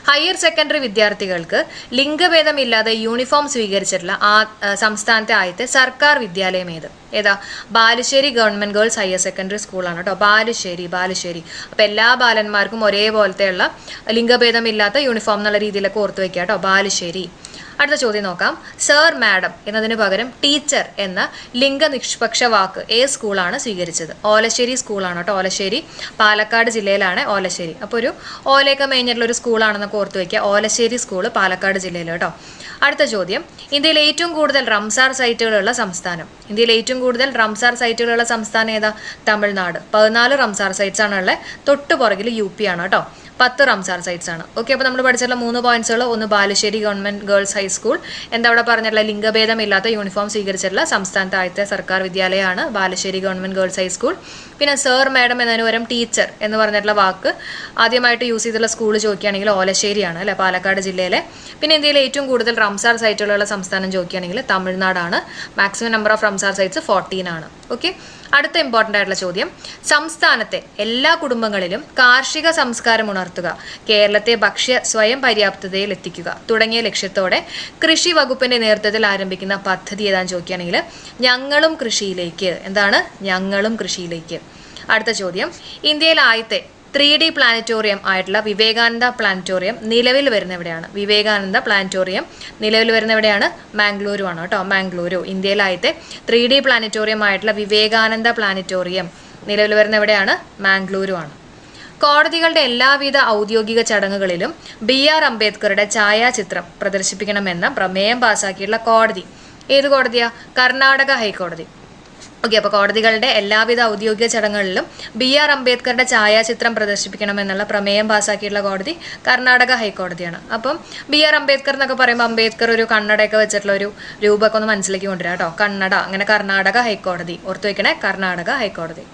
Higher secondary വിദ്യാർത്ഥികൾക്ക് ലിംഗഭേദമില്ലാതെ uniform സ്വീകരിച്ചിട്ടുള്ള സംസ്ഥാനത്തെ ആദ്യത്തെ സർക്കാർ വിദ്യാലയം ഏതാ? Balussery government girls higher secondary സ്കൂളാണ് കേട്ടോ. ബാലുശ്ശേരി. അപ്പൊ എല്ലാ ബാലന്മാർക്കും ഒരേപോലത്തെയുള്ള ലിംഗഭേദമില്ലാത്ത യൂണിഫോം എന്നുള്ള രീതിയിലൊക്കെ ഓർത്തു വെക്കുക കേട്ടോ. ബാലുശ്ശേരി. അടുത്ത ചോദ്യം നോക്കാം. സർ, മാഡം എന്നതിന് പകരം ടീച്ചർ എന്ന ലിംഗനിഷ്പക്ഷ വാക്ക് ഏത് സ്കൂളാണ് സ്വീകരിച്ചത്? ഓലശ്ശേരി സ്കൂളാണ് കേട്ടോ. ഓലശ്ശേരി പാലക്കാട് ജില്ലയിലാണ് ഓലശ്ശേരി. അപ്പോൾ ഒരു ഓലയൊക്കെ മേഞ്ഞിട്ടുള്ള ഒരു സ്കൂളാണെന്നൊക്കെ ഓർത്ത് വയ്ക്കുക. ഓലശ്ശേരി സ്കൂള് പാലക്കാട് ജില്ലയിൽ കേട്ടോ. അടുത്ത ചോദ്യം. ഇന്ത്യയിൽ ഏറ്റവും കൂടുതൽ റംസാർ സൈറ്റുകളുള്ള സംസ്ഥാനം? ഇന്ത്യയിൽ ഏറ്റവും കൂടുതൽ റംസാർ സൈറ്റുകളുള്ള സംസ്ഥാനം ഏതാ? തമിഴ്നാട്. 14 റംസാർ സൈറ്റ്സ് ആണുള്ളത്. തൊട്ട് പുറകിൽ UP ആണ് കേട്ടോ. 10 റംസാർ സൈറ്റ്സ് ആണ്. ഓക്കെ, അപ്പോൾ നമ്മൾ പഠിച്ചിട്ടുള്ള 3 പോയിന്റ്സുകൾ. ഒന്ന് ബാലുശ്ശേരി ഗവൺമെന്റ് ഗേൾസ് ഹൈസ്കൂൾ. എന്താ അവിടെ പറഞ്ഞിട്ടുള്ള ലിംഗഭേദമില്ലാത്ത യൂണിഫോം സ്വീകരിച്ചിട്ടുള്ള സംസ്ഥാനത്തെ ആദ്യത്തെ സർക്കാർ വിദ്യാലയമാണ് ബാലുശ്ശേരി ഗവൺമെന്റ് ഗേൾസ് ഹൈസ്കൂൾ. പിന്നെ സർ, മാഡം എന്നതിന് പകരം ടീച്ചർ എന്ന് പറഞ്ഞിട്ടുള്ള വാക്ക് ആദ്യമായിട്ട് യൂസ് ചെയ്തിട്ടുള്ള സ്കൂൾ ചോദിക്കുകയാണെങ്കിൽ ഓലശ്ശേരിയാണ് അല്ലെ, പാലക്കാട് ജില്ലയിലെ. പിന്നെ ഇന്ത്യയിലെ ഏറ്റവും കൂടുതൽ റംസാർ സൈറ്റുകളുള്ള സംസ്ഥാനം ചോദിക്കുകയാണെങ്കിൽ തമിഴ്നാടാണ്. Maximum number of Ramsar sites 14 ആണ്. ഓക്കെ, അടുത്ത ഇമ്പോർട്ടൻ്റ് ആയിട്ടുള്ള ചോദ്യം. സംസ്ഥാനത്തെ എല്ലാ കുടുംബങ്ങളിലും കാർഷിക സംസ്കാരം ഉണർത്തുക, കേരളത്തെ ഭക്ഷ്യ സ്വയം പര്യാപ്തതയിൽ എത്തിക്കുക തുടങ്ങിയ ലക്ഷ്യത്തോടെ കൃഷി വകുപ്പിന്റെ നേതൃത്വത്തിൽ ആരംഭിക്കുന്ന പദ്ധതി ഏതാണെന്ന് ചോദിക്കുകയാണെങ്കിൽ ഞങ്ങളും കൃഷിയിലേക്ക്. എന്താണ്? ഞങ്ങളും കൃഷിയിലേക്ക്. അടുത്ത ചോദ്യം. ഇന്ത്യയിൽ ആദ്യത്തെ 3D പ്ലാനറ്റോറിയം ആയിട്ടുള്ള വിവേകാനന്ദ പ്ലാനറ്റോറിയം നിലവിൽ വരുന്ന എവിടെയാണ്? വിവേകാനന്ദ പ്ലാനറ്റോറിയം നിലവിൽ വരുന്ന എവിടെയാണ്? മാംഗ്ലൂരു ആണ് കേട്ടോ. മാംഗ്ലൂരു. ഇന്ത്യയിലായത്തെ 3D പ്ലാനറ്റോറിയം ആയിട്ടുള്ള വിവേകാനന്ദ പ്ലാനറ്റോറിയം നിലവിൽ വരുന്ന എവിടെയാണ്? മാംഗ്ലൂരു ആണ്. കോടതികളുടെ എല്ലാവിധ ഔദ്യോഗിക ചടങ്ങുകളിലും BR അംബേദ്കറുടെ ഛായാചിത്രം പ്രദർശിപ്പിക്കണമെന്ന പ്രമേയം പാസാക്കിയിട്ടുള്ള കോടതി ഏത് കോടതിയാ? കർണാടക ഹൈക്കോടതി. ഓക്കെ, അപ്പോൾ കോടതികളുടെ എല്ലാവിധ ഔദ്യോഗിക ചടങ്ങുകളിലും BR അംബേദ്കറുടെ ഛായാചിത്രം പ്രദർശിപ്പിക്കണമെന്നുള്ള പ്രമേയം പാസാക്കിയിട്ടുള്ള കോടതി കർണാടക ഹൈക്കോടതിയാണ്. അപ്പം BR അംബേദ്കർ എന്നൊക്കെ പറയുമ്പോൾ അംബേദ്കർ ഒരു കണ്ണടയൊക്കെ വെച്ചിട്ടുള്ള ഒരു രൂപമൊക്കെ ഒന്ന് മനസ്സിലേക്ക് കൊണ്ടുവരാം കേട്ടോ. കണ്ണട. അങ്ങനെ കർണാടക ഹൈക്കോടതി. ഓർത്തു വെക്കണേ, കർണാടക ഹൈക്കോടതി.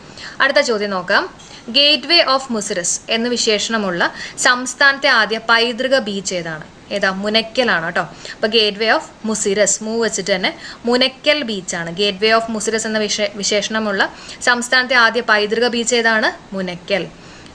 അടുത്ത ചോദ്യം നോക്കാം. ഗേറ്റ്വേ ഓഫ് മുസിറസ് എന്ന് വിശേഷണമുള്ള സംസ്ഥാനത്തെ ആദ്യ പൈതൃക ബീച്ച് ഏതാണ്? ഏതാ? മുനയ്ക്കലാണ് കേട്ടോ. അപ്പോൾ ഗേറ്റ്വേ ഓഫ് മുസിറസ്, വെച്ചിട്ട് തന്നെ മുനയ്ക്കൽ ബീച്ചാണ്. ഗേറ്റ്വേ ഓഫ് മുസിറസ് എന്ന വിശേഷണമുള്ള സംസ്ഥാനത്തെ ആദ്യ പൈതൃക ബീച്ച് ഏതാണ്? മുനയ്ക്കൽ.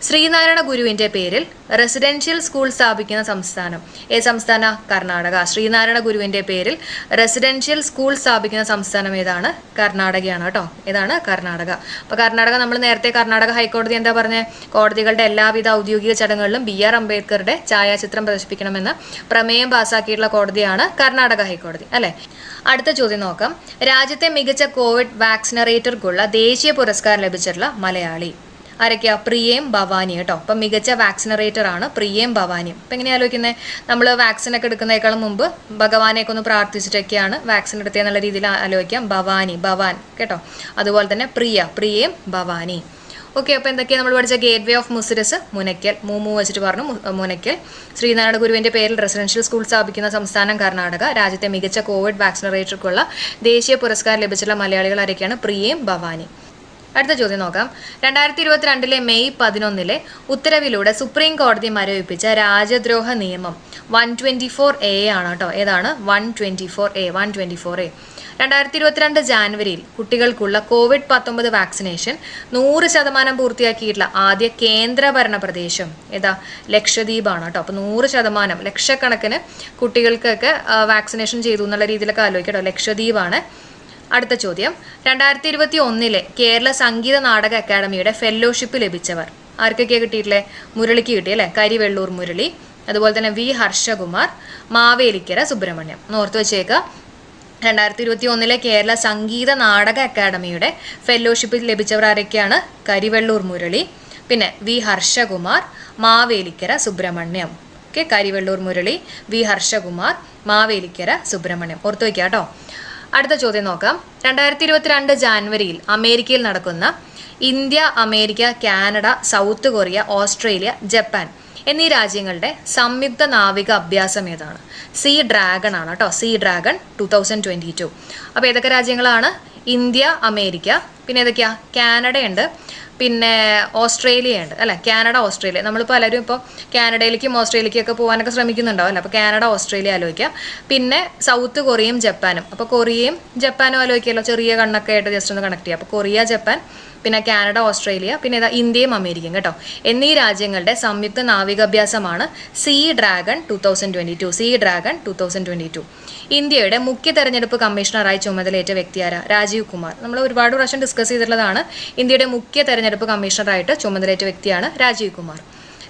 ശ്രീനാരായണ ഗുരുവിന്റെ പേരിൽ റെസിഡൻഷ്യൽ സ്കൂൾ സ്ഥാപിക്കുന്ന സംസ്ഥാനം ഏത് സംസ്ഥാന? കർണാടക. ശ്രീനാരായണ ഗുരുവിന്റെ പേരിൽ റെസിഡൻഷ്യൽ സ്കൂൾ സ്ഥാപിക്കുന്ന സംസ്ഥാനം ഏതാണ്? കർണാടകയാണ് കേട്ടോ. ഏതാണ്? കർണാടക. അപ്പോൾ കർണാടക, നമ്മൾ നേരത്തെ കർണാടക ഹൈക്കോടതി എന്താ പറഞ്ഞത്? കോടതികളുടെ എല്ലാവിധ ഔദ്യോഗിക ചടങ്ങുകളിലും BR അംബേദ്കറുടെ ഛായാചിത്രം പ്രദർശിപ്പിക്കണമെന്ന പ്രമേയം പാസാക്കിയിട്ടുള്ള കോടതിയാണ് കർണാടക ഹൈക്കോടതി അല്ലെ. അടുത്ത ചോദ്യം നോക്കാം. രാജ്യത്തെ മികച്ച കോവിഡ് വാക്സിനറേറ്റർക്കുള്ള ദേശീയ പുരസ്കാരം ലഭിച്ചിട്ടുള്ള മലയാളി ആരൊക്കെയാ? പ്രിയേം ഭവാനി കേട്ടോ. അപ്പം മികച്ച വാക്സിനറേറ്റർ ആണ് പ്രിയേം ഭവാനി. അപ്പം എങ്ങനെയാണ് ആലോചിക്കുന്നത്? നമ്മൾ വാക്സിനൊക്കെ എടുക്കുന്നതിനേക്കാളും മുമ്പ് ഭഗവാനെയൊക്കെ ഒന്ന് പ്രാർത്ഥിച്ചിട്ടൊക്കെയാണ് വാക്സിൻ എടുത്തതെന്നുള്ള രീതിയിൽ ആലോചിക്കാം. ഭവാൻ കേട്ടോ. അതുപോലെ തന്നെ പ്രിയേം ഭവാനി. ഓക്കെ, അപ്പോൾ എന്തൊക്കെയാണ് നമ്മൾ പഠിച്ച? Gateway of Muziris Munakkal. വെച്ചിട്ട് പറഞ്ഞു മുനയ്ക്കൽ. ശ്രീനാരായണ ഗുരുവിന്റെ പേരിൽ റെസിഡൻഷ്യൽ സ്കൂൾ സ്ഥാപിക്കുന്ന സംസ്ഥാനം കർണാടക. രാജ്യത്തെ മികച്ച കോവിഡ് വാക്സിനറേറ്റർക്കുള്ള ദേശീയ പുരസ്കാരം ലഭിച്ചിട്ടുള്ള മലയാളികൾ ആരൊക്കെയാണ്? പ്രിയേം ഭവാനി. അടുത്ത ചോദ്യം നോക്കാം. 2022 മെയ് 11 ഉത്തരവിലൂടെ സുപ്രീം കോടതി മരവിപ്പിച്ച രാജ്യദ്രോഹ നിയമം 124A ആണ് കേട്ടോ. ഏതാണ്? 124A. 2022 ജാനുവരിയിൽ കുട്ടികൾക്കുള്ള COVID-19 വാക്സിനേഷൻ 100% പൂർത്തിയാക്കിയിട്ടുള്ള ആദ്യ കേന്ദ്രഭരണ പ്രദേശം ഏതാ? ലക്ഷദ്വീപാണ് കേട്ടോ. അപ്പോൾ 100%, ലക്ഷക്കണക്കിന് കുട്ടികൾക്കൊക്കെ വാക്സിനേഷൻ ചെയ്തു എന്നുള്ള രീതിയിലൊക്കെ ആലോചിക്കട്ടോ. ലക്ഷദ്വീപാണ്. അടുത്ത ചോദ്യം. 2021 കേരള സംഗീത നാടക അക്കാദമിയുടെ ഫെല്ലോഷിപ്പ് ലഭിച്ചവർ ആർക്കൊക്കെയാണ് കിട്ടിയിട്ടില്ലേ? മുരളിക്ക് കിട്ടി അല്ലേ? കരിവെള്ളൂർ മുരളി. അതുപോലെ തന്നെ V ഹർഷകുമാർ, മാവേലിക്കര സുബ്രഹ്മണ്യം. ഓർത്ത് വെച്ചേക്കുക. 2021 കേരള സംഗീത നാടക അക്കാദമിയുടെ ഫെല്ലോഷിപ്പ് ലഭിച്ചവർ ആരൊക്കെയാണ്? കരിവെള്ളൂർ മുരളി, പിന്നെ V Harshakumar, Mavelikkara Subramanyam. Okay, Karivellur Murali, V Harshakumar, Mavelikkara Subramanyam. ഓർത്ത് വയ്ക്കുക കേട്ടോ. അടുത്ത ചോദ്യം നോക്കാം. 2022 ജാനുവരിയിൽ അമേരിക്കയിൽ നടക്കുന്ന India, America, Canada, south Korea, Australia, Japan എന്നീ രാജ്യങ്ങളുടെ സംയുക്ത നാവിക അഭ്യാസം ഏതാണ്? സീ ഡ്രാഗൺ ആണ് കേട്ടോ. Sea dragon 2022. അപ്പോൾ ഏതൊക്കെ രാജ്യങ്ങളാണ്? ഇന്ത്യ, അമേരിക്ക, പിന്നെ ഏതൊക്കെയാ, കാനഡയുണ്ട്, പിന്നെ ഓസ്ട്രേലിയ ഉണ്ട് അല്ലേ. Canada, Australia. നമ്മൾ പലരും ഇപ്പോൾ കാനഡയിലേക്കും ഓസ്ട്രേലിയക്കൊക്കെ പോകാനൊക്കെ ശ്രമിക്കുന്നുണ്ടാവും അല്ലേ. അപ്പോൾ കാനഡ, ഓസ്ട്രേലിയ ആലോചിക്കുക. പിന്നെ സൗത്ത് കൊറിയയും ജപ്പാനും. അപ്പോൾ കൊറിയയും ജപ്പാനും ആലോചിക്കുമല്ലോ, ചെറിയ കണ്ണൊക്കെ ആയിട്ട് ജസ്റ്റ് ഒന്ന് കണക്ട് ചെയ്യുക. അപ്പോൾ കൊറിയ, ജപ്പാൻ, പിന്നെ കാനഡ, ഓസ്ട്രേലിയ, പിന്നെ ഏതാ, ഇന്ത്യയും അമേരിക്കയും കേട്ടോ. എന്നീ രാജ്യങ്ങളുടെ സംയുക്ത നാവികാഭ്യാസമാണ് സീ ഡ്രാഗൺ 2022. Sea dragon 2022. ഇന്ത്യയുടെ മുഖ്യ തെരഞ്ഞെടുപ്പ് കമ്മീഷണറായി ചുമതലയേറ്റ വ്യക്തിയാരാ? രാജീവ് കുമാർ. നമ്മൾ ഒരുപാട് പ്രാവശ്യം ഡിസ്കസ് ചെയ്തിട്ടുള്ളതാണ്. ഇന്ത്യയുടെ മുഖ്യ തെരഞ്ഞെടുപ്പ് കമ്മീഷണറായിട്ട് ചുമതലയേറ്റ വ്യക്തിയാണ് രാജീവ് കുമാർ.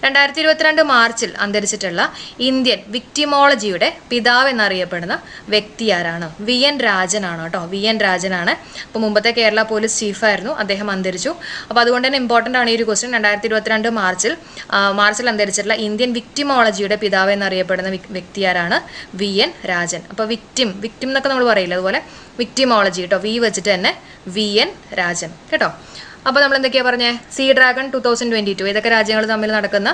2022 മാർച്ചിൽ അന്തരിച്ചിട്ടുള്ള ഇന്ത്യൻ വിക്ടിമോളജിയുടെ പിതാവ് എന്നറിയപ്പെടുന്ന വ്യക്തി ആരാണ്? VN രാജനാണ് കേട്ടോ. VN രാജനാണ്. അപ്പോൾ മുമ്പത്തെ കേരള പോലീസ് ചീഫായിരുന്നു, അദ്ദേഹം അന്തരിച്ചു. അപ്പോൾ അതുകൊണ്ട് തന്നെ ഇമ്പോർട്ടൻ്റ് ആണ് ഈ ഒരു ക്വസ്റ്റ്യൻ. 2022 മാർച്ചിൽ അന്തരിച്ചിട്ടുള്ള ഇന്ത്യൻ വിക്ടിമോളജിയുടെ പിതാവ് എന്നറിയപ്പെടുന്ന വ്യക്തി ആരാണ്? VN രാജൻ. അപ്പോൾ വിക്ടിം എന്നൊക്കെ നമ്മൾ പറയില്ല, അതുപോലെ വിക്ടിമോളജി കേട്ടോ, വി വെച്ചിട്ട് തന്നെ VN രാജൻ കേട്ടോ. അപ്പോൾ നമ്മൾ എന്തൊക്കെയാണ് പറഞ്ഞത്? സീ ഡ്രാഗൺ 2022 ഏതൊക്കെ രാജ്യങ്ങൾ തമ്മിൽ നടക്കുന്ന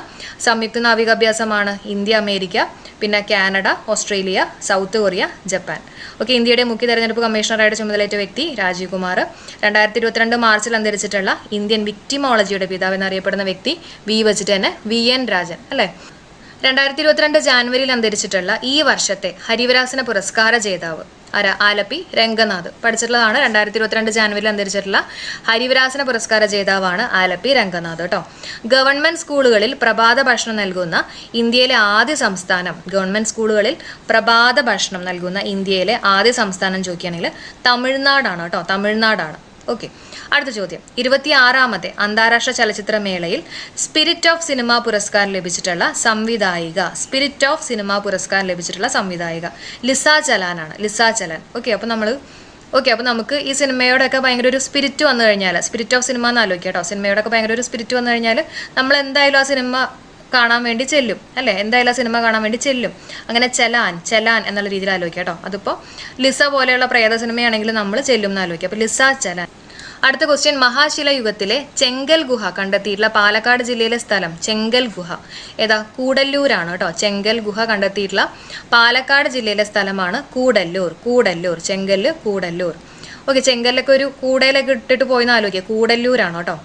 സംയുക്ത നാവികാഭ്യാസമാണ്? ഇന്ത്യ, അമേരിക്ക, പിന്നെ Canada, Australia, south Korea, Japan. Okay. ഇന്ത്യയുടെ മുഖ്യ തെരഞ്ഞെടുപ്പ് കമ്മീഷണറായിട്ട് ചുമതലയേറ്റ വ്യക്തി രാജീവ് കുമാർ. 2022 മാർച്ചിൽ അന്തരിച്ചിട്ടുള്ള ഇന്ത്യൻ വിക്ടിമോളജിയുടെ പിതാവ് എന്നറിയപ്പെടുന്ന വ്യക്തി വി വെച്ചിട്ട് തന്നെ VN രാജൻ അല്ലേ. 2022 ജാനുവരിയിൽ അന്തരിച്ചിട്ടുള്ള ഈ വർഷത്തെ ഹരിവരാസന പുരസ്കാര ജേതാവ് ആരാ? ആലപ്പി രംഗനാഥ്. പഠിച്ചിട്ടുള്ളതാണ്. 2022 ജാനുവരിയിൽ അന്തരിച്ചിട്ടുള്ള ഹരിവരാസന പുരസ്കാര ജേതാവാണ് ആലപ്പി രംഗനാഥ് കേട്ടോ. ഗവൺമെന്റ് സ്കൂളുകളിൽ പ്രഭാത ഭക്ഷണം നൽകുന്ന ഇന്ത്യയിലെ ആദ്യ സംസ്ഥാനം, ഗവൺമെന്റ് സ്കൂളുകളിൽ പ്രഭാത ഭക്ഷണം നൽകുന്ന ഇന്ത്യയിലെ ആദ്യ സംസ്ഥാനം ചോദിക്കുകയാണെങ്കിൽ തമിഴ്നാടാണ് കേട്ടോ. തമിഴ്നാടാണ്. ഓക്കെ. അടുത്ത ചോദ്യം. 26ാമത്തെ അന്താരാഷ്ട്ര ചലച്ചിത്രമേളയിൽ സ്പിരിറ്റ് ഓഫ് സിനിമ പുരസ്കാരം ലഭിച്ചിട്ടുള്ള സംവിധായിക, സ്പിരിറ്റ് ഓഫ് സിനിമ പുരസ്കാരം ലഭിച്ചിട്ടുള്ള സംവിധായിക ലിസ ചലാനാണ്. ലിസ ചലാൻ. ഓക്കെ. അപ്പോൾ നമുക്ക് ഈ സിനിമയോടൊക്കെ ഭയങ്കര ഒരു സ്പിരിറ്റ് വന്നു കഴിഞ്ഞാൽ, സ്പിരിറ്റ് ഓഫ് സിനിമ എന്ന് ആലോചിക്കുക കേട്ടോ. സിനിമയോടൊക്കെ ഭയങ്കര ഒരു സ്പിരിറ്റ് വന്നു കഴിഞ്ഞാൽ നമ്മൾ എന്തായാലും ആ സിനിമ കാണാൻ വേണ്ടി ചെല്ലും അല്ലേ. എന്തായാലും ആ സിനിമ കാണാൻ വേണ്ടി ചെല്ലും. അങ്ങനെ ചലാൻ എന്നുള്ള രീതിയിൽ ആലോചിക്കുക കേട്ടോ. അതിപ്പോൾ ലിസ പോലെയുള്ള പ്രേത സിനിമയാണെങ്കിൽ നമ്മൾ ചെല്ലും എന്ന് ആലോചിക്കുക. അപ്പോൾ ലിസ ചലാൻ. അടുത്ത ക്വസ്റ്റ്യൻ. മഹാശിലയുഗത്തിലെ ചെങ്കൽ ഗുഹ കണ്ടെത്തിയിട്ടുള്ള പാലക്കാട് ജില്ലയിലെ സ്ഥലം? ചെങ്കൽ ഗുഹ ഏതാ? കൂടല്ലൂരാണ് കേട്ടോ. ചെങ്കൽ ഗുഹ കണ്ടെത്തിയിട്ടുള്ള പാലക്കാട് ജില്ലയിലെ സ്ഥലമാണ് കൂടല്ലൂർ. ചെങ്കല് കൂടല്ലൂർ. ഓക്കെ. ചെങ്കല്ലൊക്കെ ഒരു കൂടയിലൊക്കെ ഇട്ടിട്ട് പോയിന്ന് ആലോചിക്കുക. കൂടല്ലൂരാണ് കേട്ടോ.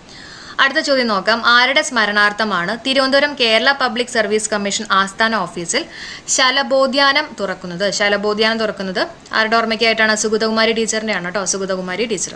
അടുത്ത ചോദ്യം നോക്കാം. ആരുടെ സ്മരണാർത്ഥമാണ് Thiruvananthapuram Kerala public service commission ആസ്ഥാന ഓഫീസിൽ ശലബോദ്യാനം തുറക്കുന്നത്? ശലബോദ്യാനം തുറക്കുന്നത് ആരുടെ ഓർമ്മയ്ക്കായിട്ടാണ്? സുഗതകുമാരി ടീച്ചറിൻ്റെയാണ് കേട്ടോ. സുഗതകുമാരി ടീച്ചർ.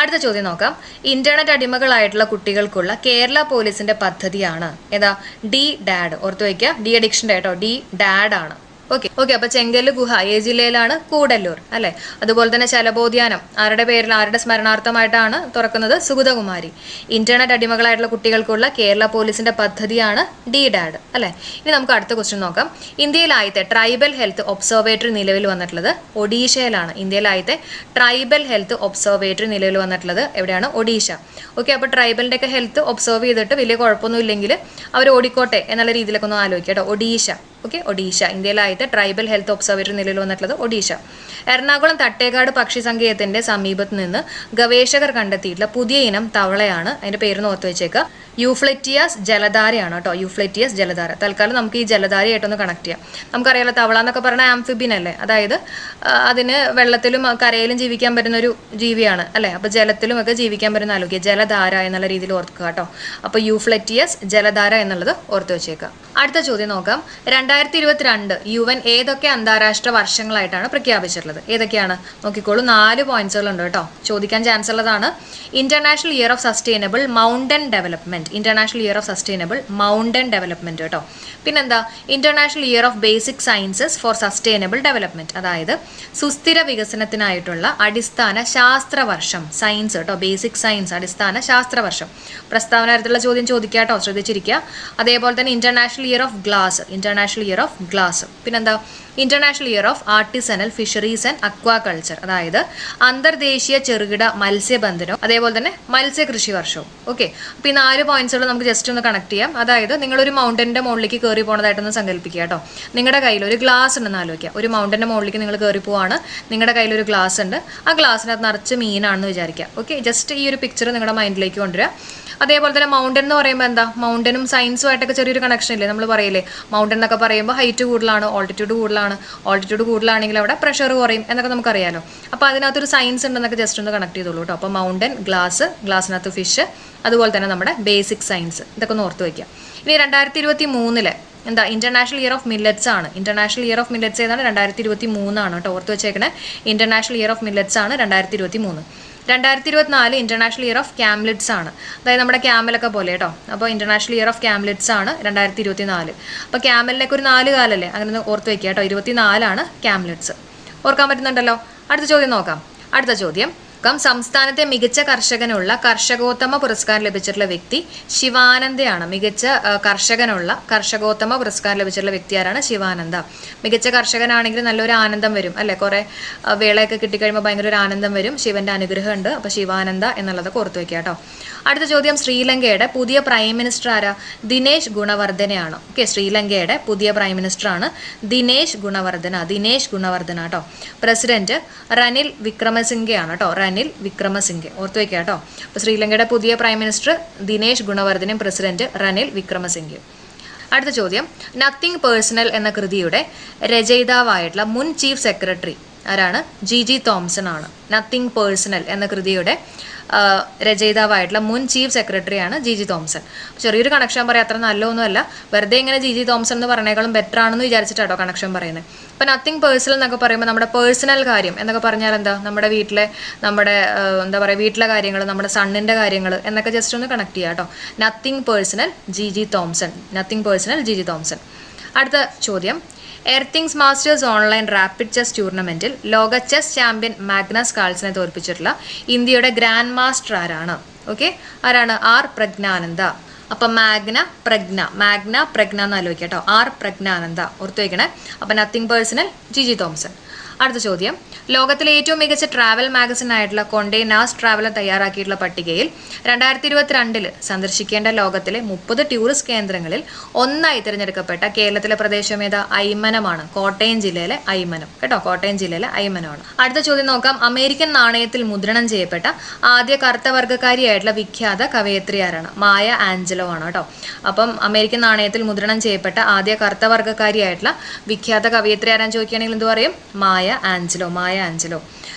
അടുത്ത ചോദ്യം നോക്കാം. ഇന്റർനെറ്റ് അടിമകളായിട്ടുള്ള കുട്ടികൾക്കുള്ള കേരള പോലീസിന്റെ പദ്ധതിയാണ് ഏതാ? DAD. ഓർത്തു വയ്ക്കുക. ഡി അഡിക്ഷൻ്റെ കേട്ടോ. DAD ആണ്. ഓക്കെ. അപ്പോൾ ചെങ്കല് ഗുഹ ഏ ജില്ലയിലാണ്? കൂടല്ലൂർ അല്ലെ. അതുപോലെ തന്നെ ശലബോദ്യാനം ആരുടെ പേരിൽ, ആരുടെ സ്മരണാർത്ഥമായിട്ടാണ് തുറക്കുന്നത്? സുഗതകുമാരി. ഇന്റർനെറ്റ് അടിമകളായിട്ടുള്ള കുട്ടികൾക്കുള്ള കേരള പോലീസിന്റെ പദ്ധതിയാണ് DAD അല്ലെ. ഇനി നമുക്ക് അടുത്ത ക്വസ്റ്റ്യൻ നോക്കാം. ഇന്ത്യയിലായത്തെ ട്രൈബൽ ഹെൽത്ത് ഒബ്സർവേറ്ററി നിലവിൽ വന്നിട്ടുള്ളത് ഒഡീഷയിലാണ്. ഇന്ത്യയിലായത്തെ ട്രൈബൽ ഹെൽത്ത് ഒബ്സർവേറ്ററി നിലവിൽ വന്നിട്ടുള്ളത് എവിടെയാണ്? ഒഡീഷ. ഓക്കെ. അപ്പോൾ ട്രൈബലിന്റെ ഒക്കെ ഹെൽത്ത് ഒബ്സർവ് ചെയ്തിട്ട് വലിയ കുഴപ്പമൊന്നും ഇല്ലെങ്കിൽ അവർ ഓടിക്കോട്ടെ എന്നുള്ള രീതിയിലൊക്കെ ഒന്ന് ആലോചിക്കുക കേട്ടോ. ഒഡീഷ. ഓക്കെ. ഒഡീഷ. ഇന്ത്യയിലായിട്ട് ട്രൈബൽ ഹെൽത്ത് ഒബ്സർവേറ്ററി നിലവിൽ വന്നിട്ടുള്ളത് ഒഡീഷ. എറണാകുളം തട്ടേക്കാട് പക്ഷി സങ്കേതത്തിന്റെ സമീപത്ത് നിന്ന് ഗവേഷകർ കണ്ടെത്തിയിട്ടുള്ള പുതിയ ഇനം തവളയാണ്. അതിന്റെ പേര് ഓർത്ത് വെച്ചേക്കുക. യൂഫ്ലെറ്റിയസ് ജലധാരയാണ് കേട്ടോ. യൂഫ്ലെറ്റിയസ് ജലധാര. തൽക്കാലം നമുക്ക് ഈ ജലധാരയായിട്ടൊന്ന് കണക്ട് ചെയ്യാം. നമുക്കറിയാലോ തവള എന്നൊക്കെ പറഞ്ഞാൽ ആംഫിബിൻ അല്ലേ. അതായത് അതിന് വെള്ളത്തിലും കരയിലും ജീവിക്കാൻ പറ്റുന്ന ഒരു ജീവിയാണ് അല്ലേ. അപ്പോൾ ജലത്തിലും ഒക്കെ ജീവിക്കാൻ പറ്റുന്ന ആലോചിക്കുക. ജലധാര എന്നുള്ള രീതിയിൽ ഓർക്കുക കേട്ടോ. അപ്പോൾ യൂഫ്ലെറ്റിയസ് ജലധാര എന്നുള്ളത് ഓർത്ത് വെച്ചേക്കുക. അടുത്ത ചോദ്യം നോക്കാം. 2022 UN ഏതൊക്കെ അന്താരാഷ്ട്ര വർഷങ്ങളായിട്ടാണ് പ്രഖ്യാപിച്ചിട്ടുള്ളത്? ഏതൊക്കെയാണ് നോക്കിക്കോളൂ. 4 പോയിന്റ്സുകളുണ്ട് കേട്ടോ. ചോദിക്കാൻ ചാൻസ് ഉള്ളതാണ്. International year of sustainable mountain development. International year of sustainable mountain development കേട്ടോ. പിന്നെന്താ? International year of basic sciences four sustainable development. അതായത് സുസ്ഥിര വികസനത്തിനായിട്ടുള്ള അടിസ്ഥാന ശാസ്ത്രവർഷം. സയൻസ് കേട്ടോ. ബേസിക് സയൻസ് അടിസ്ഥാന ശാസ്ത്രവർഷം. പ്രസ്താവന തരത്തിലുള്ള ചോദ്യം ചോദിക്കുക കേട്ടോ. ശ്രദ്ധിച്ചിരിക്കുക. അതേപോലെ തന്നെ international year of glass. International year of glass. പിന്നെന്താ? International year of artisanal fisheries and aquaculture. അതായത് അന്തർദേശീയ ചെറുകിട മത്സ്യബന്ധനവും അതേപോലെ തന്നെ മത്സ്യകൃഷി വർഷവും. ഓക്കെ. അപ്പോൾ ഈ 4 പോയിന്റ്സുകൾ നമുക്ക് ജസ്റ്റ് ഒന്ന് കണക്ട് ചെയ്യാം. അതായത് നിങ്ങളൊരു മൗണ്ടൻ്റെ മുകളിലേക്ക് കയറി പോണതായിട്ടൊന്ന് സങ്കല്പിക്കുക കേട്ടോ. നിങ്ങളുടെ കയ്യിൽ ഒരു ഗ്ലാസ് ഉണ്ടെന്ന് ആലോചിക്കുക. ഒരു മൗണ്ടൻ്റെ മുകളിലേക്ക് നിങ്ങൾ കയറി പോവാണ്. നിങ്ങളുടെ കയ്യിൽ ഒരു ഗ്ലാസ് ഉണ്ട്. ആ ഗ്ലാസ്സിനകത്ത് നിറച്ച് മീനാണെന്ന് വിചാരിക്കുക. ഓക്കെ, ജസ്റ്റ് ഈ ഒരു പിക്ചർ നിങ്ങളുടെ മൈൻഡിലേക്ക് കൊണ്ടുവരിക. അതേപോലെ തന്നെ മൗണ്ടൻ എന്ന് പറയുമ്പോൾ എന്താ, മൗണ്ടനും സയൻസുമായിട്ടൊക്കെ ചെറിയൊരു കണക്ഷൻ ഇല്ലേ? നമ്മൾ പറയില്ലേ മൗണ്ടൻ എന്നൊക്കെ പറയുമ്പോൾ ഹൈറ്റ് കൂടുതലാണ്, ഓൾട്ടിറ്റ്യൂഡ് കൂടുതലാണ്. ഓൾട്ടിറ്റ്യൂഡ് കൂടുതലാണെങ്കിൽ അവിടെ പ്രഷർ കുറയും എന്നൊക്കെ നമുക്കറിയാലോ. അപ്പോൾ അതിനകത്തൊരു സയൻസ് ഉണ്ടെന്നൊക്കെ ജസ്റ്റ് ഒന്ന് കണക്ട് ചെയ്തോളൂ കേട്ടോ. അപ്പോൾ മൗണ്ടൻ, ഗ്ലാസ്സിനകത്ത് ഫിഷ്, അതുപോലെ തന്നെ നമ്മുടെ ബേസിക് സയൻസ്, ഇതൊക്കെ ഒന്ന് ഓർത്ത് വയ്ക്കുക. ഇനി 2023 എന്താ ഇന്റർനാഷണൽ ഇയർ ഓഫ് മില്ലറ്റ്സ് ആണ്. ഇന്റർനാഷണൽ ഇയർ ഓഫ് മില്ലറ്റ്സ് ഏതാണ്? 2023 കേട്ടോ. ഓർത്ത് വെച്ചേക്കണേ, ഇന്റർനാഷണൽ ഇയർ ഓഫ് മില്ലറ്റ്സ് ആണ് 2023. 2024 ഇന്റർനാഷണൽ ഇയർ ഓഫ് ക്യാംലിറ്റ്സ് ആണ്. അതായത് നമ്മുടെ ക്യാമലൊക്കെ പോലെ കേട്ടോ. അപ്പോൾ ഇന്റർനാഷണൽ ഇയർ ഓഫ് ക്യാംലിറ്റ്സ് ആണ് 2024. അപ്പോൾ ക്യാമലിനൊക്കെ ഒരു 4 കാലല്ലേ, അങ്ങനെ ഓർത്ത് വെക്കുക കേട്ടോ. 24 ക്യാംലിറ്റ്സ്. ഓർക്കാൻ പറ്റുന്നുണ്ടല്ലോ. അടുത്ത ചോദ്യം നോക്കാം. അടുത്ത ചോദ്യം, സംസ്ഥാനത്തെ മികച്ച കർഷകനുള്ള കർഷകോത്തമ പുരസ്കാരം ലഭിച്ചിട്ടുള്ള വ്യക്തി ശിവാനന്ദയാണ്. മികച്ച കർഷകോത്തമ പുരസ്കാരം ലഭിച്ചിട്ടുള്ള വ്യക്തി ആരാണ്? ശിവാനന്ദ. മികച്ച കർഷകനാണെങ്കിൽ നല്ലൊരു ആനന്ദം വരും അല്ലെ, കുറെ വേളയൊക്കെ കിട്ടിക്കഴിയുമ്പോൾ ഭയങ്കര ഒരു ആനന്ദം വരും. ശിവന്റെ അനുഗ്രഹം ഉണ്ട്. അപ്പോൾ ശിവാനന്ദ എന്നുള്ളതൊക്കെ ഓർത്ത് വെക്കുക കേട്ടോ. അടുത്ത ചോദ്യം, ശ്രീലങ്കയുടെ പുതിയ പ്രൈം മിനിസ്റ്റർ ആരാ? ദിനേശ് ഗുണവർദ്ധനയാണ്. ഓക്കെ, ശ്രീലങ്കയുടെ പുതിയ പ്രൈം മിനിസ്റ്റർ ആണ് ദിനേശ് ഗുണവർദ്ധന കേട്ടോ. പ്രസിഡന്റ് റനിൽ വിക്രമസിംഗെ ആണ് കേട്ടോ. റനിൽ വിക്രമസിംഗെ ഓർത്ത് വയ്ക്കുക കേട്ടോ. അപ്പോൾ ശ്രീലങ്കയുടെ പുതിയ പ്രൈം മിനിസ്റ്റർ ദിനേശ് ഗുണവർദ്ധനയും പ്രസിഡന്റ് റനിൽ വിക്രമസിംഗെ. അടുത്ത ചോദ്യം, നത്തിങ് പേഴ്സണൽ എന്ന കൃതിയുടെ രചയിതാവായിട്ടുള്ള മുൻ ചീഫ് സെക്രട്ടറി ആരാണ്? ജി തോംസൺ ആണ്. നത്തിങ് പേഴ്സണൽ എന്ന കൃതിയുടെ രചയിതാവായിട്ടുള്ള മുൻ ചീഫ് സെക്രട്ടറിയാണ് ജി തോംസൺ. ചെറിയൊരു കണക്ഷൻ പറയാം, അത്ര നല്ലതൊന്നുമല്ല. വെറുതെ ഇങ്ങനെ ജി തോംസൺ എന്ന് പറഞ്ഞേക്കാളും ബെറ്റർ ആണെന്ന് വിചാരിച്ചിട്ടാട്ടോ കണക്ഷൻ പറയുന്നത്. അപ്പോൾ നത്തിങ് പേഴ്സണൽ എന്നൊക്കെ പറയുമ്പോൾ നമ്മുടെ പേഴ്സണൽ കാര്യം എന്നൊക്കെ പറഞ്ഞാൽ എന്താ, നമ്മുടെ വീട്ടിലെ എന്താ പറയുക, വീട്ടിലെ കാര്യങ്ങൾ, നമ്മുടെ സണ്ണിൻ്റെ കാര്യങ്ങൾ എന്നൊക്കെ ജസ്റ്റ് ഒന്ന് കണക്ട് ചെയ്യാം കേട്ടോ. Nothing personal G Thomson. അടുത്ത ചോദ്യം, Airthings masters online rapid chess ടൂർണമെന്റിൽ ലോക ചെസ് ചാമ്പ്യൻ മാഗ്നസ് കാൾസിനെ തോൽപ്പിച്ചിട്ടുള്ള ഇന്ത്യയുടെ ഗ്രാൻഡ് മാസ്റ്റർ ആരാണ്? ഓക്കെ, ആരാണ്? ആർ പ്രജ്ഞാനന്ദ. അപ്പം മാഗ്ന പ്രജ്ഞ എന്ന് ആലോചിക്കുക കേട്ടോ. ആർ പ്രജ്ഞാനന്ദ ഓർത്തു വയ്ക്കണേ. അപ്പം നത്തിങ് പേഴ്സണൽ ജി തോംസൺ. അടുത്ത ചോദ്യം, ലോകത്തിലെ ഏറ്റവും മികച്ച ട്രാവൽ മാഗസിൻ ആയിട്ടുള്ള കൊണ്ടേ നാസ് ട്രാവലർ തയ്യാറാക്കിയിട്ടുള്ള പട്ടികയിൽ 2022 സന്ദർശിക്കേണ്ട ലോകത്തിലെ 30 ടൂറിസ്റ്റ് കേന്ദ്രങ്ങളിൽ ഒന്നായി തിരഞ്ഞെടുക്കപ്പെട്ട കേരളത്തിലെ പ്രദേശം ഏതാ? അയ്മനമാണ്. കോട്ടയം ജില്ലയിലെ അയ്മനം കേട്ടോ. കോട്ടയം ജില്ലയിലെ അയ്മനമാണ്. അടുത്ത ചോദ്യം നോക്കാം. അമേരിക്കൻ നാണയത്തിൽ മുദ്രണം ചെയ്യപ്പെട്ട ആദ്യ കറുത്തവർഗക്കാരിയായിട്ടുള്ള വിഖ്യാത കവയത്രി ആരാണ്? മായ ആഞ്ചലോ ആണ് കേട്ടോ. അപ്പം അമേരിക്കൻ നാണയത്തിൽ മുദ്രണം ചെയ്യപ്പെട്ട ആദ്യ കറുത്തവർഗക്കാരിയായിട്ടുള്ള വിഖ്യാത കവയത്രി ആരാന്ന് ചോദിക്കുകയാണെങ്കിൽ എന്ത് പറയും? മായ ആഞ്ചലോ.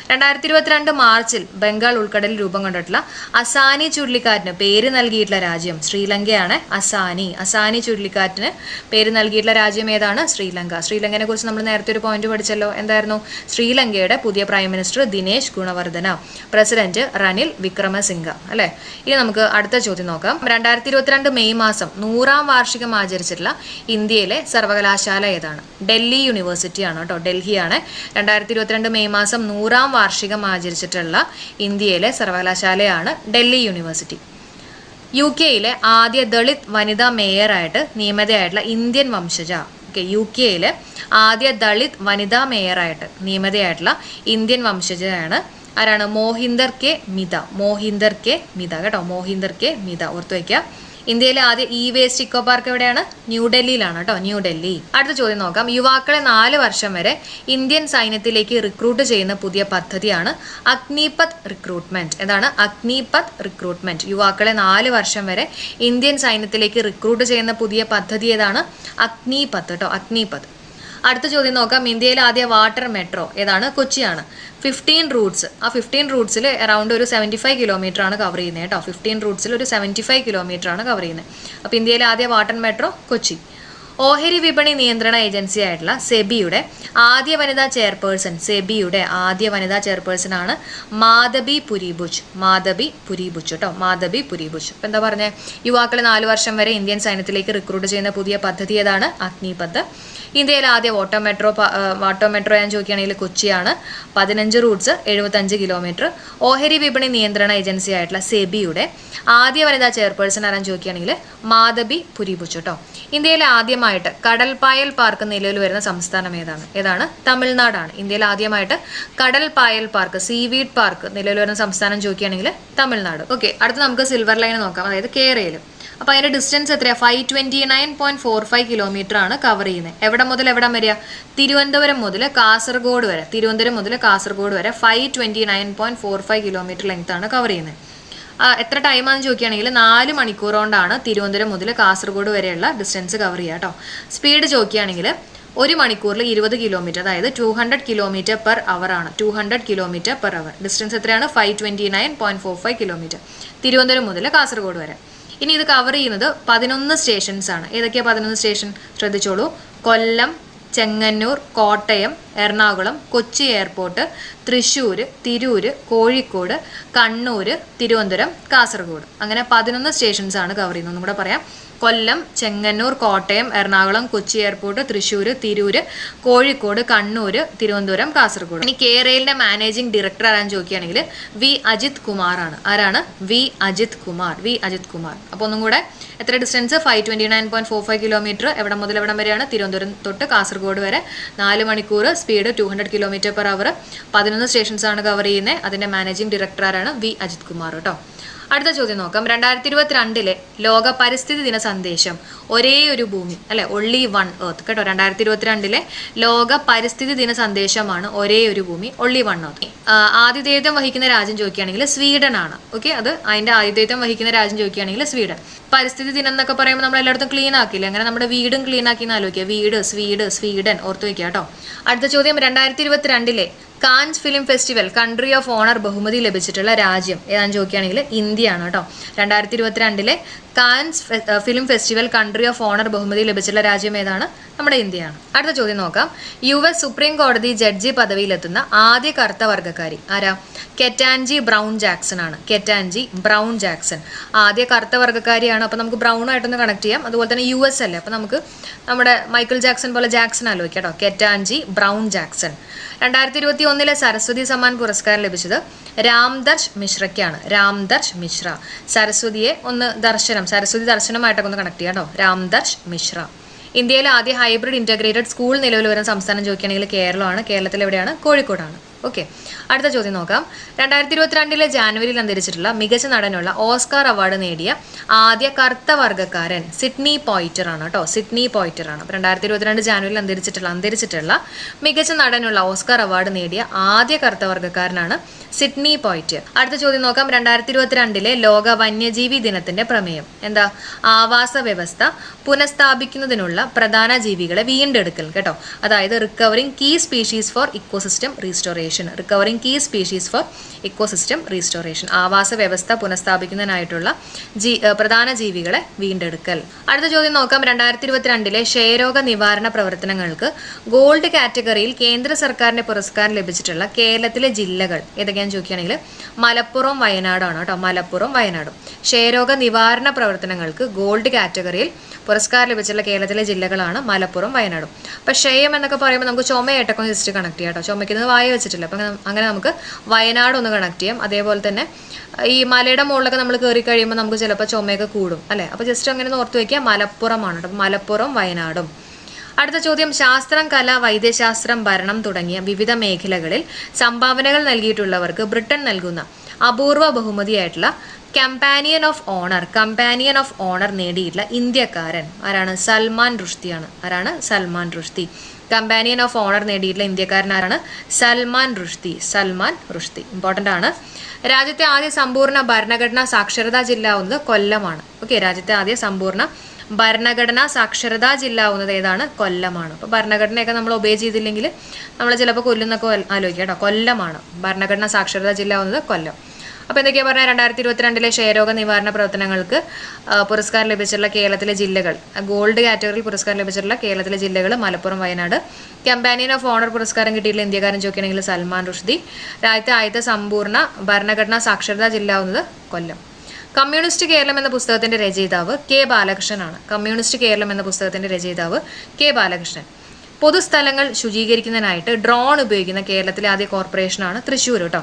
2022 മാർച്ചിൽ ബംഗാൾ ഉൾക്കടലിൽ രൂപം കൊണ്ടിട്ടുള്ള അസാനി ചുഴലിക്കാറ്റിന് പേര് നൽകിയിട്ടുള്ള രാജ്യം ശ്രീലങ്കയാണ്. അസാനി ചുഴലിക്കാറ്റിന് പേര് നൽകിയിട്ടുള്ള രാജ്യം ഏതാണ്? ശ്രീലങ്കനെ കുറിച്ച് നമ്മൾ നേരത്തെ ഒരു പോയിന്റ് പഠിച്ചല്ലോ. എന്തായിരുന്നു? ശ്രീലങ്കയുടെ പുതിയ prime minister Dinesh Gunawardena, president Ranil Wickremesinghe അല്ലെ. ഇനി നമുക്ക് അടുത്ത ചോദ്യം നോക്കാം. 2022 മെയ് മാസം 100ാം വാർഷികം ആചരിച്ചിട്ടുള്ള ഇന്ത്യയിലെ സർവകലാശാല ഏതാണ്? ഡൽഹി യൂണിവേഴ്സിറ്റി ആണ് കേട്ടോ. ഡൽഹിയാണ്. 2022 മെയ് മാസം 100ാം വാർഷികം ആചരിച്ചിട്ടുള്ള ഇന്ത്യയിലെ സർവകലാശാലയാണ് ഡൽഹി യൂണിവേഴ്സിറ്റി. UK-യിലെ ആദ്യ ദളിത് വനിതാ മേയറായിട്ട് നിയമിതയായിട്ടുള്ള ഇന്ത്യൻ വംശജ. UK-യിലെ ആദ്യ ദളിത് വനിതാ മേയറായിട്ട് നിയമിതയായിട്ടുള്ള ഇന്ത്യൻ വംശജയാണ് ആരാണ്? മോഹിന്ദർ കെ മിത കേട്ടോ. മോഹിന്ദർ കെ മിത ഓർത്തു വയ്ക്കുക. ഇന്ത്യയിലെ ആദ്യ വേസ്റ്റ് ഇക്കോ പാർക്ക് എവിടെയാണ്? ന്യൂഡൽഹിയിലാണ് കേട്ടോ. ന്യൂഡൽഹി. അടുത്ത ചോദ്യം നോക്കാം. യുവാക്കളെ 4 വർഷം വരെ ഇന്ത്യൻ സൈന്യത്തിലേക്ക് റിക്രൂട്ട് ചെയ്യുന്ന പുതിയ പദ്ധതിയാണ് അഗ്നിപത് റിക്രൂട്ട്മെന്റ്. എന്താണ്? അഗ്നിപത് റിക്രൂട്ട്മെന്റ്. യുവാക്കളെ 4 വർഷം വരെ ഇന്ത്യൻ സൈന്യത്തിലേക്ക് റിക്രൂട്ട് ചെയ്യുന്ന പുതിയ പദ്ധതി ഏതാണ്? അഗ്നിപത് കേട്ടോ. അഗ്നിപത്. അടുത്ത ചോദ്യം നോക്കാം. ഇന്ത്യയിലെ ആദ്യ വാട്ടർ മെട്രോ ഏതാണ്? കൊച്ചിയാണ്. 15 റൂട്ട്സ്. ആ 15 റൂട്ട്സിൽ അറൗണ്ട് ഒരു 75 കിലോമീറ്റർ ആണ് കവർ ചെയ്യുന്നത് കേട്ടോ. 15 റൂട്ട്സിൽ ഒരു 75 കിലോമീറ്റർ ആണ് കവർ ചെയ്യുന്നത്. അപ്പോൾ ഇന്ത്യയിലെ ആദ്യ വാട്ടർ മെട്രോ കൊച്ചി. ഓഹരി വിപണി നിയന്ത്രണ ഏജൻസി ആയിട്ടുള്ള സെബിയുടെ ആദ്യ വനിതാ ചെയർപേഴ്സൺ ആണ് മാധബി പുരിഭുജ് കേട്ടോ. മാധബി പുരിഭുജ്. അപ്പം എന്താ പറഞ്ഞത്? യുവാക്കളെ 4 വർഷം വരെ ഇന്ത്യൻ സൈന്യത്തിലേക്ക് റിക്രൂട്ട് ചെയ്യുന്ന പുതിയ പദ്ധതി ഏതാണ്? അഗ്നിപത്. ഇന്ത്യയിലെ ആദ്യ വാട്ടർ മെട്രോ ഞാൻ ചോദിക്കുകയാണെങ്കിൽ കൊച്ചിയാണ്. 15 റൂട്ട്സ്, 75 കിലോമീറ്റർ. ഓഹരി വിപണി നിയന്ത്രണ ഏജൻസി ആയിട്ടുള്ള സെബിയുടെ ആദ്യ വനിതാ ചെയർപേഴ്സൺ ആരാൻ ചോദിക്കുകയാണെങ്കിൽ മാധബി പുരിഭുജ് കേട്ടോ. ഇന്ത്യയിലെ ആദ്യമായിട്ട് കടൽ പായൽ പാർക്ക് നിലവിൽ വരുന്ന സംസ്ഥാനം ഏതാണ്? തമിഴ്നാടാണ്. ഇന്ത്യയിൽ ആദ്യമായിട്ട് കടൽ പായൽ പാർക്ക്, സീവീഡ് പാർക്ക് നിലവിൽ വരുന്ന സംസ്ഥാനം ചോദിക്കുകയാണെങ്കിൽ തമിഴ്നാട്. ഓക്കെ, അടുത്ത് നമുക്ക് സിൽവർ ലൈൻ നോക്കാം. അതായത് കേരളയിൽ അപ്പോൾ അതിൻ്റെ ഡിസ്റ്റൻസ് എത്രയാണ്? 529.45 കിലോമീറ്റർ ആണ് കവർ ചെയ്യുന്നത്. എവിടെ മുതൽ എവിടം വരിക? തിരുവനന്തപുരം മുതൽ കാസർഗോഡ് വരെ. തിരുവനന്തപുരം മുതൽ കാസർഗോഡ് വരെ 529.45 കിലോമീറ്റർ ലെങ്ത് ആണ് കവർ ചെയ്യുന്നത്. എത്ര ടൈമാണെന്ന് ചോദിക്കുകയാണെങ്കിൽ 4 മണിക്കൂർ കൊണ്ടാണ് തിരുവനന്തപുരം മുതൽ കാസർഗോഡ് വരെയുള്ള ഡിസ്റ്റൻസ് കവർ ചെയ്യുക കേട്ടോ. സ്പീഡ് ചോദിക്കുകയാണെങ്കിൽ 1 മണിക്കൂറിൽ 20 കിലോമീറ്റർ, അതായത് 200 കിലോമീറ്റർ പെർ അവർ ആണ്. 200 കിലോമീറ്റർ പെർ അവർ. ഡിസ്റ്റൻസ് എത്രയാണ്? 529.45 കിലോമീറ്റർ തിരുവനന്തപുരം മുതൽ കാസർഗോഡ് വരെ. ഇനി ഇത് കവർ ചെയ്യുന്നത് 11 സ്റ്റേഷൻസ് ആണ്. ഏതൊക്കെയാണ് 11 സ്റ്റേഷൻ? ശ്രദ്ധിച്ചോളൂ. കൊല്ലം, ചെങ്ങന്നൂർ, കോട്ടയം, എറണാകുളം, കൊച്ചി എയർപോർട്ട്, തൃശ്ശൂർ, തിരൂർ, കോഴിക്കോട്, കണ്ണൂർ, തിരുവനന്തപുരം, കാസർഗോഡ്. അങ്ങനെ 11 സ്റ്റേഷൻസ് ആണ് കവർ ചെയ്യുന്നത്. ഒന്നും കൂടെ പറയാം. കൊല്ലം, ചെങ്ങന്നൂർ, കോട്ടയം, എറണാകുളം, കൊച്ചി എയർപോർട്ട്, തൃശ്ശൂർ, തിരൂർ, കോഴിക്കോട്, കണ്ണൂർ, തിരുവനന്തപുരം, കാസർഗോഡ്. ഇനി കേരളിന്റെ മാനേജിംഗ് ഡയറക്ടർ ആരാന്ന് ചോദിക്കുകയാണെങ്കിൽ വി അജിത് കുമാർ ആണ്. ആരാണ്? വി അജിത് കുമാർ. അപ്പോൾ ഒന്നും കൂടെ എത്ര ഡിസ്റ്റൻസ്? 529.45 കിലോമീറ്റർ. എവിടെ മുതൽ എവിടം വരെയാണ്? തിരുവനന്തപുരം തൊട്ട് കാസർഗോഡ് വരെ. 4 മണിക്കൂർ. Speed 200 kilometre per hour. 11 stations ആണ് കവർ ചെയ്യുന്നത്. അതിന്റെ മാനേജിംഗ് ഡയറക്ടർ ആരാണ്? വി അജിത് കുമാർ കേട്ടോ. അടുത്ത ചോദ്യം നോക്കാം. 2022 ലോക പരിസ്ഥിതി ദിന സന്ദേശം ഒരേ ഒരു ഭൂമി, അല്ലെ? ഒൺലി വൺ എർത്ത് കേട്ടോ. 2022 ലോക പരിസ്ഥിതി ദിന സന്ദേശമാണ് ഒരേ ഒരു ഭൂമി, ഒൺലി വൺ എർത്ത്. ആതിഥേയത്വം വഹിക്കുന്ന രാജ്യം ചോദിക്കുകയാണെങ്കിൽ സ്വീഡൻ ആണ്. ഓക്കെ, അത് അതിന്റെ ആതിഥേയത്വം വഹിക്കുന്ന രാജ്യം ചോദിക്കുകയാണെങ്കിൽ സ്വീഡൻ. പരിസ്ഥിതി ദിനം എന്നൊക്കെ പറയുമ്പോൾ നമ്മൾ എല്ലായിടത്തും ക്ലീൻ ആക്കില്ലേ? അങ്ങനെ നമ്മുടെ വീടും ക്ലീൻ ആക്കി ആലോചിക്കുക. വീട്, സ്വീഡൻ ഓർത്ത് വയ്ക്കുക കേട്ടോ. അടുത്ത ചോദ്യം 2022 cans film festival country of owner ബഹുമതി ലഭിച്ചിട്ടുള്ള രാജ്യം ഏതാണെന്ന് ചോദിക്കുകയാണെങ്കിൽ ഇന്ത്യയാണ് കേട്ടോ. 2022 cans film festival country of owner ബഹുമതി ലഭിച്ചിട്ടുള്ള രാജ്യം ഏതാണ്? നമ്മുടെ ഇന്ത്യയാണ്. അടുത്ത ചോദ്യം നോക്കാം. US സുപ്രീം കോടതി ജഡ്ജി പദവിയിലെത്തുന്ന ആദ്യ കറുത്ത വർഗ്ഗക്കാരി ആരാ? കെറ്റാൻജി ബ്രൗൺ ജാക്സൺ ആണ്. കെറ്റാൻജി ബ്രൗൺ ജാക്സൺ ആദ്യ കറുത്ത വർഗ്ഗക്കാരിയാണ്. അപ്പോൾ നമുക്ക് ബ്രൗൺ ആയിട്ടൊന്ന് കണക്ട് ചെയ്യാം. അതുപോലെ തന്നെ US അല്ലേ, അപ്പോൾ നമുക്ക് നമ്മുടെ മൈക്കിൾ ജാക്സൺ പോലെ ജാക്സൺ ആലോചിക്കാം കേട്ടോ. കെറ്റാൻജി ബ്രൗൺ ജാക്സൺ. 2021 സരസ്വതി സമ്മാൻ പുരസ്കാരം ലഭിച്ചത് രാംദർശ് മിശ്രയ്ക്കാണ്. രാംദർശ് മിശ്ര. സരസ്വതി ദർശനമായിട്ടൊക്കെ ഒന്ന് കണക്ട് ചെയ്യാം കേട്ടോ. രാംദർശ് മിശ്ര. ഇന്ത്യയിലെ ആദ്യ ഹൈബ്രിഡ് ഇന്റഗ്രേറ്റഡ് സ്കൂൾ നിലവിൽ വരുന്ന സംസ്ഥാനം ചോദിക്കുകയാണെങ്കിൽ കേരളമാണ്. കേരളത്തിൽ എവിടെയാണ്? കോഴിക്കോടാണ്. ഓക്കെ, അടുത്ത ചോദ്യം നോക്കാം. 2022 ജാനുവരിയിൽ അന്തരിച്ചിട്ടുള്ള മികച്ച നടനുള്ള ഓസ്കാർ അവാർഡ് നേടിയ ആദ്യ കറുത്ത വർഗ്ഗക്കാരൻ സിഡ്നി പോയിറ്റർ ആണ് കേട്ടോ. സിഡ്നി പോയിറ്റർ ആണ്. 2022 ജാനുവരിയിൽ അന്തരിച്ചിട്ടുള്ള മികച്ച നടനുള്ള ഓസ്കാർ അവാർഡ് നേടിയ ആദ്യ കറുത്ത വർഗ്ഗക്കാരനാണ് സിഡ്നി പോയിറ്റർ. അടുത്ത ചോദ്യം നോക്കാം. 2022 ലോക വന്യജീവി ദിനത്തിന്റെ പ്രമേയം എന്താ? ആവാസ വ്യവസ്ഥ പുനഃസ്ഥാപിക്കുന്നതിനുള്ള പ്രധാന ജീവികളെ വീണ്ടെടുക്കൽ കേട്ടോ. അതായത് recovering key species for ecosystem restoration. Recovering key species for ecosystem restoration. ആവാസ വ്യവസ്ഥ പുനഃസ്ഥാപിക്കുന്നതിനായിട്ടുള്ള പ്രധാന ജീവികളെ വീണ്ടെടുക്കൽ. അടുത്ത ചോദ്യം നോക്കാം. 2022 ക്ഷയരോഗ നിവാരണ പ്രവർത്തനങ്ങൾക്ക് ഗോൾഡ് കാറ്റഗറിയിൽ കേന്ദ്ര സർക്കാരിന്റെ പുരസ്കാരം ലഭിച്ചിട്ടുള്ള കേരളത്തിലെ ജില്ലകൾ ഏതൊക്കെയാണെന്ന് ചോദിക്കുകയാണെങ്കിൽ മലപ്പുറം, വയനാടാണ് കേട്ടോ. മലപ്പുറം, വയനാടും. ക്ഷയരോഗ നിവാരണ പ്രവർത്തനങ്ങൾക്ക് ഗോൾഡ് കാറ്റഗറിയിൽ പുരസ്കാരം ലഭിച്ചിട്ടുള്ള കേരളത്തിലെ ജില്ലകളാണ് മലപ്പുറം, വയനാടും. അപ്പം ക്ഷയം എന്നൊക്കെ പറയുമ്പോൾ നമുക്ക് ചുമയായിട്ടൊക്കെ ജസ്റ്റ് കണക്ട് ചെയ്യാം കേട്ടോ. ചുമയ്ക്കുന്നത് വായ വെച്ചിട്ടില്ല. അപ്പം അങ്ങനെ നമുക്ക് വയനാട് ഒന്ന് കണക്ട് ചെയ്യാം. അതേപോലെ തന്നെ ഈ മലയുടെ മുകളിലൊക്കെ നമ്മൾ കയറി കഴിയുമ്പോൾ നമുക്ക് ചിലപ്പോൾ ചുമയൊക്കെ കൂടും അല്ലേ. അപ്പോൾ ജസ്റ്റ് അങ്ങനെ ഓർത്ത് വയ്ക്കുക. മലപ്പുറമാണ് കേട്ടോ. മലപ്പുറം, വയനാടും. അടുത്ത ചോദ്യം. ശാസ്ത്രം, കല, വൈദ്യശാസ്ത്രം, ഭരണം തുടങ്ങിയ വിവിധ മേഖലകളിൽ സംഭാവനകൾ നൽകിയിട്ടുള്ളവർക്ക് ബ്രിട്ടൻ നൽകുന്ന അപൂർവ ബഹുമതിയായിട്ടുള്ള കമ്പാനിയൻ ഓഫ് ഓണർ നേടിയിട്ടുള്ള ഇന്ത്യക്കാരൻ ആരാണ്? സൽമാൻ റുഷ്ദിയാണ്. ആരാണ്? Salman Rushdie. Companion of owner നേടിയിട്ടുള്ള ഇന്ത്യക്കാരൻ ആരാണ്? സൽമാൻ റുഷ്ദി. ഇമ്പോർട്ടൻ്റ് ആണ്. രാജ്യത്തെ ആദ്യ സമ്പൂർണ്ണ ഭരണഘടനാ സാക്ഷരതാ ജില്ല ആവുന്നത് കൊല്ലമാണ്. ഓക്കെ, രാജ്യത്തെ ആദ്യ സമ്പൂർണ്ണ ഭരണഘടനാ സാക്ഷരതാ ജില്ല ആവുന്നത് ഏതാണ്? കൊല്ലമാണ്. അപ്പോൾ ഭരണഘടനയൊക്കെ നമ്മൾ ഒബേ ചെയ്തില്ലെങ്കിൽ നമ്മൾ ചിലപ്പോൾ കൊല്ലുന്നൊക്കെ ആലോചിക്കുക കേട്ടോ. കൊല്ലമാണ് ഭരണഘടനാ സാക്ഷരതാ ജില്ല ആവുന്നത്. കൊല്ലം. അപ്പോൾ എന്തൊക്കെയാണ് പറഞ്ഞാൽ 2022 ക്ഷയരോഗ നിവാരണ പ്രവർത്തനങ്ങൾക്ക് പുരസ്കാരം ലഭിച്ചിട്ടുള്ള കേരളത്തിലെ ജില്ലകൾ, ഗോൾഡ് കാറ്റഗറിയിൽ പുരസ്കാരം ലഭിച്ചിട്ടുള്ള കേരളത്തിലെ ജില്ലകൾ Malappuram, Wayanad. Companion of owner പുരസ്കാരം കിട്ടിയിട്ടുള്ള ഇന്ത്യക്കാരൻ ചോദിക്കുകയാണെങ്കിൽ സൽമാൻ റുഷ്ദി. രാജ്യത്തെ ആദ്യത്തെ സമ്പൂർണ്ണ ഭരണഘടനാ സാക്ഷരതാ ജില്ല ആവുന്നത് കൊല്ലം. കമ്മ്യൂണിസ്റ്റ് കേരളം എന്ന പുസ്തകത്തിന്റെ രചയിതാവ് കെ ബാലകൃഷ്ണനാണ്. കമ്മ്യൂണിസ്റ്റ് കേരളം എന്ന പുസ്തകത്തിന്റെ രചയിതാവ് കെ ബാലകൃഷ്ണൻ. പൊതുസ്ഥലങ്ങൾ ശുചീകരിക്കുന്നതിനായിട്ട് ഡ്രോൺ ഉപയോഗിക്കുന്ന കേരളത്തിലെ ആദ്യ കോർപ്പറേഷനാണ് തൃശ്ശൂർ കേട്ടോ.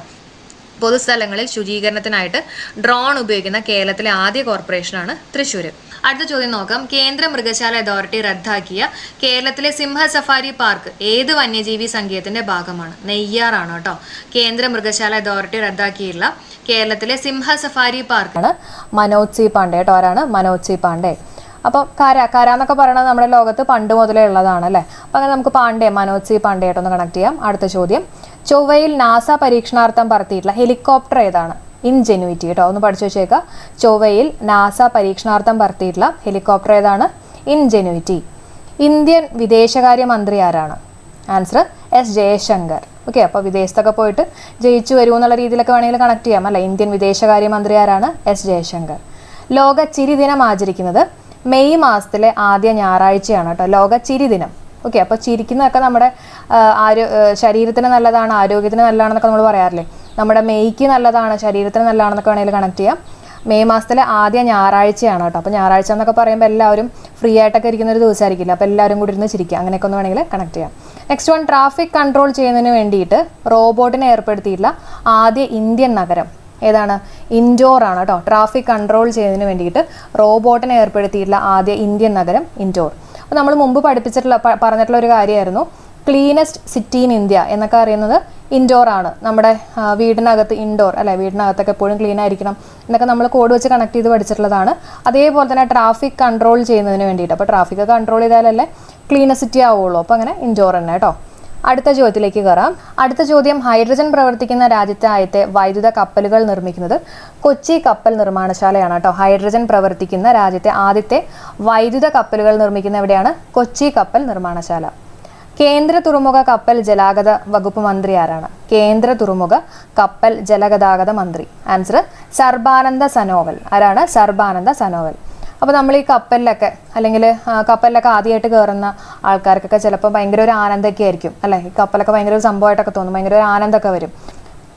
പൊതുസ്ഥലങ്ങളിൽ ശുചീകരണത്തിനായിട്ട് ഡ്രോൺ ഉപയോഗിക്കുന്ന കേരളത്തിലെ ആദ്യ കോർപ്പറേഷനാണ് തൃശ്ശൂർ. അടുത്ത ചോദ്യം നോക്കാം. കേന്ദ്ര മൃഗശാല അതോറിറ്റി റദ്ദാക്കിയ കേരളത്തിലെ സിംഹ സഫാരി പാർക്ക് ഏത് വന്യജീവി സങ്കേതത്തിന്റെ ഭാഗമാണ്? നെയ്യാറാണ് കേട്ടോ. കേന്ദ്ര മൃഗശാല അതോറിറ്റി റദ്ദാക്കിയുള്ള കേരളത്തിലെ സിംഹ സഫാരി പാർക്കാണ് മനോജ് സി പാണ്ഡെ കേട്ടോ. ആരാണ്? മനോജ് സി പാണ്ഡെ. അപ്പോൾ കര എന്നൊക്കെ പറയുന്നത് നമ്മുടെ ലോകത്ത് പണ്ട് മുതലേ ഉള്ളതാണ് അല്ലേ. അപ്പം അങ്ങനെ നമുക്ക് പാണ്ഡെ, മനോജ് സി പാണ്ഡെ ആയിട്ടൊന്ന് കണക്ട് ചെയ്യാം. അടുത്ത ചോദ്യം, ചൊവ്വയിൽ നാസ പരീക്ഷണാർത്ഥം പറത്തിയിട്ടുള്ള ഹെലികോപ്റ്റർ ഏതാണ്? ഇൻജെന്യൂറ്റി കേട്ടോ, ഒന്ന് പഠിച്ചു വെച്ചേക്കുക. ചൊവ്വയിൽ നാസ പരീക്ഷണാർത്ഥം പറത്തിയിട്ടുള്ള ഹെലികോപ്റ്റർ ഏതാണ്? ഇൻജെന്യൂറ്റി. ഇന്ത്യൻ വിദേശകാര്യമന്ത്രി ആരാണ്? Answer S Jaishankar. ഓക്കെ, അപ്പോൾ വിദേശത്തൊക്കെ പോയിട്ട് ജയിച്ചു വരൂ എന്നുള്ള രീതിയിലൊക്കെ വേണമെങ്കിൽ കണക്ട് ചെയ്യാം അല്ലേ. ഇന്ത്യൻ വിദേശകാര്യമന്ത്രി ആരാണ്? എസ് ജയശങ്കർ. ലോക ചിരി ദിനം ആചരിക്കുന്നത് മെയ് മാസത്തിലെ ആദ്യ ഞായറാഴ്ചയാണ് കേട്ടോ. ലോക ചിരി ദിനം. ഓക്കെ, അപ്പോൾ ചിരിക്കുന്നതൊക്കെ നമ്മുടെ ശരീരത്തിന് നല്ലതാണ്, ആരോഗ്യത്തിന് നല്ലതാണെന്നൊക്കെ നമ്മൾ പറയാറില്ലേ. നമ്മുടെ മെയ്ക്ക് നല്ലതാണ്, ശരീരത്തിന് നല്ലതാണെന്നൊക്കെ വേണമെങ്കിൽ കണക്ട് ചെയ്യാം. മെയ് മാസത്തിലെ ആദ്യ ഞായറാഴ്ചയാണ് കേട്ടോ. അപ്പോൾ ഞായറാഴ്ച എന്നൊക്കെ പറയുമ്പോൾ എല്ലാവരും ഫ്രീ ആയിട്ടൊക്കെ ഇരിക്കുന്ന ഒരു ദിവസമായിരിക്കില്ല. അപ്പോൾ എല്ലാവരും കൂടി ഇരുന്ന് ചിരിക്കുക, അങ്ങനെയൊക്കെ ഒന്ന് വേണമെങ്കിൽ കണക്ട് ചെയ്യാം. നെക്സ്റ്റ് വൺ, ട്രാഫിക് കൺട്രോൾ ചെയ്യുന്നതിന് വേണ്ടിയിട്ട് റോബോട്ടിനെ ഏർപ്പെടുത്തിയിട്ടുള്ള ആദ്യ ഇന്ത്യൻ നഗരം ഏതാണ്? ഇൻഡോർ ആണ് കേട്ടോ. ട്രാഫിക് കൺട്രോൾ ചെയ്യുന്നതിന് വേണ്ടിയിട്ട് റോബോട്ടിനെ ഏർപ്പെടുത്തിയിട്ടുള്ള ആദ്യ ഇന്ത്യൻ നഗരം ഇൻഡോർ. അപ്പോൾ നമ്മൾ മുമ്പ് പറഞ്ഞിട്ടുള്ള ഒരു കാര്യമായിരുന്നു ക്ലീനസ്റ്റ് സിറ്റി ഇൻ ഇന്ത്യ എന്നൊക്കെ അറിയുന്നത് ഇൻഡോർ ആണ്. നമ്മുടെ വീടിനകത്ത് ഇൻഡോർ അല്ലെ, വീടിനകത്തൊക്കെ എപ്പോഴും ക്ലീൻ ആയിരിക്കണം എന്നൊക്കെ നമ്മൾ കോഡ് വെച്ച് കണക്ട് ചെയ്ത് പഠിച്ചിട്ടുള്ളതാണ്. അതേപോലെ തന്നെ ട്രാഫിക് കൺട്രോൾ ചെയ്യുന്നതിന് വേണ്ടിയിട്ട്, അപ്പോൾ ട്രാഫിക് കൺട്രോൾ ചെയ്താലല്ലേ ക്ലീനസ്റ്റ് സിറ്റി ആവുള്ളൂ. അപ്പോൾ അങ്ങനെ ഇൻഡോർ തന്നെ കേട്ടോ. അടുത്ത ചോദ്യത്തിലേക്ക് കയറാം. അടുത്ത ചോദ്യം, ഹൈഡ്രജൻ പ്രവർത്തിക്കുന്ന രാജ്യത്തെ ആദ്യത്തെ വൈദ്യുത കപ്പലുകൾ നിർമ്മിക്കുന്നത് കൊച്ചി കപ്പൽ നിർമ്മാണശാലയാണ് കേട്ടോ. ഹൈഡ്രജൻ പ്രവർത്തിക്കുന്ന രാജ്യത്തെ ആദ്യത്തെ വൈദ്യുത കപ്പലുകൾ നിർമ്മിക്കുന്ന എവിടെയാണ്? കൊച്ചി കപ്പൽ നിർമ്മാണശാല. കേന്ദ്ര തുറമുഖ കപ്പൽ ജലഗതാഗത വകുപ്പ് മന്ത്രി ആരാണ്? കേന്ദ്ര തുറമുഖ കപ്പൽ ജലഗതാഗത മന്ത്രി. ആൻസർ സർബാനന്ദ സനോവൽ. ആരാണ്? സർബാനന്ദ സനോവൽ. അപ്പോൾ നമ്മൾ ഈ കപ്പലിലൊക്കെ ആദ്യമായിട്ട് കയറുന്ന ആൾക്കാർക്കൊക്കെ ചിലപ്പോൾ ഭയങ്കര ഒരു ആനന്ദമൊക്കെ ആയിരിക്കും അല്ലേ. ഈ കപ്പലൊക്കെ ഭയങ്കര ഒരു സംഭവമായിട്ടൊക്കെ തോന്നും, ഭയങ്കര ഒരു ആനന്ദമൊക്കെ വരും.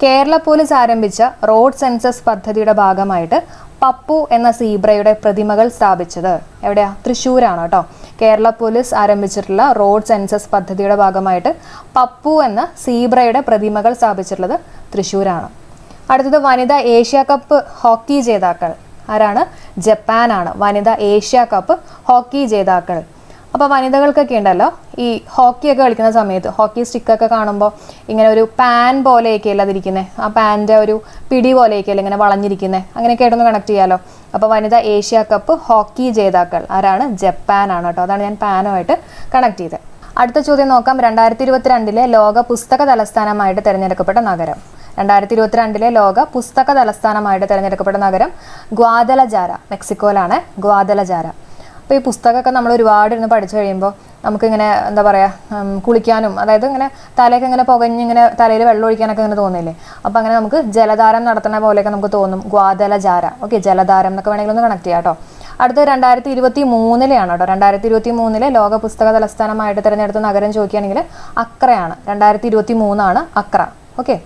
കേരള പോലീസ് ആരംഭിച്ച റോഡ് സെൻസസ് പദ്ധതിയുടെ ഭാഗമായിട്ട് പപ്പു എന്ന സീബ്രയുടെ പ്രതിമകൾ സ്ഥാപിച്ചത് എവിടെയാ? തൃശ്ശൂരാണ് കേട്ടോ. കേരള പോലീസ് ആരംഭിച്ചിട്ടുള്ള റോഡ് സെൻസസ് പദ്ധതിയുടെ ഭാഗമായിട്ട് പപ്പു എന്ന സീബ്രയുടെ പ്രതിമകൾ സ്ഥാപിച്ചിട്ടുള്ളത് തൃശ്ശൂരാണ്. അടുത്തത്, വനിതാ ഏഷ്യ കപ്പ് ഹോക്കി ജേതാക്കൾ ആരാണ്? ജപ്പാനാണ് വനിതാ ഏഷ്യ കപ്പ് ഹോക്കി ജേതാക്കൾ. അപ്പോൾ വനിതകൾക്കൊക്കെ ഉണ്ടല്ലോ ഈ ഹോക്കിയൊക്കെ കളിക്കുന്ന സമയത്ത് ഹോക്കി സ്റ്റിക്കൊക്കെ കാണുമ്പോൾ ഇങ്ങനെ ഒരു പാൻ പോലെയൊക്കെ അല്ലാതിരിക്കുന്നത്, ആ പാൻ്റെ ഒരു പിടി പോലെയൊക്കെയല്ല ഇങ്ങനെ വളഞ്ഞിരിക്കുന്നത്, അങ്ങനെയൊക്കെ ആയിട്ടൊന്ന് കണക്ട് ചെയ്യാമല്ലോ. അപ്പോൾ വനിതാ ഏഷ്യ കപ്പ് ഹോക്കി ജേതാക്കൾ ആരാണ്? ജപ്പാനാണ് കേട്ടോ. അതാണ് ഞാൻ പാനുമായിട്ട് കണക്ട് ചെയ്തത്. അടുത്ത ചോദ്യം നോക്കാം. 2022 ലോക പുസ്തക തലസ്ഥാനമായിട്ട് തിരഞ്ഞെടുക്കപ്പെട്ട നഗരം. 2022 ലോക പുസ്തക തലസ്ഥാനമായിട്ട് തിരഞ്ഞെടുക്കപ്പെട്ട നഗരം ഗ്വാദലജാര, മെക്സിക്കോയിലാണ് ഗ്വാദലജാര. അപ്പോൾ ഈ പുസ്തകമൊക്കെ നമ്മൾ ഒരുപാട് ഇരുന്ന് പഠിച്ചു കഴിയുമ്പോൾ നമുക്കിങ്ങനെ എന്താ പറയുക, കുളിക്കാനും അതായത് ഇങ്ങനെ തലയൊക്കെ ഇങ്ങനെ പുകഞ്ഞിങ്ങനെ തലയിൽ വെള്ളം ഒഴിക്കാനൊക്കെ ഇങ്ങനെ തോന്നില്ലേ. അപ്പോൾ അങ്ങനെ നമുക്ക് ജലധാരം നടത്തുന്ന പോലെയൊക്കെ നമുക്ക് തോന്നും. ഗ്വാദലജാര. ഓക്കെ, ജലധാരം എന്നൊക്കെ വേണമെങ്കിൽ ഒന്ന് കണക്ട് ചെയ്യാം കേട്ടോ. അടുത്ത 2023 കേട്ടോ. 2023 ലോക പുസ്തക തലസ്ഥാനമായിട്ട് തിരഞ്ഞെടുത്ത നഗരം ചോദിക്കുകയാണെങ്കിൽ അക്രയാണ്. 2023 അക്ര. ഓക്കെ,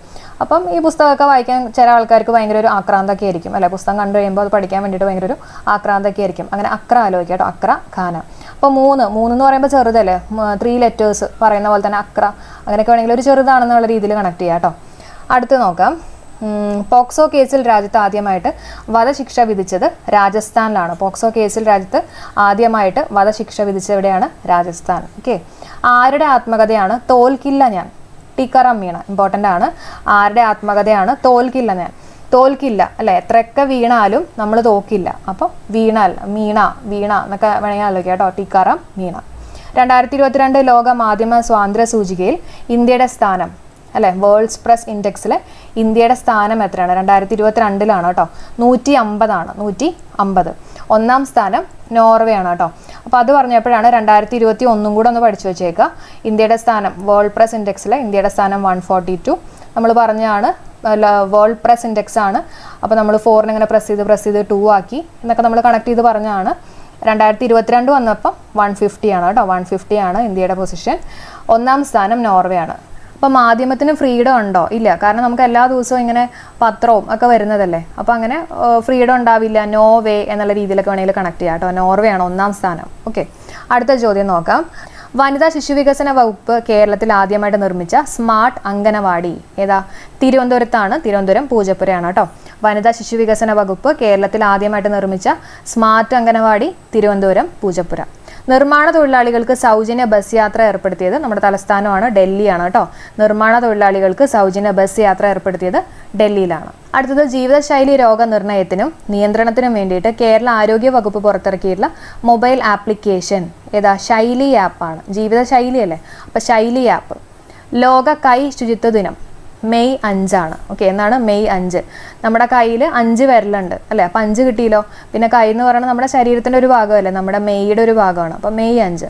അപ്പം ഈ പുസ്തകമൊക്കെ വായിക്കാൻ ചില ആൾക്കാർക്ക് ഭയങ്കര ഒരു ആക്രാന്തൊക്കെ ആയിരിക്കും അല്ലെ. പുസ്തകം കണ്ടു കഴിയുമ്പോൾ അത് പഠിക്കാൻ വേണ്ടിയിട്ട് ഭയങ്കര ഒരു ആക്രാന്തൊക്കെ ആയിരിക്കും. അങ്ങനെ അക്ര ആലോചിക്കുക കേട്ടോ. അക്ര ഖാന. അപ്പോൾ 3 എന്ന് പറയുമ്പോൾ ചെറുതല്ലേ, 3 ലെറ്റേഴ്സ് പറയുന്ന പോലെ തന്നെ അക്ര അങ്ങനെയൊക്കെ വേണമെങ്കിൽ ഒരു ചെറുതാണെന്നുള്ള രീതിയിൽ കണക്ട് ചെയ്യാം കേട്ടോ. അടുത്ത് നോക്കാം. പോക്സോ കേസിൽ രാജ്യത്ത് ആദ്യമായിട്ട് വധശിക്ഷ വിധിച്ചത് രാജസ്ഥാനിലാണ്. പോക്സോ കേസിൽ രാജ്യത്ത് ആദ്യമായിട്ട് വധശിക്ഷ വിധിച്ചത് എവിടെയാണ്? രാജസ്ഥാൻ. ഓക്കെ, ആരുടെ ആത്മകഥയാണ് തോൽക്കില്ല ഞാൻ? ടീക്കാറാം മീണ. ഇമ്പോർട്ടൻ്റ് ആണ്. ആരുടെ ആത്മകഥയാണ് തോൽക്കില്ല ഞാൻ? തോൽക്കില്ല അല്ലേ, എത്രയൊക്കെ വീണാലും നമ്മൾ തോക്കില്ല. അപ്പോൾ വീണ എന്നൊക്കെ വേണമെങ്കിൽ ആലോചിക്കാം കേട്ടോ. ടീക്കാറാം മീണ. 2022 ലോക മാധ്യമ സ്വാതന്ത്ര്യ സൂചികയിൽ ഇന്ത്യയുടെ സ്ഥാനം അല്ലേ, വേൾഡ്സ് പ്രസ് ഇൻഡെക്സിലെ ഇന്ത്യയുടെ സ്ഥാനം എത്രയാണ്? 2022 കേട്ടോ. 150 150. 1-ാം സ്ഥാനം നോർവേ ആണ് കേട്ടോ. അപ്പോൾ അത് പറഞ്ഞപ്പോഴാണ് 2021 കൂടെ ഒന്ന് പഠിച്ചു വെച്ചേക്കുക. ഇന്ത്യയുടെ സ്ഥാനം വേൾഡ് പ്രസ് ഇൻഡെക്സിലെ ഇന്ത്യയുടെ സ്ഥാനം 142. നമ്മൾ പറഞ്ഞാണ് വേൾഡ് പ്രസ് ഇൻഡെക്സ് ആണ്. അപ്പോൾ നമ്മൾ 4 ഇങ്ങനെ പ്രസ് ചെയ്ത് 2 ആക്കി എന്നൊക്കെ നമ്മൾ കണക്ട് ചെയ്ത് പറഞ്ഞാണ്. 2022 വന്നപ്പോൾ 150 ആണ് കേട്ടോ. 150 ആണ് ഇന്ത്യയുടെ പൊസിഷൻ. 1-ാം സ്ഥാനം നോർവേ ആണ്. അപ്പോൾ മാധ്യമത്തിന് ഫ്രീഡം ഉണ്ടോ? ഇല്ല. കാരണം നമുക്ക് എല്ലാ ദിവസവും ഇങ്ങനെ പത്രവും ഒക്കെ വരുന്നതല്ലേ. അപ്പോൾ അങ്ങനെ ഫ്രീഡം ഉണ്ടാവില്ല. നോ വേ എന്നുള്ള രീതിയിലൊക്കെ വേണമെങ്കിൽ കണക്ട് ചെയ്യാം കേട്ടോ. നോർവേ ആണ് 1-ാം സ്ഥാനം. ഓക്കെ, അടുത്ത ചോദ്യം നോക്കാം. വനിതാ ശിശുവികസന വകുപ്പ് കേരളത്തിൽ ആദ്യമായിട്ട് നിർമ്മിച്ച സ്മാർട്ട് അംഗനവാടി ഏതാ? തിരുവനന്തപുരത്താണ്. തിരുവനന്തപുരം പൂജപ്പുരയാണ് കേട്ടോ. വനിതാ ശിശു വികസന വകുപ്പ് കേരളത്തിൽ ആദ്യമായിട്ട് നിർമ്മിച്ച സ്മാർട്ട് അംഗനവാടി തിരുവനന്തപുരം പൂജപ്പുര. നിർമ്മാണ തൊഴിലാളികൾക്ക് സൗജന്യ ബസ് യാത്ര ഏർപ്പെടുത്തിയത് നമ്മുടെ തലസ്ഥാനമാണ്, ഡൽഹിയാണ് കേട്ടോ. നിർമ്മാണ തൊഴിലാളികൾക്ക് സൗജന്യ ബസ് യാത്ര ഏർപ്പെടുത്തിയത് ഡൽഹിയിലാണ്. അടുത്തത് ജീവിതശൈലി രോഗനിർണയത്തിനും നിയന്ത്രണത്തിനും വേണ്ടിയിട്ട് കേരള ആരോഗ്യ വകുപ്പ് പുറത്തിറക്കിയിട്ടുള്ള മൊബൈൽ ആപ്ലിക്കേഷൻ ഏതാ? ശൈലി ആപ്പാണ്. ജീവിതശൈലി അല്ലേ, അപ്പോൾ ശൈലി ആപ്പ്. ലോക കൈ ശുചിത്വ ദിനം മെയ് 5 ഓക്കെ. എന്നാണ് മെയ് 5. നമ്മുടെ കയ്യിൽ 5 വിരലുണ്ട് അല്ലേ, അപ്പം 5 കിട്ടിയല്ലോ. പിന്നെ കൈ എന്ന് പറയുന്നത് നമ്മുടെ ശരീരത്തിൻ്റെ ഒരു ഭാഗമല്ലേ, നമ്മുടെ മെയ്യുടെ ഒരു ഭാഗമാണ്. അപ്പം മെയ് 5.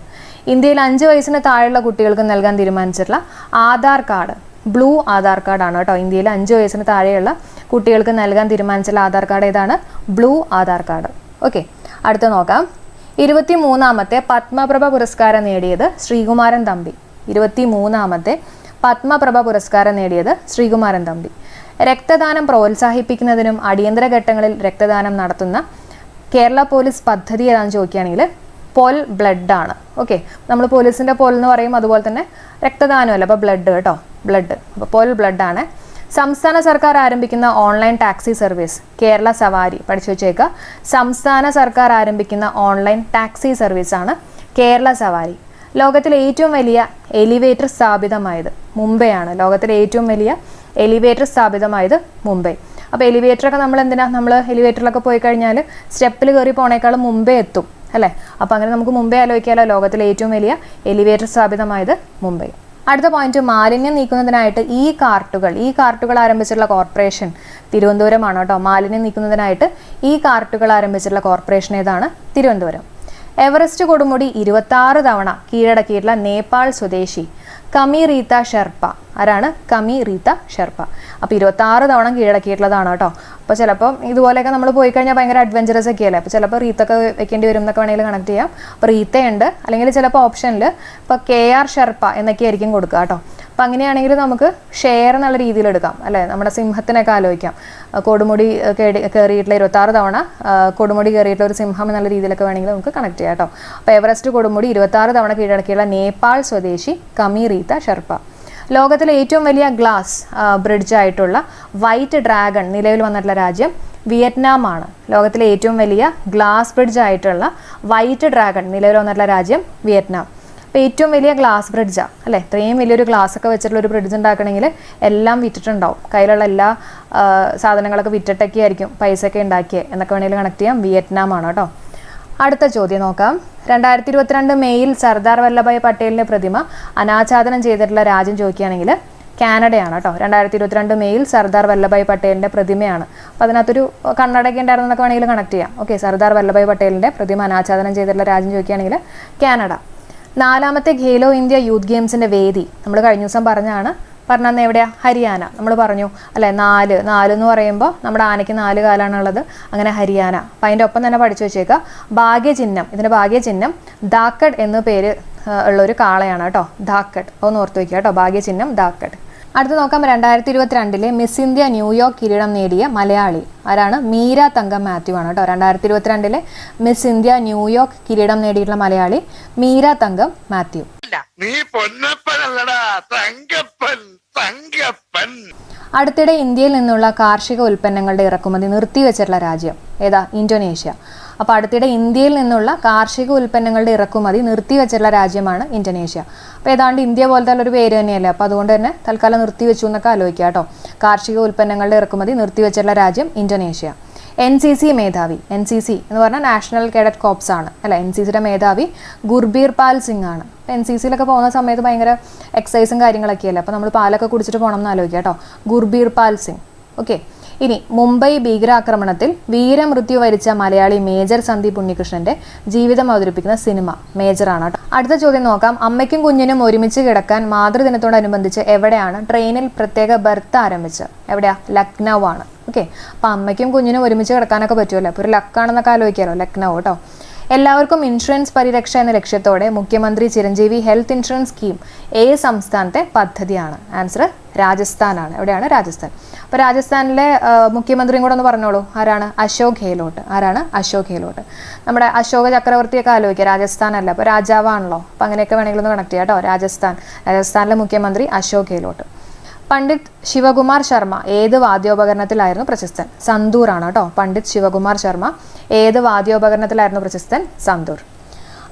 ഇന്ത്യയിൽ 5 വയസ്സിന് താഴെയുള്ള കുട്ടികൾക്ക് നൽകാൻ തീരുമാനിച്ചിട്ടുള്ള ആധാർ കാർഡ് ബ്ലൂ ആധാർ കാർഡാണ് കേട്ടോ. ഇന്ത്യയിൽ 5 വയസ്സിന് താഴെയുള്ള കുട്ടികൾക്ക് നൽകാൻ തീരുമാനിച്ചിട്ടുള്ള ആധാർ കാർഡ് ഏതാണ്? Blue Aadhaar card. ഓക്കെ, അടുത്ത നോക്കാം. 23ാമത്തെ പത്മപ്രഭ പുരസ്കാരം നേടിയത് ശ്രീകുമാരൻ തമ്പി. 23ാമത്തെ പത്മപ്രഭ പുരസ്കാരം നേടിയത് ശ്രീകുമാരൻ തമ്പി. രക്തദാനം പ്രോത്സാഹിപ്പിക്കുന്നതിനും അടിയന്തര ഘട്ടങ്ങളിൽ രക്തദാനം നടത്തുന്ന കേരള പോലീസ് പദ്ധതി ഏതാണെന്ന് ചോദിക്കുകയാണെങ്കിൽ പോൽ ബ്ലഡ് ആണ്. ഓക്കെ, നമ്മൾ പോലീസിൻ്റെ പോൽ എന്ന് പറയും, അതുപോലെ തന്നെ രക്തദാനമല്ല, അപ്പോൾ ബ്ലഡ് കേട്ടോ, ബ്ലഡ്. അപ്പോൾ പോൽ ബ്ലഡ് ആണ്. സംസ്ഥാന സർക്കാർ ആരംഭിക്കുന്ന ഓൺലൈൻ ടാക്സി സർവീസ് കേരള സവാരി. പഠിച്ചു വെച്ചേക്കുക, സംസ്ഥാന സർക്കാർ ആരംഭിക്കുന്ന ഓൺലൈൻ ടാക്സി സർവീസാണ് കേരള സവാരി. ലോകത്തിലെ ഏറ്റവും വലിയ എലിവേറ്റർ സ്ഥാപിതമായത് മുംബൈയാണ്. ലോകത്തിലെ ഏറ്റവും വലിയ എലിവേറ്റർ സ്ഥാപിതമായത് മുംബൈ. അപ്പോൾ എലിവേറ്ററൊക്കെ നമ്മൾ നമ്മൾ എലിവേറ്ററിലൊക്കെ പോയി കഴിഞ്ഞാൽ സ്റ്റെപ്പിൽ കയറി പോണേക്കാളും മുമ്പേ എത്തും അല്ലേ. അപ്പോൾ അങ്ങനെ നമുക്ക് മുംബൈ ആലോചിക്കാമല്ലോ. ലോകത്തിലെ ഏറ്റവും വലിയ എലിവേറ്റർ സ്ഥാപിതമായത് മുംബൈ. അടുത്ത പോയിന്റ്, മാലിന്യം നീക്കുന്നതിനായിട്ട് ഈ കാർട്ടുകൾ ആരംഭിച്ചിട്ടുള്ള കോർപ്പറേഷൻ തിരുവനന്തപുരമാണ് കേട്ടോ. മാലിന്യം നീക്കുന്നതിനായിട്ട് ഈ കാർട്ടുകൾ ആരംഭിച്ചിട്ടുള്ള കോർപ്പറേഷൻ ഏതാണ്? തിരുവനന്തപുരം. എവറസ്റ്റ് കൊടുമുടി 26 തവണ കീഴടക്കിയിട്ടുള്ള നേപ്പാൾ സ്വദേശി കമി റീത്ത ഷെർപ്പ. ആരാണ്? കമി റീത്ത ഷെർപ്പ. അപ്പോൾ 26 തവണ കീഴടക്കിയിട്ടുള്ളതാണ് കേട്ടോ. അപ്പോൾ ചിലപ്പോൾ ഇതുപോലെയൊക്കെ നമ്മൾ പോയി കഴിഞ്ഞാൽ ഭയങ്കര അഡ്വഞ്ചറസ് ഒക്കെ അല്ലേ, അപ്പോൾ ചിലപ്പോൾ റീത്തൊക്കെ വെക്കേണ്ടി വരും എന്നൊക്കെ വേണമെങ്കിൽ കണക്ട് ചെയ്യാം. അപ്പോൾ റീത്തയുണ്ട്, അല്ലെങ്കിൽ ചിലപ്പോൾ ഓപ്ഷനിൽ ഇപ്പോൾ KR ഷെർപ്പ എന്നൊക്കെ ആയിരിക്കും കൊടുക്കുക കേട്ടോ. അപ്പോൾ അങ്ങനെയാണെങ്കിൽ നമുക്ക് ഷെയർ എന്നുള്ള രീതിയിൽ എടുക്കാം അല്ലേ. നമ്മുടെ സിംഹത്തിനൊക്കെ ആലോചിക്കാം, കൊടുമുടി കയറിയിട്ടുള്ള 26 തവണ കൊടുമുടി കയറിയിട്ടുള്ള ഒരു സിംഹം എന്നുള്ള രീതിയിലൊക്കെ വേണമെങ്കിൽ നമുക്ക് കണക്ട് ചെയ്യാം കേട്ടോ. അപ്പോൾ എവറസ്റ്റ് കൊടുമുടി 26 തവണ കീഴടക്കിയുള്ള നേപ്പാൾ സ്വദേശി കമി റീത്ത ഷെർപ്പ. ലോകത്തിലെ ഏറ്റവും വലിയ ഗ്ലാസ് ബ്രിഡ്ജ് ആയിട്ടുള്ള വൈറ്റ് ഡ്രാഗൺ നിലവിൽ വന്നിട്ടുള്ള രാജ്യം വിയറ്റ്നാം ആണ്. ലോകത്തിലെ ഏറ്റവും വലിയ ഗ്ലാസ് ബ്രിഡ്ജ് ആയിട്ടുള്ള വൈറ്റ് ഡ്രാഗൺ നിലവിൽ വന്നിട്ടുള്ള രാജ്യം വിയറ്റ്നാം. അപ്പോൾ ഏറ്റവും വലിയ ഗ്ലാസ് ബ്രിഡ്ജാണ് അല്ലേ. ഇത്രയും വലിയൊരു ഗ്ലാസ് ഒക്കെ വെച്ചിട്ടുള്ള ഒരു ബ്രിഡ്ജ് ഉണ്ടാക്കണമെങ്കിൽ എല്ലാം വിറ്റിട്ടുണ്ടാവും, കയ്യിലുള്ള എല്ലാ സാധനങ്ങളൊക്കെ വിറ്റിട്ടൊക്കെ ആയിരിക്കും പൈസ ഒക്കെ ഉണ്ടാക്കിയത് എന്നൊക്കെ വേണമെങ്കിൽ കണക്ട് ചെയ്യാം. വിയറ്റ്നാം ആണ് കേട്ടോ. അടുത്ത ചോദ്യം നോക്കാം. 2022 മെയ്യിൽ സർദാർ വല്ലഭായ് പട്ടേലിൻ്റെ പ്രതിമ അനാച്ഛാദനം ചെയ്തിട്ടുള്ള രാജ്യം ചോദിക്കുകയാണെങ്കിൽ കാനഡയാണ് കേട്ടോ. 2022 മെയ്യിൽ സർദാർ വല്ലഭായ് പട്ടേലിൻ്റെ പ്രതിമയാണ്. അപ്പോൾ അതിനകത്തൊരു കണ്ണടയൊക്കെ ഉണ്ടായിരുന്നൊക്കെ വേണമെങ്കിൽ കണക്ട് ചെയ്യാം. ഓക്കെ, സർദാർ വല്ലഭായ് പട്ടേലിൻ്റെ പ്രതിമ അനാച്ഛാദനം ചെയ്തിട്ടുള്ള രാജ്യം ചോദിക്കുകയാണെങ്കിൽ കാനഡ. 4ാമത്തെ ഖേലോ ഇന്ത്യ യൂത്ത് ഗെയിംസിൻ്റെ വേദി നമ്മൾ കഴിഞ്ഞ ദിവസം പറഞ്ഞാൽ എവിടെയാണ്? ഹരിയാന. നമ്മൾ പറഞ്ഞു അല്ലേ, 4 എന്ന് പറയുമ്പോൾ നമ്മുടെ ആനയ്ക്ക് 4 കാലാണുള്ളത്, അങ്ങനെ ഹരിയാന. അപ്പം അതിൻ്റെ ഒപ്പം തന്നെ പഠിച്ചു വെച്ചേക്കുക ഭാഗ്യചിഹ്നം. ഇതിൻ്റെ ഭാഗ്യചിഹ്നം ധാക്കഡ് എന്ന് പേര് ഉള്ളൊരു കാളയാണ് കേട്ടോ, ധാക്കഡ്. ഒന്ന് ഓർത്ത് വയ്ക്കുക കേട്ടോ, ഭാഗ്യചിഹ്നം ധാക്കഡ്. അടുത്ത് നോക്കാം. 2022 മിസ് ഇന്ത്യ ന്യൂയോർക്ക് കിരീടം നേടിയ മലയാളി ആരാണ്? മീര തങ്കം മാത്യു ആണ് കേട്ടോ. 2022 മിസ് ഇന്ത്യ ന്യൂയോർക്ക് കിരീടം നേടിയിട്ടുള്ള മലയാളി മീര തങ്കം മാത്യു. അടുത്തിടെ ഇന്ത്യയിൽ നിന്നുള്ള കാർഷിക ഉൽപ്പന്നങ്ങളുടെ ഇറക്കുമതി നിർത്തിവെച്ചിട്ടുള്ള രാജ്യം ഏതാ? ഇന്തോനേഷ്യ. അപ്പോൾ അടുത്തിടെ ഇന്ത്യയിൽ നിന്നുള്ള കാർഷിക ഉൽപ്പന്നങ്ങളുടെ ഇറക്കുമതി നിർത്തിവെച്ചിട്ടുള്ള രാജ്യമാണ് ഇന്തോനേഷ്യ. അപ്പോൾ ഏതാണ്ട് ഇന്ത്യ പോലത്തെ ഒരു പേര് തന്നെയല്ലേ, അപ്പോൾ അതുകൊണ്ട് തന്നെ തൽക്കാലം നിർത്തിവെച്ചു എന്നൊക്കെ ആലോചിക്കുക കേട്ടോ. കാർഷിക ഉൽപ്പന്നങ്ങളുടെ ഇറക്കുമതി നിർത്തിവെച്ചിട്ടുള്ള രാജ്യം ഇന്തോനേഷ്യ. NCC മേധാവി, NCC എന്ന് പറഞ്ഞാൽ നാഷണൽ കേഡറ്റ് കോപ്സ് ആണ് അല്ല. NCCയുടെ മേധാവി ഗുർബീർ പാൽ സിംഗ് ആണ്. NCCയിലൊക്കെ പോകുന്ന സമയത്ത് ഭയങ്കര എക്സസൈസും കാര്യങ്ങളൊക്കെ അല്ലേ, അപ്പോൾ നമ്മൾ പാലൊക്കെ കുടിച്ചിട്ട് പോകണം എന്ന് ആലോചിക്കുക കേട്ടോ. ഗുർബീർ പാൽ സിംഗ്. ഓക്കെ, ഇനി മുംബൈ ഭീകരാക്രമണത്തിൽ വീരമൃത്യു വരിച്ച മലയാളി മേജർ സന്ദീപ് ഉണ്ണികൃഷ്ണന്റെ ജീവിതം അവതരിപ്പിക്കുന്ന സിനിമ മേജറാണ് കേട്ടോ. അടുത്ത ചോദ്യം നോക്കാം. അമ്മയ്ക്കും കുഞ്ഞിനും ഒരുമിച്ച് കിടക്കാൻ മാതൃദിനത്തോടനുബന്ധിച്ച് എവിടെയാണ് ട്രെയിനിൽ പ്രത്യേക ബർത്ത് ആരംഭിച്ചത്? എവിടെയാ? ലക്നൗ ആണ്. ഓക്കെ, അപ്പം അമ്മയ്ക്കും കുഞ്ഞിനും ഒരുമിച്ച് കിടക്കാനൊക്കെ പറ്റുമല്ലോ, അപ്പോൾ ഒരു ലക്കാണെന്നൊക്കെ ആലോചിക്കാമല്ലോ, ലക്നൗ കേട്ടോ. എല്ലാവർക്കും ഇൻഷുറൻസ് പരിരക്ഷ എന്ന ലക്ഷ്യത്തോടെ മുഖ്യമന്ത്രി ചിരഞ്ജീവി ഹെൽത്ത് ഇൻഷുറൻസ് സ്കീം ഏത് സംസ്ഥാനത്തെ പദ്ധതിയാണ്? ആൻസർ രാജസ്ഥാനാണ്. എവിടെയാണ്? രാജസ്ഥാൻ. അപ്പോൾ രാജസ്ഥാനിലെ മുഖ്യമന്ത്രിയും കൂടെ ഒന്ന് പറഞ്ഞോളൂ. ആരാണ്? അശോക് ഗെഹ്ലോട്ട്. ആരാണ്? അശോക് ഗെഹ്ലോട്ട്. നമ്മുടെ അശോക ചക്രവർത്തിയൊക്കെ ആലോചിക്കുക, രാജസ്ഥാനല്ല, അപ്പോൾ രാജാവാണല്ലോ, അപ്പോൾ അങ്ങനെയൊക്കെ വേണമെങ്കിൽ ഒന്ന് കണക്ട് ചെയ്യാം കേട്ടോ. രാജസ്ഥാനിലെ മുഖ്യമന്ത്രി അശോക് ഗെഹ്ലോട്ട്. പണ്ഡിറ്റ് ശിവകുമാർ ശർമ്മ ഏത് വാദ്യോപകരണത്തിലായിരുന്നു പ്രശസ്തൻ? സന്തൂറാണ് കേട്ടോ. പണ്ഡിറ്റ് ശിവകുമാർ ശർമ്മ ഏത് വാദ്യോപകരണത്തിലായിരുന്നു പ്രശസ്തൻ? സന്തൂർ.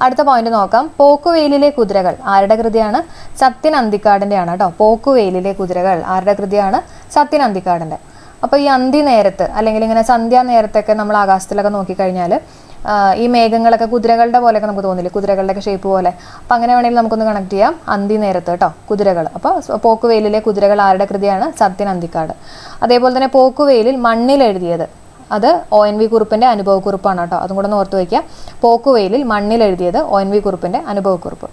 അടുത്ത പോയിന്റ് നോക്കാം. പോക്കുവെയിലിലെ കുതിരകൾ ആരുടെ കൃതിയാണ്? സത്യൻ അന്തിക്കാടിൻ്റെ ആണ് കേട്ടോ. പോക്കുവെയിലിലെ കുതിരകൾ ആരുടെ കൃതിയാണ്? സത്യൻ അന്തിക്കാടിൻ്റെ. അപ്പോൾ ഈ അന്തി നേരത്ത് അല്ലെങ്കിൽ ഇങ്ങനെ സന്ധ്യാ നേരത്തൊക്കെ നമ്മൾ ആകാശത്തിലൊക്കെ നോക്കിക്കഴിഞ്ഞാൽ ഈ മേഘങ്ങളൊക്കെ കുതിരകളുടെ പോലെയൊക്കെ നമുക്ക് തോന്നില്ലേ, കുതിരകളുടെയൊക്കെ ഷേപ്പ് പോലെ. അപ്പം അങ്ങനെ വേണമെങ്കിൽ നമുക്കൊന്ന് കണക്ട് ചെയ്യാം. അന്തി നേരത്ത് കേട്ടോ, കുതിരകൾ. അപ്പോൾ പോക്കുവെയിലിലെ കുതിരകൾ ആരുടെ കൃതിയാണ്? സത്യൻ അന്തിക്കാട്. അതേപോലെ തന്നെ പോക്കുവെയിലിൽ മണ്ണിൽ എഴുതിയത് അത് ONV കുറുപ്പിൻ്റെ അനുഭവക്കുറിപ്പാണ് കേട്ടോ. അതും കൂടെ ഒന്ന് ഓർത്ത് വയ്ക്കുക. പോക്കുവെയിലിൽ മണ്ണിൽ എഴുതിയത് ONV കുറുപ്പിൻ്റെ അനുഭവക്കുറിപ്പ്.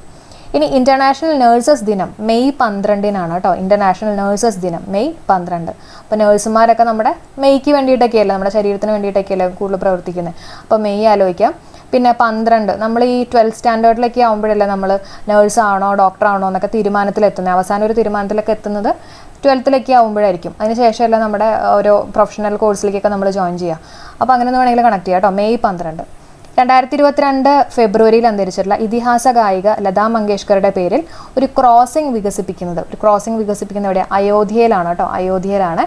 ഇനി ഇന്റർനാഷണൽ നേഴ്സസ് ദിനം മെയ് 12-നാണ് കേട്ടോ. ഇന്റർനാഷണൽ നേഴ്സസ് ദിനം മെയ് 12. അപ്പോൾ നേഴ്സുമാരൊക്കെ നമ്മുടെ മെയ്ക്ക് വേണ്ടിയിട്ടൊക്കെയല്ലേ, നമ്മുടെ ശരീരത്തിന് വേണ്ടിയിട്ടൊക്കെയല്ലേ കൂടുതൽ പ്രവർത്തിക്കുന്നത്. അപ്പോൾ മെയ് ആലോചിക്കാം. പിന്നെ 12 നമ്മൾ ഈ 12th സ്റ്റാൻഡേർഡിലൊക്കെ ആകുമ്പോഴല്ലേ നമ്മൾ നേഴ്സാണോ ഡോക്ടറാണോ എന്നൊക്കെ തീരുമാനത്തിലെത്തുന്നത്. അവസാനം ഒരു തീരുമാനത്തിലൊക്കെ എത്തുന്നത് 12th ആകുമ്പോഴായിരിക്കും. അതിനുശേഷമല്ല നമ്മുടെ ഓരോ പ്രൊഫഷണൽ കോഴ്സിലേക്കൊക്കെ നമ്മൾ ജോയിൻ ചെയ്യുക. അപ്പോൾ അങ്ങനെ ഒന്ന് വേണമെങ്കിൽ കണക്ട് ചെയ്യാം കേട്ടോ. മെയ് 12. 2022 ഫെബ്രുവരിയിൽ അന്തരിച്ചിട്ടുള്ള ഇതിഹാസ ഗായിക ലതാ മങ്കേഷ്കറുടെ പേരിൽ ഒരു ക്രോസിംഗ് വികസിപ്പിക്കുന്ന ഇവിടെ അയോധ്യയിലാണ് കേട്ടോ. അയോധ്യയിലാണ്.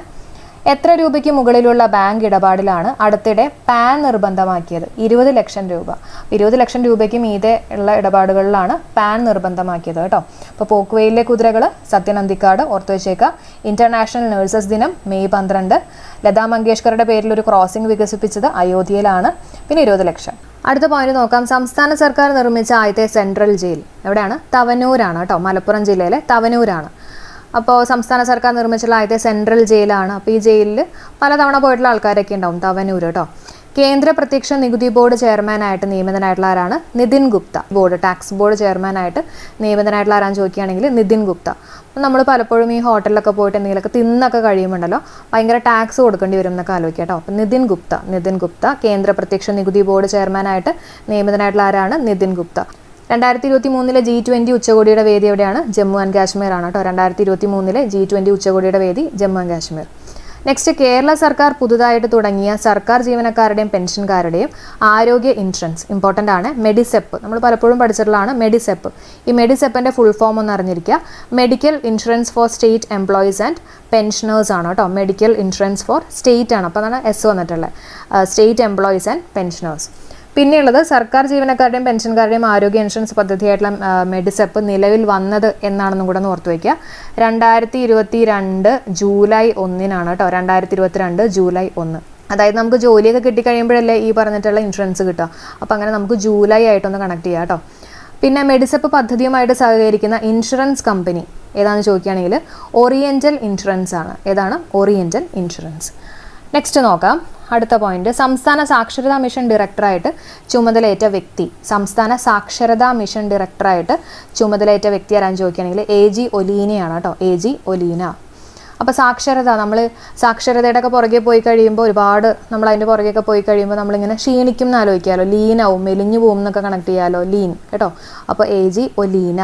എത്ര രൂപയ്ക്ക് മുകളിലുള്ള ബാങ്ക് ഇടപാടിലാണ് അടുത്തിടെ പാൻ നിർബന്ധമാക്കിയത്? 20 ലക്ഷം രൂപ. 20 ലക്ഷം രൂപയ്ക്ക് മീതെ ഉള്ള ഇടപാടുകളിലാണ് പാൻ നിർബന്ധമാക്കിയത് കേട്ടോ. അപ്പോൾ പോക്കുവെയിലെ കുതിരകൾ സത്യൻ അന്തിക്കാട് ഓർത്തു വെച്ചേക്കുക. ഇന്റർനാഷണൽ നേഴ്സസ് ദിനം മെയ് 12. ലതാ മങ്കേഷ്കറുടെ പേരിൽ ഒരു ക്രോസിംഗ് വികസിപ്പിച്ചത് അയോധ്യയിലാണ്. പിന്നെ 20 ലക്ഷം. അടുത്ത പോയിന്റ് നോക്കാം. സംസ്ഥാന സർക്കാർ നിർമ്മിച്ച ആദ്യത്തെ സെൻട്രൽ ജയിൽ എവിടെയാണ്? തവനൂരാണ് കേട്ടോ. മലപ്പുറം ജില്ലയിലെ തവനൂരാണ്. അപ്പോൾ സംസ്ഥാന സർക്കാർ നിർമ്മിച്ചുള്ള ആദ്യത്തെ സെൻട്രൽ ജയിലാണ്. അപ്പോൾ ഈ ജയിലിൽ പലതവണ പോയിട്ടുള്ള ആൾക്കാരൊക്കെ ഉണ്ടാവും. തവനൂർ കേട്ടോ. കേന്ദ്ര പ്രത്യക്ഷ നികുതി ബോർഡ് ചെയർമാനായിട്ട് നിയമിതനായിട്ടുള്ള ആരാണ്? നിതിൻ ഗുപ്ത. ടാക്സ് ബോർഡ് ചെയർമാനായിട്ട് നിയമിതനായിട്ടുള്ള ആരാന്ന് ചോദിക്കുകയാണെങ്കിൽ നിതിൻ ഗുപ്ത. അപ്പം നമ്മൾ പലപ്പോഴും ഈ ഹോട്ടലിലൊക്കെ പോയിട്ട് എന്തെങ്കിലുമൊക്കെ തിന്നൊക്കെ കഴിയുമ്പോണ്ടല്ലോ ഭയങ്കര ടാക്സ് കൊടുക്കേണ്ടി വരും എന്നൊക്കെ ആലോചിക്കാം കേട്ടോ. അപ്പം നിതിൻ ഗുപ്ത കേന്ദ്ര പ്രത്യക്ഷ നികുതി ബോർഡ് ചെയർമാനായിട്ട് നിയമിതനായിട്ടുള്ള ആരാണ്? നിതിൻ ഗുപ്ത. 2023 G20 ഉച്ചകോടിയുടെ വേദി എവിടെയാണ്? ജമ്മു ആൻഡ് കാശ്മീർ ആണ് കേട്ടോ. 2023 G20 ഉച്ചകോടിയുടെ വേദി ജമ്മു ആൻഡ് കാശ്മീർ. നെക്സ്റ്റ്, കേരള സർക്കാർ പുതുതായിട്ട് തുടങ്ങിയ സർക്കാർ ജീവനക്കാരുടെയും പെൻഷൻകാരുടെയും ആരോഗ്യ ഇൻഷുറൻസ് ഇമ്പോർട്ടൻ്റ് ആണ്. മെഡിസെപ്പ് നമ്മൾ പലപ്പോഴും പഠിച്ചിട്ടുള്ളതാണ്. മെഡിസെപ്പ്. ഈ മെഡിസെപ്പിൻ്റെ ഫുൾ ഫോം ഒന്ന് അറിഞ്ഞിരിക്കുക. Medical insurance four state employees and pensioners ആണ് കേട്ടോ. മെഡിക്കൽ ഇൻഷുറൻസ് ഫോർ സ്റ്റേറ്റ് ആണ്. അപ്പോൾ അതാണ് S വന്നിട്ടുള്ളത്. State employees and pensioners. പിന്നെയുള്ളത് സർക്കാർ ജീവനക്കാരുടെയും പെൻഷൻകാരുടെയും ആരോഗ്യ ഇൻഷുറൻസ് പദ്ധതിയായിട്ടുള്ള മെഡിസെപ്പ് നിലവിൽ വന്നത് എന്നാണെന്നും കൂടെ ഒന്ന് ഓർത്ത് വയ്ക്കുക. 2022 ജൂലൈ 1-നാണ് കേട്ടോ. 2022 ജൂലൈ 1. അതായത് നമുക്ക് ജോലിയൊക്കെ കിട്ടിക്കഴിയുമ്പോഴല്ലേ ഈ പറഞ്ഞിട്ടുള്ള ഇൻഷുറൻസ് കിട്ടുക. അപ്പോൾ അങ്ങനെ നമുക്ക് ജൂലൈ ആയിട്ടൊന്ന് കണക്ട് ചെയ്യാം കേട്ടോ. പിന്നെ മെഡിസെപ്പ് പദ്ധതിയുമായിട്ട് സഹകരിക്കുന്ന ഇൻഷുറൻസ് കമ്പനി ഏതാണെന്ന് ചോദിക്കുകയാണെങ്കിൽ ഓറിയൻ്റൽ ഇൻഷുറൻസ് ആണ്. ഏതാണ്? Oriental insurance. നെക്സ്റ്റ് നോക്കാം. അടുത്ത പോയിന്റ്, സംസ്ഥാന സാക്ഷരതാ മിഷൻ ഡയറക്ടറായിട്ട് ചുമതലയേറ്റ വ്യക്തി. സംസ്ഥാന സാക്ഷരതാ മിഷൻ ഡയറക്ടറായിട്ട് ചുമതലയേറ്റ വ്യക്തി ആരാന്ന് ചോദിക്കുകയാണെങ്കിൽ AG ഒലീനയാണ് കേട്ടോ. AG ഒലീന. അപ്പോൾ സാക്ഷരത, നമ്മൾ സാക്ഷരതയുടെ ഒക്കെ പുറകെ പോയി കഴിയുമ്പോൾ ഒരുപാട് നമ്മൾ അതിൻ്റെ പുറകെയൊക്കെ പോയി കഴിയുമ്പോൾ നമ്മളിങ്ങനെ ക്ഷീണിക്കും എന്ന് ആലോചിക്കാമല്ലോ. ലീനാവും, മെലിഞ്ഞു പോകും എന്നൊക്കെ കണക്ട് ചെയ്യാമല്ലോ. ലീൻ കേട്ടോ. അപ്പോൾ AG ഒലീന.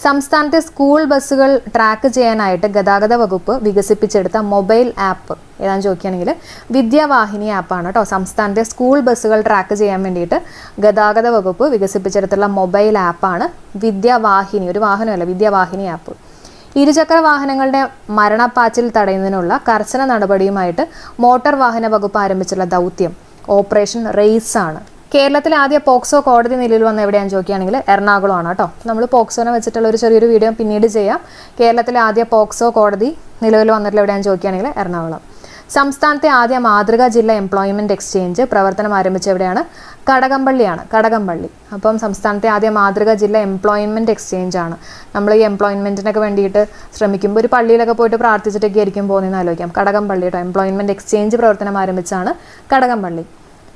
സംസ്ഥാനത്തെ സ്കൂൾ ബസ്സുകൾ ട്രാക്ക് ചെയ്യാനായിട്ട് ഗതാഗത വകുപ്പ് വികസിപ്പിച്ചെടുത്ത മൊബൈൽ ആപ്പ് ഏതാണെന്ന് ചോദിക്കുകയാണെങ്കിൽ വിദ്യാവാഹിനി ആപ്പാണ് കേട്ടോ. സംസ്ഥാനത്തെ സ്കൂൾ ബസ്സുകൾ ട്രാക്ക് ചെയ്യാൻ വേണ്ടിയിട്ട് ഗതാഗത വകുപ്പ് വികസിപ്പിച്ചെടുത്തുള്ള മൊബൈൽ ആപ്പാണ് വിദ്യാവാഹിനി. ഒരു വാഹനമല്ല, വിദ്യാവാഹിനി ആപ്പ്. ഇരുചക്ര വാഹനങ്ങളുടെ മരണപ്പാച്ചിൽ തടയുന്നതിനുള്ള കർശന നടപടിയുമായിട്ട് മോട്ടോർ വാഹന വകുപ്പ് ആരംഭിച്ചുള്ള ദൗത്യം ഓപ്പറേഷൻ റേസ് ആണ്. കേരളത്തിലെ ആദ്യ പോക്സോ കോടതി നിലവിൽ വന്ന എവിടെയാണെന്ന് ചോദിക്കുകയാണെങ്കിൽ എറണാകുളമാണ് കേട്ടോ. നമ്മൾ പോക്സോനെ വെച്ചിട്ടുള്ള ഒരു ചെറിയൊരു വീഡിയോ പിന്നീട് ചെയ്യാം. കേരളത്തിലെ ആദ്യ പോക്സോ കോടതി നിലവിൽ വന്നിട്ടുള്ള എവിടെയാണെന്ന് ചോദിക്കുകയാണെങ്കിൽ എറണാകുളം. സംസ്ഥാനത്തെ ആദ്യ മാതൃകാ ജില്ലാ എംപ്ലോയ്മെൻറ്റ് എക്സ്ചേഞ്ച് പ്രവർത്തനം ആരംഭിച്ച എവിടെയാണ്? കടകംപള്ളിയാണ്. കടകംപള്ളി. അപ്പം സംസ്ഥാനത്തെ ആദ്യ മാതൃകാ ജില്ലാ എംപ്ലോയ്മെൻറ്റ് എക്സ്ചേഞ്ച് ആണ്. നമ്മൾ ഈ എംപ്ലോയ്മെൻറ്റിനൊക്കെ വേണ്ടിയിട്ട് ശ്രമിക്കുമ്പോൾ ഒരു പള്ളിയിലൊക്കെ പോയിട്ട് പ്രാർത്ഥിച്ചിട്ടൊക്കെ ആയിരിക്കും പോകുന്നതെന്ന് ആലോചിക്കാം. കടകംപള്ളി കേട്ടോ. എംപ്ലോയ്മെൻറ്റ് എക്സ്ചേഞ്ച് പ്രവർത്തനം ആരംഭിച്ചാണ് കടകംപള്ളി.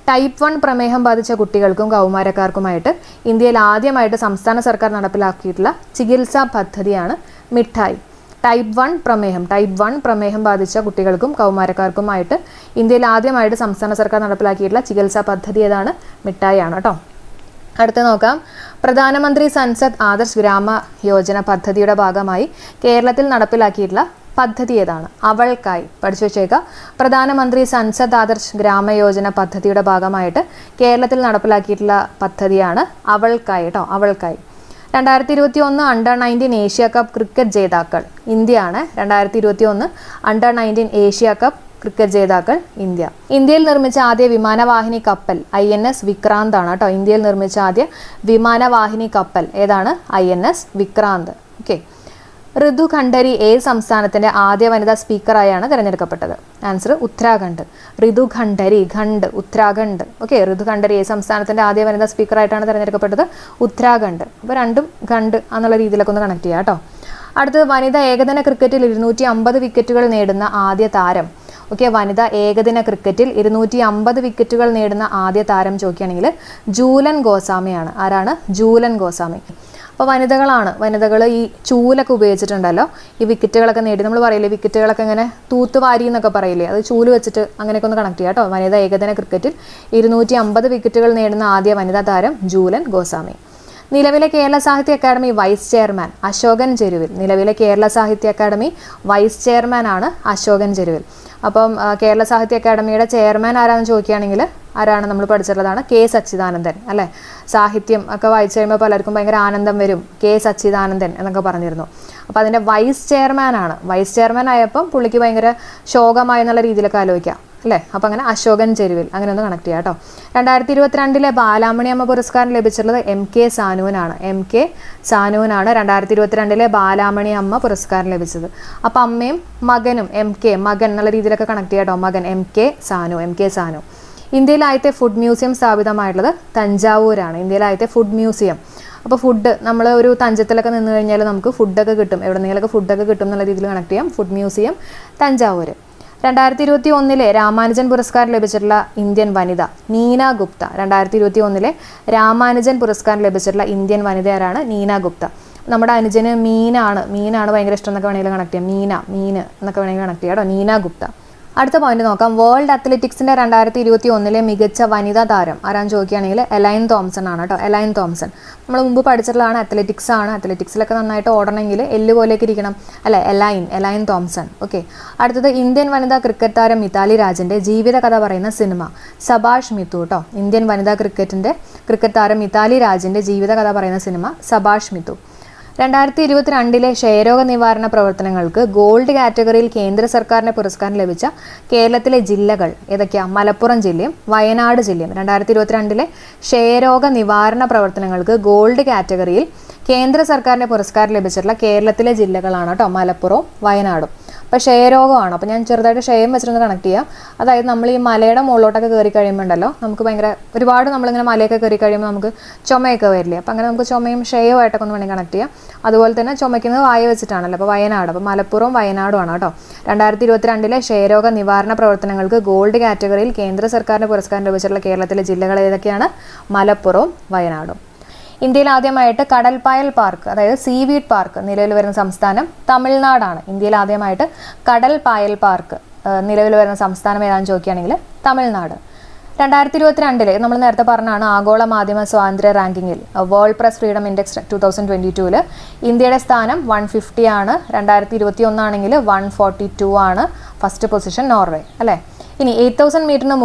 ടൈപ്പ് 1 പ്രമേഹം ബാധിച്ച കുട്ടികൾക്കും കൗമാരക്കാർക്കുമായിട്ട് ഇന്ത്യയിൽ ആദ്യമായിട്ട് സംസ്ഥാന സർക്കാർ നടപ്പിലാക്കിയിട്ടുള്ള ചികിത്സാ പദ്ധതിയാണ് മിഠായി. ടൈപ്പ് 1 പ്രമേഹം ബാധിച്ച കുട്ടികൾക്കും കൗമാരക്കാർക്കുമായിട്ട് ഇന്ത്യയിൽ ആദ്യമായിട്ട് സംസ്ഥാന സർക്കാർ നടപ്പിലാക്കിയിട്ടുള്ള ചികിത്സാ പദ്ധതി ഏതാണ്? മിഠായി ആണ് കേട്ടോ. അടുത്ത നോക്കാം. പ്രധാനമന്ത്രി സൻസദ് ആദർശ് ഗ്രാമ യോജന പദ്ധതിയുടെ ഭാഗമായി കേരളത്തിൽ നടപ്പിലാക്കിയിട്ടുള്ള പദ്ധതി ഏതാണ്? അവൾക്കായി. പഠിച്ചു വെച്ചേക്കുക. പ്രധാനമന്ത്രി സൻസദ് ആദർശ് ഗ്രാമയോജന പദ്ധതിയുടെ ഭാഗമായിട്ട് കേരളത്തിൽ നടപ്പിലാക്കിയിട്ടുള്ള പദ്ധതിയാണ് അവൾക്കായി കേട്ടോ. അവൾക്കായി. 2021 അണ്ടർ-19 ഏഷ്യ കപ്പ് ക്രിക്കറ്റ് ജേതാക്കൾ ഇന്ത്യയാണ്. 2021 അണ്ടർ-19 ഏഷ്യ കപ്പ് ക്രിക്കറ്റ് ജേതാക്കൾ ഇന്ത്യ. ഇന്ത്യയിൽ നിർമ്മിച്ച ആദ്യ വിമാനവാഹിനി കപ്പൽ INS വിക്രാന്ത് ആണ് കേട്ടോ. ഇന്ത്യയിൽ നിർമ്മിച്ച ആദ്യ വിമാനവാഹിനി കപ്പൽ ഏതാണ്? INS വിക്രാന്ത്. ഓക്കെ. ഋതു ഖണ്ഡരി ഏത് സംസ്ഥാനത്തിന്റെ ആദ്യ വനിതാ സ്പീക്കറായാണ് തിരഞ്ഞെടുക്കപ്പെട്ടത്? ആൻസർ ഉത്തരാഖണ്ഡ്. ഋതു ഖണ്ഡരി, ഖണ്ഡ്, ഉത്തരാഖണ്ഡ്. ഓക്കെ. ഋതു ഖണ്ഡരി ഏത് സംസ്ഥാനത്തിന്റെ ആദ്യ വനിതാ സ്പീക്കറായിട്ടാണ് തിരഞ്ഞെടുക്കപ്പെട്ടത്? ഉത്തരാഖണ്ഡ്. അപ്പോൾ രണ്ടും ഖണ്ഡ് എന്നുള്ള രീതിയിലൊക്കെ ഒന്ന് കണക്ട് ചെയ്യാം കേട്ടോ. അടുത്തത് വനിതാ ഏകദിന ക്രിക്കറ്റിൽ 250 വിക്കറ്റുകൾ നേടുന്ന ആദ്യ താരം. ഓക്കെ. വനിതാ ഏകദിന ക്രിക്കറ്റിൽ 250 വിക്കറ്റുകൾ നേടുന്ന ആദ്യ താരം ചോദിക്കുകയാണെങ്കിൽ ജൂലൻ ഗോസ്വാമിയാണ്. ആരാണ്? ജൂലൻ ഗോസ്വാമി. അപ്പോൾ വനിതകൾ ഈ ചൂലൊക്കെ ഉപയോഗിച്ചിട്ടുണ്ടല്ലോ ഈ വിക്കറ്റുകളൊക്കെ നേടി. നമ്മൾ പറയില്ലേ വിക്കറ്റുകളൊക്കെ ഇങ്ങനെ തൂത്തുവാരി എന്നൊക്കെ പറയില്ലേ, അത് ചൂല് വെച്ചിട്ട് അങ്ങനെയൊക്കെ ഒന്ന് കണക്ട് ചെയ്യാം കേട്ടോ. വനിതാ ഏകദിന ക്രിക്കറ്റിൽ 250 വിക്കറ്റുകൾ നേടുന്ന ആദ്യ വനിതാ താരം ജൂലൻ ഗോസ്വാമി. നിലവിലെ കേരള സാഹിത്യ അക്കാദമി വൈസ് ചെയർമാൻ അശോകൻ ചെരുവിൽ. നിലവിലെ കേരള സാഹിത്യ അക്കാദമി വൈസ് ചെയർമാൻ ആണ് അശോകൻ ചെരുവിൽ. അപ്പം കേരള സാഹിത്യ അക്കാദമിയുടെ ചെയർമാൻ ആരാണെന്ന് ചോദിക്കുകയാണെങ്കിൽ ആരാണ്? നമ്മൾ പഠിച്ചിട്ടുള്ളതാണ് K സച്ചിദാനന്ദൻ അല്ലേ. സാഹിത്യം ഒക്കെ വായിച്ചു കഴിയുമ്പോൾ പലർക്കും ഭയങ്കര ആനന്ദം വരും. K സച്ചിദാനന്ദൻ എന്നൊക്കെ പറഞ്ഞിരുന്നു. അപ്പോൾ അതിൻ്റെ വൈസ് ചെയർമാൻ ആണ്. വൈസ് ചെയർമാൻ ആയപ്പം പുള്ളിക്ക് ഭയങ്കര ശോകമായെന്നുള്ള രീതിയിലൊക്കെ ആലോചിക്കാം അല്ലേ. അപ്പോൾ അങ്ങനെ അശോകൻ ചെരുവിൽ അങ്ങനെ ഒന്ന് കണക്ട് ചെയ്യാം കേട്ടോ. 2022 ബാലാമണി അമ്മ പുരസ്കാരം ലഭിച്ചിട്ടുള്ളത് MK സാനുവിനാണ്. MK സാനുവിനാണ് 2022 ബാലാമണി അമ്മ പുരസ്കാരം ലഭിച്ചത്. അപ്പോൾ അമ്മയും മകനും MK മകൻ എന്നുള്ള രീതിയിലൊക്കെ കണക്ട് ചെയ്യാം കേട്ടോ. മകൻ MK സാനു. ഇന്ത്യയിൽ ആദ്യത്തെ ഫുഡ് മ്യൂസിയം സ്ഥാപിതമായിട്ടുള്ളത് തഞ്ചാവൂരാണ്. ഇന്ത്യയിൽ ആദ്യത്തെ ഫുഡ് മ്യൂസിയം. അപ്പോൾ ഫുഡ് നമ്മൾ ഒരു തഞ്ചത്തിലൊക്കെ നിന്ന് കഴിഞ്ഞാൽ നമുക്ക് ഫുഡൊക്കെ കിട്ടും, എവിടെന്നെങ്കിലൊക്കെ ഫുഡൊക്കെ കിട്ടും എന്നുള്ള രീതിയിൽ കണക്ട് ചെയ്യാം. Food museum Thanjavur. 2021 രാമാനുജൻ പുരസ്കാരം ലഭിച്ചിട്ടുള്ള ഇന്ത്യൻ വനിത നീന ഗുപ്ത. 2021 രാമാനുജൻ പുരസ്കാരം ലഭിച്ചിട്ടുള്ള ഇന്ത്യൻ വനിത ആരാണ്? നീന ഗുപ്ത. നമ്മുടെ അനുജന് മീനാണ് ഭയങ്കര ഇഷ്ടം എന്നൊക്കെ വേണമെങ്കിൽ കണക്ട് ചെയ്യാം. മീൻ എന്നൊക്കെ വേണമെങ്കിൽ കണക്ട് ചെയ്യാം കേട്ടോ. നീന ഗുപ്ത. അടുത്ത പോയിന്റ് നോക്കാം. വേൾഡ് അത്ലറ്റിക്സിന്റെ 2021 മികച്ച വനിതാ താരം ആരാന്ന് ചോദിക്കുകയാണെങ്കിൽ എലൈൻ തോംസൺ ആണ് കേട്ടോ. എലൈൻ തോംസൺ നമ്മൾ മുമ്പ് പഠിച്ചിട്ടുള്ളതാണ്. അത്ലറ്റിക്സ് ആണ്. അത്ലറ്റിക്സിലൊക്കെ നന്നായിട്ട് ഓടണമെങ്കിൽ എല്ല് പോലെയൊക്കെ ഇരിക്കണം അല്ലെ. Elaine Thomson. ഓക്കെ. അടുത്തത് ഇന്ത്യൻ വനിതാ ക്രിക്കറ്റ് താരം മിതാലി രാജിന്റെ ജീവിത കഥ പറയുന്ന സിനിമ സബാഷ് മിത്തു കേട്ടോ. ഇന്ത്യൻ വനിതാ ക്രിക്കറ്റ് താരം മിതാലി രാജിന്റെ ജീവിത കഥ പറയുന്ന സിനിമ സബാഷ് മിത്തു. 2022 ക്ഷയരോഗ നിവാരണ പ്രവർത്തനങ്ങൾക്ക് ഗോൾഡ് കാറ്റഗറിയിൽ കേന്ദ്ര സർക്കാരിന്റെ പുരസ്കാരം ലഭിച്ച കേരളത്തിലെ ജില്ലകൾ ഏതൊക്കെയാണ്? മലപ്പുറം ജില്ലയും വയനാട് ജില്ലയും. 2022 ക്ഷയരോഗ നിവാരണ പ്രവർത്തനങ്ങൾക്ക് ഗോൾഡ് കാറ്റഗറിയിൽ കേന്ദ്ര സർക്കാരിന്റെ പുരസ്കാരം ലഭിച്ചിട്ടുള്ള കേരളത്തിലെ ജില്ലകളാണ് കേട്ടോ മലപ്പുറവും വയനാടും. അപ്പോൾ ക്ഷയരോഗമാണ്. അപ്പോൾ ഞാൻ ചെറുതായിട്ട് ക്ഷയം വെച്ചിട്ടൊന്ന് കണക്ട് ചെയ്യാം. അതായത് നമ്മൾ ഈ മലയുടെ മുകളിലോട്ടൊക്കെ കയറി കഴിയുമ്പോൾ ഉണ്ടല്ലോ നമുക്ക് ഭയങ്കര ഒരുപാട് നമ്മളിങ്ങനെ മലയൊക്കെ കയറി കഴിയുമ്പോൾ നമുക്ക് ചുമയൊക്കെ വരില്ലേ. അപ്പോൾ അങ്ങനെ നമുക്ക് ചുമയും ക്ഷയവുമായിട്ടൊക്കെ ഒന്ന് വേണമെങ്കിൽ കണക്ട് ചെയ്യാം. അതുപോലെ തന്നെ ചുമയ്ക്കുന്നത് വായ വെച്ചിട്ടാണല്ലോ. അപ്പോൾ വയനാട്, അപ്പോൾ മലപ്പുറവും വയനാടുമാണ് കേട്ടോ. 2022 ക്ഷയരോഗ നിവാരണ പ്രവർത്തനങ്ങൾക്ക് ഗോൾഡ് കാറ്റഗറിയിൽ കേന്ദ്ര സർക്കാരിന്റെ പുരസ്കാരം ലഭിച്ചിട്ടുള്ള കേരളത്തിലെ ജില്ലകൾ ഏതൊക്കെയാണ്? മലപ്പുറവും വയനാടും. ഇന്ത്യയിൽ ആദ്യമായിട്ട് കടൽപ്പായൽ പാർക്ക് അതായത് സീവീഡ് പാർക്ക് നിലവിൽ വരുന്ന സംസ്ഥാനം തമിഴ്നാടാണ്. ഇന്ത്യയിൽ ആദ്യമായിട്ട് കടൽപ്പായൽ പാർക്ക് നിലവിൽ വരുന്ന സംസ്ഥാനം ഏതാണെന്ന് ചോദിക്കുകയാണെങ്കിൽ തമിഴ്നാട്. 2022 നമ്മൾ നേരത്തെ പറഞ്ഞാണ് ആഗോള മാധ്യമ സ്വാതന്ത്ര്യ റാങ്കിങ്ങിൽ വേൾഡ് പ്രസ് ഫ്രീഡം ഇൻഡെക്സ് 2022 ഇന്ത്യയുടെ സ്ഥാനം 150 ആണ്. 2021 ആണെങ്കിൽ 142 ആണ്. ഫസ്റ്റ് പൊസിഷൻ നോർവേ അല്ലേ. ഇനി 8000 മീറ്ററിന്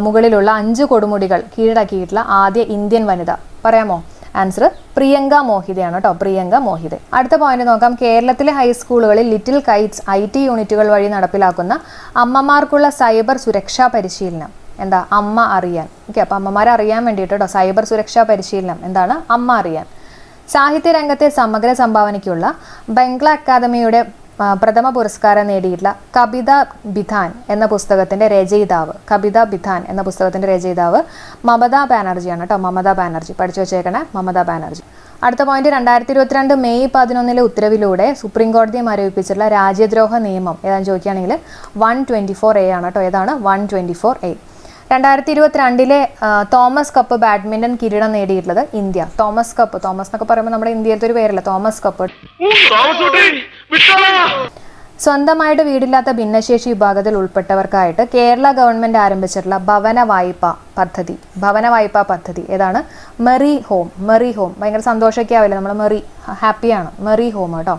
മുകളിലുള്ള 5 കൊടുമുടികൾ കീഴടക്കിയിട്ടുള്ള ആദ്യ ഇന്ത്യൻ വനിത പറയാമോ? ആൻസർ പ്രിയങ്ക മോഹിതയാണ് കേട്ടോ. പ്രിയങ്ക മോഹിത. അടുത്ത പോയിന്റ് നോക്കാം. കേരളത്തിലെ ഹൈസ്കൂളുകളിൽ ലിറ്റിൽ കൈറ്റ്സ് IT യൂണിറ്റുകൾ വഴി നടപ്പിലാക്കുന്ന അമ്മമാർക്കുള്ള സൈബർ സുരക്ഷാ പരിശീലനം എന്താ? അമ്മ അറിയാൻ. ഓക്കെ. അപ്പോൾ അമ്മമാരെ അറിയാൻ വേണ്ടിയിട്ട് കേട്ടോ സൈബർ സുരക്ഷാ പരിശീലനം എന്താണ്? അമ്മ അറിയാൻ. സാഹിത്യ രംഗത്തെ സമഗ്ര സംഭാവനയ്ക്കുള്ള ബംഗ്ല അക്കാദമിയുടെ പ്രഥമ പുരസ്കാരം നേടിയിട്ടുള്ള കവിത ബിധാൻ എന്ന പുസ്തകത്തിന്റെ രചയിതാവ് മമതാ ബാനർജിയാണ് കേട്ടോ. മമതാ ബാനർജി പഠിച്ചു വെച്ചേക്കണേ. മമതാ ബാനർജി. അടുത്ത പോയിന്റ് 2022 മെയ് 11 ഉത്തരവിലൂടെ സുപ്രീം കോടതിയെ മരവിപ്പിച്ചിട്ടുള്ള രാജ്യദ്രോഹ നിയമം ഏതാണെന്ന് ചോദിക്കുകയാണെങ്കിൽ 124A ആണ് കേട്ടോ. ഏതാണ്? 124A. 2022 തോമസ് കപ്പ് ബാഡ്മിന്റൺ കിരീടം നേടിയിട്ടുള്ളത് ഇന്ത്യ. തോമസ് എന്നൊക്കെ പറയുമ്പോൾ നമ്മുടെ ഇന്ത്യയിലത്തെ ഒരു പേരല്ല തോമസ് കപ്പ്. സ്വന്തമായിട്ട് വീടില്ലാത്ത ഭിന്നശേഷി വിഭാഗത്തിൽ ഉൾപ്പെട്ടവർക്കായിട്ട് കേരള ഗവൺമെന്റ് ആരംഭിച്ചിട്ടുള്ള ഭവന വായ്പാ പദ്ധതി ഏതാണ്? Merry home. ഭയങ്കര സന്തോഷമൊക്കെ ആവില്ലേ നമ്മൾ? ഹാപ്പിയാണ്. മെറി ഹോം കേട്ടോ.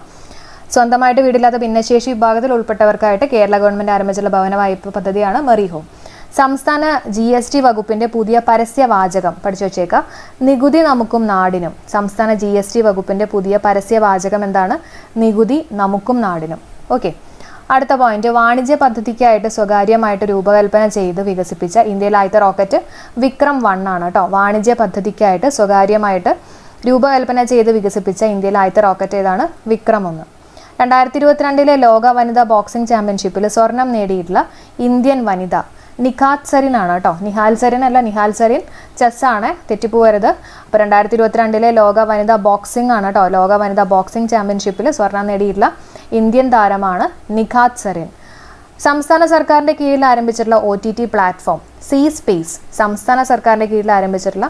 സ്വന്തമായിട്ട് വീടില്ലാത്ത ഭിന്നശേഷി വിഭാഗത്തിൽ ഉൾപ്പെട്ടവർക്കായിട്ട് കേരള ഗവൺമെന്റ് ആരംഭിച്ചിട്ടുള്ള ഭവന വായ്പാ പദ്ധതിയാണ് മെറി ഹോം. സംസ്ഥാന GST വകുപ്പിന്റെ പുതിയ പരസ്യവാചകം പഠിച്ചു വെച്ചേക്കാം. നികുതി നമുക്കും നാടിനും. സംസ്ഥാന GST വകുപ്പിന്റെ പുതിയ പരസ്യവാചകം എന്താണ്? നികുതി നമുക്കും നാടിനും. ഓക്കെ. അടുത്ത പോയിന്റ്, വാണിജ്യ പദ്ധതിക്കായിട്ട് സ്വകാര്യമായിട്ട് രൂപകൽപ്പന ചെയ്ത് വികസിപ്പിച്ച ഇന്ത്യയിലെ ആദ്യത്തെ റോക്കറ്റ് വിക്രം 1 ആണ് കേട്ടോ. വാണിജ്യ പദ്ധതിക്കായിട്ട് സ്വകാര്യമായിട്ട് രൂപകൽപ്പന ചെയ്ത് വികസിപ്പിച്ച ഇന്ത്യയിലെ ആദ്യത്തെ റോക്കറ്റ് ഏതാണ്? വിക്രം 1. 2022 ലോക വനിതാ ബോക്സിംഗ് ചാമ്പ്യൻഷിപ്പിൽ സ്വർണം നേടിയിട്ടുള്ള ഇന്ത്യൻ വനിത നിഖാത് സരിൻ ആണ് കേട്ടോ. നിഹാൽ സരിൻ അല്ല, നിഹാൽ സരിൻ ചെസ്സാണ്, തെറ്റിപ്പോകരുത്. അപ്പോൾ 2022 ലോക വനിതാ ബോക്സിംഗ് ആണ് കേട്ടോ. ലോക വനിതാ ബോക്സിംഗ് ചാമ്പ്യൻഷിപ്പിൽ സ്വർണം നേടിയിട്ടുള്ള ഇന്ത്യൻ താരമാണ് നിഖാത് സരിൻ. സംസ്ഥാന സർക്കാരിൻ്റെ കീഴിൽ ആരംഭിച്ചിട്ടുള്ള OTT പ്ലാറ്റ്ഫോം സി സ്പേസ്. സംസ്ഥാന സർക്കാരിൻ്റെ കീഴിൽ ആരംഭിച്ചിട്ടുള്ള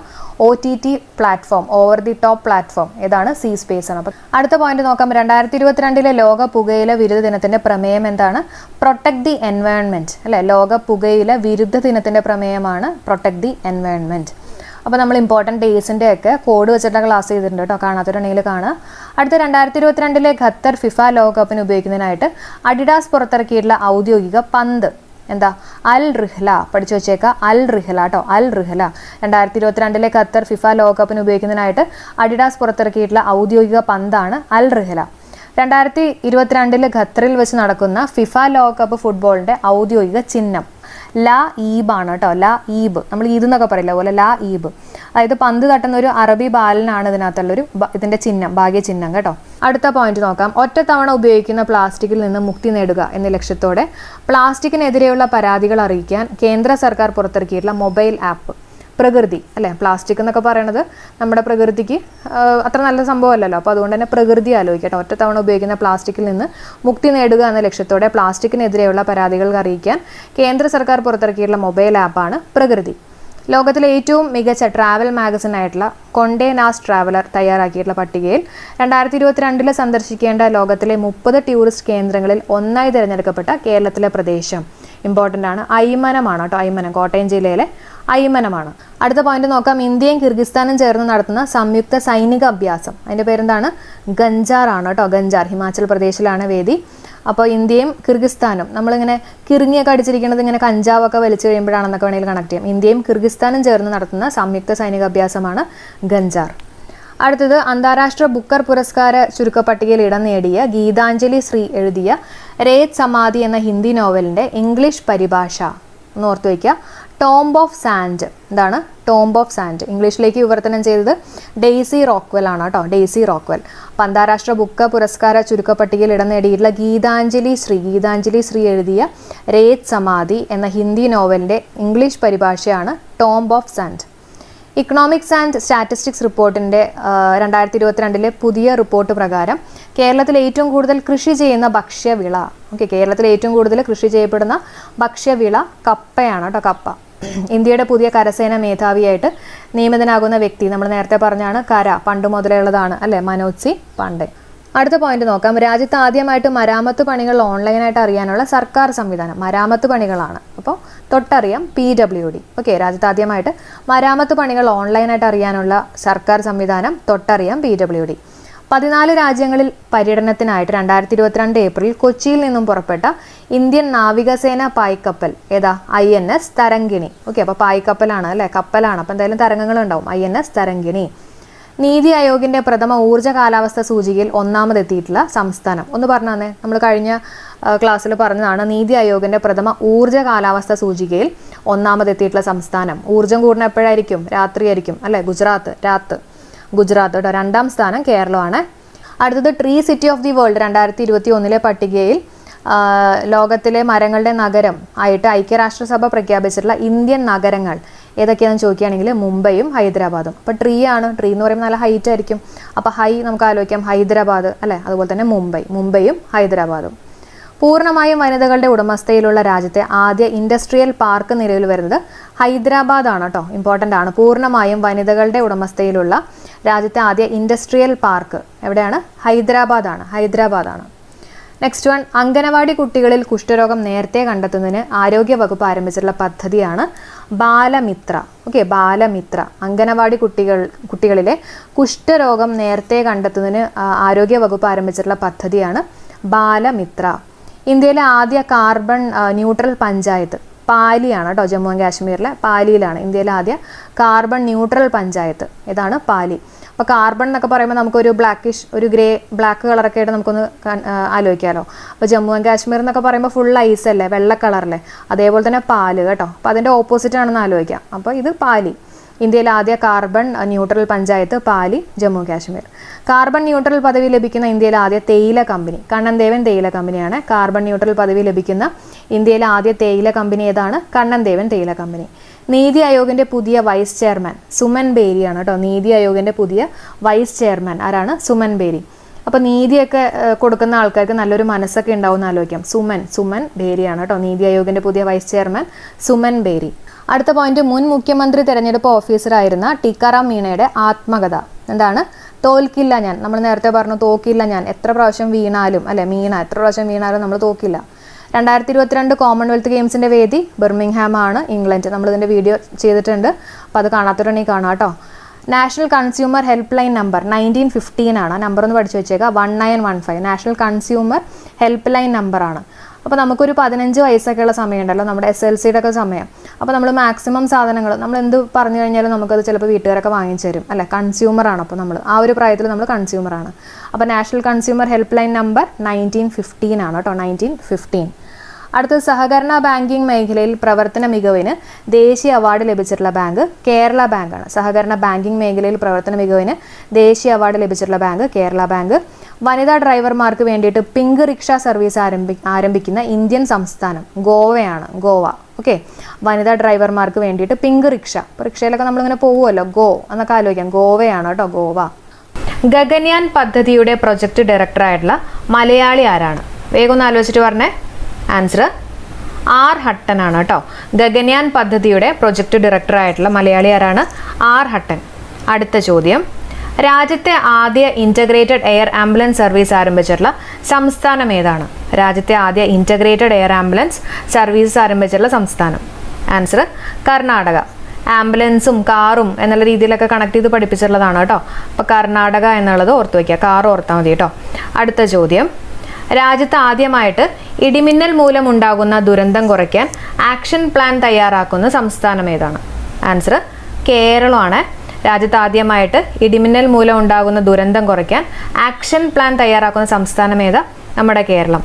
OTT platform, over the top platform ഏതാണ്? സി സ്പേസ് ആണ്. അപ്പം അടുത്ത പോയിന്റ് നോക്കാം. 2022 ലോക പുകയില വിരുദ്ധ ദിനത്തിൻ്റെ പ്രമേയം എന്താണ്? പ്രൊട്ടക്ട് ദി എൻവയോൺമെൻറ്റ് അല്ലേ. ലോക പുകയില വിരുദ്ധ ദിനത്തിൻ്റെ പ്രമേയമാണ് പ്രൊട്ടക്ട് ദി എൻവയോൺമെൻറ്റ്. അപ്പോൾ നമ്മൾ ഇമ്പോർട്ടൻറ്റ് ഡേയ്സിൻ്റെ ഒക്കെ കോഡ് വെച്ചിട്ടുള്ള ക്ലാസ് ചെയ്തിട്ടുണ്ട് കേട്ടോ. കാണാത്തവരുണ്ടെങ്കിൽ കാണുക. അടുത്ത 2022 ഖത്തർ ഫിഫ ലോകകപ്പിന് ഉപയോഗിക്കുന്നതിനായിട്ട് അഡിഡാസ് പുറത്തിറക്കിയിട്ടുള്ള ഔദ്യോഗിക പന്ത് എന്താ? അൽ റിഹ്ല. പഠിച്ചു വെച്ചേക്കുക, അൽ റിഹ്ല കേട്ടോ. അൽ റിഹ്ല 2022 ഖത്തർ ഫിഫ ലോകകപ്പിന് ഉപയോഗിക്കുന്നതിനായിട്ട് അഡിഡാസ് പുറത്തിറക്കിയിട്ടുള്ള ഔദ്യോഗിക പന്താണ് അൽ റിഹ്ല. 2022 ഖത്തറിൽ വെച്ച് നടക്കുന്ന ഫിഫ ലോകകപ്പ് ഫുട്ബോളിൻ്റെ ഔദ്യോഗിക ചിഹ്നം ലാ ഈബ് ആണ് കേട്ടോ. ലാ ഈബ്, നമ്മൾ ഈദ് എന്നൊക്കെ പറയില്ല പോലെ ലാ ഈബ്. അതായത് പന്ത് തട്ടുന്ന ഒരു അറബി ബാലനാണ് ഇതിൻ്റെ ചിഹ്നം, ഭാഗ്യ ചിഹ്നം കേട്ടോ. അടുത്ത പോയിന്റ് നോക്കാം. ഒറ്റത്തവണ ഉപയോഗിക്കുന്ന പ്ലാസ്റ്റിക്കിൽ നിന്ന് മുക്തി നേടുക എന്ന ലക്ഷ്യത്തോടെ പ്ലാസ്റ്റിക്കിനെതിരെയുള്ള പരാതികൾ അറിയിക്കാൻ കേന്ദ്ര സർക്കാർ പുറത്തിറക്കിയിട്ടുള്ള മൊബൈൽ ആപ്പ് പ്രകൃതി അല്ലേ. പ്ലാസ്റ്റിക് എന്നൊക്കെ പറയണത് നമ്മുടെ പ്രകൃതിക്ക് അത്ര നല്ല സംഭവമല്ലല്ലോ. അപ്പോൾ അതുകൊണ്ട് തന്നെ പ്രകൃതി ആലോചിക്കട്ടെ. ഒറ്റത്തവണ ഉപയോഗിക്കുന്ന പ്ലാസ്റ്റിക്കിൽ നിന്ന് മുക്തി നേടുക എന്ന ലക്ഷ്യത്തോടെ പ്ലാസ്റ്റിക്കിനെതിരെയുള്ള പരാതികൾ അറിയിക്കാൻ കേന്ദ്ര സർക്കാർ പുറത്തിറക്കിയിട്ടുള്ള മൊബൈൽ ആപ്പാണ് പ്രകൃതി. ലോകത്തിലെ ഏറ്റവും മികച്ച ട്രാവൽ മാഗസിൻ ആയിട്ടുള്ള കൊണ്ടേ നാസ്റ്റ് ട്രാവലർ തയ്യാറാക്കിയിട്ടുള്ള പട്ടികയിൽ 2022 സന്ദർശിക്കേണ്ട ലോകത്തിലെ 30 ടൂറിസ്റ്റ് കേന്ദ്രങ്ങളിൽ ഒന്നായി തിരഞ്ഞെടുക്കപ്പെട്ട കേരളത്തിലെ പ്രദേശം ഇമ്പോർട്ടൻ്റ് ആണ്. അയ്മനമാണ് കേട്ടോ. അയ്മനം കോട്ടയം ജില്ലയിലെ അയ്മനമാണ്. അടുത്ത പോയിന്റ് നോക്കാം. ഇന്ത്യയും കിർഗിസ്ഥാനും ചേർന്ന് നടത്തുന്ന സംയുക്ത സൈനിക അഭ്യാസം, അതിൻ്റെ പേരെന്താണ്? ഗഞ്ചാർ ആണ് കേട്ടോ. ഗഞ്ചാർ ഹിമാചൽ പ്രദേശിലാണ് വേദി. അപ്പോൾ ഇന്ത്യയും കിർഗിസ്ഥാനും, നമ്മളിങ്ങനെ കിറുങ്ങിയൊക്കെ അടിച്ചിരിക്കുന്നത് ഇങ്ങനെ കഞ്ചാവൊക്കെ വലിച്ചു കഴിയുമ്പോഴാണെന്നൊക്കെ വേണമെങ്കിൽ കണക്ട് ചെയ്യാം. ഇന്ത്യയും കിർഗിസ്ഥാനും ചേർന്ന് നടത്തുന്ന സംയുക്ത സൈനിക അഭ്യാസമാണ് ഗഞ്ചാർ. അടുത്തത്, അന്താരാഷ്ട്ര ബുക്കർ പുരസ്കാര ചുരുക്കപ്പട്ടികയിൽ ഇടം നേടിയ ഗീതാഞ്ജലി ശ്രീ എഴുതിയ രേത് സമാധി എന്ന ഹിന്ദി നോവലിൻ്റെ ഇംഗ്ലീഷ് പരിഭാഷ ഒന്ന് ഓർത്ത് വയ്ക്കുക. Tomb of sand. എന്താണ്? Tomb of sand. ഇംഗ്ലീഷിലേക്ക് വിവർത്തനം ചെയ്തത് ഡെയ്സി റോക്ക്വെൽ ആണ് കേട്ടോ. Daisy Rockwell. അപ്പം അന്താരാഷ്ട്ര ബുക്ക് പുരസ്കാര ചുരുക്കപ്പട്ടികയിൽ ഇടം നേടിയിട്ടുള്ള ഗീതാഞ്ജലി ശ്രീ എഴുതിയ രേത് സമാധി എന്ന ഹിന്ദി നോവലിൻ്റെ ഇംഗ്ലീഷ് പരിഭാഷയാണ് tomb of sand. Economics and statistics റിപ്പോർട്ടിൻ്റെ 2022 പുതിയ റിപ്പോർട്ട് പ്രകാരം കേരളത്തിൽ ഏറ്റവും കൂടുതൽ കൃഷി ചെയ്യുന്ന ഭക്ഷ്യവിള, കേരളത്തിൽ ഏറ്റവും കൂടുതൽ കൃഷി ചെയ്യപ്പെടുന്ന ഭക്ഷ്യവിള കപ്പയാണ് കേട്ടോ. കപ്പ. ഇന്ത്യയുടെ പുതിയ കരസേന മേധാവിയായിട്ട് നിയമിതനാകുന്ന വ്യക്തി നമ്മൾ നേരത്തെ പറഞ്ഞാണ്, പണ്ട് മുതലേ ഉള്ളതാണ് അല്ലേ, മനോജ് സി പാണ്ഡെ. അടുത്ത പോയിന്റ് നോക്കാം. രാജ്യത്ത് ആദ്യമായിട്ട് മരാമത്ത് പണികൾ ഓൺലൈനായിട്ട് അറിയാനുള്ള സർക്കാർ സംവിധാനം. മരാമത്ത് പണികളാണ്, അപ്പോൾ തൊട്ടറിയാം PWD. രാജ്യത്ത് ആദ്യമായിട്ട് മരാമത്ത് പണികൾ ഓൺലൈനായിട്ട് അറിയാനുള്ള സർക്കാർ സംവിധാനം തൊട്ടറിയാം PWD. 14 രാജ്യങ്ങളിൽ പര്യടനത്തിനായിട്ട് 2022 ഏപ്രിൽ കൊച്ചിയിൽ നിന്നും പുറപ്പെട്ട ഇന്ത്യൻ നാവികസേന പായ്ക്കപ്പൽ ഏതാ? INS തരങ്കിണി. അപ്പോൾ പായ്ക്കപ്പലാണ് അല്ലേ, കപ്പലാണ്. അപ്പോൾ എന്തായാലും തരംഗങ്ങളുണ്ടാവും. INS തരങ്കിണി. നീതി ആയോഗിൻ്റെ പ്രഥമ ഊർജ്ജ കാലാവസ്ഥ സൂചികയിൽ ഒന്നാമതെത്തിയിട്ടുള്ള സംസ്ഥാനം ഒന്ന് പറഞ്ഞു തന്നെ. നമ്മൾ കഴിഞ്ഞ ക്ലാസ്സിൽ പറഞ്ഞതാണ് നീതി ആയോഗിൻ്റെ പ്രഥമ ഊർജ്ജ കാലാവസ്ഥ സൂചികയിൽ ഒന്നാമതെത്തിയിട്ടുള്ള സംസ്ഥാനം. ഊർജ്ജം കൂടുന്ന എപ്പോഴായിരിക്കും? രാത്രിയായിരിക്കും അല്ലേ. ഗുജറാത്ത് കേട്ടോ. 2ാം സ്ഥാനം കേരളമാണ്. അടുത്തത് tree city of the world 2021 പട്ടികയിൽ ലോകത്തിലെ മരങ്ങളുടെ നഗരം ആയിട്ട് ഐക്യരാഷ്ട്രസഭ പ്രഖ്യാപിച്ചിട്ടുള്ള ഇന്ത്യൻ നഗരങ്ങൾ ഏതൊക്കെയാണെന്ന് ചോദിക്കുകയാണെങ്കിൽ മുംബൈയും ഹൈദരാബാദും. അപ്പോൾ ട്രീ എന്ന് പറയുമ്പോൾ നല്ല ഹൈറ്റ് ആയിരിക്കും. അപ്പോൾ നമുക്ക് ആലോചിക്കാം ഹൈദരാബാദ് അല്ലേ. അതുപോലെ തന്നെ മുംബൈയും ഹൈദരാബാദും. പൂർണ്ണമായും വനിതകളുടെ ഉടമസ്ഥയിലുള്ള രാജ്യത്തെ ആദ്യ ഇൻഡസ്ട്രിയൽ പാർക്ക് നിലവിൽ വരുന്നത് ഹൈദരാബാദാണ് കേട്ടോ. ഇമ്പോർട്ടൻ്റ് ആണ്. പൂർണ്ണമായും വനിതകളുടെ ഉടമസ്ഥയിലുള്ള രാജ്യത്തെ ആദ്യ ഇൻഡസ്ട്രിയൽ പാർക്ക് എവിടെയാണ്? ഹൈദരാബാദാണ്. നെക്സ്റ്റ് വൺ, അംഗനവാടി കുട്ടികളിൽ കുഷ്ഠരോഗം നേരത്തെ കണ്ടെത്തുന്നതിന് ആരോഗ്യവകുപ്പ് ആരംഭിച്ചിട്ടുള്ള പദ്ധതിയാണ് ബാലമിത്ര. ബാലമിത്ര. അംഗനവാടി കുട്ടികളിലെ കുഷ്ഠരോഗം നേരത്തെ കണ്ടെത്തുന്നതിന് ആരോഗ്യവകുപ്പ് ആരംഭിച്ചിട്ടുള്ള പദ്ധതിയാണ് ബാലമിത്ര. ഇന്ത്യയിലെ ആദ്യ കാർബൺ ന്യൂട്രൽ പഞ്ചായത്ത് പാലിയാണ് കേട്ടോ. ജമ്മു ആൻഡ് കാശ്മീരിലെ പാലിയിലാണ് ഇന്ത്യയിലെ ആദ്യ കാർബൺ ന്യൂട്രൽ പഞ്ചായത്ത്. ഇതാണ് പാലി. അപ്പോൾ കാർബൺ എന്നൊക്കെ പറയുമ്പോൾ നമുക്കൊരു ബ്ലാക്കിഷ്, ഒരു ബ്ലാക്ക് കളറൊക്കെ ആയിട്ട് നമുക്കൊന്ന് ആലോചിക്കാമല്ലോ. അപ്പോൾ ജമ്മു ആൻഡ് കാശ്മീർ എന്നൊക്കെ പറയുമ്പോൾ ഫുൾ ഐസ് അല്ലേ, വെള്ള കളറല്ലേ. അതേപോലെ തന്നെ പാല് കേട്ടോ. അപ്പോൾ അതിൻ്റെ ഓപ്പോസിറ്റ് ആണെന്ന് ആലോചിക്കാം. അപ്പോൾ ഇത് പാലി. ഇന്ത്യയിലെ ആദ്യ കാർബൺ ന്യൂട്രൽ പഞ്ചായത്ത് പാലി, ജമ്മു കാശ്മീർ. കാർബൺ ന്യൂട്രൽ പദവി ലഭിക്കുന്ന ഇന്ത്യയിലെ ആദ്യ തേയില കമ്പനി കണ്ണൻ ദേവൻ തേയില കമ്പനിയാണ്. കാർബൺ ന്യൂട്രൽ പദവി ലഭിക്കുന്ന ഇന്ത്യയിലെ ആദ്യ തേയില കമ്പനി ഏതാണ്? കണ്ണൻ ദേവൻ തേയില കമ്പനി. നീതി ആയോഗിൻ്റെ പുതിയ വൈസ് ചെയർമാൻ സുമൻ ബേരിയാണ് കേട്ടോ. നീതി ആയോഗിൻ്റെ പുതിയ വൈസ് ചെയർമാൻ ആരാണ്? സുമൻ ബേരി. അപ്പോൾ നീതിയൊക്കെ കൊടുക്കുന്ന ആൾക്കാർക്ക് നല്ലൊരു മനസ്സൊക്കെ ഉണ്ടാവും എന്ന് ആലോചിക്കാം. സുമൻ ബേരിയാണ് കേട്ടോ. നീതി ആയോഗിൻ്റെ പുതിയ വൈസ് ചെയർമാൻ സുമൻ ബേരി. അടുത്ത പോയിന്റ്, മുൻ മുഖ്യമന്ത്രി തെരഞ്ഞെടുപ്പ് ഓഫീസറായിരുന്ന ടിക്കാറാം മീണയുടെ ആത്മകഥ എന്താണ്? തോൽക്കില്ല ഞാൻ. നമ്മൾ നേരത്തെ പറഞ്ഞു തോക്കില്ല ഞാൻ. എത്ര പ്രാവശ്യം വീണാലും അല്ലെ, എത്ര പ്രാവശ്യം വീണാലും നമ്മൾ തോക്കില്ല. 2022 കോമൺവെൽത്ത് ഗെയിംസിൻ്റെ വേദി ബിർമിംഗ്ഹാം ആണ്, ഇംഗ്ലണ്ട്. നമ്മളിതിൻ്റെ വീഡിയോ ചെയ്തിട്ടുണ്ട്. അപ്പോൾ അത് കാണാത്തവരുണ്ടെങ്കിൽ കാണാം കേട്ടോ. National consumer help line number 1915 ആണ്. നമ്പർ ഒന്ന് പഠിച്ചു വെച്ചേക്കാം. 1915 നാഷണൽ കൺസ്യൂമർ ഹെൽപ്പ് ലൈൻ നമ്പറാണ്. അപ്പോൾ നമുക്കൊരു 15 വയസ്സൊക്കെയുള്ള സമയമുണ്ടല്ലോ, നമ്മുടെ SLCയുടെ ഒക്കെ സമയം. അപ്പോൾ നമ്മൾ മാക്സിമം സാധനങ്ങൾ നമ്മൾ എന്ത് പറഞ്ഞു കഴിഞ്ഞാലും നമുക്കത് ചിലപ്പോൾ വീട്ടുകാരൊക്കെ വാങ്ങിച്ചു തരും അല്ലേ. കൺസ്യൂമറാണ്. അപ്പോൾ നമ്മൾ ആ ഒരു പ്രായത്തിൽ നമ്മൾ കൺസ്യൂമറാണ്. അപ്പോൾ national consumer help line number 1915 ആണ് കേട്ടോ. 1915. അടുത്തത്, സഹകരണ ബാങ്കിംഗ് മേഖലയിൽ പ്രവർത്തന മികവിന് ദേശീയ അവാർഡ് ലഭിച്ചിട്ടുള്ള ബാങ്ക് കേരള ബാങ്കാണ്. സഹകരണ ബാങ്കിംഗ് മേഖലയിൽ പ്രവർത്തന മികവിന് ദേശീയ അവാർഡ് ലഭിച്ചിട്ടുള്ള ബാങ്ക് കേരള ബാങ്ക്. വനിതാ ഡ്രൈവർമാർക്ക് വേണ്ടിയിട്ട് പിങ്ക് റിക്ഷ സർവീസ് ആരംഭിക്കുന്ന ഇന്ത്യൻ സംസ്ഥാനം ഗോവയാണ്. ഗോവ. ഓക്കെ. വനിതാ ഡ്രൈവർമാർക്ക് വേണ്ടിയിട്ട് പിങ്ക് റിക്ഷ. ഇപ്പോൾ റിക്ഷയിലൊക്കെ നമ്മളിങ്ങനെ പോകുമല്ലോ, എന്നൊക്കെ ആലോചിക്കാം. ഗോവയാണ് കേട്ടോ, ഗോവ. ഗഗൻയാൻ പദ്ധതിയുടെ പ്രൊജക്ട് ഡയറക്ടറായിട്ടുള്ള മലയാളി ആരാണ്? വേഗം ഒന്ന് ആലോചിച്ചിട്ട് പറഞ്ഞേ. ആൻസർ ആർ ഹട്ടൻ ആണ് കേട്ടോ. ഗഗൻയാൻ പദ്ധതിയുടെ പ്രൊജക്ട് ഡയറക്ടറായിട്ടുള്ള മലയാളി ആരാണ്? R Hutton. അടുത്ത ചോദ്യം, രാജ്യത്തെ ആദ്യ ഇൻ്റഗ്രേറ്റഡ് എയർ ആംബുലൻസ് സർവീസ് ആരംഭിച്ചിട്ടുള്ള സംസ്ഥാനം ഏതാണ്? രാജ്യത്തെ ആദ്യ ഇൻ്റഗ്രേറ്റഡ് എയർ ആംബുലൻസ് സർവീസ് ആരംഭിച്ചിട്ടുള്ള സംസ്ഥാനം. ആൻസർ കർണാടക. ആംബുലൻസും കാറും എന്നുള്ള രീതിയിലൊക്കെ കണക്ട് ചെയ്ത് പഠിപ്പിച്ചിട്ടുള്ളതാണ് കേട്ടോ. അപ്പോൾ കർണാടക എന്നുള്ളത് ഓർത്ത് വയ്ക്കുക, കാർ ഓർത്താൽ മതി കേട്ടോ. അടുത്ത ചോദ്യം, രാജ്യത്ത് ആദ്യമായിട്ട് ഇടിമിന്നൽ മൂലമുണ്ടാകുന്ന ദുരന്തം കുറയ്ക്കാൻ ആക്ഷൻ പ്ലാൻ തയ്യാറാക്കുന്ന സംസ്ഥാനം ഏതാണ്? ആൻസർ കേരളമാണ്. രാജ്യത്ത് ആദ്യമായിട്ട് ഇടിമിന്നൽ മൂലം ഉണ്ടാകുന്ന ദുരന്തം കുറയ്ക്കാൻ ആക്ഷൻ പ്ലാൻ തയ്യാറാക്കുന്ന സംസ്ഥാനം ഏതാ? നമ്മുടെ കേരളം.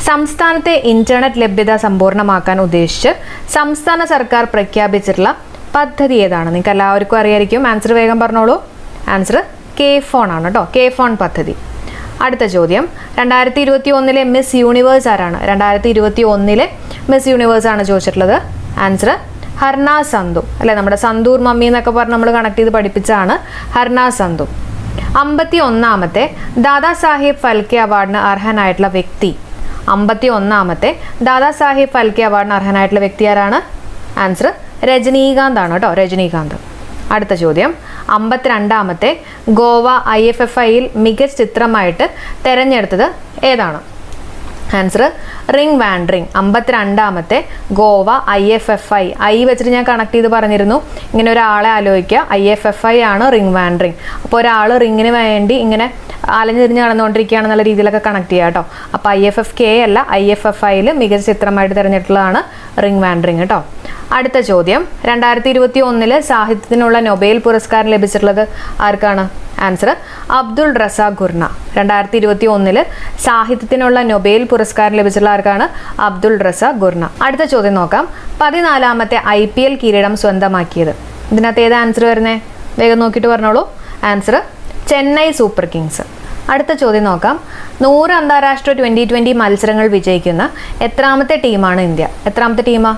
സംസ്ഥാനത്തെ ഇന്റർനെറ്റ് ലഭ്യത സമ്പൂർണ്ണമാക്കാൻ ഉദ്ദേശിച്ച് സംസ്ഥാന സർക്കാർ പ്രഖ്യാപിച്ചിട്ടുള്ള പദ്ധതി ഏതാണ്? നിങ്ങൾക്ക് എല്ലാവർക്കും അറിയായിരിക്കും. ആൻസർ വേഗം പറഞ്ഞോളൂ. ആൻസർ K-Phone ആണ് കേട്ടോ. K-Phone പദ്ധതി. അടുത്ത ചോദ്യം, 2021 മിസ് യൂണിവേഴ്സ് ആരാണ്? 2021 മിസ് യൂണിവേഴ്സ് ആണ് ചോദിച്ചിട്ടുള്ളത്. ആൻസർ ഹർനാസ് സന്ധു അല്ലെ. നമ്മുടെ സന്തൂർ മമ്മി എന്നൊക്കെ പറഞ്ഞ് നമ്മൾ കണക്ട് ചെയ്ത് പഠിപ്പിച്ചാണ് ഹർനാസ് സന്ധു. 51ാമത്തെ ദാദാ സാഹിബ് ഫൽക്കെ അവാർഡിന് അർഹനായിട്ടുള്ള വ്യക്തി. 51ാമത്തെ ദാദാ സാഹിബ് ഫൽക്കെ അവാർഡിന് അർഹനായിട്ടുള്ള വ്യക്തി ആരാണ്? ആൻസർ രജനീകാന്ത് ആണ് കേട്ടോ. രജനീകാന്ത്. അടുത്ത ചോദ്യം, 52ാമത്തെ ഗോവ IFFIയിൽ മികച്ച ചിത്രമായിട്ട് തിരഞ്ഞെടുത്തത് ഏതാണ്? Answer ring wandering. 52ാമത്തെ ഗോവ IFFI. വെച്ചിട്ട് ഞാൻ കണക്ട് ചെയ്ത് പറഞ്ഞിരുന്നു. ഇങ്ങനെ ഒരാളെ ആലോചിക്കുക. IFFI ആണ് റിംഗ് വാൻഡറിങ്. അപ്പോൾ ഒരാൾ റിങ്ങിന് വേണ്ടി ഇങ്ങനെ അലഞ്ഞു തിരിഞ്ഞ് നടന്നുകൊണ്ടിരിക്കുകയാണെന്നുള്ള രീതിയിലൊക്കെ കണക്ട് ചെയ്യുക കേട്ടോ. അപ്പോൾ IFFK അല്ല, IFFIയിൽ മികച്ച ചിത്രമായിട്ട് തിരഞ്ഞെടുത്തതാണ് റിംഗ് വാൻഡറിങ് കേട്ടോ. അടുത്ത ചോദ്യം, 2021 സാഹിത്യത്തിനുള്ള നൊബേൽ പുരസ്കാരം ലഭിച്ചിട്ടുള്ളത് ആർക്കാണ്? Answer Abdul Razak Gurnah. 2021 സാഹിത്യത്തിനുള്ള നൊബേൽ പുരസ്കാരം ലഭിച്ചിട്ടുള്ള ആർക്കാണ്? അബ്ദുൾ റസാഖ് ഗുർണ. അടുത്ത ചോദ്യം നോക്കാം. 14ാമത്തെ IPL കിരീടം സ്വന്തമാക്കിയത്. ഇതിനകത്ത് ഏത് ആൻസർ വരുന്നേ? വേഗം നോക്കിയിട്ട് പറഞ്ഞോളൂ. Answer Chennai super Kings. അടുത്ത ചോദ്യം നോക്കാം. 100 അന്താരാഷ്ട്ര T20 മത്സരങ്ങൾ വിജയിക്കുന്ന എത്രാമത്തെ ടീമാണ് ഇന്ത്യ? എത്രാമത്തെ ടീമാ?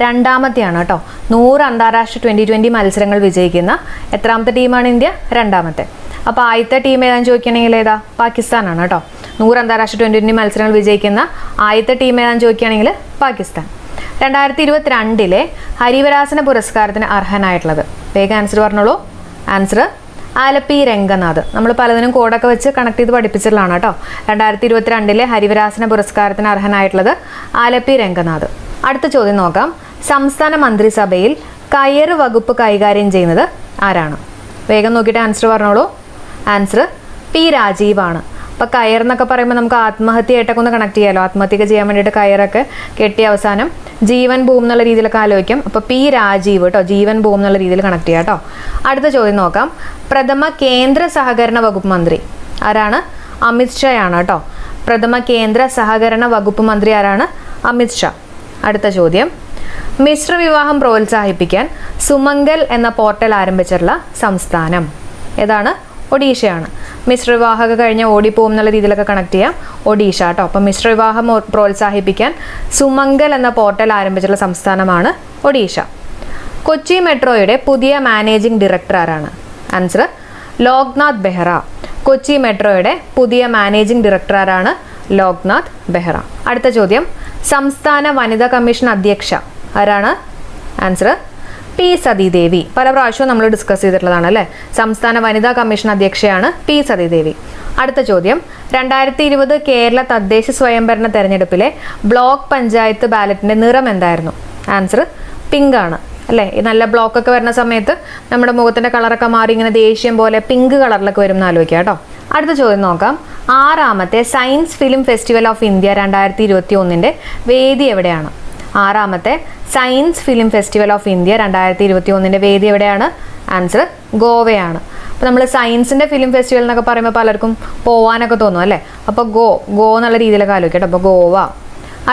2ാമത്തെയാണ് കേട്ടോ. 100 അന്താരാഷ്ട്ര T20 മത്സരങ്ങൾ വിജയിക്കുന്ന എത്രാമത്തെ ടീമാണ് ഇന്ത്യ? 2ാമത്തെ. അപ്പോൾ ആദ്യത്തെ ടീം ഏതാണെന്ന് ചോദിക്കുകയാണെങ്കിൽ ഏതാ? പാകിസ്ഥാനാണ് കേട്ടോ. 100 അന്താരാഷ്ട്ര T20 മത്സരങ്ങൾ വിജയിക്കുന്ന ആദ്യത്തെ ടീം ഏതാണെന്ന് ചോദിക്കുകയാണെങ്കിൽ പാകിസ്ഥാൻ. 2022 ഹരിവരാസന പുരസ്കാരത്തിന് അർഹനായിട്ടുള്ളത്. വേഗം ആൻസർ പറഞ്ഞോളൂ. ആൻസർ ആലപ്പി രംഗനാഥ്. നമ്മൾ പലതിനും കോഡൊക്കെ വെച്ച് കണക്ട് ചെയ്ത് പഠിപ്പിച്ചിട്ടുള്ളതാണ് കേട്ടോ. 2022 ഹരിവരാസന പുരസ്കാരത്തിന് അർഹനായിട്ടുള്ളത് ആലപ്പി രംഗനാഥ്. അടുത്ത ചോദ്യം നോക്കാം. സംസ്ഥാന മന്ത്രിസഭയിൽ കയറ് വകുപ്പ് കൈകാര്യം ചെയ്യുന്നത് ആരാണ്? വേഗം നോക്കിയിട്ട് ആൻസർ പറഞ്ഞോളൂ. Answer P. രാജീവ് ആണ്. അപ്പോൾ കയർ എന്നൊക്കെ പറയുമ്പോൾ നമുക്ക് ആത്മഹത്യയായിട്ടൊക്കെ ഒന്ന് കണക്ട് ചെയ്യാമല്ലോ. ആത്മഹത്യയൊക്കെ ചെയ്യാൻ വേണ്ടിയിട്ട് കയറൊക്കെ കെട്ടി അവസാനം ജീവൻ ഭൂം എന്നുള്ള രീതിയിലൊക്കെ ആലോചിക്കാം. അപ്പോൾ പി രാജീവ് കേട്ടോ, ജീവൻ ഭൂം എന്നുള്ള രീതിയിൽ കണക്ട് ചെയ്യാം കേട്ടോ. അടുത്ത ചോദ്യം നോക്കാം. പ്രഥമ കേന്ദ്ര സഹകരണ വകുപ്പ് മന്ത്രി ആരാണ്? അമിത് ഷാ ആണ് കേട്ടോ. പ്രഥമ കേന്ദ്ര സഹകരണ വകുപ്പ് മന്ത്രി ആരാണ്? അമിത് ഷാ. അടുത്ത ചോദ്യം. മിശ്ര വിവാഹം പ്രോത്സാഹിപ്പിക്കാൻ സുമംഗൽ എന്ന പോർട്ടൽ ആരംഭിച്ചിട്ടുള്ള സംസ്ഥാനം ഏതാണ്? ഒഡീഷയാണ്. മിശ്ര വിവാഹമൊക്കെ കഴിഞ്ഞ് ഓടിപ്പോകും എന്നുള്ള രീതിയിലൊക്കെ കണക്ട് ചെയ്യാം. ഒഡീഷ കേട്ടോ. അപ്പം മിശ്ര വിവാഹം പ്രോത്സാഹിപ്പിക്കാൻ സുമംഗൽ എന്ന പോർട്ടൽ ആരംഭിച്ചിട്ടുള്ള സംസ്ഥാനമാണ് ഒഡീഷ. കൊച്ചി മെട്രോയുടെ പുതിയ മാനേജിംഗ് ഡയറക്ടർ ആരാണ്? ആൻസർ ലോക്നാഥ് ബെഹ്റ. കൊച്ചി മെട്രോയുടെ പുതിയ മാനേജിംഗ് ഡയറക്ടർ ആരാണ്? ലോക്നാഥ് ബെഹ്റ. അടുത്ത ചോദ്യം. സംസ്ഥാന വനിതാ കമ്മീഷൻ അധ്യക്ഷ ആരാണ്? Answer P Sathidevi. പല പ്രാവശ്യവും നമ്മൾ ഡിസ്കസ് ചെയ്തിട്ടുള്ളതാണ് അല്ലേ. സംസ്ഥാന വനിതാ കമ്മീഷൻ അധ്യക്ഷയാണ് പി സതീദേവി. അടുത്ത ചോദ്യം. 2020 കേരള തദ്ദേശ സ്വയംഭരണ തെരഞ്ഞെടുപ്പിലെ ബ്ലോക്ക് പഞ്ചായത്ത് ബാലറ്റിന്റെ നിറം എന്തായിരുന്നു? ആൻസർ പിങ്ക് ആണ് അല്ലേ. ഈ നല്ല ബ്ലോക്കൊക്കെ വരുന്ന സമയത്ത് നമ്മുടെ മുഖത്തിന്റെ കളറൊക്കെ മാറി ഇങ്ങനെ ദേഷ്യം പോലെ പിങ്ക് കളറിലൊക്കെ വരും എന്ന് ആലോചിക്കാം കേട്ടോ. അടുത്ത ചോദ്യം നോക്കാം. 6ാമത്തെ science film festival of India 2021 വേദി എവിടെയാണ്? 6ാമത്തെ science film festival of India 2021 വേദി എവിടെയാണ്? ആൻസർ ഗോവയാണ്. അപ്പോൾ നമ്മൾ സയൻസിൻ്റെ ഫിലിം ഫെസ്റ്റിവൽ എന്നൊക്കെ പറയുമ്പോൾ പലർക്കും പോവാനൊക്കെ തോന്നും അല്ലേ. അപ്പോൾ ഗോ എന്നുള്ള രീതിയിലൊക്കെ ആലോചിക്കട്ടെ. അപ്പോൾ ഗോവ.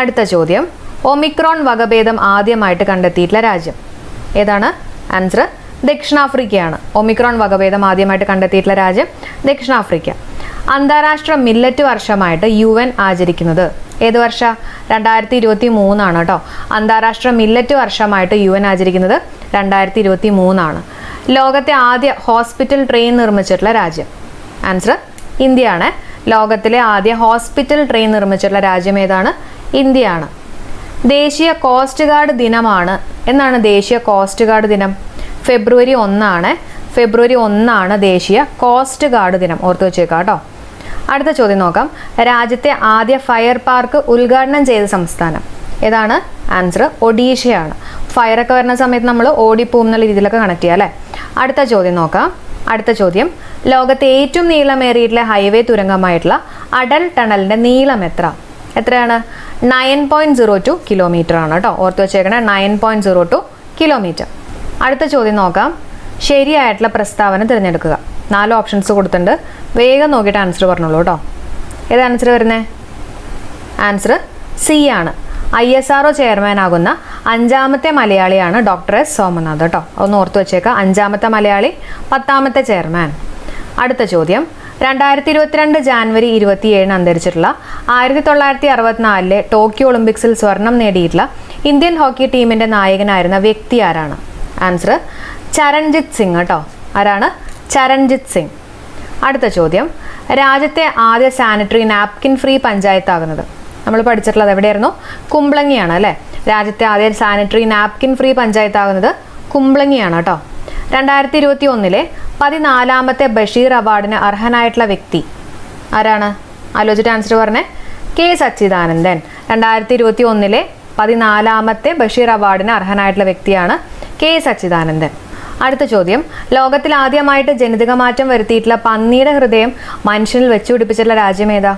അടുത്ത ചോദ്യം. ഒമിക്രോൺ വകഭേദം ആദ്യമായിട്ട് കണ്ടെത്തിയിട്ടുള്ള രാജ്യം ഏതാണ്? ആൻസർ ദക്ഷിണാഫ്രിക്കയാണ്. ഒമിക്രോൺ വകഭേദം ആദ്യമായിട്ട് കണ്ടെത്തിയിട്ടുള്ള രാജ്യം ദക്ഷിണാഫ്രിക്ക. അന്താരാഷ്ട്ര മില്ലറ്റ് വർഷമായിട്ട് UN ആചരിക്കുന്നത് ഏത് വർഷം? 2023 കേട്ടോ. അന്താരാഷ്ട്ര മില്ലറ്റ് വർഷമായിട്ട് UN ആചരിക്കുന്നത് 2023. ലോകത്തെ ആദ്യ ഹോസ്പിറ്റൽ ട്രെയിൻ നിർമ്മിച്ചിട്ടുള്ള രാജ്യം? ആൻസർ ഇന്ത്യയാണ്. ലോകത്തിലെ ആദ്യ ഹോസ്പിറ്റൽ ട്രെയിൻ നിർമ്മിച്ചിട്ടുള്ള രാജ്യം ഏതാണ്? ഇന്ത്യയാണ്. ദേശീയ കോസ്റ്റ് ഗാർഡ് ദിനമാണ് എന്നാണ് ദേശീയ കോസ്റ്റ് ഗാർഡ് ദിനം? ഫെബ്രുവരി 1 ഫെബ്രുവരി 1 ദേശീയ കോസ്റ്റ് ഗാർഡ് ദിനം. ഓർത്ത് വെച്ചേക്കാം കേട്ടോ. അടുത്ത ചോദ്യം നോക്കാം. രാജ്യത്തെ ആദ്യ ഫയർ പാർക്ക് ഉദ്ഘാടനം ചെയ്ത സംസ്ഥാനം ഏതാണ്? ആൻസർ ഒഡീഷയാണ്. ഫയറൊക്കെ വരുന്ന സമയത്ത് നമ്മൾ ഓടിപ്പോകും എന്നുള്ള രീതിയിലൊക്കെ കണക്ട് ചെയ്യാം അല്ലേ. അടുത്ത ചോദ്യം നോക്കാം. അടുത്ത ചോദ്യം. ലോകത്തെ ഏറ്റവും നീളമേറിയിട്ടുള്ള ഹൈവേ തുരങ്കമായിട്ടുള്ള അടൽ ടണലിന്റെ നീളം എത്രയാണ്? 9.02 കിലോമീറ്റർ ആണ് കേട്ടോ. ഓർത്ത് വെച്ചേക്കണേ 9.02 കിലോമീറ്റർ. അടുത്ത ചോദ്യം നോക്കാം. ശരിയായിട്ടുള്ള പ്രസ്താവന തിരഞ്ഞെടുക്കുക. 4 ഓപ്ഷൻസ് കൊടുത്തിട്ടുണ്ട്. വേഗം നോക്കിയിട്ട് ആൻസർ പറഞ്ഞോളൂ കേട്ടോ. ഏത് ആൻസർ വരുന്നത്? ആൻസർ സി ആണ്. ISRO ചെയർമാൻ ആകുന്ന 5ാമത്തെ മലയാളിയാണ് ഡോക്ടർ S സോമനാഥ് കേട്ടോ. അതൊന്ന് ഓർത്ത് വെച്ചേക്കാം. 5ാമത്തെ മലയാളി, 10ാമത്തെ ചെയർമാൻ. അടുത്ത ചോദ്യം. 2022 ജാനുവരി 27 അന്തരിച്ചിട്ടുള്ള 1964 ടോക്കിയോ ഒളിമ്പിക്സിൽ സ്വർണം നേടിയിട്ടുള്ള ഇന്ത്യൻ ഹോക്കി ടീമിന്റെ നായകനായിരുന്ന വ്യക്തി ആരാണ്? ആൻസർ ചരൺജിത്ത് സിംഗ് കേട്ടോ. ആരാണ്? ചരൺജിത്ത് സിംഗ്. അടുത്ത ചോദ്യം. രാജ്യത്തെ ആദ്യ സാനിറ്ററി നാപ്കിൻ ഫ്രീ പഞ്ചായത്താകുന്നത് നമ്മൾ പഠിച്ചിട്ടുള്ളത് എവിടെയായിരുന്നു? കുമ്പളങ്ങിയാണ് അല്ലേ. രാജ്യത്തെ ആദ്യ സാനിറ്ററി നാപ്കിൻ ഫ്രീ പഞ്ചായത്താകുന്നത് കുമ്പളങ്ങിയാണ് കേട്ടോ. 2021 14ാമത്തെ ബഷീർ അവാർഡിന് അർഹനായിട്ടുള്ള വ്യക്തി ആരാണ്? ആലോചിച്ചിട്ട് ആൻസർ പറഞ്ഞേ. കെ സച്ചിദാനന്ദൻ. 2021 14ാമത്തെ ബഷീർ അവാർഡിന് അർഹനായിട്ടുള്ള വ്യക്തിയാണ് കെ സച്ചിദാനന്ദൻ. അടുത്ത ചോദ്യം. ലോകത്തിൽ ആദ്യമായിട്ട് ജനിതക മാറ്റം വരുത്തിയിട്ടുള്ള പന്നിയുടെ ഹൃദയം മനുഷ്യനിൽ വെച്ചുപിടിപ്പിച്ചിട്ടുള്ള രാജ്യം ഏതാ?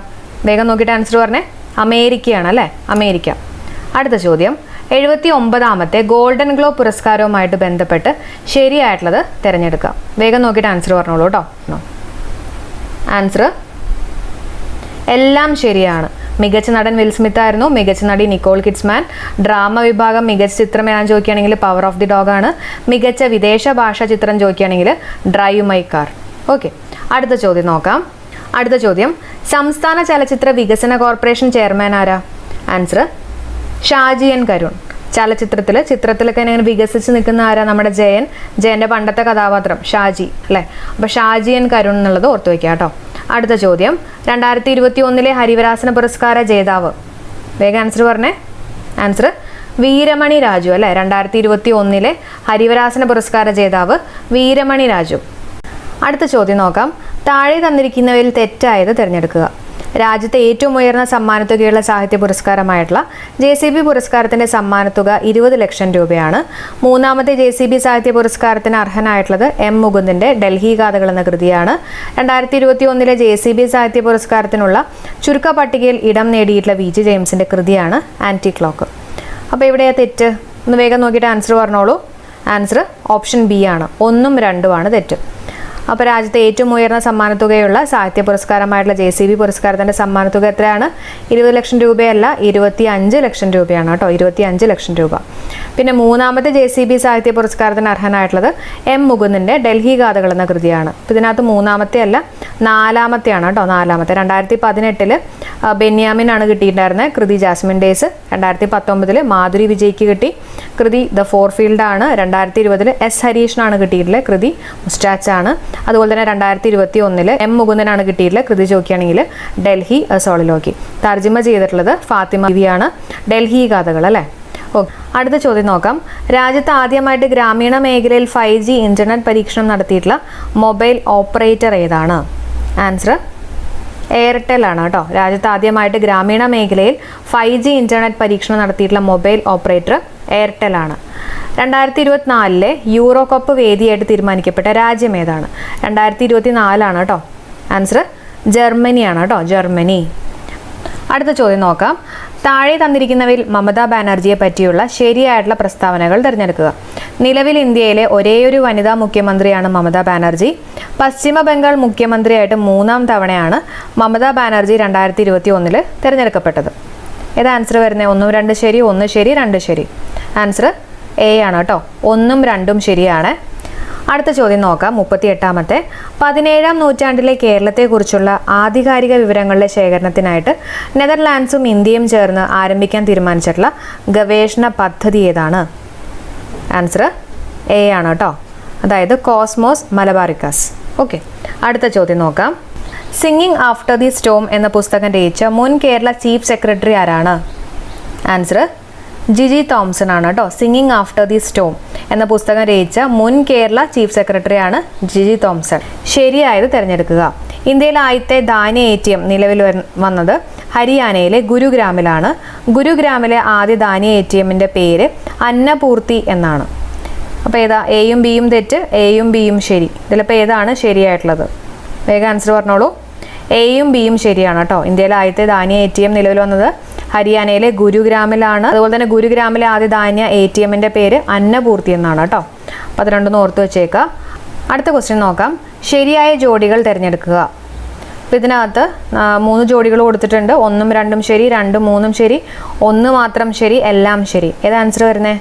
വേഗം നോക്കിയിട്ട് ആൻസർ പറഞ്ഞേ. അമേരിക്കയാണ് അല്ലേ. അമേരിക്ക. അടുത്ത ചോദ്യം. 79ാമത്തെ ഗോൾഡൻ ഗ്ലോബ് പുരസ്കാരവുമായിട്ട് ബന്ധപ്പെട്ട് ശരിയായിട്ടുള്ളത് തിരഞ്ഞെടുക്കാം. വേഗം നോക്കിയിട്ട് ആൻസർ പറഞ്ഞോളൂ കേട്ടോ. ആൻസർ എല്ലാം ശരിയാണ്. മികച്ച നടൻ വിൽ സ്മിത്ത് ആയിരുന്നു. മികച്ച നടി നിക്കോൾ കിഡ്സ്മാൻ. ഡ്രാമ വിഭാഗം മികച്ച ചിത്രം ഏതാ ചോദിക്കുകയാണെങ്കിൽ പവർ ഓഫ് ദി ഡോഗ് ആണ്. മികച്ച വിദേശ ഭാഷാ ചിത്രം ചോദിക്കുകയാണെങ്കിൽ ഡ്രൈവ് മൈ കാർ. ഓക്കെ. അടുത്ത ചോദ്യം നോക്കാം. അടുത്ത ചോദ്യം. സംസ്ഥാന ചലച്ചിത്ര വികസന കോർപ്പറേഷൻ ചെയർമാൻ ആരാ? Answer Shaji N Karun. ചിത്രത്തിലൊക്കെ ഇങ്ങനെ വികസിച്ച് നിൽക്കുന്ന ആരാ? നമ്മുടെ ജയന്റെ പണ്ടത്തെ കഥാപാത്രം ഷാജി അല്ലേ. അപ്പോൾ ഷാജി എൻ കരുൺ എന്നുള്ളത് ഓർത്തു വയ്ക്കുക കേട്ടോ. അടുത്ത ചോദ്യം. 2021 ഹരിവരാസന പുരസ്കാര ജേതാവ്? വേഗം ആൻസർ പറഞ്ഞേ. ആൻസർ വീരമണി രാജു അല്ലേ. 2021 ഹരിവരാസന പുരസ്കാര ജേതാവ് വീരമണി രാജു. അടുത്ത ചോദ്യം നോക്കാം. താഴെ തന്നിരിക്കുന്നവയിൽ തെറ്റായത് തിരഞ്ഞെടുക്കുക. രാജ്യത്തെ ഏറ്റവും ഉയർന്ന സമ്മാനത്തുകയുള്ള സാഹിത്യ പുരസ്കാരമായിട്ടുള്ള JCB പുരസ്കാരത്തിന്റെ സമ്മാനത്തുക 20 ലക്ഷം രൂപയാണ്. മൂന്നാമത്തെ JCB സാഹിത്യ പുരസ്കാരത്തിന് അർഹനായിട്ടുള്ളത് M. മുകുന്ദിന്റെ ഡൽഹി ഗാഥകൾ എന്ന കൃതിയാണ്. 2021 JCB സാഹിത്യ പുരസ്കാരത്തിനുള്ള ചുരുക്ക പട്ടികയിൽ ഇടം നേടിയിട്ടുള്ള VG ജെയിംസിന്റെ കൃതിയാണ് ആന്റി ക്ലോക്ക്. അപ്പോൾ എവിടെയാ തെറ്റ്? ഒന്ന് വേഗം നോക്കിയിട്ട് ആൻസർ പറഞ്ഞോളൂ. ആൻസർ ഓപ്ഷൻ ബി ആണ്. 1ഉം 2ഉം ആണ് തെറ്റ്. അപ്പോൾ രാജ്യത്തെ ഏറ്റവും ഉയർന്ന സമ്മാനത്തുകയുള്ള സാഹിത്യ പുരസ്കാരമായിട്ടുള്ള JCB പുരസ്കാരത്തിൻ്റെ സമ്മാനത്തുക എത്രയാണ്? 20 ലക്ഷം രൂപയല്ല, 25 ലക്ഷം രൂപയാണ് കേട്ടോ. 25 ലക്ഷം രൂപ. പിന്നെ മൂന്നാമത്തെ JCB സാഹിത്യ പുരസ്കാരത്തിന് അർഹനായിട്ടുള്ളത് M. മുകുന്ദിൻ്റെ ഡൽഹി ഗാഥകൾ എന്ന കൃതിയാണ്. അപ്പോൾ ഇതിനകത്ത് മൂന്നാമത്തെ അല്ല, നാലാമത്തെയാണ് കേട്ടോ. നാലാമത്തെ 2018 ബെന്യാമിനാണ് കിട്ടിയിട്ടുണ്ടായിരുന്നത് കൃതി ജാസ്മിൻ ഡേയ്സ്. 2019 മാധുരി വിജയ്ക്ക് കിട്ടി കൃതി ദ ഫോർ ഫീൽഡ് ആണ്. 2020 S. ഹരീഷിനാണ് കിട്ടിയിട്ടുള്ളത് കൃതി മുസ്റ്റാച്ചാണ്. അതുപോലെ തന്നെ 2021 M. മുകുന്ദനാണ് കിട്ടിയിട്ടുള്ളത് കൃതി ചോദിക്കുകയാണെങ്കിൽ ഡൽഹി സോളിലോക്കി. തർജിമ ചെയ്തിട്ടുള്ളത് ഫാത്തിമ ബീവിയാണ്. ഡൽഹി ഗാഥകൾ അല്ലേ. ഓക്കെ, അടുത്ത ചോദ്യം നോക്കാം. രാജ്യത്ത് ആദ്യമായിട്ട് ഗ്രാമീണ മേഖലയിൽ 5G ഇന്റർനെറ്റ് പരീക്ഷണം നടത്തിയിട്ടുള്ള മൊബൈൽ ഓപ്പറേറ്റർ ഏതാണ്? ആൻസർ എയർടെൽ ആണ് കേട്ടോ. രാജ്യത്ത് ആദ്യമായിട്ട് ഗ്രാമീണ മേഖലയിൽ 5G ഇന്റർനെറ്റ് പരീക്ഷണം നടത്തിയിട്ടുള്ള മൊബൈൽ ഓപ്പറേറ്റർ എയർടെൽ ആണ്. 2024 യൂറോ കപ്പ് വേദിയായിട്ട് തീരുമാനിക്കപ്പെട്ട രാജ്യം ഏതാണ്? 2024 കേട്ടോ. ആൻസർ ജർമ്മനിയാണ് കേട്ടോ. ജർമ്മനി. അടുത്ത ചോദ്യം നോക്കാം. താഴെ തന്നിരിക്കുന്നവയിൽ മമതാ ബാനർജിയെ പറ്റിയുള്ള ശരിയായിട്ടുള്ള പ്രസ്താവനകൾ തിരഞ്ഞെടുക്കുക. നിലവിൽ ഇന്ത്യയിലെ ഒരേയൊരു വനിതാ മുഖ്യമന്ത്രിയാണ് മമതാ ബാനർജി. പശ്ചിമ ബംഗാൾ മുഖ്യമന്ത്രിയായിട്ട് 3ാം തവണയാണ് മമതാ ബാനർജി 2021 തിരഞ്ഞെടുക്കപ്പെട്ടത്. ഏത് ആൻസർ വരുന്നത്? 1, 2 ശരി, 1 ശരി, 2 ശരി. ആൻസർ എ ആണ് കേട്ടോ. 1ഉം 2ഉം ശരിയാണ്. അടുത്ത ചോദ്യം നോക്കാം. 38ാമത്തെ 17ാം നൂറ്റാണ്ടിലെ കേരളത്തെക്കുറിച്ചുള്ള ആധികാരിക വിവരങ്ങളുടെ ശേഖരണത്തിനായിട്ട് നെതർലാൻഡ്സും ഇന്ത്യയും ചേർന്ന് ആരംഭിക്കാൻ തീരുമാനിച്ചിട്ടുള്ള ഗവേഷണ പദ്ധതി ഏതാണ്? ആൻസർ എ ആണ് കേട്ടോ. അതായത് കോസ്മോസ് മലബാറിക്കസ്. ഓക്കെ, അടുത്ത ചോദ്യം നോക്കാം. സിംഗിങ് ആഫ്റ്റർ ദി സ്റ്റോം എന്ന പുസ്തകം രചിച്ച മുൻ കേരള ചീഫ് സെക്രട്ടറി ആരാണ്? ആൻസർ ജിജി തോംസൺ ആണ് കേട്ടോ. സിംഗിങ് ആഫ്റ്റർ ദി സ്റ്റോം എന്ന പുസ്തകം രചിച്ച മുൻ കേരള ചീഫ് സെക്രട്ടറിയാണ് ജിജി തോംസൺ. ശരിയായത് തിരഞ്ഞെടുക്കുക. ഇന്ത്യയിലെ ആദ്യത്തെ ധാന്യ ATM നിലവിൽ വന്നത് ഹരിയാനയിലെ ഗുരുഗ്രാമിലാണ്. ഗുരുഗ്രാമിലെ ആദ്യ ധാന്യ ATMന്റെ പേര് അന്നപൂർത്തി എന്നാണ്. അപ്പോൾ ഏതാ? എയും ബിയും തെറ്റ്, എയും ബിയും ശരി. ഇതിലിപ്പോൾ ഏതാണ് ശരിയായിട്ടുള്ളത്? വേഗം ആൻസർ പറഞ്ഞോളൂ. എയും ബിയും ശരിയാണ് കേട്ടോ. ഇന്ത്യയിലെ ആദ്യത്തെ ധാന്യ ATM നിലവിൽ വന്നത് ഹരിയാനയിലെ ഗുരുഗ്രാമിലാണ്. അതുപോലെ തന്നെ ഗുരുഗ്രാമിലെ ആദ്യ ധാന്യ ATMന്റെ പേര് അന്നപൂർത്തി എന്നാണ് കേട്ടോ. അപ്പോൾ അത് രണ്ടും ഓർത്ത് വെച്ചേക്കുക. അടുത്ത ക്വസ്റ്റ്യൻ നോക്കാം. ശരിയായ ജോഡികൾ തിരഞ്ഞെടുക്കുക. അപ്പോൾ ഇതിനകത്ത് 3 ജോഡികൾ കൊടുത്തിട്ടുണ്ട്. 1ഉം 2ഉം ശരി, 2ഉം 3ഉം ശരി, 1 മാത്രം ശരി, എല്ലാം ശരി. ഏത് ആൻസർ വരുന്നത്?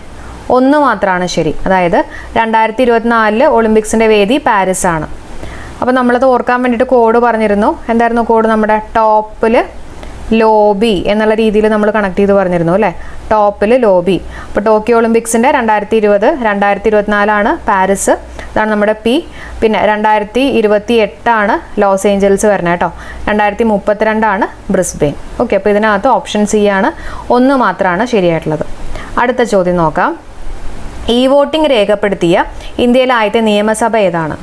1 മാത്രമാണ് ശരി. അതായത് 2024 ഒളിമ്പിക്സിൻ്റെ വേദി പാരീസ് ആണ്. അപ്പോൾ നമ്മളത് ഓർക്കാൻ വേണ്ടിയിട്ട് കോഡ് പറഞ്ഞിരുന്നു. എന്തായിരുന്നു കോഡ്? നമ്മുടെ ടോപ്പിൽ ലോബി എന്നുള്ള രീതിയിൽ നമ്മൾ കണക്ട് ചെയ്ത് പറഞ്ഞിരുന്നു അല്ലേ. ടോപ്പിൽ ലോബി. അപ്പോൾ ടോക്കിയോ ഒളിമ്പിക്സിൻ്റെ 2020, 2024 പാരീസ്, അതാണ് നമ്മുടെ പി. പിന്നെ 2028 ലോസ് ഏഞ്ചൽസ് വരുന്നത് കേട്ടോ. 2032 ബ്രിസ്ബെയിൻ. ഓക്കെ, അപ്പോൾ ഇതിനകത്ത് ഓപ്ഷൻ സി ആണ്. 1 മാത്രമാണ് ശരിയായിട്ടുള്ളത്. അടുത്ത ചോദ്യം നോക്കാം. ഇ വോട്ടിംഗ് രേഖപ്പെടുത്തിയ ഇന്ത്യയിലെ ആദ്യത്തെ നിയമസഭ ഏതാണ്?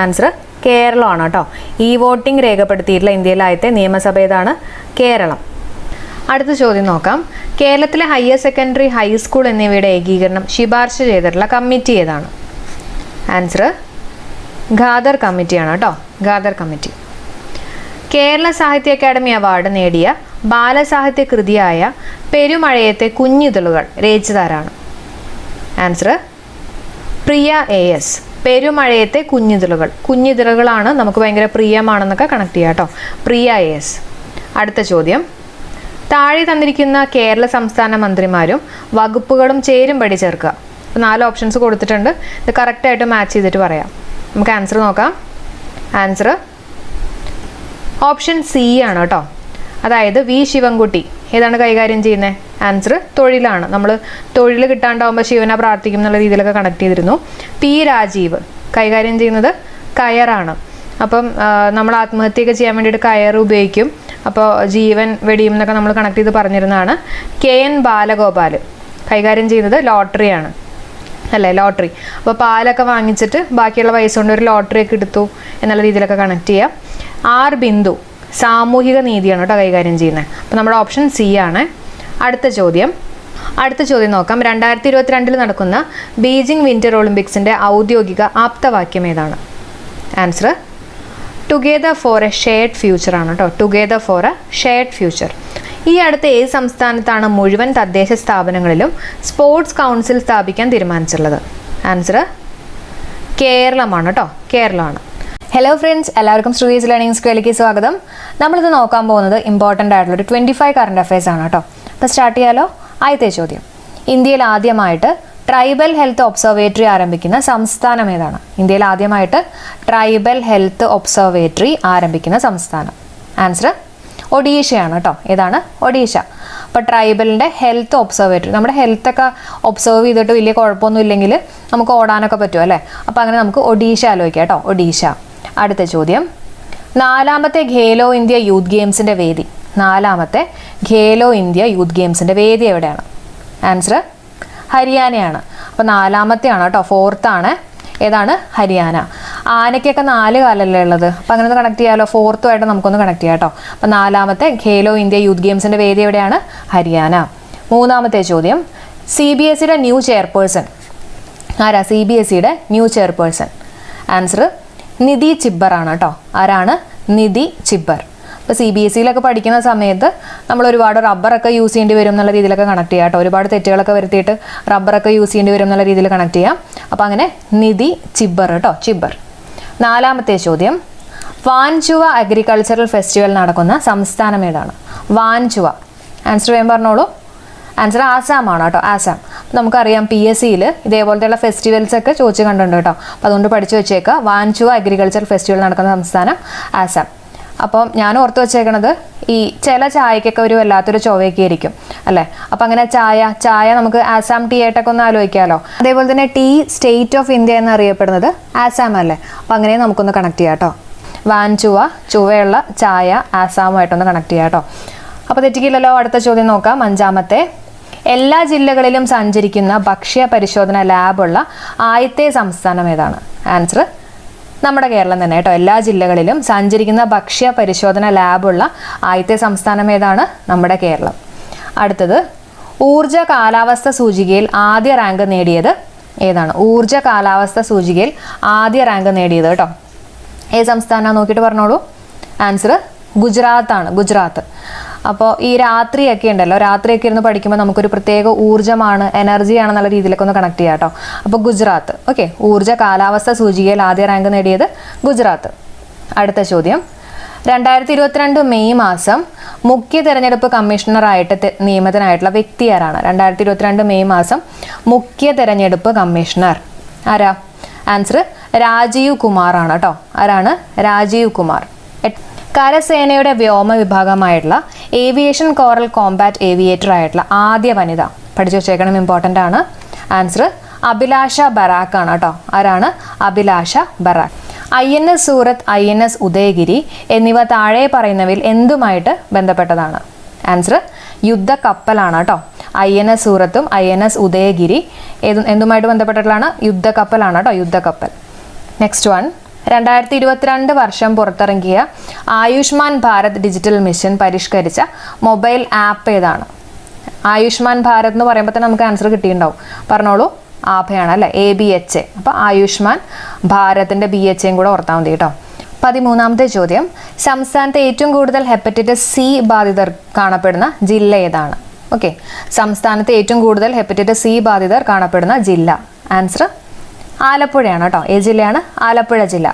ആൻസർ കേരളമാണ് കേട്ടോ. ഇ വോട്ടിംഗ് രേഖപ്പെടുത്തിയിട്ടുള്ള ഇന്ത്യയിലെ ആദ്യത്തെ നിയമസഭ ഏതാണ്? കേരളം. അടുത്ത ചോദ്യം നോക്കാം. കേരളത്തിലെ ഹയർ സെക്കൻഡറി, ഹൈസ്കൂൾ എന്നിവയുടെ ഏകീകരണം ശുപാർശ ചെയ്തിട്ടുള്ള കമ്മിറ്റി ഏതാണ്? ആൻസർ ഖാദർ കമ്മിറ്റിയാണ് കേട്ടോ. ഖാദർ കമ്മിറ്റി. കേരള സാഹിത്യ അക്കാദമി അവാർഡ് നേടിയ ബാലസാഹിത്യ കൃതിയായ പെരുമഴയത്തെ കുഞ്ഞിതളുകൾ രചിച്ചതാരാണ്? ആൻസർ പ്രിയ AS. പെരുമഴയത്തെ കുഞ്ഞിതളുകൾ. കുഞ്ഞിതളുകളാണ് നമുക്ക് ഭയങ്കര പ്രിയമാണെന്നൊക്കെ കണക്ട് ചെയ്യാം കേട്ടോ. പ്രിയ AS. അടുത്ത ചോദ്യം. താഴെ തന്നിരിക്കുന്ന കേരള സംസ്ഥാന മന്ത്രിമാരും വകുപ്പുകളും ചേരുംപടി ചേർക്കുക. അപ്പോൾ 4 ഓപ്ഷൻസ് കൊടുത്തിട്ടുണ്ട്. ഇത് കറക്റ്റായിട്ട് മാച്ച് ചെയ്തിട്ട് പറയാം. നമുക്ക് ആൻസർ നോക്കാം. ആൻസർ ഓപ്ഷൻ സി ആണ് കേട്ടോ. അതായത് വി ശിവൻകുട്ടി ഏതാണ് കൈകാര്യം ചെയ്യുന്നത്? ആൻസർ തൊഴിലാണ്. നമ്മൾ തൊഴിൽ കിട്ടാണ്ടാവുമ്പോൾ ശിവനെ പ്രാർത്ഥിക്കും എന്നുള്ള രീതിയിലൊക്കെ കണക്ട് ചെയ്തിരുന്നു. പി രാജീവ് കൈകാര്യം ചെയ്യുന്നത് കയറാണ്. അപ്പം നമ്മൾ ആത്മഹത്യയൊക്കെ ചെയ്യാൻ വേണ്ടിയിട്ട് കയർ ഉപയോഗിക്കും. അപ്പോൾ ജീവൻ വെടിയും എന്നൊക്കെ നമ്മൾ കണക്ട് ചെയ്ത് പറഞ്ഞിരുന്നതാണ്. KN ബാലഗോപാൽ കൈകാര്യം ചെയ്യുന്നത് ലോട്ടറിയാണ് അല്ലേ. ലോട്ടറി. അപ്പോൾ പാലൊക്കെ വാങ്ങിച്ചിട്ട് ബാക്കിയുള്ള പൈസ കൊണ്ട് ഒരു ലോട്ടറിയൊക്കെ എടുത്തു എന്നുള്ള രീതിയിലൊക്കെ കണക്ട് ചെയ്യാം. R ബിന്ദു സാമൂഹിക നീതിയാണ് കേട്ടോ കൈകാര്യം ചെയ്യുന്നത്. അപ്പോൾ നമ്മുടെ ഓപ്ഷൻ സി ആണ്. അടുത്ത ചോദ്യം നോക്കാം. 2022 നടക്കുന്ന ബീജിംഗ് വിന്റർ ഒളിമ്പിക്സിൻ്റെ ഔദ്യോഗിക ആപ്തവാക്യം ഏതാണ്? Answer together four A shared future ആണ് കേട്ടോ. Together four A shared future. ഈ അടുത്ത ഏത് സംസ്ഥാനത്താണ് മുഴുവൻ തദ്ദേശ സ്ഥാപനങ്ങളിലും സ്പോർട്സ് കൗൺസിൽ സ്ഥാപിക്കാൻ തീരുമാനിച്ചിട്ടുള്ളത്? ആൻസർ കേരളമാണ് കേട്ടോ. കേരളമാണ്. ഹലോ ഫ്രണ്ട്സ്, എല്ലാവർക്കും ശ്രുതീസ് ലേണിംഗ് സ്ക്വയറിലേക്ക് സ്വാഗതം. നമ്മളിത് നോക്കാൻ പോകുന്നത് ഇമ്പോർട്ടൻ്റ് ആയിട്ടുള്ളൊരു 25 കറണ്ട് അഫയേഴ്സ് ആണ് കേട്ടോ. അപ്പോൾ സ്റ്റാർട്ട് ചെയ്യാലോ. ആദ്യത്തെ ചോദ്യം, ഇന്ത്യയിൽ ആദ്യമായിട്ട് ട്രൈബൽ ഹെൽത്ത് ഒബ്സർവേറ്ററി ആരംഭിക്കുന്ന സംസ്ഥാനം ഏതാണ്? ഇന്ത്യയിൽ ആദ്യമായിട്ട് ട്രൈബൽ ഹെൽത്ത് ഒബ്സർവേറ്ററി ആരംഭിക്കുന്ന സംസ്ഥാനം. ആൻസർ ഒഡീഷയാണ് കേട്ടോ. ഏതാണ്? ഒഡീഷ. അപ്പോൾ ട്രൈബലിൻ്റെ ഹെൽത്ത് ഒബ്സർവേറ്ററി, നമ്മുടെ ഹെൽത്തൊക്കെ ഒബ്സർവ് ചെയ്തിട്ട് വലിയ കുഴപ്പമൊന്നും ഇല്ലെങ്കിൽ നമുക്ക് ഓടാനൊക്കെ പറ്റും അല്ലേ? അപ്പോൾ അങ്ങനെ നമുക്ക് ഒഡീഷ ആലോചിക്കാം കേട്ടോ. ഒഡീഷ. അടുത്ത ചോദ്യം, 4ാമത്തെ ഖേലോ ഇന്ത്യ യൂത്ത് ഗെയിംസിൻ്റെ വേദി. 4ാമത്തെ ഖേലോ ഇന്ത്യ യൂത്ത് ഗെയിംസിൻ്റെ വേദി എവിടെയാണ്? ആൻസർ ഹരിയാനയാണ്. അപ്പോൾ 4ാമത്തെയാണ് കേട്ടോ. 4th ആണ്. ഏതാണ്? ഹരിയാന. ആനയ്ക്കൊക്കെ 4 കാലല്ലേ ഉള്ളത്? അപ്പോൾ അങ്ങനെ ഒന്ന് കണക്ട് ചെയ്യാമല്ലോ. 4th ആയിട്ട് നമുക്കൊന്ന് കണക്ട് ചെയ്യാം കേട്ടോ. അപ്പോൾ 4ാമത്തെ ഖേലോ ഇന്ത്യ യൂത്ത് ഗെയിംസിൻ്റെ വേദി എവിടെയാണ്? ഹരിയാന. 3ാമത്തെ ചോദ്യം, CBSEയുടെ ന്യൂ ചെയർപേഴ്സൺ ആരാ? CBSEയുടെ ന്യൂ ചെയർപേഴ്സൺ. ആൻസർ നിധി ചിബ്ബർ ആണ് കേട്ടോ. ആരാണ്? നിധി ചിബ്ബർ. ഇപ്പോൾ CBSEയിലൊക്കെ പഠിക്കുന്ന സമയത്ത് നമ്മൾ ഒരുപാട് റബ്ബറൊക്കെ യൂസ് ചെയ്യേണ്ടി വരും എന്നുള്ള രീതിയിലൊക്കെ കണക്ട് ചെയ്യാം കേട്ടോ. ഒരുപാട് തെറ്റുകളൊക്കെ വരുത്തിയിട്ട് റബ്ബറൊക്കെ യൂസ് ചെയ്യേണ്ടി വരും എന്നുള്ള രീതിയിൽ കണക്ട് ചെയ്യാം. അപ്പോൾ അങ്ങനെ നിധി ചിബ്ബർ കേട്ടോ. ചിബ്ബർ. 4ാമത്തെ ചോദ്യം, വാൻചുവ അഗ്രികൾച്ചറൽ ഫെസ്റ്റിവൽ നടക്കുന്ന സംസ്ഥാനം ഏതാണ്? വാൻചുവ. ആൻസർ വേഗം പറഞ്ഞോളൂ. ആൻസർ ആസാമാണ് കേട്ടോ. ആസാം. നമുക്കറിയാം PSCയിൽ ഇതേപോലത്തെയുള്ള ഫെസ്റ്റിവൽസ് ഒക്കെ ചോദിച്ച് കണ്ടിട്ടുണ്ട് കേട്ടോ. അപ്പോൾ അതുകൊണ്ട് പഠിച്ചു വെച്ചേക്കുക. വാൻചുവ അഗ്രികൾച്ചറൽ ഫെസ്റ്റിവൽ നടക്കുന്ന സംസ്ഥാനം ആസാം. അപ്പം ഞാൻ ഓർത്ത് വെച്ചേക്കണത് ഈ ചില ചായക്കൊക്കെ ഒരു വല്ലാത്തൊരു ചൊവ്വയൊക്കെ ആയിരിക്കും അല്ലേ? അപ്പം അങ്ങനെ ചായ നമുക്ക് ആസാം ടീ ആയിട്ടൊക്കെ ഒന്ന് ആലോചിക്കാമല്ലോ. അതേപോലെ തന്നെ ടീ സ്റ്റേറ്റ് ഓഫ് ഇന്ത്യ എന്നറിയപ്പെടുന്നത് ആസാം അല്ലേ? അപ്പം അങ്ങനെ നമുക്കൊന്ന് കണക്ട് ചെയ്യാം കേട്ടോ. വാൻചുവ, ചുവയുള്ള ചായ, ആസാമുമായിട്ടൊന്ന് കണക്ട് ചെയ്യാം കേട്ടോ. അപ്പോൾ തെറ്റിക്കില്ലല്ലോ. അടുത്ത ചോദ്യം നോക്കാം. 5ാമത്തെ, എല്ലാ ജില്ലകളിലും സഞ്ചരിക്കുന്ന ഭക്ഷ്യ പരിശോധന ലാബുള്ള ആദ്യത്തെ സംസ്ഥാനം ഏതാണ്? ആൻസർ നമ്മുടെ കേരളം തന്നെ കേട്ടോ. എല്ലാ ജില്ലകളിലും സഞ്ചരിക്കുന്ന ഭക്ഷ്യ പരിശോധന ലാബുള്ള ആദ്യത്തെ സംസ്ഥാനം ഏതാണ്? നമ്മുടെ കേരളം. അടുത്തത്, ഊർജ കാലാവസ്ഥ സൂചികയിൽ ആദ്യ റാങ്ക് നേടിയത് ഏതാണ്? ഊർജ കാലാവസ്ഥ സൂചികയിൽ ആദ്യ റാങ്ക് നേടിയത് കേട്ടോ. ഏത് സംസ്ഥാനമാണ് നോക്കിയിട്ട് പറഞ്ഞോളൂ. ആൻസർ ഗുജറാത്താണ്. ഗുജറാത്ത്. അപ്പോൾ ഈ രാത്രിയൊക്കെ ഉണ്ടല്ലോ, രാത്രിയൊക്കെ ഇരുന്ന് പഠിക്കുമ്പോൾ നമുക്കൊരു പ്രത്യേക ഊർജ്ജമാണ്, എനർജിയാണെന്നുള്ള രീതിയിലൊക്കെ ഒന്ന് കണക്ട് ചെയ്യാം കേട്ടോ. അപ്പോൾ ഗുജറാത്ത്. ഓക്കെ. ഊർജ്ജ കാലാവസ്ഥ സൂചികയിൽ ആദ്യ റാങ്ക് നേടിയത് ഗുജറാത്ത്. അടുത്ത ചോദ്യം, 2022 മെയ് മാസം മുഖ്യ തെരഞ്ഞെടുപ്പ് കമ്മീഷണറായിട്ട് നിയമിതനായിട്ടുള്ള വ്യക്തി ആരാണ്? 2022 മെയ് മാസം മുഖ്യ തെരഞ്ഞെടുപ്പ് കമ്മീഷണർ ആരാ? ആൻസർ രാജീവ് കുമാർ ആണ് കേട്ടോ. ആരാണ്? രാജീവ് കുമാർ. കരസേനയുടെ വ്യോമ വിഭാഗമായിട്ടുള്ള ഏവിയേഷൻ കോറൽ കോമ്പാറ്റ് ഏവിയേറ്റർ ആയിട്ടുള്ള ആദ്യ വനിത പഠിച്ചു വെച്ചേക്കണം. ഇമ്പോർട്ടൻ്റ് ആണ്. ആൻസർ അഭിലാഷ ബറാക്ക് ആണ് കേട്ടോ. ആരാണ്? അഭിലാഷ ബറാക്ക്. INS സൂറത്ത്, INS ഉദയഗിരി എന്നിവ താഴെ പറയുന്നവയിൽ എന്തുമായിട്ട് ബന്ധപ്പെട്ടതാണ്? ആൻസർ യുദ്ധ കപ്പലാണ് കേട്ടോ. INS സൂറത്തും INS Udayagiri എന്തുമായിട്ട് ബന്ധപ്പെട്ടിട്ടുള്ളതാണ്? യുദ്ധ കപ്പലാണ് കേട്ടോ. യുദ്ധക്കപ്പൽ. നെക്സ്റ്റ് വൺ, 2022 വർഷം പുറത്തിറങ്ങിയ ആയുഷ്മാൻ ഭാരത് ഡിജിറ്റൽ മിഷൻ പരിഷ്കരിച്ച മൊബൈൽ ആപ്പ് ഏതാണ്? ആയുഷ്മാൻ ഭാരത് എന്ന് പറയുമ്പോൾ തന്നെ നമുക്ക് ആൻസർ കിട്ടിയിട്ടുണ്ടാവും. പറഞ്ഞോളൂ. ആഭയാണ് അല്ലേ? ABHA. അപ്പോൾ ആയുഷ്മാൻ ഭാരതിൻ്റെ BHAയും കൂടെ ഓർത്താൽ മതി കേട്ടോ. 13ാമത്തെ ചോദ്യം, സംസ്ഥാനത്തെ ഏറ്റവും കൂടുതൽ ഹെപ്പറ്റൈറ്റിസ് C ബാധിതർ കാണപ്പെടുന്ന ജില്ല ഏതാണ്? ഓക്കെ. സംസ്ഥാനത്തെ ഏറ്റവും കൂടുതൽ ഹെപ്പറ്റൈറ്റിസ് C ബാധിതർ കാണപ്പെടുന്ന ജില്ല. ആൻസർ ആലപ്പുഴയാണ് കേട്ടോ. ഏത് ജില്ലയാണ്? ആലപ്പുഴ ജില്ല.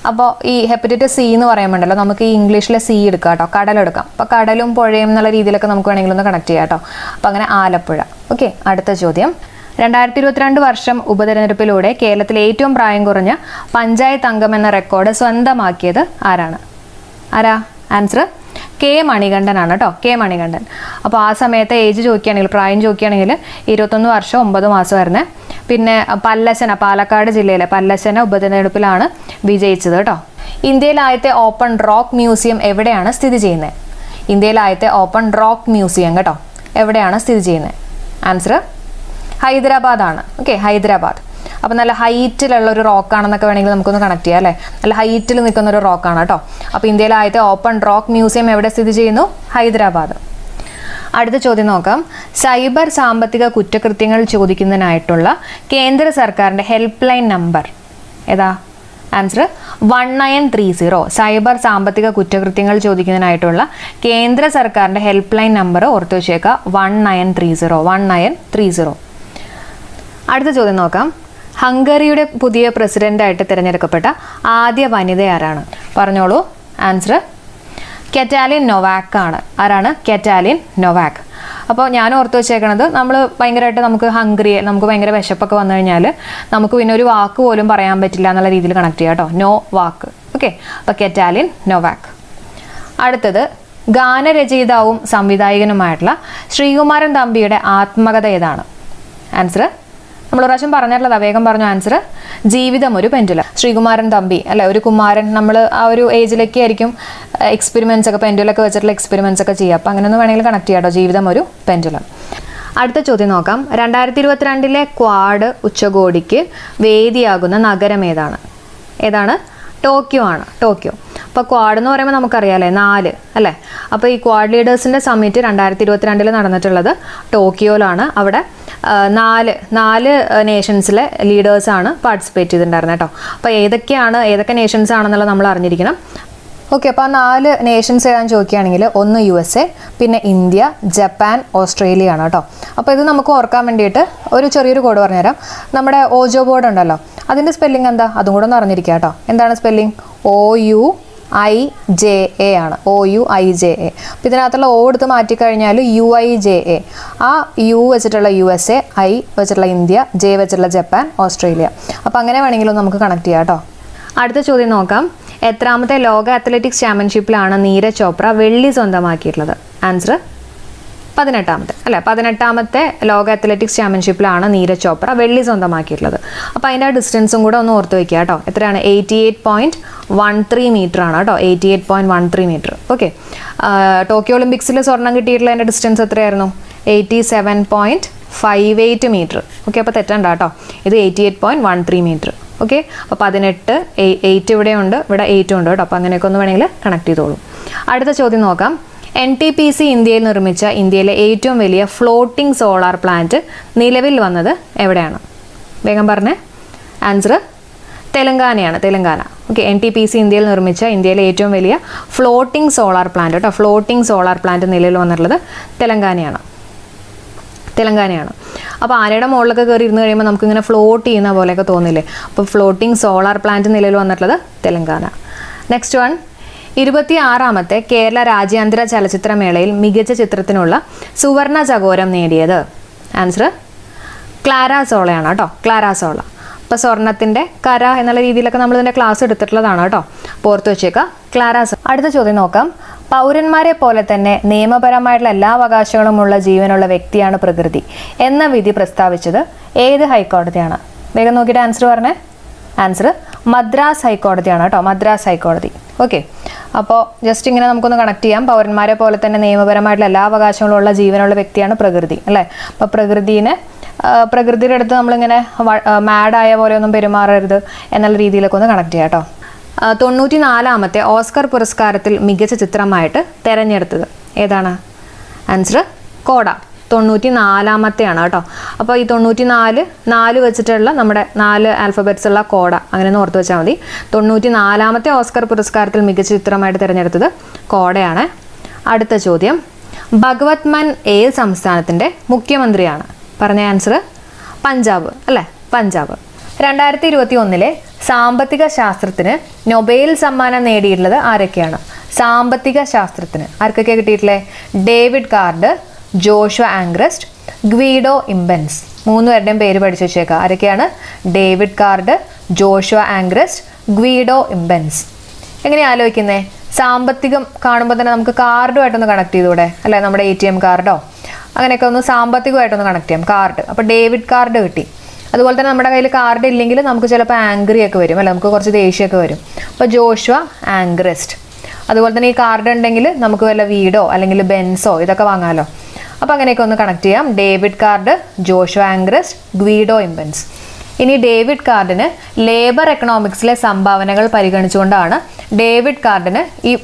അപ്പോൾ ഈ ഹെപ്പറ്റൈറ്റിസ് C എന്ന് പറയുമ്പോണ്ടല്ലോ, നമുക്ക് ഈ ഇംഗ്ലീഷിലെ C എടുക്കാം കേട്ടോ. കടലെടുക്കാം. അപ്പോൾ കടലും പുഴയും എന്നുള്ള രീതിയിലൊക്കെ നമുക്ക് വേണമെങ്കിൽ ഒന്ന് കണക്ട് ചെയ്യാം കേട്ടോ. അപ്പോൾ അങ്ങനെ ആലപ്പുഴ. ഓക്കെ. അടുത്ത ചോദ്യം, 2022 വർഷം ഉപതെരഞ്ഞെടുപ്പിലൂടെ കേരളത്തിലെ ഏറ്റവും പ്രായം കുറഞ്ഞ പഞ്ചായത്ത് അംഗം എന്ന റെക്കോർഡ് സ്വന്തമാക്കിയത് ആരാണ്? ആരാ? ആൻസർ K മണികണ്ഠനാണ് കേട്ടോ. K മണികണ്ഠൻ. അപ്പോൾ ആ സമയത്തെ ഏജ് ചോദിക്കുകയാണെങ്കിൽ, പ്രായം ചോദിക്കുകയാണെങ്കിൽ 21 വർഷം 9 മാസം വരുന്നത്. പിന്നെ പല്ലശ്ശന, പാലക്കാട് ജില്ലയിലെ പല്ലശ്ശന ഉപതെരഞ്ഞെടുപ്പിലാണ് വിജയിച്ചത് കേട്ടോ. ഇന്ത്യയിലെ ആദ്യത്തെ ഓപ്പൺ റോക്ക് മ്യൂസിയം എവിടെയാണ് സ്ഥിതി ചെയ്യുന്നത്? ഇന്ത്യയിലെ ആദ്യത്തെ ഓപ്പൺ റോക്ക് മ്യൂസിയം കേട്ടോ എവിടെയാണ് സ്ഥിതി ചെയ്യുന്നത്? ആൻസർ ഹൈദരാബാദ് ആണ്. ഓക്കെ. ഹൈദരാബാദ്. അപ്പോൾ നല്ല ഹൈറ്റിലുള്ള ഒരു റോക്കാണെന്നൊക്കെ വേണമെങ്കിൽ നമുക്കൊന്ന് കണക്ട് ചെയ്യാം അല്ലേ. നല്ല ഹൈറ്റിൽ നിൽക്കുന്ന ഒരു റോക്കാണ് കേട്ടോ. അപ്പോൾ ഇന്ത്യയിലെ ആദ്യത്തെ ഓപ്പൺ റോക്ക് മ്യൂസിയം എവിടെ സ്ഥിതി ചെയ്യുന്നു? ഹൈദരാബാദ്. അടുത്ത ചോദ്യം നോക്കാം. സൈബർ സാമ്പത്തിക കുറ്റകൃത്യങ്ങൾ ചോദിക്കുന്നതിനായിട്ടുള്ള കേന്ദ്ര സർക്കാരിൻ്റെ ഹെൽപ്പ് ലൈൻ നമ്പർ ഏതാ? ആൻസർ 1930. സൈബർ സാമ്പത്തിക കുറ്റകൃത്യങ്ങൾ ചോദിക്കുന്നതിനായിട്ടുള്ള കേന്ദ്ര സർക്കാരിൻ്റെ ഹെൽപ്പ് ലൈൻ നമ്പർ ഓർത്തു വെച്ചേക്കുക, 1930. അടുത്ത ചോദ്യം നോക്കാം. ഹംഗറിയുടെ പുതിയ പ്രസിഡന്റായിട്ട് തിരഞ്ഞെടുക്കപ്പെട്ട ആദ്യ വനിത ആരാണ്? പറഞ്ഞോളൂ. ആൻസർ കറ്റാലിൻ നൊവാക്ക് ആണ്. ആരാണ്? കറ്റാലിൻ നൊവാക്ക്. അപ്പോൾ ഞാൻ ഓർത്ത് വെച്ചേക്കണത്, നമ്മൾ ഭയങ്കരമായിട്ട് നമുക്ക് ഭയങ്കര വിശപ്പൊക്കെ വന്നു കഴിഞ്ഞാൽ നമുക്ക് പിന്നെ ഒരു വാക്ക് പോലും പറയാൻ പറ്റില്ല എന്നുള്ള രീതിയിൽ കണക്ട് ചെയ്യാം കേട്ടോ. നോ വാക്ക്. ഓക്കെ, അപ്പോൾ കറ്റാലിൻ നൊവാക്ക്. അടുത്തത് ഗാനരചയിതാവും സംവിധായകനുമായിട്ടുള്ള ശ്രീകുമാരൻ തമ്പിയുടെ ആത്മകഥ ഏതാണ്? ആൻസർ നമ്മൾ പ്രാവശ്യം പറഞ്ഞിട്ടുള്ളതാ, വേഗം പറഞ്ഞു. ആൻസർ ജീവിതം ഒരു പെൻഡുലം. ശ്രീകുമാരൻ തമ്പി അല്ലെ, ഒരു കുമാരൻ. നമ്മൾ ആ ഒരു ഏജിലൊക്കെ ആയിരിക്കും എക്സ്പെരിമെൻറ്റ്സ് ഒക്കെ, പെൻഡുലൊക്കെ വെച്ചിട്ടുള്ള എക്സ്പെരിമെൻറ്റ്സ് ഒക്കെ ചെയ്യുക. അപ്പോൾ അങ്ങനെ ഒന്ന് വേണമെങ്കിൽ കണക്ട് ചെയ്യാം കേട്ടോ. ജീവിതം ഒരു പെൻഡുലം. അടുത്ത ചോദ്യം നോക്കാം. 2022 ക്വാഡ് ഉച്ചകോടിക്ക് വേദിയാകുന്ന നഗരം ഏതാണ്? ടോക്കിയോ ആണ്. ടോക്കിയോ. അപ്പോൾ ക്വാഡ് എന്ന് പറയുമ്പോൾ നമുക്കറിയാമല്ലേ, 4 അല്ലേ. അപ്പോൾ ഈ ക്വാഡ് ലീഡേഴ്സിൻ്റെ സമ്മിറ്റ് 2022 നടന്നിട്ടുള്ളത് ടോക്കിയോയിലാണ്. അവിടെ 4 നേഷൻസിലെ ലീഡേഴ്സാണ് പാർട്ടിസിപ്പേറ്റ് ചെയ്തിട്ടുണ്ടായിരുന്നത് കേട്ടോ. അപ്പോൾ ഏതൊക്കെ നേഷൻസ് ആണെന്നുള്ളത് നമ്മൾ അറിഞ്ഞിരിക്കണം. ഓക്കെ, അപ്പോൾ 4 നേഷൻസ് ഏതാണെന്ന് ചോദിക്കുകയാണെങ്കിൽ ഒന്ന് USA, പിന്നെ ഇന്ത്യ, ജപ്പാൻ, ഓസ്ട്രേലിയ ആണ് കേട്ടോ. അപ്പോൾ ഇത് നമുക്ക് ഓർക്കാൻ വേണ്ടിയിട്ട് ഒരു ചെറിയൊരു കോഡ് പറഞ്ഞുതരാം. നമ്മുടെ ഓജോ ബോർഡ് ഉണ്ടല്ലോ, അതിൻ്റെ സ്പെല്ലിംഗ് എന്താ? അതും കൂടെ ഒന്ന് അറിഞ്ഞിരിക്കുക കേട്ടോ. എന്താണ് സ്പെല്ലിംഗ്? OUIJA ആണ്. OUIJA. അപ്പോൾ ഇതിനകത്തുള്ള O എടുത്ത് മാറ്റിക്കഴിഞ്ഞാൽ UIJA. ആ U വെച്ചിട്ടുള്ള USA, I വെച്ചിട്ടുള്ള ഇന്ത്യ, J വെച്ചിട്ടുള്ള ജപ്പാൻ, ഓസ്ട്രേലിയ. അപ്പോൾ അങ്ങനെ വേണമെങ്കിലും നമുക്ക് കണക്ട് ചെയ്യാം കേട്ടോ. അടുത്ത ചോദ്യം നോക്കാം. എത്രാമത്തെ ലോക അത്ലറ്റിക്സ് ചാമ്പ്യൻഷിപ്പിലാണ് നീരജ് ചോപ്ര വെള്ളി സ്വന്തമാക്കിയിട്ടുള്ളത്? ആൻസർ 18ാമത്തെ അല്ലേ. 18ാമത്തെ ലോക അത്ലറ്റിക്സ് ചാമ്പ്യൻഷിപ്പിലാണ് നീരജ് ചോപ്ര വെള്ളി സ്വന്തമാക്കിയിട്ടുള്ളത്. അപ്പോൾ അതിൻ്റെ ഡിസ്റ്റൻസും കൂടെ ഒന്ന് ഓർത്ത് വയ്ക്കുക കേട്ടോ. എത്രയാണ്? 88.13 മീറ്റർ ആണ് കേട്ടോ. 88.13 മീറ്റർ. ഓക്കെ, ടോക്കിയോ ഒളിമ്പിക്സിൽ സ്വർണം കിട്ടിയിട്ടുള്ളതിൻ്റെ ഡിസ്റ്റൻസ് എത്രയായിരുന്നു? 87.58 മീറ്റർ. ഓക്കെ, അപ്പോൾ തെറ്റണ്ട കേട്ടോ. ഇത് 88.13 മീറ്റർ. ഓക്കെ, അപ്പോൾ 18, 8 ഇവിടെയുണ്ട്, ഇവിടെ 8 ഉണ്ട് കേട്ടോ. അപ്പോൾ അങ്ങനെയൊക്കെ ഒന്ന് വേണമെങ്കിൽ കണക്ട് ചെയ്തോളൂ. അടുത്ത ചോദ്യം നോക്കാം. NTPC ഇന്ത്യയിൽ നിർമ്മിച്ച ഇന്ത്യയിലെ ഏറ്റവും വലിയ ഫ്ലോട്ടിംഗ് സോളാർ പ്ലാന്റ് നിലവിൽ വന്നത് എവിടെയാണ്? വേഗം പറഞ്ഞേ. ആൻസർ തെലങ്കാനയാണ്. തെലങ്കാന. ഓക്കെ, NTPC ഇന്ത്യയിൽ നിർമ്മിച്ച ഇന്ത്യയിലെ ഏറ്റവും വലിയ ഫ്ലോട്ടിംഗ് സോളാർ പ്ലാന്റ് കേട്ടോ. ഫ്ലോട്ടിംഗ് സോളാർ പ്ലാന്റ് നിലവിൽ വന്നിട്ടുള്ളത് തെലങ്കാനയാണ്. അപ്പോൾ ആനയുടെ മുകളിലൊക്കെ കയറി ഇരുന്ന് കഴിയുമ്പോൾ നമുക്കിങ്ങനെ ഫ്ലോട്ട് ചെയ്യുന്ന പോലെയൊക്കെ തോന്നില്ലേ? അപ്പോൾ ഫ്ലോട്ടിംഗ് സോളാർ പ്ലാന്റ് നിലവിൽ വന്നിട്ടുള്ളത് തെലങ്കാന. Next one. 26ാമത്തെ കേരള രാജ്യാന്തര ചലച്ചിത്രമേളയിൽ മികച്ച ചിത്രത്തിനുള്ള സുവർണ ചകോരം നേടിയത്? ആൻസർ ക്ലാര സോളയാണ് കേട്ടോ. Clara Zola. അപ്പോൾ സ്വർണത്തിൻ്റെ കര എന്നുള്ള രീതിയിലൊക്കെ നമ്മൾ ഇതിൻ്റെ ക്ലാസ് എടുത്തിട്ടുള്ളതാണ് കേട്ടോ. ഓർത്ത് വെച്ചേക്കുക, ക്ലാര സോള. അടുത്ത ചോദ്യം നോക്കാം. പൗരന്മാരെ പോലെ തന്നെ നിയമപരമായിട്ടുള്ള എല്ലാ അവകാശങ്ങളുമുള്ള ജീവനുള്ള വ്യക്തിയാണ് പ്രകൃതി എന്ന വിധി പ്രസ്താവിച്ചത് ഏത് ഹൈക്കോടതിയാണ്? വേഗം നോക്കിയിട്ട് ആൻസർ പറഞ്ഞേ. ആൻസർ മദ്രാസ് ഹൈക്കോടതിയാണ് കേട്ടോ. മദ്രാസ് ഹൈക്കോടതി. ഓക്കെ, അപ്പോൾ ജസ്റ്റ് ഇങ്ങനെ നമുക്കൊന്ന് കണക്ട് ചെയ്യാം. പൗരന്മാരെ പോലെ തന്നെ നിയമപരമായിട്ടുള്ള എല്ലാ അവകാശങ്ങളും ഉള്ള ജീവനുള്ള വ്യക്തിയാണ് പ്രകൃതി അല്ലേ. അപ്പോൾ പ്രകൃതിയുടെ അടുത്ത് നമ്മളിങ്ങനെ മാഡായ പോലെ ഒന്നും പെരുമാറരുത് എന്നുള്ള രീതിയിലൊക്കെ ഒന്ന് കണക്ട് ചെയ്യാം കേട്ടോ. 94ാമത്തെ ഓസ്കർ പുരസ്കാരത്തിൽ മികച്ച ചിത്രമായിട്ട് തിരഞ്ഞെടുത്തത് ഏതാണ്? Answer CODA. 94ാമത്തെയാണ് കേട്ടോ. അപ്പോൾ ഈ 94 വെച്ചിട്ടുള്ള നമ്മുടെ 4 ആൽഫബറ്റ്സ് ഉള്ള കോഡ അങ്ങനെ ഒന്ന് ഓർത്ത് വെച്ചാൽ മതി. 94ാമത്തെ ഓസ്കർ പുരസ്കാരത്തിൽ മികച്ച ചിത്രമായിട്ട് തിരഞ്ഞെടുത്തത് കോഡയാണ്. അടുത്ത ചോദ്യം. ഭഗവത് മാൻ ഏത് സംസ്ഥാനത്തിൻ്റെ മുഖ്യമന്ത്രിയാണ്? പറഞ്ഞ ആൻസർ പഞ്ചാബ് അല്ലേ. പഞ്ചാബ്. 2021 സാമ്പത്തിക ശാസ്ത്രത്തിന് നൊബേൽ സമ്മാനം നേടിയിട്ടുള്ളത് ആരൊക്കെയാണ്? സാമ്പത്തിക ശാസ്ത്രത്തിന് ആർക്കൊക്കെ കിട്ടിയിട്ടില്ലേ? David Card, Joshua Angrist, Guido Imbens. 3 പേരുടെയും പേര് പഠിച്ചു വെച്ചേക്കാം. ആരൊക്കെയാണ്? David Card, Joshua Angrist, Guido Imbens. എങ്ങനെയാണ് ആലോചിക്കുന്നത്? സാമ്പത്തികം കാണുമ്പോൾ തന്നെ നമുക്ക് കാർഡുമായിട്ടൊന്ന് കണക്ട് ചെയ്തൂടെ അല്ലേ? നമ്മുടെ ATM കാർഡോ അങ്ങനെയൊക്കെ ഒന്ന് സാമ്പത്തികമായിട്ടൊന്ന് കണക്ട് ചെയ്യാം. കാർഡ്. അപ്പോൾ ഡേവിഡ് കാർഡ് കിട്ടി. അതുപോലെ തന്നെ നമ്മുടെ കയ്യിൽ കാർഡ് ഇല്ലെങ്കിൽ നമുക്ക് ചിലപ്പോൾ ആംഗ്രി ഒക്കെ വരും അല്ലേ, നമുക്ക് കുറച്ച് ദേഷ്യമൊക്കെ വരും. അപ്പോൾ ജോഷുവ ആംഗ്രസ്റ്റ്. അതുപോലെ തന്നെ ഈ കാർഡ് ഉണ്ടെങ്കിൽ നമുക്ക് വല്ല വീടോ അല്ലെങ്കിൽ ബെൻസോ ഇതൊക്കെ വാങ്ങാമല്ലോ. അപ്പോൾ അങ്ങനെയൊക്കെ ഒന്ന് കണക്ട് ചെയ്യാം. David Card, Joshua Angrist, Guido Imbens. ഇനി ഡേവിഡ് കാർഡിന് ലേബർ എക്കണോമിക്സിലെ സംഭാവനകൾ പരിഗണിച്ചുകൊണ്ടാണ് ഡേവിഡ് കാർഡിന് ഈ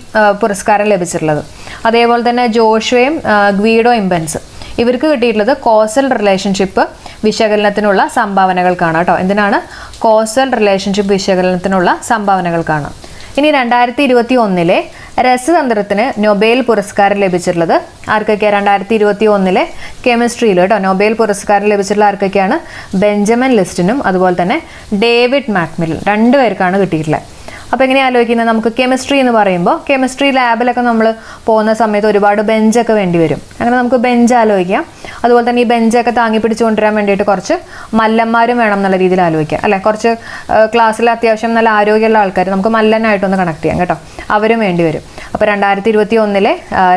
പുരസ്കാരം ലഭിച്ചിട്ടുള്ളത്. അതേപോലെ തന്നെ ജോഷുവയും ഗ്വീഡോ ഇംബൻസ് ഇവർക്ക് കിട്ടിയിട്ടുള്ളത് കോസൽ റിലേഷൻഷിപ്പ് വിശകലനത്തിനുള്ള സംഭാവനകൾക്കാണ് കേട്ടോ. എന്തിനാണ്? കോസൽ റിലേഷൻഷിപ്പ് വിശകലനത്തിനുള്ള സംഭാവനകൾക്കാണ്. ഇനി 2021 രസതന്ത്രത്തിന് നൊബേൽ പുരസ്കാരം ലഭിച്ചിട്ടുള്ളത് ആർക്കൊക്കെയാണ്? 2021 കെമിസ്ട്രിയിൽ കേട്ടോ നൊബേൽ പുരസ്കാരം ലഭിച്ചിട്ടുള്ള ആർക്കൊക്കെയാണ്? ബെഞ്ചമിൻ ലിസ്റ്റിനും അതുപോലെ തന്നെ ഡേവിഡ് മാക്മില്ലൻ, രണ്ടുപേർക്കാണ് കിട്ടിയിട്ടുള്ളത്. അപ്പോൾ എങ്ങനെ ആലോചിക്കുന്നത്? നമുക്ക് കെമിസ്ട്രി എന്ന് പറയുമ്പോൾ കെമിസ്ട്രി ലാബിലൊക്കെ നമ്മൾ പോകുന്ന സമയത്ത് ഒരുപാട് ബെഞ്ചൊക്കെ വേണ്ടി വരും. അങ്ങനെ നമുക്ക് ബെഞ്ച് ആലോചിക്കാം. അതുപോലെ തന്നെ ഈ ബെഞ്ചൊക്കെ താങ്ങി പിടിച്ചു കൊണ്ടുവരാൻ വേണ്ടിയിട്ട് കുറച്ച് മല്ലന്മാരും വേണം എന്നുള്ള രീതിയിൽ ആലോചിക്കാം അല്ലേ. കുറച്ച് ക്ലാസ്സിൽ അത്യാവശ്യം നല്ല ആരോഗ്യമുള്ള ആൾക്കാർ നമുക്ക് മല്ലനായിട്ടൊന്ന് കണക്ട് ചെയ്യാം കേട്ടോ, അവരും വേണ്ടി വരും. അപ്പോൾ 2021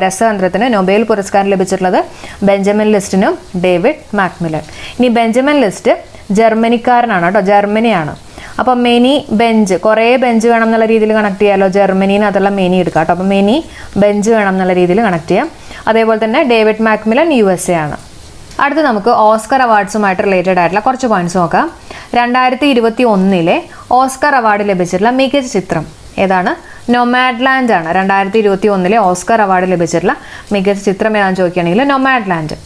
രസതന്ത്രത്തിന് നൊബേൽ പുരസ്കാരം ലഭിച്ചിട്ടുള്ളത് ബെഞ്ചമിൻ ലിസ്റ്റിനും ഡേവിഡ് മാക്മില്ലൻ. ഇനി ബെഞ്ചമിൻ ലിസ്റ്റ് ജർമ്മനിക്കാരനാണ് കേട്ടോ, ജർമ്മനിയാണ്. അപ്പോൾ മെനി ബെഞ്ച്, കുറേ ബെഞ്ച് വേണം എന്നുള്ള രീതിയിൽ കണക്ട് ചെയ്യാമല്ലോ. ജർമ്മനിനകത്തുള്ള മെനി എടുക്കാം കേട്ടോ. അപ്പോൾ മെനി ബെഞ്ച് വേണം എന്നുള്ള രീതിയിൽ കണക്ട് ചെയ്യാം. അതേപോലെ തന്നെ ഡേവിഡ് മാക്മില്ലൻ USA ആണ്. അടുത്ത് നമുക്ക് ഓസ്കർ അവാർഡ്സുമായിട്ട് റിലേറ്റഡ് ആയിട്ടുള്ള കുറച്ച് പോയിന്റ്സ് നോക്കാം. 2021 ഓസ്കർ അവാർഡ് ലഭിച്ചിട്ടുള്ള മികച്ച ചിത്രം ഏതാണ്? നൊമാഡ്ലാൻഡ് ആണ്. 2021 ഓസ്കർ അവാർഡ് ലഭിച്ചിട്ടുള്ള മികച്ച ചിത്രം ഏതാണെന്ന് ചോദിക്കുകയാണെങ്കിൽ നൊമാഡ്ലാൻഡ്.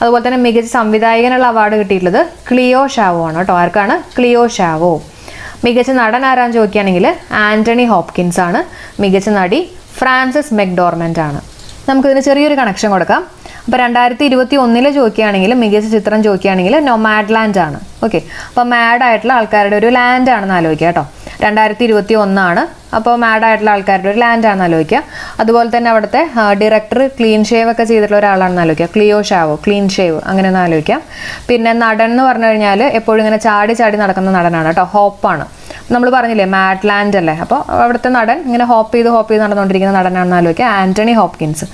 അതുപോലെ തന്നെ മികച്ച സംവിധായകനുള്ള അവാർഡ് കിട്ടിയിട്ടുള്ളത് ക്ലിയോ ഷാവോ ആണ് കേട്ടോ. ആർക്കാണ്? ക്ലിയോ ഷാവോ. മികച്ച നടൻ ആരാന്ന് ചോദിക്കുകയാണെങ്കിൽ ആന്റണി ഹോപ്കിൻസ് ആണ്. മികച്ച നടി ഫ്രാൻസിസ് മെക്ഡോർമെന്റ് ആണ്. നമുക്കിതിന് ചെറിയൊരു കണക്ഷൻ കൊടുക്കാം. അപ്പോൾ 2021 ചോദിക്കുകയാണെങ്കിൽ മികച്ച ചിത്രം ചോദിക്കുകയാണെങ്കിൽ നൊമാഡ്ലാൻഡ് ആണ്. ഓക്കെ, അപ്പോൾ മാഡ് ആയിട്ടുള്ള ആൾക്കാരുടെ ഒരു ലാൻഡ് ആണെന്ന് ആലോചിക്കുക കേട്ടോ. 2021 അപ്പോൾ മാഡ് ആയിട്ടുള്ള ആൾക്കാരുടെ ഒരു ലാൻഡ് ആണെന്ന് ആലോചിക്കുക. അതുപോലെ തന്നെ അവിടുത്തെ ഡയറക്ടർ ക്ലീൻ ഷേവ് ഒക്കെ ചെയ്തിട്ടുള്ള ഒരാളാണെന്ന് ആലോചിക്കുക. ക്ലിയോ ഷാവോ, ക്ലീൻ ഷേവ് അങ്ങനെ ഒന്ന് ആലോചിക്കാം. പിന്നെ നടൻ എന്ന് പറഞ്ഞു കഴിഞ്ഞാൽ എപ്പോഴും ഇങ്ങനെ ചാടി ചാടി നടക്കുന്ന നടനാണ് കേട്ടോ, ഹോപ്പാണ്. നമ്മൾ പറഞ്ഞില്ലേ മാഡ് ലാൻഡ് അല്ലേ, അപ്പോൾ അവിടുത്തെ നടൻ ഇങ്ങനെ ഹോപ്പ് ചെയ്ത് നടന്നുകൊണ്ടിരിക്കുന്ന നടനാണെന്ന് ആലോചിക്കുക, ആന്റണി ഹോപ്കിൻസ്.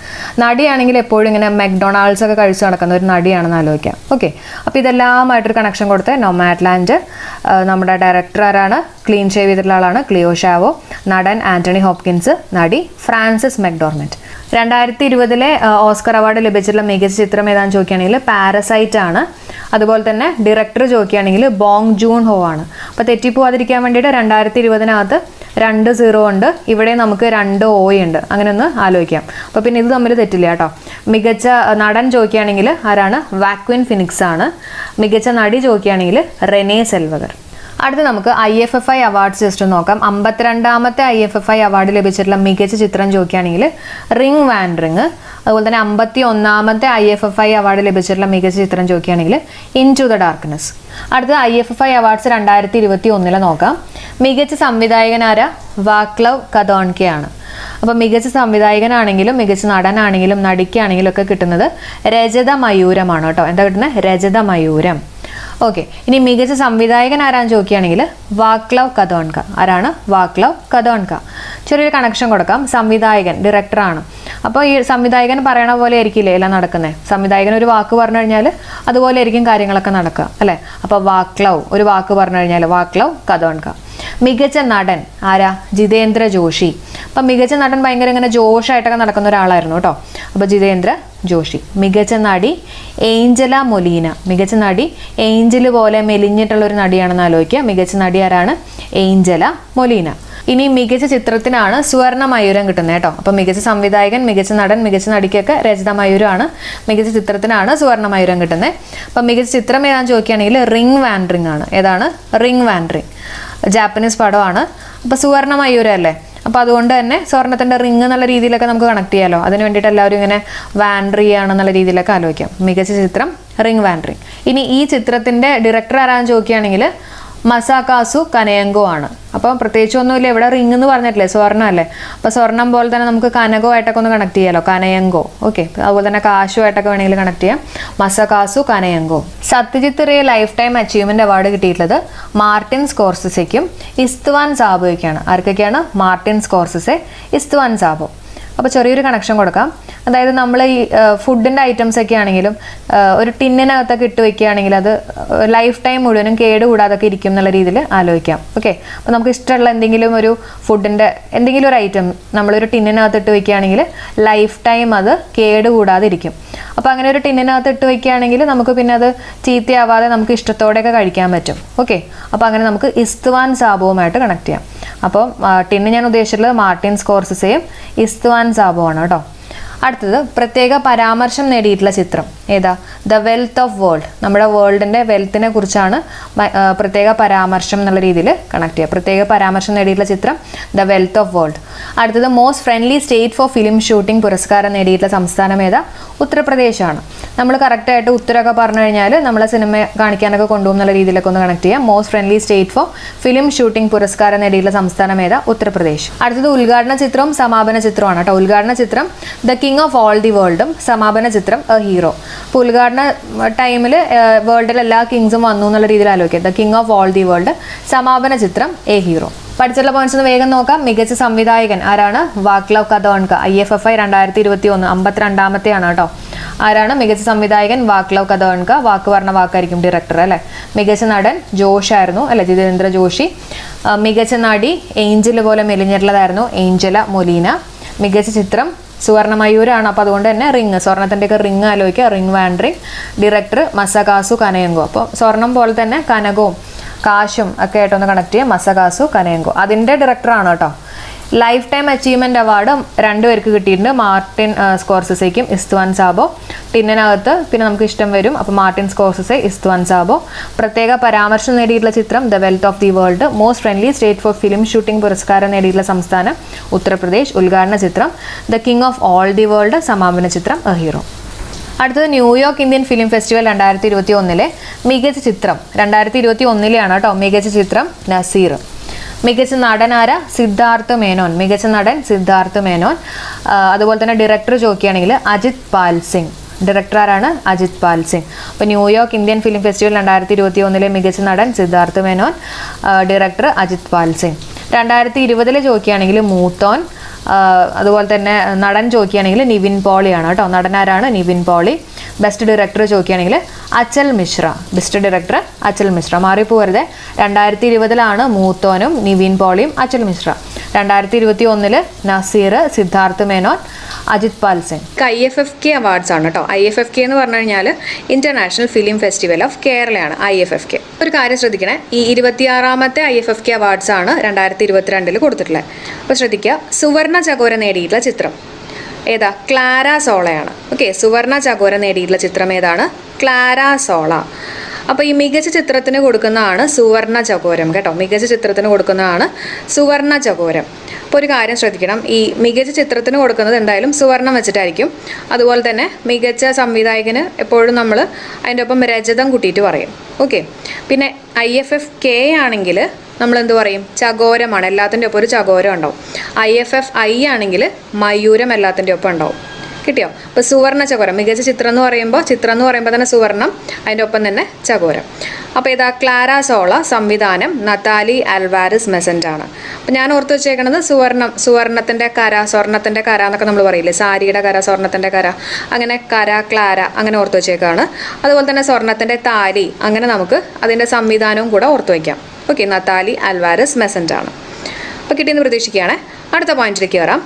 നടിയാണെങ്കിൽ എപ്പോഴും ഇങ്ങനെ മെക്ഡൊണാൾഡ്സ് ഒക്കെ കഴിച്ച് നടക്കുന്ന ഒരു നടിയാണെന്ന് ആലോചിക്കാം. ഓക്കെ, അപ്പോൾ ഇതെല്ലാമായിട്ടൊരു കണക്ഷൻ കൊടുത്ത് നൊമാഡ്ലാൻഡ്, നമ്മുടെ ഡയറക്ടർ ആരാണ്? ക്ലീൻ ഷേവ് ചെയ്തിട്ടുള്ള ആളാണ് ക്ലിയോ ഷാവോ, നടൻ ആന്റണി ഹോപ്കിൻസ്, നടി ഫ്രാൻസിസ് മെക്ഡോർമെന്റ്. 2020 ഓസ്കർ അവാർഡ് ലഭിച്ചിട്ടുള്ള മികച്ച ചിത്രം ഏതാണെന്ന് ചോദിക്കുകയാണെങ്കിൽ പാരസൈറ്റ് ആണ്. അതുപോലെ തന്നെ ഡയറക്ടർ ചോദിക്കുകയാണെങ്കിൽ ബോങ് ജൂൺ ഹോ ആണ്. അപ്പോൾ തെറ്റിപ്പോവാതിരിക്കാൻ വേണ്ടിയിട്ട് 2020 2 0 ഉണ്ട്, ഇവിടെ നമുക്ക് 2 O ഉണ്ട്. അങ്ങനെ ഒന്ന് ആലോചിക്കാം. അപ്പോൾ പിന്നെ ഇത് തമ്മിൽ തെറ്റില്ല കേട്ടോ. മികച്ച നടൻ ചോദിക്കുകയാണെങ്കിൽ ആരാണ്? വാക്വിൻ ഫിനിക്സ് ആണ്. മികച്ച നടി ചോദിക്കുകയാണെങ്കിൽ റെനേ സെൽവഗർ. അടുത്ത് നമുക്ക് IFFI അവാർഡ്സ് ജസ്റ്റ് നോക്കാം. 52ാമത്തെ IFFI അവാർഡ് ലഭിച്ചിട്ടുള്ള മികച്ച ചിത്രം ചോദിക്കുകയാണെങ്കിൽ റിംഗ് വാൻഡറിങ്. അതുപോലെ തന്നെ 51ാമത്തെ IFFI അവാർഡ് ലഭിച്ചിട്ടുള്ള മികച്ച ചിത്രം ചോദിക്കുകയാണെങ്കിൽ ഇൻ ടു ദ ഡാർക്ക്നെസ്. അടുത്ത IFFI അവാർഡ്സ് 2021 നോക്കാം. മികച്ച സംവിധായകനാരാ? വാക്ലവ് കദോൺകെ ആണ്. അപ്പോൾ മികച്ച സംവിധായകനാണെങ്കിലും മികച്ച നടനാണെങ്കിലും നടിക്കാണെങ്കിലും ഒക്കെ കിട്ടുന്നത് രജത മയൂരമാണ് കേട്ടോ. എന്താ കിട്ടുന്നത്? രജത മയൂരം. ഓക്കെ, ഇനി മികച്ച സംവിധായകൻ ആരാന്ന് ചോദിക്കുകയാണെങ്കിൽ വാക്ലവ് കദോൺക. ആരാണ്? വാക്ലവ് കദോൺക. ചെറിയൊരു കണക്ഷൻ കൊടുക്കാം. സംവിധായകൻ ഡയറക്ടറാണ്. അപ്പോൾ ഈ സംവിധായകൻ പറയണ പോലെ ആയിരിക്കില്ലേ എല്ലാം നടക്കുന്നത്. സംവിധായകൻ ഒരു വാക്ക് പറഞ്ഞു കഴിഞ്ഞാൽ അതുപോലെ ആയിരിക്കും കാര്യങ്ങളൊക്കെ നടക്കുക അല്ലേ. അപ്പോൾ വാക്ലവ് ഒരു വാക്ക് പറഞ്ഞു കഴിഞ്ഞാൽ വാക്ലവ് കദോൺക. മികച്ച നടൻ ആരാ? ജിതേന്ദ്ര ജോഷി. അപ്പം മികച്ച നടൻ ഭയങ്കര ഇങ്ങനെ ജോഷായിട്ടൊക്കെ നടക്കുന്ന ഒരാളായിരുന്നു കേട്ടോ. അപ്പോൾ ജിതേന്ദ്ര ജോഷി. മികച്ച നടി ഏഞ്ചല മൊലീന. മികച്ച നടി ഏഞ്ചൽ പോലെ മെലിഞ്ഞിട്ടുള്ള ഒരു നടിയാണെന്ന് ആലോചിക്കുക. മികച്ച നടി ആരാണ്? ഏഞ്ചല മൊലീന. ഇനി മികച്ച ചിത്രത്തിനാണ് സുവർണ മയൂരം കിട്ടുന്നത് കേട്ടോ. അപ്പം മികച്ച സംവിധായകൻ, മികച്ച നടൻ, മികച്ച നടിക്കൊക്കെ രജത മയൂരമാണ്. മികച്ച ചിത്രത്തിനാണ് സുവർണ മയൂരം കിട്ടുന്നത്. അപ്പം മികച്ച ചിത്രം ഏതാണെന്ന് ചോദിക്കുകയാണെങ്കിൽ റിംഗ് വാൻഡറിംഗ് ആണ്. ഏതാണ്? റിംഗ് വാൻഡറിംഗ്. ജാപ്പനീസ് പടമാണ്. അപ്പോൾ സുവർണ മയൂരം അല്ലേ, അപ്പോൾ അതുകൊണ്ട് തന്നെ സ്വർണ്ണത്തിൻ്റെ റിംഗ് എന്നുള്ള രീതിയിലൊക്കെ നമുക്ക് കണക്ട് ചെയ്യാമല്ലോ. അതിന് വേണ്ടിയിട്ട് എല്ലാവരും ഇങ്ങനെ വാൻഡറി ചെയ്യുകയാണെന്നുള്ള രീതിയിലൊക്കെ ആലോചിക്കാം. മികച്ച ചിത്രം റിംഗ് വാൻഡറിംഗ്. ഇനി ഈ ചിത്രത്തിൻ്റെ ഡയറക്ടർ ആരാന്ന് ചോദിക്കുകയാണെങ്കിൽ മസാകാസു കനയങ്കോ ആണ്. അപ്പോൾ പ്രത്യേകിച്ച് ഒന്നുമില്ല, ഇവിടെ റിംഗ് എന്ന് പറഞ്ഞിട്ടില്ലേ, സ്വർണ്ണം അല്ലേ. അപ്പോൾ സ്വർണ്ണം പോലെ തന്നെ നമുക്ക് കനകമായിട്ടൊക്കെ ഒന്ന് കണക്ട് ചെയ്യാമല്ലോ, കനയങ്കോ. ഓക്കെ, അതുപോലെ തന്നെ കാശുമായിട്ടൊക്കെ വേണമെങ്കിൽ കണക്ട് ചെയ്യാം. മസാകാസു കനയങ്കോ. Satyajit Ray lifetime achievement award കിട്ടിയിട്ടുള്ളത് മാർട്ടിൻ സ്കോർസെസയ്ക്കും ഇസ്ത്വാൻ സാബോയ്ക്കാണ്. ആർക്കൊക്കെയാണ്? Martin Scorsese, Istvan Szabo. അപ്പോൾ ചെറിയൊരു കണക്ഷൻ കൊടുക്കാം. അതായത് നമ്മൾ ഈ ഫുഡിൻ്റെ ഐറ്റംസ് ഒക്കെ ആണെങ്കിലും ഒരു ടിന്നിനകത്തൊക്കെ ഇട്ട് വെക്കുകയാണെങ്കിൽ അത് ലൈഫ് ടൈം മുഴുവനും കേടുകൂടാതൊക്കെ ഇരിക്കും എന്നുള്ള രീതിയിൽ ആലോചിക്കാം. ഓക്കെ, അപ്പോൾ നമുക്ക് ഇഷ്ടമുള്ള എന്തെങ്കിലും ഒരു ഫുഡിൻ്റെ എന്തെങ്കിലും ഒരു ഐറ്റം നമ്മളൊരു ടിന്നിനകത്ത് ഇട്ട് വെക്കുകയാണെങ്കിൽ ലൈഫ് ടൈം അത് കേടുകൂടാതെ ഇരിക്കും. അപ്പോൾ അങ്ങനെ ഒരു ടിന്നിനകത്ത് ഇട്ട് വയ്ക്കുകയാണെങ്കിൽ നമുക്ക് പിന്നെ അത് ചീത്തയാവാതെ നമുക്ക് ഇഷ്ടത്തോടെയൊക്കെ കഴിക്കാൻ പറ്റും. ഓക്കെ, അപ്പോൾ അങ്ങനെ നമുക്ക് ഇസ്തുവാൻ സാബുവുമായിട്ട് കണക്ട് ചെയ്യാം. അപ്പോൾ ടിന്ന് ഞാൻ ഉദ്ദേശിച്ചിട്ടുള്ളത് മാർട്ടിൻ സ്കോർസെസെയും ഇസ്തുവാൻ സാബുവാണ് കേട്ടോ. അടുത്തത് പ്രത്യേക പരാമർശം നേടിയിട്ടുള്ള ചിത്രം ഏതാ? The wealth of world. നമ്മുടെ വേൾഡിൻ്റെ വെൽത്തിനെ കുറിച്ചാണ് പ്രത്യേക പരാമർശം എന്നുള്ള രീതിയിൽ കണക്ട് ചെയ്യുക. പ്രത്യേക പരാമർശം നേടിയിട്ടുള്ള ചിത്രം ദ വെൽത്ത് ഓഫ് വേൾഡ്. അടുത്തത് most friendly state for film shooting പുരസ്കാരം നേടിയിട്ടുള്ള സംസ്ഥാനം ഏതാ? ഉത്തർപ്രദേശാണ്. നമ്മൾ കറക്റ്റായിട്ട് ഉത്തരമൊക്കെ പറഞ്ഞു കഴിഞ്ഞാൽ നമ്മളെ സിനിമ കാണിക്കാനൊക്കെ കൊണ്ടുപോകും എന്നുള്ള രീതിയിലൊക്കെ ഒന്ന് കണക്ട് ചെയ്യാം. Most friendly state for film shooting പുരസ്കാരം നേടിയിട്ടുള്ള സംസ്ഥാനം ഏതാ? ഉത്തർപ്രദേശ്. അടുത്തത് ഉദ്ഘാടന ചിത്രവും സമാപന ചിത്രമാണ് കേട്ടോ. ഉദ്ഘാടന ചിത്രം the king of all the വേൾഡും സമാപന ചിത്രം എ ഹീറോ. അപ്പോൾ ഉദ്ഘാടന ടൈമിൽ വേൾഡിൽ എല്ലാ കിങ്സും വന്നു എന്നുള്ള രീതിയിൽ ആലോചിക്കുക. The king of all the world, സമാപന ചിത്രം എ ഹീറോ. പഠിച്ചുള്ള പോയിന്റ്സ് ഒന്ന് വേഗം നോക്കാം. മികച്ച സംവിധായകൻ ആരാണ്? വാക്ലവ് കഥോൺക. IFFI 2021 52ാമത്തെയാണ് കേട്ടോ. ആരാണ് മികച്ച സംവിധായകൻ? വാക്ലവ് കഥോൺക. വാക്ക് പറഞ്ഞ വാക്കായിരിക്കും ഡയറക്ടർ അല്ലേ. മികച്ച നടൻ ജോഷ് ആയിരുന്നു അല്ലെ, ജിതേന്ദ്ര ജോഷി. മികച്ച നടി ഏഞ്ചൽ പോലെ മെലിഞ്ഞിട്ടുള്ളതായിരുന്നു ഏഞ്ചല മൊലീന. മികച്ച ചിത്രം സുവർണമയൂരാണ്. അപ്പോൾ അതുകൊണ്ട് തന്നെ റിങ്, സ്വർണത്തിൻ്റെയൊക്കെ റിങ് ആലോചിക്കുക, റിങ് വാൻഡ്രിങ്. ഡയറക്ടർ മസകാസു കനയങ്കോ. അപ്പോൾ സ്വർണം പോലെ തന്നെ കനകവും കാശും ഒക്കെ ആയിട്ടൊന്ന് കണക്ട് ചെയ്യുക. മസകാസു കനയങ്കോ അതിൻ്റെ ഡയറക്ടറാണ് കേട്ടോ. ലൈഫ് ടൈം അച്ചീവ്മെൻറ്റ് അവാർഡ് 2 പേർക്ക് കിട്ടിയിട്ടുണ്ട്. മാർട്ടിൻ സ്കോർസെസയ്ക്കും ഇസ്തുവാൻ സാബോ. ടിന്നിനകത്ത് പിന്നെ നമുക്ക് ഇഷ്ടം വരും. അപ്പോൾ മാർട്ടിൻ സ്കോർസെസെ, ഇസ്തുവാൻ സാബോ. പ്രത്യേക പരാമർശം നേടിയിട്ടുള്ള ചിത്രം the wealth of the world. Most friendly state for film shooting പുരസ്കാരം നേടിയിട്ടുള്ള സംസ്ഥാനം ഉത്തർപ്രദേശ്. ഉദ്ഘാടന ചിത്രം the king of all the world, സമാപന ചിത്രം എ ഹീറോ. അടുത്തത് ന്യൂയോർക്ക് ഇന്ത്യൻ ഫിലിം ഫെസ്റ്റിവൽ 2021 മികച്ച ചിത്രം. 2021 കേട്ടോ. മികച്ച ചിത്രം നസീർ. മികച്ച നടനാര? സിദ്ധാർത്ഥ് മേനോൻ. മികച്ച നടൻ സിദ്ധാർത്ഥ് മേനോൻ. അതുപോലെ തന്നെ ഡയറക്ടർ ചോദിക്കുകയാണെങ്കിൽ അജിത് പാൽ സിംഗ്. ഡയറക്ടർ ആരാണ്? അജിത് പാൽ സിംഗ്. അപ്പോൾ ന്യൂയോർക്ക് ഇന്ത്യൻ ഫിലിം ഫെസ്റ്റിവൽ 2021 മികച്ച നടൻ സിദ്ധാർത്ഥ് മേനോൻ. ഡയറക്ടർ അജിത് പാൽ സിംഗ്. 2020 ചോദിക്കുകയാണെങ്കിൽ മൂത്തോൻ. അതുപോലെ തന്നെ നടൻ ചോദിക്കുകയാണെങ്കിൽ നിവിൻ പോളിയാണ് കേട്ടോ. നടനാരാണ്? നിവിൻ പോളി. ബെസ്റ്റ് ഡയറക്ടർ ചോദിക്കുകയാണെങ്കിൽ അചൽ മിശ്ര. Best director Achal Mishra. മാറിപ്പോരുത്. 2020 മൂത്തോനും നിവിൻ പോളിയും അചൽ മിശ്ര. 2021 നസീർ, സിദ്ധാർത്ഥ് മേനോൻ, അജിത് പാൽ സിംഗ്. IFFK അവാർഡ്സ് ആണ് കേട്ടോ. IFFK എന്ന് പറഞ്ഞു കഴിഞ്ഞാൽ ഇന്റർനാഷണൽ ഫിലിം ഫെസ്റ്റിവൽ ഓഫ് കേരളയാണ് IFFK. ഒരു കാര്യം ശ്രദ്ധിക്കണേ, ഈ 26ാമത്തെ IFFK അവാർഡ്സ് ആണ് 2022 കൊടുത്തിട്ടുള്ളത്. അപ്പോൾ ശ്രദ്ധിക്കുക, സുവർണ ചകോര നേടിയിട്ടുള്ള ചിത്രം ഏതാ? ക്ലാര സോളയാണ്. ഓക്കെ, സുവർണ ചകോര നേടിയിട്ടുള്ള ചിത്രം ഏതാണ്? Clara Zola. അപ്പോൾ ഈ മികച്ച ചിത്രത്തിന് കൊടുക്കുന്നതാണ് സുവർണ ചകോരം കേട്ടോ. മികച്ച ചിത്രത്തിന് കൊടുക്കുന്നതാണ് സുവർണ ചകോരം. അപ്പോൾ ഒരു കാര്യം ശ്രദ്ധിക്കണം, ഈ മികച്ച ചിത്രത്തിന് കൊടുക്കുന്നത് എന്തായാലും സുവർണം വെച്ചിട്ടായിരിക്കും. അതുപോലെ തന്നെ മികച്ച സംവിധായകന് എപ്പോഴും നമ്മൾ അതിൻ്റെ ഒപ്പം രജതം കൂട്ടിയിട്ട് പറയും. ഓക്കെ, പിന്നെ IFFK ആണെങ്കിൽ നമ്മൾ എന്ത് പറയും? ചകോരമാണ്. എല്ലാത്തിൻ്റെ ഒപ്പം ഒരു ചകോരം ഉണ്ടാവും. IFFI ആണെങ്കിൽ മയൂരം എല്ലാത്തിൻ്റെ ഒപ്പം ഉണ്ടാവും. കിട്ടിയോ? അപ്പോൾ സുവർണ ചകോരം. മികച്ച ചിത്രം എന്ന് പറയുമ്പോൾ തന്നെ സുവർണം, അതിൻ്റെ ഒപ്പം തന്നെ ചകോരം. അപ്പോൾ ഇതാ ക്ലാര സോള, സംവിധാനം നതാലി അൽവാരിസ് മെസൻ്റ് ആണ്. അപ്പോൾ ഞാൻ ഓർത്ത് വെച്ചേക്കണത് സുവർണത്തിൻ്റെ കര, സ്വർണത്തിൻ്റെ കര എന്നൊക്കെ നമ്മൾ പറയില്ലേ, സാരിയുടെ കര, സ്വർണത്തിൻ്റെ കര, അങ്ങനെ കര, ക്ലാര അങ്ങനെ ഓർത്ത് വെച്ചേക്കാണ്. അതുപോലെ തന്നെ സ്വർണത്തിൻ്റെ താലി, അങ്ങനെ നമുക്ക് അതിൻ്റെ സംവിധാനവും കൂടെ ഓർത്ത് വയ്ക്കാം. ഓക്കെ, നതാലി അൽവാരിസ് മെസൻ്റ് ആണ്. അപ്പോൾ കിട്ടിയെന്ന് പ്രതീക്ഷിക്കുകയാണ്. അടുത്ത പോയിന്റിലേക്ക് കയറാം.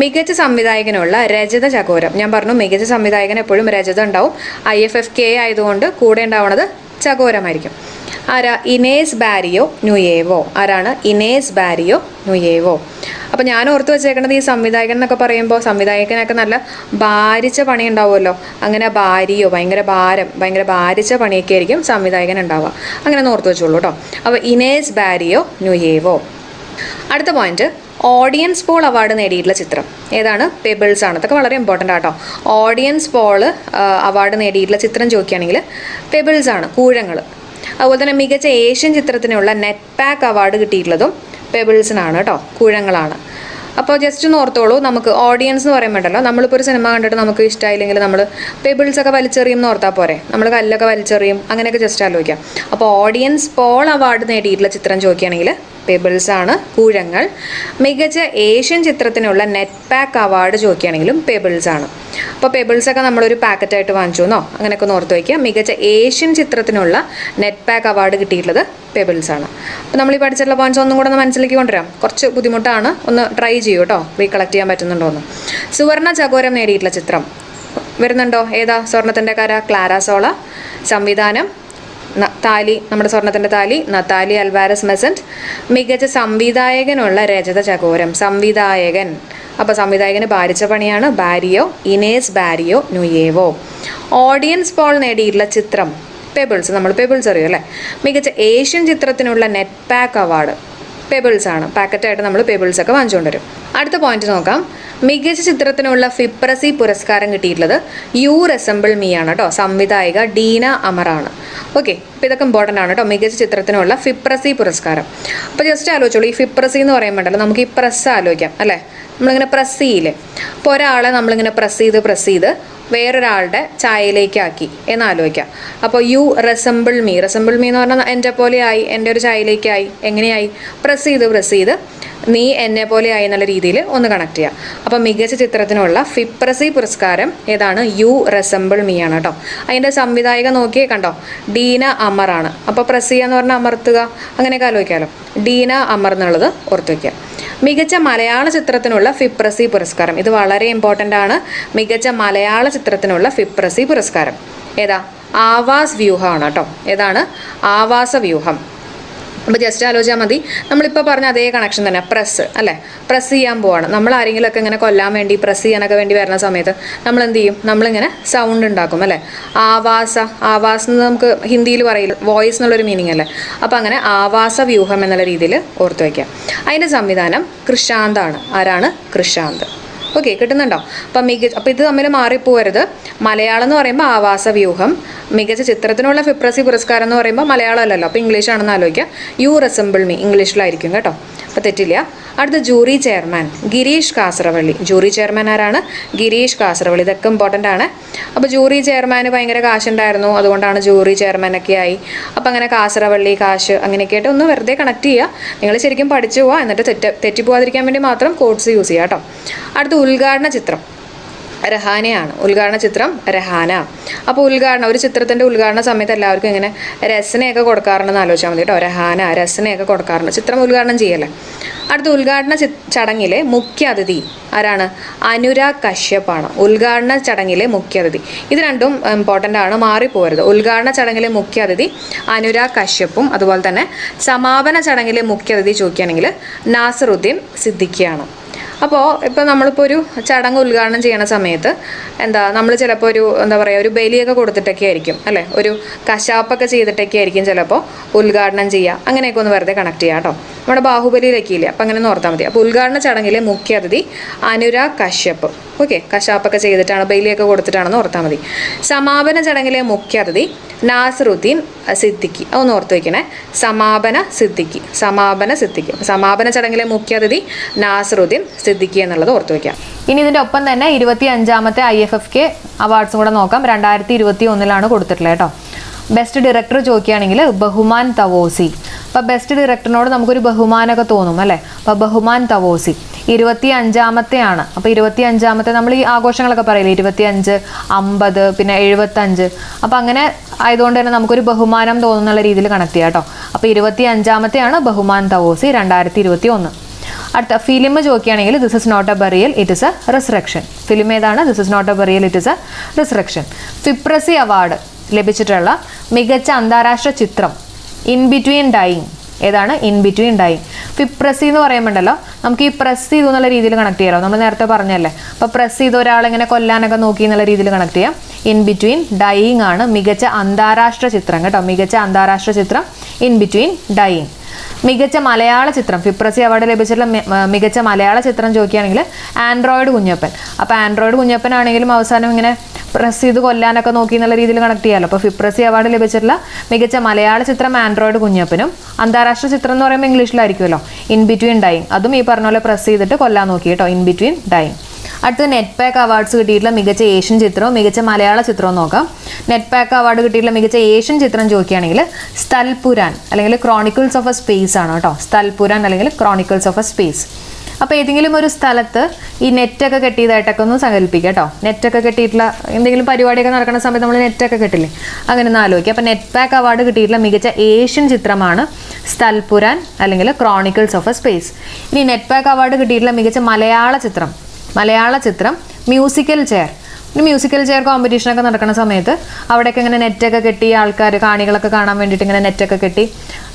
മികച്ച സംവിധായകനുള്ള രജത ചകോരം. ഞാൻ പറഞ്ഞു മികച്ച സംവിധായകൻ എപ്പോഴും രജത ഉണ്ടാവും. IFFK ആയതുകൊണ്ട് കൂടെ ഉണ്ടാവുന്നത് ചകോരമായിരിക്കും. ആരാ? ഇനേസ് ബാരിയോ നുയേവോ. ആരാണ്? ഇനേസ് ബാരിയോ നുയേവോ. അപ്പോൾ ഞാൻ ഓർത്ത് വെച്ചേക്കണത് ഈ സംവിധായകൻ എന്നൊക്കെ പറയുമ്പോൾ സംവിധായകനൊക്കെ നല്ല ഭാരിച്ച പണി ഉണ്ടാവുമല്ലോ. അങ്ങനെ ഭാരിയോ, ഭയങ്കര ഭാരിച്ച പണിയൊക്കെ ആയിരിക്കും സംവിധായകൻ ഉണ്ടാവുക. അങ്ങനെ ഒന്ന് ഓർത്ത് വെച്ചോളൂ കേട്ടോ. അപ്പോൾ ഇനേസ് ബാരിയോ നുയേവോ. അടുത്ത പോയിന്റ്, ഓഡിയൻസ് പോൾ അവാർഡ് നേടിയിട്ടുള്ള ചിത്രം ഏതാണ്? പെബിൾസ് ആണ്. ഇതൊക്കെ വളരെ ഇമ്പോർട്ടൻ്റ് ആട്ടോ. ഓഡിയൻസ് പോൾ അവാർഡ് നേടിയിട്ടുള്ള ചിത്രം ചോദിക്കുകയാണെങ്കിൽ പെബിൾസ് ആണ്, കൂഴങ്ങൾ. അതുപോലെ തന്നെ മികച്ച ഏഷ്യൻ ചിത്രത്തിനുള്ള നെറ്റ് പാക്ക് അവാർഡ് കിട്ടിയിട്ടുള്ളതും പെബിൾസിനാണ് കേട്ടോ, കൂഴങ്ങളാണ്. അപ്പോൾ ജസ്റ്റ് ഒന്ന് ഓർത്തോളൂ, നമുക്ക് ഓഡിയൻസ് എന്ന് പറയുമ്പോണ്ടല്ലോ, നമ്മളിപ്പോൾ ഒരു സിനിമ കണ്ടിട്ട് നമുക്ക് ഇഷ്ടമായില്ലെങ്കിൽ നമ്മൾ പെബിൾസ് ഒക്കെ വലിച്ചെറിയും എന്ന് ഓർത്താൽ പോരെ, നമ്മൾ കല്ലൊക്കെ വലിച്ചെറിയും, അങ്ങനെയൊക്കെ ജസ്റ്റ് ആലോചിക്കാം. അപ്പോൾ ഓഡിയൻസ് പോൾ അവാർഡ് നേടിയിട്ടുള്ള ചിത്രം ചോദിക്കുകയാണെങ്കിൽ പെബിൾസ് ആണ്, കൂഴങ്ങൾ. മികച്ച ഏഷ്യൻ ചിത്രത്തിനുള്ള നെറ്റ് പാക്ക് അവാർഡ് ചോദിക്കുകയാണെങ്കിലും പെബിൾസ് ആണ്. അപ്പോൾ പെബിൾസ് ഒക്കെ നമ്മളൊരു പാക്കറ്റായിട്ട് വാങ്ങിച്ചു എന്നോ അങ്ങനെയൊക്കെ ഒന്ന് ഓർത്ത് വയ്ക്കുക. മികച്ച ഏഷ്യൻ ചിത്രത്തിനുള്ള നെറ്റ് പാക്ക് അവാർഡ് കിട്ടിയിട്ടുള്ളത് പെബിൾസ് ആണ്. അപ്പോൾ നമ്മൾ ഈ പഠിച്ചിട്ടുള്ള പോയിന്റ്സ് ഒന്നും കൂടെ ഒന്ന് മനസ്സിലേക്ക് കൊണ്ടുവരാം. കുറച്ച് ബുദ്ധിമുട്ടാണ്, ഒന്ന് ട്രൈ ചെയ്യൂ കേട്ടോ, റീകളക്ട് ചെയ്യാൻ പറ്റുന്നുണ്ടോ എന്ന്. സുവർണ ചകോരം നേടിയിട്ടുള്ള ചിത്രം വരുന്നുണ്ടോ? ഏതാ സ്വർണത്തിൻ്റെ കര? Clara Zola. സംവിധാനം താലി, നമ്മുടെ സ്വർണത്തിൻ്റെ താലി, നതാലി അൽവാരസ് മെസന്റ്. മികച്ച സംവിധായകനുള്ള രജത ചകോരം. സംവിധായകൻ, അപ്പോൾ സംവിധായകന് ഭാരിച്ച പണിയാണ് Barrio, ഇനേസ് Barrio Nuevo. Audience Paul നേടിയിട്ടുള്ള ചിത്രം പെബിൾസ്. നമ്മൾ പെബിൾസ് അറിയും അല്ലേ? മികച്ച ഏഷ്യൻ ചിത്രത്തിനുള്ള നെറ്റ് പാക്ക് അവാർഡ് പെബിൾസ് ആണ്. പാക്കറ്റായിട്ട് നമ്മൾ പെബിൾസ് ഒക്കെ വാങ്ങിച്ചുകൊണ്ട് വരും. അടുത്ത പോയിന്റ് നോക്കാം. മികച്ച ചിത്രത്തിനുള്ള ഫിപ്രസി പുരസ്കാരം കിട്ടിയിട്ടുള്ളത് യു റെസംബിൾ മീ ആണ് കേട്ടോ. സംവിധായിക ഡീന അമറാണ്. ഓക്കെ, അപ്പോൾ ഇതൊക്കെ ഇമ്പോർട്ടൻ്റ് ആണ് കേട്ടോ. മികച്ച ചിത്രത്തിനുള്ള ഫിപ്രസി പുരസ്കാരം. അപ്പോൾ ജസ്റ്റ് ആലോചിച്ചോളൂ, ഈ ഫിപ്രസി എന്ന് പറയുമ്പോണ്ടല്ലോ നമുക്ക് ഈ പ്രസ് ആലോചിക്കാം അല്ലേ? നമ്മളിങ്ങനെ പ്രസ് ചെയ്യില്ലേ? അപ്പോൾ ഒരാളെ നമ്മളിങ്ങനെ പ്രസ് ചെയ്ത് വേറൊരാളുടെ ചായയിലേക്കാക്കി എന്നാലോചിക്കാം. അപ്പോൾ യു റെസംബിൾ മീ എന്ന് പറഞ്ഞാൽ എൻ്റെ പോലെ ആയി, എൻ്റെ ഒരു ചായയിലേക്കായി. എങ്ങനെയായി? പ്രസ് ചെയ്ത് നീ എന്നെ പോലെ ആയി എന്നുള്ള രീതിയിൽ ഒന്ന് കണക്ട് ചെയ്യാം. അപ്പോൾ മികച്ച ചിത്രത്തിനുള്ള ഫിപ്രസി പുരസ്കാരം ഏതാണ്? യു റെസംബിൾ മീ ആണ് കേട്ടോ. അതിൻ്റെ സംവിധായിക നോക്കിയേ കണ്ടോ, ഡീന അമറാണ്. അപ്പോൾ പ്രസ് ചെയ്യുക എന്ന് പറഞ്ഞാൽ അമർത്തുക, അങ്ങനെയൊക്കെ ആലോചിക്കാമല്ലോ. ഡീന അമർ എന്നുള്ളത് ഓർത്ത് വയ്ക്കുക. മികച്ച മലയാള ചിത്രത്തിനുള്ള ഫിപ്രസി പുരസ്കാരം, ഇത് വളരെ ഇമ്പോർട്ടൻ്റ് ആണ്. മികച്ച മലയാള ചിത്രത്തിനുള്ള ഫിപ്രസി പുരസ്കാരം ഏതാ? ആവാസ് വ്യൂഹമാണ് കേട്ടോ. ഏതാണ്? ആവാസ വ്യൂഹം. അപ്പോൾ ജസ്റ്റ് ആലോചിച്ചാൽ മതി. നമ്മളിപ്പോൾ പറഞ്ഞ അതേ കണക്ഷൻ തന്നെ, പ്രസ് അല്ലേ? പ്രസ് ചെയ്യാൻ പോവാണ്. നമ്മൾ ആരെങ്കിലുമൊക്കെ ഇങ്ങനെ കൊല്ലാൻ വേണ്ടി, പ്രസ് ചെയ്യാനൊക്കെ വേണ്ടി വരുന്ന സമയത്ത് നമ്മൾ എന്ത് ചെയ്യും? നമ്മളിങ്ങനെ സൗണ്ട് ഉണ്ടാക്കും അല്ലേ? ആവാസ് എന്ന് നമുക്ക് ഹിന്ദിയിൽ പറയില്ല, വോയിസ് എന്നുള്ളൊരു മീനിങ് അല്ലേ? അപ്പോൾ അങ്ങനെ ആവാസ വ്യൂഹം എന്നുള്ള രീതിയിൽ ഓർത്ത് വയ്ക്കാം. അതിൻ്റെ സംവിധാനം കൃഷാന്താണ്. ആരാണ്? കൃഷാന്ത്. ഓക്കെ, കിട്ടുന്നുണ്ടോ? അപ്പോൾ ഇത് തമ്മിൽ മാറിപ്പോവരുത്. മലയാളം എന്ന് പറയുമ്പോൾ ആവാസ വ്യൂഹം, മികച്ച ചിത്രത്തിനുള്ള ഫിപ്രസി പുരസ്കാരം എന്ന് പറയുമ്പോൾ മലയാളം അല്ലല്ലോ, അപ്പോൾ ഇംഗ്ലീഷ് ആണെന്ന് ആലോചിക്കുക. യു റെസംബിൾ മീ ഇംഗ്ലീഷിലായിരിക്കും കേട്ടോ, അപ്പോൾ തെറ്റില്ല. അടുത്ത jury chairman Girish Kasaravalli. Jury chairman ആരാണ്? ഗിരീഷ് കാസറവള്ളി. ഇതൊക്കെ ഇമ്പോർട്ടൻ്റ് ആണ്. അപ്പോൾ ജൂറി ചെയർമാന് ഭയങ്കര കാശുണ്ടായിരുന്നു, അതുകൊണ്ടാണ് ജൂറി ചെയർമാനൊക്കെ ആയി. അപ്പോൾ അങ്ങനെ കാസറവള്ളി, കാശ് അങ്ങനെയൊക്കെ ആയിട്ട് ഒന്ന് വെറുതെ കണക്ട് ചെയ്യുക. നിങ്ങൾ ശരിക്കും പഠിച്ചു പോവുക, എന്നിട്ട് തെറ്റിപ്പോവാതിരിക്കാൻ വേണ്ടി മാത്രം കോഡ്സ് യൂസ് ചെയ്യുക കേട്ടോ. അടുത്ത ഉദ്ഘാടന ചിത്രം രഹാനയാണ്. ഉദ്ഘാടന ചിത്രം രഹാന. അപ്പോൾ ഒരു ചിത്രത്തിൻ്റെ ഉദ്ഘാടന സമയത്ത് എല്ലാവർക്കും ഇങ്ങനെ രസനയൊക്കെ കൊടുക്കാറുണ്ടെന്ന് ആലോചിച്ചാൽ മതി കേട്ടോ. രഹാന, രസനയൊക്കെ കൊടുക്കാറുണ്ട്, ചിത്രം ഉദ്ഘാടനം ചെയ്യല്ലേ. അടുത്ത ഉദ്ഘാടന ചടങ്ങിലെ മുഖ്യ അതിഥി ആരാണ്? അനുരാഗ് കശ്യപ്പാണ്. ഉദ്ഘാടന ചടങ്ങിലെ മുഖ്യ അതിഥി. ഇത് രണ്ടും ഇമ്പോർട്ടൻ്റ് ആണ്, മാറിപ്പോകരുത്. ഉദ്ഘാടന ചടങ്ങിലെ മുഖ്യ അതിഥി അനുരാഗ് കശ്യപ്പും, അതുപോലെ തന്നെ സമാപന ചടങ്ങിലെ മുഖ്യ അതിഥി ചോദിക്കുകയാണെങ്കിൽ നാസറുദ്ദീൻ സിദ്ദിഖിയാണ്. അപ്പോൾ ഇപ്പോൾ നമ്മളിപ്പോൾ ഒരു ചടങ്ങ് ഉദ്ഘാടനം ചെയ്യണ സമയത്ത് നമ്മൾ ചിലപ്പോൾ ഒരു ബലിയൊക്കെ കൊടുത്തിട്ടൊക്കെ ആയിരിക്കും അല്ലേ? ഒരു കശാപ്പൊക്കെ ചെയ്തിട്ടൊക്കെ ആയിരിക്കും ചിലപ്പോൾ ഉദ്ഘാടനം ചെയ്യുക. അങ്ങനെയൊക്കെ ഒന്ന് വെറുതെ കണക്ട് ചെയ്യാം കേട്ടോ. നമ്മുടെ ബാഹുബലിയിലൊക്കെ ഇല്ലേ, അപ്പം അങ്ങനെ ഒന്ന് ഓർത്താൽ മതി. അപ്പോൾ ഉദ്ഘാടന ചടങ്ങിലെ മുഖ്യ അതിഥി അനുരാഗ് കശ്യപ്പ്. ഓക്കെ, കശാപ്പൊക്കെ ചെയ്തിട്ടാണ്, ബലിയൊക്കെ കൊടുത്തിട്ടാണെന്ന് ഓർത്താൽ മതി. സമാപന ചടങ്ങിലെ മുഖ്യ അതിഥി നാസറുദ്ദീൻ സിദ്ദിഖി. അതൊന്ന് ഓർത്ത് വയ്ക്കണേ. സമാപന സിദ്ദിഖി. സമാപന ചടങ്ങിലെ മുഖ്യ അതിഥി നാസറുദ്ദീൻ സിദ്ദിഖി എന്നുള്ളത് ഓർത്ത് വയ്ക്കാം. ഇനി ഇതിൻ്റെ ഒപ്പം തന്നെ 25ാമത്തെ IFFK അവാർഡ്സും കൂടെ നോക്കാം. 2021 കൊടുത്തിട്ടുള്ളത് കേട്ടോ. ബെസ്റ്റ് ഡയറക്ടർ ചോദിക്കുകയാണെങ്കിൽ ബഹുമാൻ തവോസി. അപ്പോൾ ബെസ്റ്റ് ഡയറക്ടറിനോട് നമുക്കൊരു ബഹുമാനമൊക്കെ തോന്നും അല്ലേ? അപ്പോൾ ബഹുമാൻ തവോസി 25ാമത്തെയാണ്. അപ്പോൾ 25ാമത്തെ നമ്മൾ ഈ ആഘോഷങ്ങളൊക്കെ പറയില്ലേ, 25, 50, പിന്നെ 75. അപ്പോൾ അങ്ങനെ ആയതുകൊണ്ട് തന്നെ നമുക്കൊരു ബഹുമാനം തോന്നുന്നുള്ള രീതിയിൽ കണക്ട് ചെയ്യാം കേട്ടോ. അപ്പോൾ 25ാമത്തെയാണ് ബഹുമാൻ തവോസി 2021. അടുത്ത ഫിലിം ചോദിക്കുകയാണെങ്കിൽ this is not a burial, it is a resurrection. Film ഏതാണ്? This is not a burial, it is a resurrection. FIPRESCI award ലഭിച്ചിട്ടുള്ള മികച്ച അന്താരാഷ്ട്ര ചിത്രം ഇൻ ബിറ്റ്വീൻ ഡൈയിങ്. ഏതാണ്? In between dying. ഫിപ്രസി എന്ന് പറയുമ്പോണ്ടല്ലോ നമുക്ക് ഈ പ്രസ് ചെയ്തു എന്നുള്ള രീതിയിൽ കണക്ട് ചെയ്യാമല്ലോ, നമ്മൾ നേരത്തെ പറഞ്ഞല്ലേ. അപ്പോൾ പ്രസ് ചെയ്ത് ഒരാളിങ്ങനെ കൊല്ലാനൊക്കെ നോക്കി എന്നുള്ള രീതിയിൽ കണക്ട് ചെയ്യാം. ഇൻ ബിറ്റ്വീൻ ഡൈയിങ് ആണ് മികച്ച അന്താരാഷ്ട്ര ചിത്രം കേട്ടോ. മികച്ച അന്താരാഷ്ട്ര ചിത്രം ഇൻ ബിറ്റ്വീൻ ഡൈയിങ്. മികച്ച മലയാള ചിത്രം ഫിപ്രസി അവാർഡ് ലഭിച്ചിട്ടുള്ള മികച്ച മലയാള ചിത്രം ചോദിക്കുകയാണെങ്കിൽ ആൻഡ്രോയിഡ് കുഞ്ഞപ്പൻ. അപ്പോൾ ആൻഡ്രോയിഡ് കുഞ്ഞപ്പനാണെങ്കിലും അവസാനം ഇങ്ങനെ പ്രസ് ചെയ്ത് കൊല്ലാനൊക്കെ നോക്കി എന്നുള്ള രീതിയിൽ കണക്ട് ചെയ്യാമല്ലോ. അപ്പോൾ ഫിപ്രസി അവാർഡ് ലഭിച്ചിട്ടുള്ള മികച്ച മലയാള ചിത്രം ആൻഡ്രോയിഡ് കുഞ്ഞപ്പനും. അന്താരാഷ്ട്ര ചിത്രം എന്ന് പറയുമ്പോൾ ഇംഗ്ലീഷിലായിരിക്കുമല്ലോ, ഇൻ ബിറ്റ്വീൻ ഡൈയിങ്. അതും ഈ പറഞ്ഞ പോലെ പ്രസ് ചെയ്തിട്ട് കൊല്ലാൻ നോക്കി കേട്ടോ, ഇൻ ബിറ്റ്വീൻ ഡൈയിങ്. അടുത്തത് നെറ്റ് പാക്ക് അവാർഡ്സ് കിട്ടിയിട്ടുള്ള മികച്ച ഏഷ്യൻ ചിത്രവും മികച്ച മലയാള ചിത്രവും നോക്കാം. നെറ്റ് പാക്ക് അവാർഡ് കിട്ടിയിട്ടുള്ള മികച്ച ഏഷ്യൻ ചിത്രം ചോദിക്കുകയാണെങ്കിൽ സ്ഥൽപുരാൻ അല്ലെങ്കിൽ ക്രോണിക്കിൾസ് ഓഫ് എ സ്പേസ് ആണ് കേട്ടോ. സ്ഥൽപുരാൻ അല്ലെങ്കിൽ ക്രോണിക്കിൾസ് ഓഫ് എ സ്പേസ്. അപ്പോൾ ഏതെങ്കിലും ഒരു സ്ഥലത്ത് ഈ നെറ്റൊക്കെ കെട്ടിയതായിട്ടൊക്കെ ഒന്ന് സങ്കല്പിക്കുക കേട്ടോ. നെറ്റൊക്കെ കെട്ടിയിട്ടുള്ള എന്തെങ്കിലും പരിപാടിയൊക്കെ നടക്കുന്ന സമയത്ത് നമ്മൾ നെറ്റൊക്കെ കെട്ടില്ലേ, അങ്ങനെ ഒന്ന് ആലോചിക്കുക. അപ്പോൾ നെറ്റ് പാക്ക് അവാർഡ് കിട്ടിയിട്ടുള്ള മികച്ച ഏഷ്യൻ ചിത്രമാണ് സ്ഥൽപുരാൻ അല്ലെങ്കിൽ ക്രോണിക്കിൾസ് ഓഫ് എ സ്പേസ്. ഇനി നെറ്റ് പാക്ക് അവാർഡ് കിട്ടിയിട്ടുള്ള മികച്ച മലയാള ചിത്രം മ്യൂസിക്കൽ ചെയർ. ഒരു മ്യൂസിക്കൽ ചെയർ കോമ്പറ്റീഷനൊക്കെ നടക്കുന്ന സമയത്ത് അവിടെയൊക്കെ ഇങ്ങനെ നെറ്റൊക്കെ കെട്ടി ആൾക്കാർ കാണികളൊക്കെ കാണാൻ വേണ്ടിയിട്ട് ഇങ്ങനെ നെറ്റൊക്കെ കെട്ടി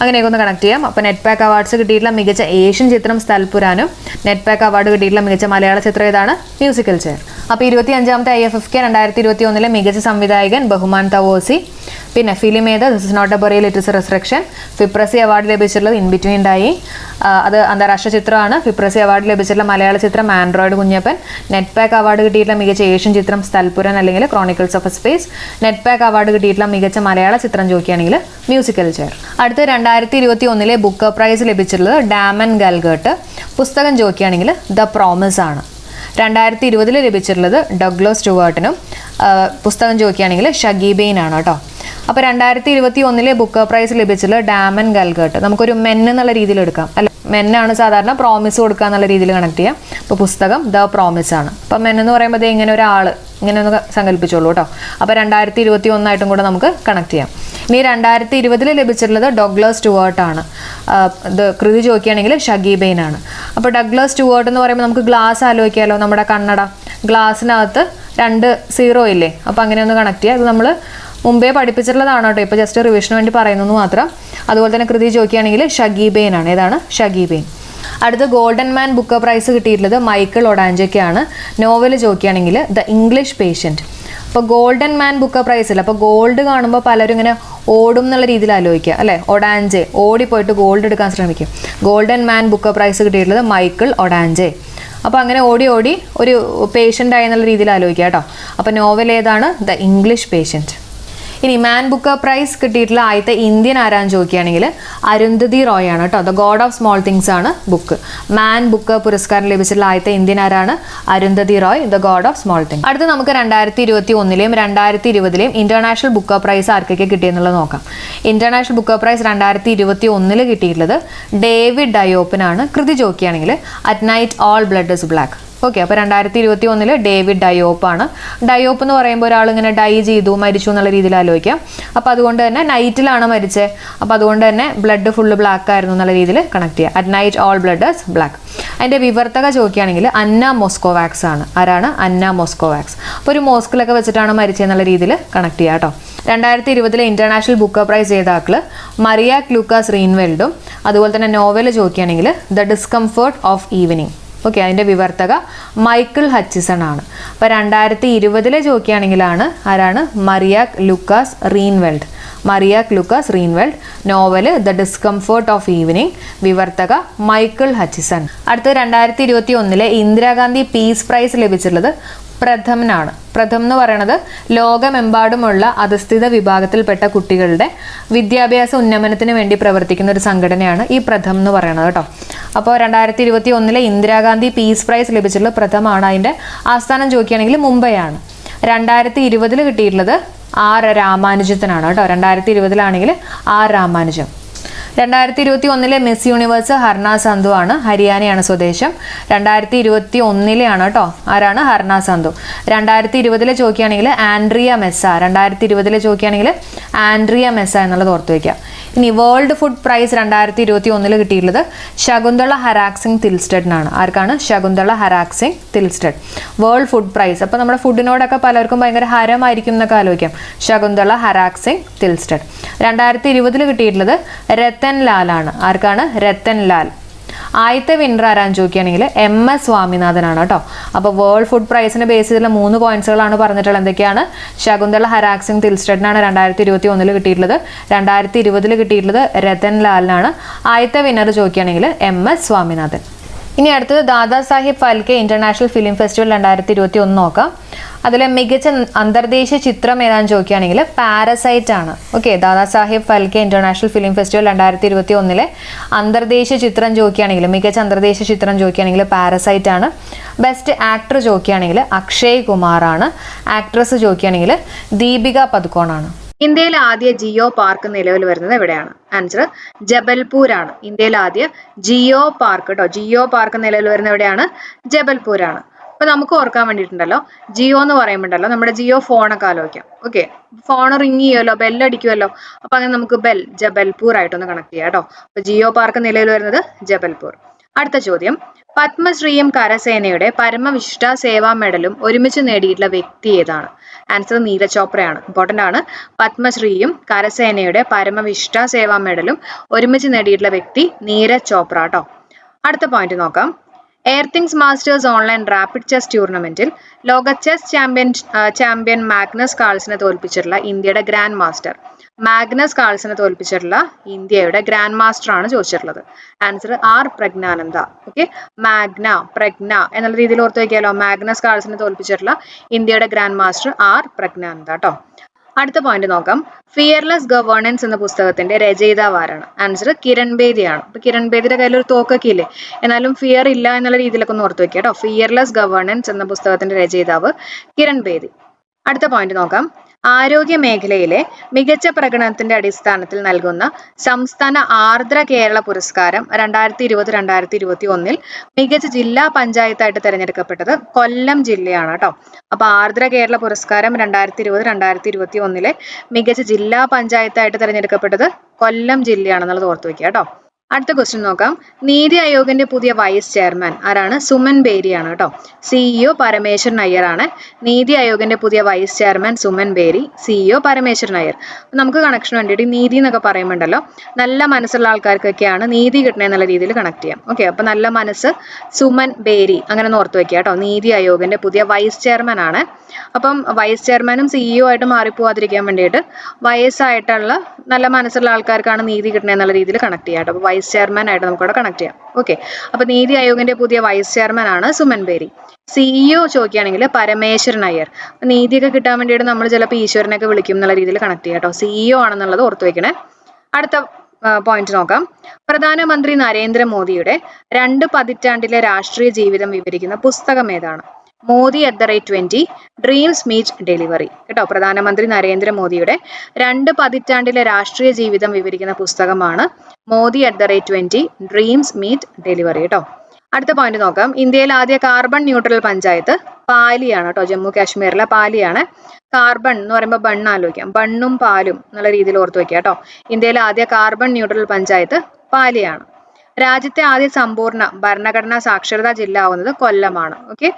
അങ്ങനെയൊക്കെ ഒന്ന് കണക്ട് ചെയ്യാം. അപ്പോൾ നെറ്റ് പാക്ക് അവാർഡ്സ് കിട്ടിയിട്ടുള്ള മികച്ച ഏഷ്യൻ ചിത്രം സ്ഥൽപുരാനും നെറ്റ് പാക്ക് അവാർഡ് കിട്ടിയിട്ടുള്ള മികച്ച മലയാള ചിത്രം ഏതാണ്? Musical chair. അപ്പോൾ 25ാമത്തെ IFFK 2021 മികച്ച സംവിധായകൻ ബഹുമാൻ തവോസി. പിന്നെ ഫിലിം ഏത്? This is not a burial, it is a resurrection. FIPRESCI award ലഭിച്ചിട്ടുള്ളത് ഇൻ ബിറ്റ്വീൻ ഡൈ, അത് അന്താരാഷ്ട്ര ചിത്രമാണ്. ഫിപ്രസി അവാർഡ് ലഭിച്ചിട്ടുള്ള മലയാള ചിത്രം android Kunjappan. NETPAC award കിട്ടിയിട്ടുള്ള മികച്ച ഏഷ്യൻ ചിത്രം സ്ഥൽപുരൻ അല്ലെങ്കിൽ chronicles of a space. NETPAC award കിട്ടിയിട്ടുള്ള മികച്ച മലയാള ചിത്രം ചോദിക്കുകയാണെങ്കിൽ മ്യൂസിക്കൽ ചെയർ. അടുത്ത 2021 ബുക്കർ പ്രൈസ് ലഭിച്ചിട്ടുള്ളത് ഡാമൻ ഗൽഗട്ട്. പുസ്തകം ചോദിക്കുകയാണെങ്കിൽ ദ പ്രോമിസ് ആണ്. 2020 ലഭിച്ചിട്ടുള്ളത് ഡഗ്ലസ് സ്റ്റുവർട്ടിനും. പുസ്തകം ചോദിക്കുകയാണെങ്കിൽ ഷഗീബെയിൻ ആണ് കേട്ടോ. അപ്പോൾ 2021 ബുക്കർ പ്രൈസ് ലഭിച്ചിട്ടുള്ളത് ഡാമൻ ഗൽഗട്ട്. നമുക്കൊരു മെൻ എന്നുള്ള രീതിയിൽ എടുക്കാം അല്ല, മെന്നാണ് സാധാരണ പ്രോമിസ് കൊടുക്കുക എന്നുള്ള രീതിയിൽ കണക്ട് ചെയ്യാം. അപ്പോൾ പുസ്തകം ദ പ്രോമിസ് ആണ്. അപ്പം മെൻ എന്ന് പറയുമ്പോൾ ഇങ്ങനെ ഒരാൾ ഇങ്ങനെ ഒന്ന് സങ്കല്പിച്ചോളൂ കേട്ടോ. അപ്പോൾ 2021 കൂടെ നമുക്ക് കണക്ട് ചെയ്യാം. ഇനി 2020 ലഭിച്ചിട്ടുള്ളത് ഡഗ്ലസ് സ്റ്റുവർട്ട് ആണ്. ഇത് കൃതി ചോദിക്കുകയാണെങ്കിൽ ഷഗീബെയിൻ ആണ്. അപ്പോൾ ഡഗ്ലസ് സ്റ്റുവർട്ട് എന്ന് പറയുമ്പോൾ നമുക്ക് ഗ്ലാസ് ആലോചിക്കാമല്ലോ, നമ്മുടെ കണ്ണട ഗ്ലാസ്സിനകത്ത് 2 0 ഇല്ലേ? അപ്പോൾ അങ്ങനെ ഒന്ന് കണക്ട് ചെയ്യുക. അത് നമ്മൾ മുമ്പേ പഠിപ്പിച്ചിട്ടുള്ളതാണ് കേട്ടോ, ഇപ്പോൾ ജസ്റ്റ് റിവിഷന് വേണ്ടി പറയുന്നത് മാത്രം. അതുപോലെ തന്നെ കൃതി ചോദിക്കുകയാണെങ്കിൽ ഷഗീബെയിൻ ആണ്. ഏതാണ്? ഷഗീബെയിൻ. അടുത്ത ഗോൾഡൻ മാൻ ബുക്കർ പ്രൈസ് കിട്ടിയിട്ടുള്ളത് മൈക്കിൾ ഒഡാഞ്ചയ്ക്കാണ്. നോവൽ ചോദിക്കുകയാണെങ്കിൽ ദ ഇംഗ്ലീഷ് പേഷ്യൻറ്റ്. അപ്പോൾ ഗോൾഡൻ മാൻ ബുക്കർ പ്രൈസ് ഇല്ല. അപ്പോൾ ഗോൾഡ് കാണുമ്പോൾ പലരും ഇങ്ങനെ ഓടും എന്നുള്ള രീതിയിൽ ആലോചിക്കുക അല്ലേ? ഒഡാഞ്ചെ ഓടിപ്പോയിട്ട് ഗോൾഡ് എടുക്കാൻ ശ്രമിക്കും. ഗോൾഡൻ മാൻ ബുക്കർ പ്രൈസ് കിട്ടിയിട്ടുള്ളത് മൈക്കിൾ ഒഡാഞ്ചെ. അപ്പോൾ അങ്ങനെ ഓടി ഓടി ഒരു പേഷ്യൻ്റ് ആയി എന്നുള്ള രീതിയിൽ ആലോചിക്കുക കേട്ടോ. അപ്പോൾ നോവൽ ഏതാണ്? The English patient. ഇനി മാൻ ബുക്കർ പ്രൈസ് കിട്ടിയിട്ടുള്ള ആദ്യത്തെ ഇന്ത്യൻ ആരാന്ന് ചോദിക്കുകയാണെങ്കിൽ അരുന്ധതി റോയ് ആണ് കേട്ടോ. The God of small things ആണ് ബുക്ക്. മാൻ ബുക്കർ പുരസ്കാരം ലഭിച്ചിട്ടുള്ള ആദ്യത്തെ ഇന്ത്യൻ ആരാണ്? Arundhati Roy, the God of small things. അടുത്ത് നമുക്ക് 2021 2020 ഇന്റർനാഷണൽ ബുക്കർ പ്രൈസ് ആർക്കൊക്കെ കിട്ടിയെന്നുള്ളത് നോക്കാം. ഇന്റർനാഷണൽ ബുക്കർ പ്രൈസ് 2021 കിട്ടിയിട്ടുള്ളത് ഡേവിഡ് ഡയോപ്പിനാണ്. കൃതി ചോദിക്കുകയാണെങ്കിൽ at night all blood is black. Okay, അപ്പോൾ 2021 ഡേവിഡ് ഡയോപ്പ് ആണ്. ഡയോപ്പ് എന്ന് പറയുമ്പോൾ ഒരാൾ ഇങ്ങനെ ഡൈ ചെയ്തു മരിച്ചു എന്നുള്ള രീതിയിൽ ആലോചിക്കാം. അപ്പോൾ അതുകൊണ്ട് തന്നെ നൈറ്റിലാണ് മരിച്ചത്. അപ്പോൾ അതുകൊണ്ട് തന്നെ ബ്ലഡ് ഫുള്ള് ബ്ലാക്ക് ആയിരുന്നു എന്നുള്ള രീതിയിൽ കണക്ട് ചെയ്യുക. At night all blood is black. അതിൻ്റെ വിവർത്തക ചോദിക്കുകയാണെങ്കിൽ അന്ന മോസ്കോവാക്സ് ആണ്. ആരാണ്? അന്ന മോസ്കോവാക്സ്. അപ്പോൾ ഒരു മോസ്കിലൊക്കെ വെച്ചിട്ടാണ് മരിച്ചതെന്നുള്ള രീതിയിൽ കണക്ട് ചെയ്യുക കേട്ടോ. 2020 ഇന്റർനാഷണൽ ബുക്കർ പ്രൈസ് ജേതാക്കൾ മറിയ ലൂക്കാസ് റീൻവെൽഡും. അതുപോലെ തന്നെ നോവൽ ചോദിക്കുകയാണെങ്കിൽ the discomfort of evening. Okay, അതിൻ്റെ വിവർത്തക മൈക്കിൾ ഹച്ചിസൺ ആണ്. അപ്പോൾ 2020 ചോദിക്കുകയാണെങ്കിലാണ് ആരാണ്? Maria Lucas Rijneveld. Maria Lucas Rijneveld. Novel the discomfort of evening. വിവർത്തക മൈക്കിൾ ഹച്ചിസൺ. അടുത്ത 2021 ഇന്ദിരാഗാന്ധി പീസ് പ്രൈസ് ലഭിച്ചിട്ടുള്ളത് പ്രഥമനാണ്. പ്രഥം എന്ന് പറയുന്നത് ലോകമെമ്പാടുമുള്ള അധസ്ഥിത വിഭാഗത്തിൽപ്പെട്ട കുട്ടികളുടെ വിദ്യാഭ്യാസ ഉന്നമനത്തിന് വേണ്ടി പ്രവർത്തിക്കുന്ന ഒരു സംഘടനയാണ് ഈ പ്രഥം എന്ന് പറയുന്നത് കേട്ടോ. അപ്പോൾ 2021 ഇന്ദിരാഗാന്ധി പീസ് പ്രൈസ് ലഭിച്ചിട്ടുള്ള പ്രഥമാണ്. അതിൻ്റെ ആസ്ഥാനം ചോദിക്കുകയാണെങ്കിൽ മുംബൈ ആണ്. 2020 കിട്ടിയിട്ടുള്ളത് ആർ രാമാനുജത്തിനാണ് കേട്ടോ. 2020 R Ramanujam. 2021 Miss Universe Harnaaz Sandhu ആണ്. ഹരിയാനയാണ് സ്വദേശം. 2021 കേട്ടോ. ആരാണ്? ഹർന സന്ധു. 2020 ചോദിക്കുകയാണെങ്കിൽ ആൻഡ്രിയ മെസ്സ. 2020 ചോദിക്കുകയാണെങ്കിൽ ആൻഡ്രിയ മെസ്സ എന്നുള്ളത് ഓർത്ത് വയ്ക്കുക. ഇനി വേൾഡ് ഫുഡ് പ്രൈസ് 2021 കിട്ടിയിട്ടുള്ളത് ശകുന്തള ഹരാക്സിംഗ് തിൽസ്റ്റഡിനാണ്. ആർക്കാണ്? Shakuntala Haraksingh Thilsted. World food prize. അപ്പോൾ നമ്മുടെ ഫുഡിനോടൊക്കെ പലർക്കും ഭയങ്കര ഹരമായിരിക്കും എന്നൊക്കെ ആലോചിക്കാം. ശകുന്തള ഹരാക്സിംഗ് തിൽസ്റ്റഡ്. 2020 കിട്ടിയിട്ടുള്ളത് രത്തൻ ലാലാണ്. ആർക്കാണ്? രത്തൻ ലാൽ. ആദ്യത്തെ വിന്നർ ആരാന്ന് ചോദിക്കുകയാണെങ്കിൽ MS സ്വാമിനാഥനാണ് കേട്ടോ. അപ്പോൾ വേൾഡ് ഫുഡ് പ്രൈസിനെ ബേസ് ചെയ്തുള്ള 3 പോയിന്റ്സുകളാണ് പറഞ്ഞിട്ടുള്ളത്. എന്തൊക്കെയാണ്? ശകുന്തള ഹരാക്സിംഗ് തിൽസ്റ്റഡിനാണ് 2021 കിട്ടിയിട്ടുള്ളത്. 2020 കിട്ടിയിട്ടുള്ളത് രത്തൻ ലാലിനാണ്. ആദ്യത്തെ വിന്നർ ചോദിക്കുകയാണെങ്കിൽ MS സ്വാമിനാഥൻ. ഇനി അടുത്തത് Dada Sahib Phalke international film festival 2021 നോക്കാം. അതിലെ മികച്ച അന്തർദേശീയ ചിത്രം ഏതാണെന്ന് ചോദിക്കുകയാണെങ്കിൽ പാരസൈറ്റ് ആണ്. Okay, Dada Sahib Phalke international film festival 2021 അന്തർദേശീയ ചിത്രം ചോദിക്കുകയാണെങ്കിൽ മികച്ച അന്തർദേശീയ ചിത്രം ചോദിക്കുകയാണെങ്കിൽ പാരസൈറ്റ് ആണ്. ബെസ്റ്റ് ആക്ടർ ചോദിക്കുകയാണെങ്കിൽ അക്ഷയ് കുമാർ ആണ്. ആക്ട്രസ് ചോദിക്കുകയാണെങ്കിൽ ദീപിക പദുക്കോൺ ആണ്. ഇന്ത്യയിലെ ആദ്യ ജിയോ പാർക്ക് നിലവിൽ വരുന്നത് എവിടെയാണ്? ആൻസർ ജബൽപൂർ ആണ്. ഇന്ത്യയിലെ ആദ്യ ജിയോ പാർക്ക് കേട്ടോ. ജിയോ പാർക്ക് നിലവിൽ വരുന്നത് എവിടെയാണ്? ജബൽപൂർ ആണ്. അപ്പൊ നമുക്ക് ഓർക്കാൻ വേണ്ടിയിട്ടുണ്ടല്ലോ, ജിയോ എന്ന് പറയുമ്പോണ്ടല്ലോ നമ്മുടെ ജിയോ ഫോണൊക്കെ ആലോചിക്കാം. ഓക്കെ, ഫോൺ റിങ് ചെയ്യുമല്ലോ, ബെല്ലടിക്കുമല്ലോ. അപ്പൊ അങ്ങനെ നമുക്ക് ജബൽപൂർ ആയിട്ടൊന്ന് കണക്ട് ചെയ്യാം കേട്ടോ. അപ്പൊ ജിയോ പാർക്ക് നിലവിൽ വരുന്നത് ജബൽപൂർ. അടുത്ത ചോദ്യം, പത്മശ്രീയും കരസേനയുടെ പരമവിശിഷ്ട സേവാ മെഡലും ഒരുമിച്ച് നേടിയിട്ടുള്ള വ്യക്തി ഏതാണ്? ആൻസർ നീരജ് ചോപ്രയാണ്. ഇമ്പോർട്ടന്റ് ആണ്. പത്മശ്രീയും കരസേനയുടെ പരമവിശിഷ്ട സേവാ മെഡലും ഒരുമിച്ച് നേടിയിട്ടുള്ള വ്യക്തി നീരജ് ചോപ്ര കേട്ടോ. അടുത്ത പോയിന്റ് നോക്കാം. Airthings masters online rapid chess ടൂർണമെന്റിൽ ലോക ചെസ് ചാമ്പ്യൻ മാഗ്നസ് കാൾസിനെ തോൽപ്പിച്ചിട്ടുള്ള ഇന്ത്യയുടെ ഗ്രാൻഡ് മാസ്റ്റർ. മാഗ്നസ് കാൾസിനെ തോൽപ്പിച്ചിട്ടുള്ള ഇന്ത്യയുടെ ഗ്രാൻഡ് മാസ്റ്റർ ആണ് ചോദിച്ചിട്ടുള്ളത്. Answer R Praggnanandhaa. ഓക്കെ, പ്രജ്ഞ എന്നുള്ള രീതിയിൽ ഓർത്ത് വയ്ക്കാലോ. മാഗ്നസ് കാൾസിനെ തോൽപ്പിച്ചിട്ടുള്ള ഇന്ത്യയുടെ ഗ്രാൻഡ് മാസ്റ്റർ ആർ പ്രജ്ഞാനന്ദ കേട്ടോ. അടുത്ത പോയിന്റ് നോക്കാം. ഫിയർലെസ് ഗവേണൻസ് എന്ന പുസ്തകത്തിന്റെ രചയിതാവ് ആരാണ്? ആൻസർ കിരൺ ബേദിയാണ്. ഇപ്പൊ കിരൺ ബേദിയുടെ കയ്യിൽ ഒരു തോക്കൊക്കെ ഇല്ലേ, എന്നാലും ഫിയർ ഇല്ല എന്നുള്ള രീതിയിലൊക്കെ ഒന്ന് ഓർത്ത് വെക്കുക കേട്ടോ. ഫിയർലെസ് ഗവേണൻസ് എന്ന പുസ്തകത്തിന്റെ രചയിതാവ് കിരൺ ബേദി. അടുത്ത പോയിന്റ് നോക്കാം. ആരോഗ്യ മേഖലയിലെ മികച്ച പ്രകടനത്തിന്റെ അടിസ്ഥാനത്തിൽ നൽകുന്ന സംസ്ഥാന ആർദ്ര കേരള പുരസ്കാരം 2020-2021 മികച്ച ജില്ലാ പഞ്ചായത്തായിട്ട് തിരഞ്ഞെടുക്കപ്പെട്ടത് കൊല്ലം ജില്ലയാണ് കേട്ടോ. അപ്പൊ ആർദ്ര കേരള പുരസ്കാരം 2020-2021 മികച്ച ജില്ലാ പഞ്ചായത്തായിട്ട് തിരഞ്ഞെടുക്കപ്പെട്ടത് കൊല്ലം ജില്ലയാണെന്നുള്ളത് ഓർത്തു വെക്കുക കേട്ടോ. അടുത്ത ക്വസ്റ്റ്യൻ നോക്കാം. നീതി ആയോഗിന്റെ പുതിയ വൈസ് ചെയർമാൻ ആരാണ്? സുമൻ ബേരിയാണ് കേട്ടോ. സിഇഒ പരമേശ്വരൻ അയ്യർ ആണ് നീതി ആയോഗിന്റെ പുതിയ vice chairman. Suman Bery, CEO Parameswaran Iyer. നമുക്ക് കണക്ഷൻ വേണ്ടിയിട്ട് നീതി എന്നൊക്കെ പറയുമ്പോണ്ടല്ലോ, നല്ല മനസ്സുള്ള ആൾക്കാർക്കൊക്കെയാണ് നീതി കിട്ടണേ എന്നുള്ള രീതിയിൽ കണക്ട് ചെയ്യാം. ഓക്കെ, അപ്പൊ നല്ല മനസ്സ് സുമൻ ബേരി അങ്ങനെ ഓർത്ത് വെക്കുക കേട്ടോ. നീതി ആയോഗിന്റെ പുതിയ വൈസ് ചെയർമാൻ ആണ്. അപ്പം വൈസ് ചെയർമാനും സിഇഒ ആയിട്ട് മാറിപ്പോവാതിരിക്കാൻ വേണ്ടിയിട്ട് വയസ്സായിട്ടുള്ള നല്ല മനസ്സുള്ള ആൾക്കാർക്കാണ് നീതി കിട്ടണേ എന്നുള്ള രീതിയിൽ കണക്ട് ചെയ്യാം കേട്ടോ. അപ്പൊ വൈസ് ചെയർമാൻ ആയിട്ട് നമുക്ക് ഇവിടെ കണക്ട് ചെയ്യാം. ഓക്കെ, അപ്പൊ നീതി ആയോഗിന്റെ പുതിയ വൈസ് ചെയർമാൻ ആണ് സുമൻ ബേരി. സിഇഒ ചോദിക്കുകയാണെങ്കിൽ പരമേശ്വരൻ അയ്യർ. നീതിയൊക്കെ കിട്ടാൻ വേണ്ടിയിട്ട് നമ്മൾ ചിലപ്പോൾ ഈശ്വരനൊക്കെ വിളിക്കും എന്നുള്ള രീതിയിൽ കണക്ട് ചെയ്യാം കേട്ടോ. സിഇഒ ആണെന്നുള്ളത് ഓർത്ത് വെക്കണേ. അടുത്ത പോയിന്റ് നോക്കാം. പ്രധാനമന്ത്രി നരേന്ദ്രമോദിയുടെ 2 പതിറ്റാണ്ടിലെ രാഷ്ട്രീയ ജീവിതം വിവരിക്കുന്ന പുസ്തകം ഏതാണ്? മോദി @20 ഡ്രീംസ് മീറ്റ് ഡെലിവറി കേട്ടോ. പ്രധാനമന്ത്രി നരേന്ദ്രമോദിയുടെ 2 പതിറ്റാണ്ടിലെ രാഷ്ട്രീയ ജീവിതം വിവരിക്കുന്ന പുസ്തകമാണ് മോദി @20 ഡ്രീംസ് മീറ്റ് ഡെലിവറി കേട്ടോ. അടുത്ത പോയിന്റ് നോക്കാം. ഇന്ത്യയിൽ ആദ്യ കാർബൺ ന്യൂട്രൽ പഞ്ചായത്ത് പാലിയാണ് കേട്ടോ. ജമ്മു കാശ്മീരിലെ പാലിയാണ്. കാർബൺ എന്ന് പറയുമ്പോൾ ബണ്ണ് ആലോചിക്കാം. ബണ്ണും പാലും എന്നുള്ള രീതിയിൽ ഓർത്ത് വെക്കുക കേട്ടോ. ഇന്ത്യയിലെ ആദ്യ കാർബൺ ന്യൂട്രൽ പഞ്ചായത്ത് പാലിയാണ്. രാജ്യത്തെ ആദ്യ സമ്പൂർണ്ണ ഭരണഘടനാ സാക്ഷരതാ ജില്ല ആവുന്നത് കൊല്ലമാണ്. ഓക്കെ,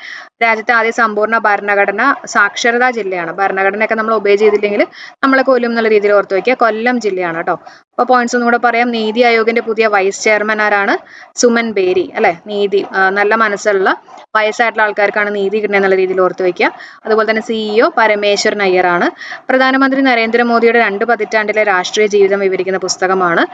രാജ്യത്തെ ആദ്യ സമ്പൂർണ്ണ ഭരണഘടനാ സാക്ഷരതാ ജില്ലയാണ്. ഭരണഘടനയൊക്കെ നമ്മൾ ഒബേ ചെയ്തില്ലെങ്കിൽ നമ്മളെ കൊല്ലും എന്നുള്ള രീതിയിൽ ഓർത്ത് വയ്ക്കുക. കൊല്ലം ജില്ലയാണ് കേട്ടോ. അപ്പോൾ പോയിന്റ്സ് ഒന്നും കൂടെ പറയാം. നീതി ആയോഗിന്റെ പുതിയ വൈസ് ചെയർമാൻ ആരാണ്? സുമൻ ബേരി അല്ലെ. നീതി നല്ല മനസ്സുള്ള വയസ്സായിട്ടുള്ള ആൾക്കാർക്കാണ് നീതി കിട്ടുന്നത് എന്നുള്ള രീതിയിൽ ഓർത്ത് വയ്ക്കുക. അതുപോലെ തന്നെ സിഇഒ പരമേശ്വരൻ അയ്യർ ആണ്. പ്രധാനമന്ത്രി നരേന്ദ്രമോദിയുടെ 2 പതിറ്റാണ്ടിലെ രാഷ്ട്രീയ ജീവിതം വിവരിക്കുന്ന പുസ്തകമാണ്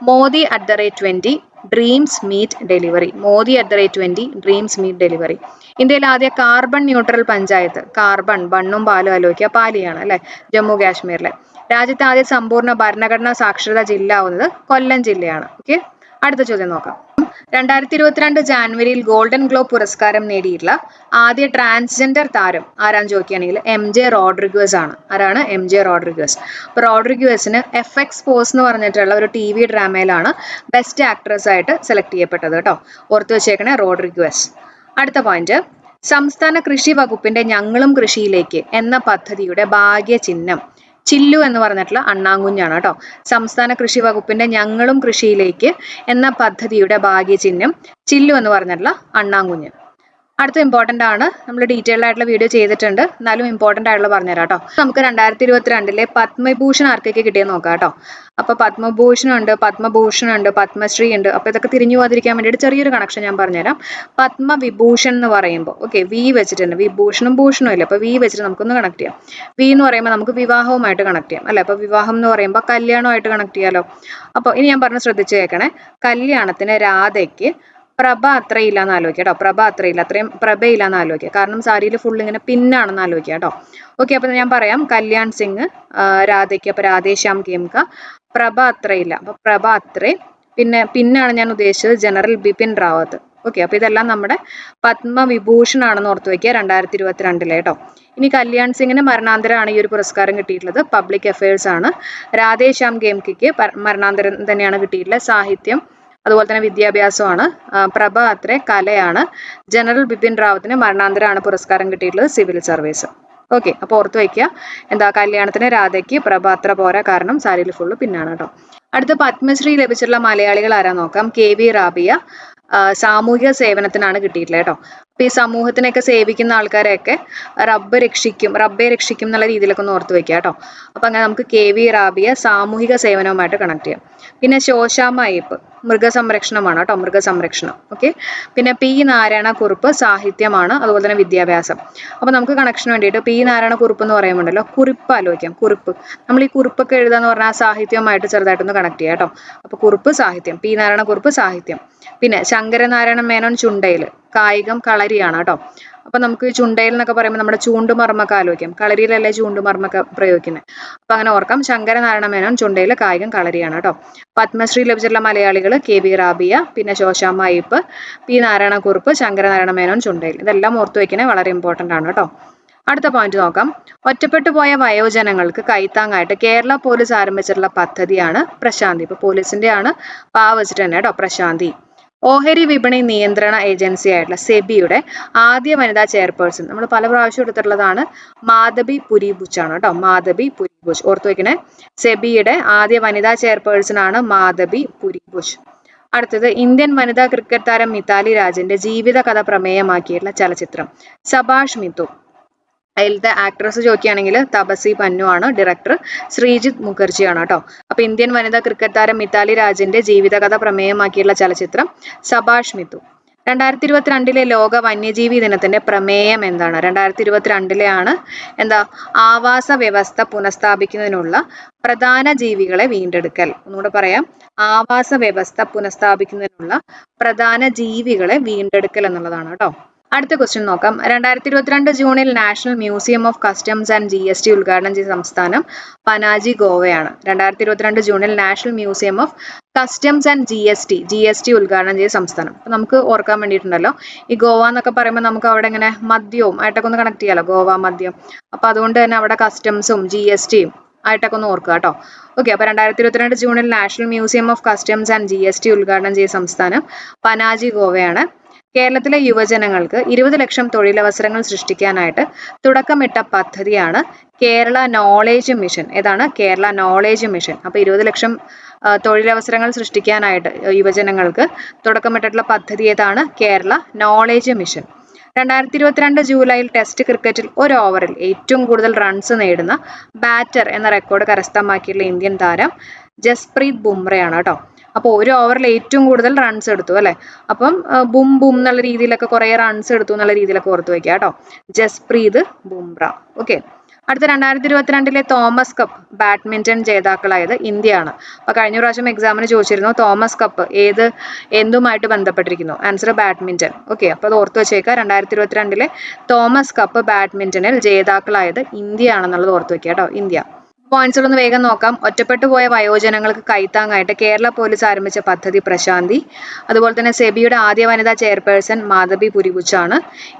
Modi @20 dreams meet delivery. Modi @20 dreams meet delivery. ഇന്ത്യയിൽ ആദ്യ കാർബൺ ന്യൂട്രൽ പഞ്ചായത്ത്, കാർബൺ ബണ്ണും പാലും ആലോചിക്കുക, പാലിയാണ് അല്ലെ, ജമ്മു കാശ്മീരിലെ. രാജ്യത്തെ ആദ്യ സമ്പൂർണ്ണ ഭരണഘടനാ സാക്ഷരതാ ജില്ല ആവുന്നത് കൊല്ലം ജില്ലയാണ്. ഓക്കെ, അടുത്ത ചോദ്യം നോക്കാം. 2022 ജാനുവരിയിൽ ഗോൾഡൻ ഗ്ലോബ് പുരസ്കാരം നേടിയിട്ടുള്ള ആദ്യ ട്രാൻസ്ജെൻഡർ താരം ആരാന്ന് ചോദിക്കുകയാണെങ്കിൽ MJ റോഡ്രിഗസ് ആണ്. ആരാണ്? MJ Rodriguez. അപ്പോൾ റോഡ്രിഗസിന് FX പോസ് എന്ന് പറഞ്ഞിട്ടുള്ള ഒരു TV ഡ്രാമയിലാണ് ബെസ്റ്റ് ആക്ട്രസ് ആയിട്ട് സെലക്ട് ചെയ്യപ്പെട്ടത് കേട്ടോ. ഓർത്ത് വെച്ചേക്കണേ, റോഡ്രിഗസ്. അടുത്ത പോയിന്റ്, സംസ്ഥാന കൃഷി വകുപ്പിന്റെ ഞങ്ങളും കൃഷിയിലേക്ക് എന്ന പദ്ധതിയുടെ ഭാഗ്യചിഹ്നം ചില്ലു എന്ന് പറഞ്ഞിട്ടുള്ള അണ്ണാങ്കുഞ്ഞാണ് കേട്ടോ. സംസ്ഥാന കൃഷി വകുപ്പിന്റെ ഞങ്ങളും കൃഷിയിലേക്ക് എന്ന പദ്ധതിയുടെ ഭാഗ്യചിഹ്നം ചില്ലു എന്ന് പറഞ്ഞിട്ടുള്ള അണ്ണാങ്കുഞ്ഞ്. അടുത്ത ഇമ്പോർട്ടൻ്റ് ആണ്. നമ്മൾ ഡീറ്റെയിൽഡ് ആയിട്ടുള്ള വീഡിയോ ചെയ്തിട്ടുണ്ട്, എന്നാലും ഇമ്പോർട്ടൻ്റ് ആയിട്ടുള്ള പറഞ്ഞുതരാം കേട്ടോ. നമുക്ക് 2022 പത്മഭൂഷൺ ആർക്കൊക്കെ കിട്ടിയെന്ന് നോക്കാം കേട്ടോ. അപ്പോൾ പത്മഭൂഷൺ ഉണ്ട്, പത്മശ്രീ ഉണ്ട്. അപ്പോൾ ഇതൊക്കെ തിരിഞ്ഞു പോകാതിരിക്കാൻ വേണ്ടിയിട്ട് ചെറിയൊരു കണക്ഷൻ ഞാൻ പറഞ്ഞുതരാം. പത്മവിഭൂഷൺ എന്ന് പറയുമ്പോൾ ഓക്കെ, വി വെച്ചിട്ടുണ്ട്. വിഭൂഷണും ഭൂഷണും ഇല്ല, അപ്പോൾ വി വെച്ചിട്ട് നമുക്കൊന്ന് കണക്ട് ചെയ്യാം. വി എന്ന് പറയുമ്പോൾ നമുക്ക് വിവാഹവുമായിട്ട് കണക്ട് ചെയ്യാം അല്ലേ. അപ്പോൾ വിവാഹം എന്ന് പറയുമ്പോൾ കല്യാണമായിട്ട് കണക്ട് ചെയ്യാലോ. അപ്പോൾ ഇനി ഞാൻ പറഞ്ഞ് ശ്രദ്ധിച്ച് കേൾക്കണേ. കല്യാണത്തിന് രാധയ്ക്ക് പ്രഭ അത്രയില്ലാന്ന് ആലോചിക്കുക കേട്ടോ. പ്രഭ അത്രയില്ല, അത്രയും പ്രഭയില്ലാന്ന് ആലോചിക്കുക. കാരണം സാരിയിൽ ഫുൾ ഇങ്ങനെ പിന്നാണെന്ന് ആലോചിക്കുക കേട്ടോ. ഓക്കെ, അപ്പോൾ ഞാൻ പറയാം. കല്യാൺ സിംഗ് രാധയ്ക്ക്, അപ്പോൾ രാധേശ്യാം കേംക. പ്രഭ അത്രയില്ല, അപ്പോൾ പ്രഭ അത്രേ. പിന്നാണ് ഞാൻ ഉദ്ദേശിച്ചത് ജനറൽ ബിപിൻ റാവത്ത്. ഓക്കെ, അപ്പോൾ ഇതെല്ലാം നമ്മുടെ പത്മവിഭൂഷൺ ആണെന്ന് ഓർത്ത് വയ്ക്കുക 2022 കേട്ടോ. ഇനി കല്യാൺ സിംഗിന് മരണാന്തരമാണ് ഈ ഒരു പുരസ്കാരം കിട്ടിയിട്ടുള്ളത്. പബ്ലിക് അഫയേഴ്സ് ആണ്. രാധേശ്യാം കേംകയ്ക്ക് മരണാന്തരം തന്നെയാണ് കിട്ടിയിട്ടുള്ളത്. സാഹിത്യം അതുപോലെ തന്നെ വിദ്യാഭ്യാസമാണ്. പ്രഭ അത്രേ കലയാണ്. ജനറൽ ബിപിൻ റാവത്തിന് മരണാന്തരമാണ് പുരസ്കാരം കിട്ടിയിട്ടുള്ളത്, സിവിൽ സർവീസ്. ഓക്കെ, അപ്പോൾ ഓർത്ത് വയ്ക്കുക. എന്താ, കല്യാണത്തിന് രാധയ്ക്ക് പ്രഭ അത്ര പോരാ, കാരണം സാരിയിൽ ഫുള്ള് പിന്നാണ് കേട്ടോ. അടുത്ത പത്മശ്രീ ലഭിച്ചിട്ടുള്ള മലയാളികൾ ആരാ നോക്കാം. KV റാബിയ, സാമൂഹിക സേവനത്തിനാണ് കിട്ടിയിട്ടുള്ളത് കേട്ടോ. അപ്പൊ ഈ സമൂഹത്തിനെയൊക്കെ സേവിക്കുന്ന ആൾക്കാരെയൊക്കെ റബ്ബെ രക്ഷിക്കും എന്നുള്ള രീതിയിലൊക്കെ ഒന്ന് ഓർത്ത് വെക്കുക കേട്ടോ. അപ്പൊ അങ്ങനെ നമുക്ക് KV റാബിയ സാമൂഹിക സേവനവുമായിട്ട് കണക്ട് ചെയ്യാം. പിന്നെ ശോശാമ്മ അയ്യപ്പ് മൃഗസംരക്ഷണമാണ് കേട്ടോ, മൃഗസംരക്ഷണം. ഓക്കെ. പിന്നെ P നാരായണ കുറുപ്പ് സാഹിത്യമാണ്, അതുപോലെ തന്നെ വിദ്യാഭ്യാസം. അപ്പൊ നമുക്ക് കണക്ഷന് വേണ്ടിയിട്ട് P നാരായണ കുറുപ്പ് എന്ന് പറയുമ്പോണ്ടല്ലോ കുറിപ്പ് ആലോചിക്കാം. കുറിപ്പ്, നമ്മൾ ഈ കുറിപ്പൊക്കെ എഴുതാന്ന് പറഞ്ഞാൽ സാഹിത്യവുമായിട്ട് ചെറുതായിട്ടൊന്ന് കണക്ട് ചെയ്യാം കേട്ടോ. അപ്പൊ കുറിപ്പ് സാഹിത്യം, P നാരായണ കുറുപ്പ് സാഹിത്യം. പിന്നെ ശങ്കരനാരായണ മേനോൻ ചുണ്ടയിൽ കായികം കളരിയാണ് കേട്ടോ. അപ്പൊ നമുക്ക് ചുണ്ടയിൽ എന്നൊക്കെ പറയുമ്പോൾ നമ്മുടെ ചൂണ്ടുമർമ്മൊക്കെ ആലോചിക്കാം. കളരിയിലല്ലേ ചൂണ്ടുമർമ്മൊക്കെ പ്രയോഗിക്കുന്നത്. അപ്പൊ അങ്ങനെ ഓർക്കാം. ശങ്കരനാരായണ മേനോൻ ചുണ്ടയിൽ കായികം കളരിയാണ് കേട്ടോ. പത്മശ്രീ ലഭിച്ചിട്ടുള്ള മലയാളികൾ KV റാബിയ, പിന്നെ ശോശാമ്മ അയ്യപ്പ്, P നാരായണ കുറുപ്പ്, ശങ്കരനാരായണ മേനോൻ ചുണ്ടയിൽ. ഇതെല്ലാം ഓർത്തു വെക്കുന്നത് വളരെ ഇമ്പോർട്ടന്റ് ആണ് കേട്ടോ. അടുത്ത പോയിന്റ് നോക്കാം. ഒറ്റപ്പെട്ടു പോയ വയോജനങ്ങൾക്ക് കൈത്താങ്ങായിട്ട് കേരള പോലീസ് ആരംഭിച്ചിട്ടുള്ള പദ്ധതിയാണ് പ്രശാന്തി. ഇപ്പൊ പോലീസിന്റെ ആണ് വെച്ചിട്ട് തന്നെ കേട്ടോ, പ്രശാന്തി. ഓഹരി വിപണി നിയന്ത്രണ ഏജൻസി ആയിട്ടുള്ള സെബിയുടെ ആദ്യ വനിതാ ചെയർപേഴ്സൺ നമ്മൾ പല പ്രാവശ്യം എടുത്തിട്ടുള്ളതാണ്, മാധബി പുരിബുച്ച് ആണ് കേട്ടോ. മാധബി പുരിബുച്ച് ഓർത്തു വെക്കണേ. സെബിയുടെ ആദ്യ വനിതാ ചെയർപേഴ്സൺ ആണ് മാധബി പുരിബുച്ച്. അടുത്തത് ഇന്ത്യൻ വനിതാ ക്രിക്കറ്റ് താരം മിതാലി രാജിന്റെ ജീവിത കഥ പ്രമേയമാക്കിയിട്ടുള്ള ചലച്ചിത്രം സബാഷ് മിത്തു. അതിലത്തെ ആക്ട്രസ് ചോദിക്കുകയാണെങ്കിൽ തപസി പന്നു ആണ്, ഡയറക്ടർ ശ്രീജിത്ത് മുഖർജിയാണ് കേട്ടോ. അപ്പൊ ഇന്ത്യൻ വനിതാ ക്രിക്കറ്റ് താരം മിതാലി രാജിന്റെ ജീവിതകഥ പ്രമേയമാക്കിയുള്ള ചലച്ചിത്രം സബാഷ് മിത്തു. 2022 ലോക വന്യജീവി ദിനത്തിന്റെ പ്രമേയം എന്താണ്? 2022 ആണ് എന്താ, ആവാസ വ്യവസ്ഥ പുനഃസ്ഥാപിക്കുന്നതിനുള്ള പ്രധാന ജീവികളെ വീണ്ടെടുക്കൽ. ഒന്നുകൂടെ പറയാം, ആവാസ വ്യവസ്ഥ പുനഃസ്ഥാപിക്കുന്നതിനുള്ള പ്രധാന ജീവികളെ വീണ്ടെടുക്കൽ എന്നുള്ളതാണ് കേട്ടോ. അടുത്ത ക്വസ്റ്റ്യൻ നോക്കാം. 2022 ജൂണിൽ national museum of customs and GST ഉദ്ഘാടനം ചെയ്ത സംസ്ഥാനം പനാജി ഗോവയാണ്. 2022 ജൂണിൽ national museum of customs and GST ഉദ്ഘാടനം ചെയ്ത സംസ്ഥാനം. അപ്പൊ നമുക്ക് ഓർക്കാൻ വേണ്ടിയിട്ടുണ്ടല്ലോ, ഈ ഗോവ എന്നൊക്കെ പറയുമ്പോൾ നമുക്ക് അവിടെ ഇങ്ങനെ മദ്യവും ആയിട്ടൊക്കെ ഒന്ന് കണക്ട് ചെയ്യാലോ, ഗോവ മദ്യം. അപ്പൊ അതുകൊണ്ട് തന്നെ അവിടെ കസ്റ്റംസും GSTയും ആയിട്ടൊക്കെ ഒന്ന് ഓർക്കുക കേട്ടോ. ഓക്കെ. അപ്പൊ 2022 ജൂണിൽ national museum of customs and GST ഉദ്ഘാടനം ചെയ്ത സംസ്ഥാനം പനാജി ഗോവയാണ്. കേരളത്തിലെ യുവജനങ്ങൾക്ക് 20 ലക്ഷം തൊഴിലവസരങ്ങൾ സൃഷ്ടിക്കാനായിട്ട് തുടക്കമിട്ട പദ്ധതിയാണ് കേരള നോളേജ് മിഷൻ. ഏതാണ്? Kerala knowledge mission. അപ്പൊ 20 ലക്ഷം തൊഴിലവസരങ്ങൾ സൃഷ്ടിക്കാനായിട്ട് യുവജനങ്ങൾക്ക് തുടക്കമിട്ടിട്ടുള്ള പദ്ധതി ഏതാണ്? Kerala knowledge mission. 2022 ജൂലൈയിൽ ടെസ്റ്റ് ക്രിക്കറ്റിൽ ഒരു ഓവറിൽ ഏറ്റവും കൂടുതൽ റൺസ് നേടുന്ന ബാറ്റർ എന്ന റെക്കോർഡ് കരസ്ഥമാക്കിയിട്ടുള്ള ഇന്ത്യൻ താരം ജസ്പ്രീത് ബുംറയാണ് കേട്ടോ. അപ്പോൾ ഒരു ഓവറിൽ ഏറ്റവും കൂടുതൽ റൺസ് എടുത്തു അല്ലെ. അപ്പം ബും ബും എന്നുള്ള രീതിയിലൊക്കെ കുറെ റൺസ് എടുത്തു എന്നുള്ള രീതിയിലൊക്കെ ഓർത്ത് വെക്കുക കേട്ടോ. ജസ്പ്രീത് ബുംറ. ഓക്കെ. അടുത്ത 2022 തോമസ് കപ്പ് ബാഡ്മിന്റൺ ജേതാക്കളായത് ഇന്ത്യയാണ്. അപ്പൊ കഴിഞ്ഞ പ്രാവശ്യം എക്സാമിന് ചോദിച്ചിരുന്നു തോമസ് കപ്പ് എന്തുമായിട്ട് ബന്ധപ്പെട്ടിരിക്കുന്നു? Answer badminton. ഓക്കെ. അപ്പൊ അത് ഓർത്ത് വെച്ചേക്കുക. 2022 തോമസ് കപ്പ് ബാഡ്മിന്റണിൽ ജേതാക്കളായത് ഇന്ത്യയാണെന്നുള്ളത് ഓർത്ത് വെക്കുക കേട്ടോ, ഇന്ത്യ. പോയിന്റ്സുകൾ ഒന്ന് വേഗം നോക്കാം. ഒറ്റപ്പെട്ടു പോയ വയോജനങ്ങൾക്ക് കൈത്താങ്ങായിട്ട് കേരള പോലീസ് ആരംഭിച്ച പദ്ധതി പ്രശാന്തി. അതുപോലെ തന്നെ സെബിയുടെ ആദ്യ വനിതാ ചെയർപേഴ്സൺ മാധബി പുരിബുച്ചാണ്.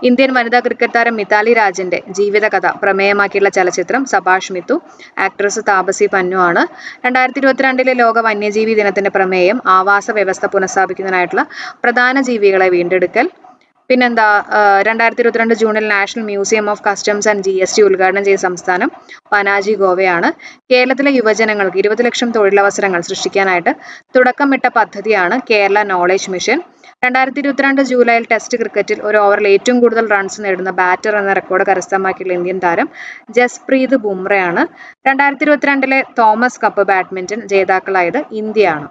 ഇന്ത്യൻ വനിതാ ക്രിക്കറ്റ് താരം മിതാലി രാജിന്റെ ജീവിതകഥ പ്രമേയമാക്കിയുള്ള ചലച്ചിത്രം സബാഷ് മിത്തു. ആക്ട്രസ് താപസി പന്നു ആണ്. 2022 ലോക വന്യജീവി ദിനത്തിന്റെ പ്രമേയം ആവാസ വ്യവസ്ഥ പുനഃസ്ഥാപിക്കുന്നതിനായിട്ടുള്ള പ്രധാന ജീവികളെ വീണ്ടെടുക്കൽ. പിന്നെന്താ, 2022 ജൂണിൽ national museum of customs and GST ഉദ്ഘാടനം ചെയ്ത സംസ്ഥാനം പനാജി ഗോവയാണ്. കേരളത്തിലെ യുവജനങ്ങൾക്ക് 20 ലക്ഷം തൊഴിലവസരങ്ങൾ സൃഷ്ടിക്കാനായിട്ട് തുടക്കമിട്ട പദ്ധതിയാണ് കേരള നോളേജ് മിഷൻ. 2022 ജൂലൈയിൽ ടെസ്റ്റ് ക്രിക്കറ്റിൽ ഒരു ഓവറിൽ ഏറ്റവും കൂടുതൽ റൺസ് നേടുന്ന ബാറ്റർ എന്ന റെക്കോർഡ് കരസ്ഥമാക്കിയുള്ള ഇന്ത്യൻ താരം ജസ്പ്രീത് ബുംറയാണ്. 2022 തോമസ് കപ്പ് ബാഡ്മിന്റൺ ജേതാക്കളായത് ഇന്ത്യയാണ്.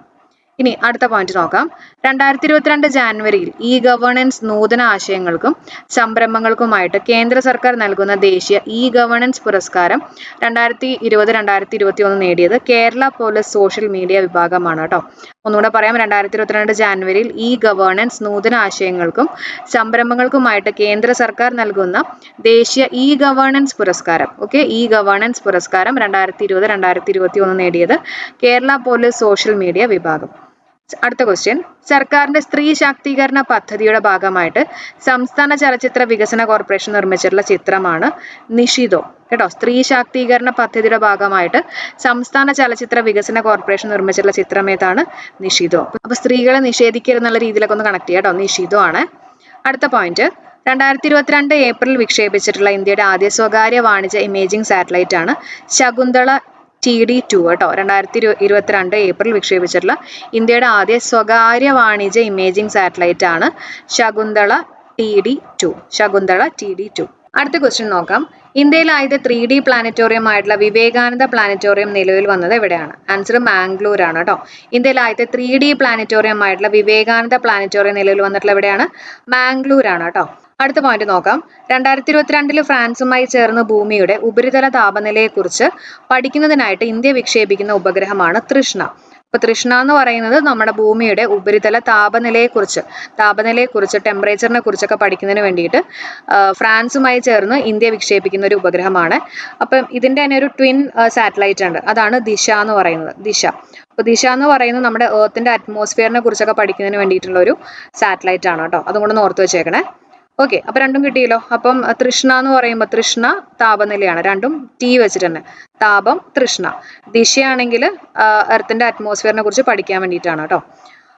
ഇനി അടുത്ത പോയിന്റ് നോക്കാം. 2022 ജാനുവരിയിൽ ഗവേണൻസ് നൂതന ആശയങ്ങൾക്കും സംരംഭങ്ങൾക്കുമായിട്ട് കേന്ദ്ര സർക്കാർ നൽകുന്ന ദേശീയ ഗവേണൻസ് പുരസ്കാരം 2020-2021 നേടിയത് കേരള പോലീസ് സോഷ്യൽ മീഡിയ വിഭാഗമാണ് കേട്ടോ. ഒന്നുകൂടെ പറയാം. 2022 ജാനുവരിയിൽ ഗവേണൻസ് നൂതന ആശയങ്ങൾക്കും സംരംഭങ്ങൾക്കുമായിട്ട് കേന്ദ്ര സർക്കാർ നൽകുന്ന ദേശീയ ഗവേണൻസ് പുരസ്കാരം. ഓക്കെ. ഗവേണൻസ് പുരസ്കാരം 2020-2021 നേടിയത് കേരള പോലീസ് സോഷ്യൽ മീഡിയ വിഭാഗം. അടുത്ത ക്വസ്റ്റ്യൻ. സർക്കാരിന്റെ സ്ത്രീ ശാക്തീകരണ പദ്ധതിയുടെ ഭാഗമായിട്ട് സംസ്ഥാന ചലച്ചിത്ര വികസന കോർപ്പറേഷൻ നിർമ്മിച്ചിട്ടുള്ള ചിത്രമാണ് നിഷിദോ കേട്ടോ. സ്ത്രീ ശാക്തീകരണ പദ്ധതിയുടെ ഭാഗമായിട്ട് സംസ്ഥാന ചലച്ചിത്ര വികസന കോർപ്പറേഷൻ നിർമ്മിച്ചിട്ടുള്ള ചിത്രം ഏതാണ്? നിഷിദോ. അപ്പൊ സ്ത്രീകളെ നിഷേധിക്കരുന്നുള്ള രീതിയിലൊക്കെ ഒന്ന് കണക്ട് ചെയ്യാം കേട്ടോ. നിഷിദോ ആണ്. അടുത്ത പോയിന്റ്. 2022 ഏപ്രിൽ വിക്ഷേപിച്ചിട്ടുള്ള ഇന്ത്യയുടെ ആദ്യ സ്വകാര്യ വാണിജ്യ ഇമേജിംഗ് സാറ്റലൈറ്റ് ആണ് ശകുന്തള TD2 കേട്ടോ. 2022 ഏപ്രിൽ വിക്ഷേപിച്ചിട്ടുള്ള ഇന്ത്യയുടെ ആദ്യ സ്വകാര്യ വാണിജ്യ ഇമേജിംഗ് സാറ്റലൈറ്റ് ആണ് ശകുന്തള TD2. അടുത്ത ക്വസ്റ്റ്യൻ നോക്കാം. ഇന്ത്യയിലെ ആദ്യത്തെ 3D പ്ലാനറ്റോറിയം ആയിട്ടുള്ള വിവേകാനന്ദ പ്ലാനറ്റോറിയം നിലവിൽ വന്നത് എവിടെയാണ്? ആൻസർ മാംഗ്ലൂർ ആണ് കേട്ടോ. ഇന്ത്യയിലെ ആദ്യത്തെ 3D പ്ലാനറ്റോറിയം ആയിട്ടുള്ള വിവേകാനന്ദ പ്ലാനറ്റോറിയം നിലവിൽ വന്നിട്ടുള്ള എവിടെയാണ്? മാംഗ്ലൂർ ആണ് കേട്ടോ. അടുത്ത പോയിന്റ് നോക്കാം. 2022 ഫ്രാൻസുമായി ചേർന്ന് ഭൂമിയുടെ ഉപരിതല താപനിലയെക്കുറിച്ച് പഠിക്കുന്നതിനായിട്ട് ഇന്ത്യ വിക്ഷേപിക്കുന്ന ഉപഗ്രഹമാണ് തൃഷ്ണ. അപ്പൊ തൃഷ്ണ എന്ന് പറയുന്നത് നമ്മുടെ ഭൂമിയുടെ ഉപരിതല താപനിലയെക്കുറിച്ച് ടെമ്പറേച്ചറിനെ കുറിച്ചൊക്കെ പഠിക്കുന്നതിന് വേണ്ടിയിട്ട് ഫ്രാൻസുമായി ചേർന്ന് ഇന്ത്യ വിക്ഷേപിക്കുന്ന ഒരു ഉപഗ്രഹമാണ്. അപ്പം ഇതിന്റെ തന്നെ ഒരു ട്വിൻ സാറ്റലൈറ്റ് ഉണ്ട്, അതാണ് ദിശ എന്ന് പറയുന്നത്. അപ്പൊ ദിശ എന്ന് പറയുന്നത് നമ്മുടെ എർത്തിന്റെ അറ്റ്മോസ്ഫിയറിനെ കുറിച്ചൊക്കെ പഠിക്കുന്നതിന് വേണ്ടിയിട്ടുള്ള ഒരു സാറ്റലൈറ്റ് ആണ് കേട്ടോ. അതുകൊണ്ടൊന്ന് ഓർത്ത് വെച്ചേക്കണേ. ഓക്കെ, അപ്പൊ രണ്ടും കിട്ടിയല്ലോ. അപ്പം തൃഷ്ണ എന്ന് പറയുമ്പോൾ തൃഷ്ണ താപനിലയാണ്, രണ്ടും T വെച്ചിട്ട് തന്നെ. താപം തൃഷ്ണ. ദിശയാണെങ്കിൽ എർത്തിന്റെ അറ്റ്മോസ്ഫിയറിനെ കുറിച്ച് പഠിക്കാൻ വേണ്ടിയിട്ടാണ് കേട്ടോ.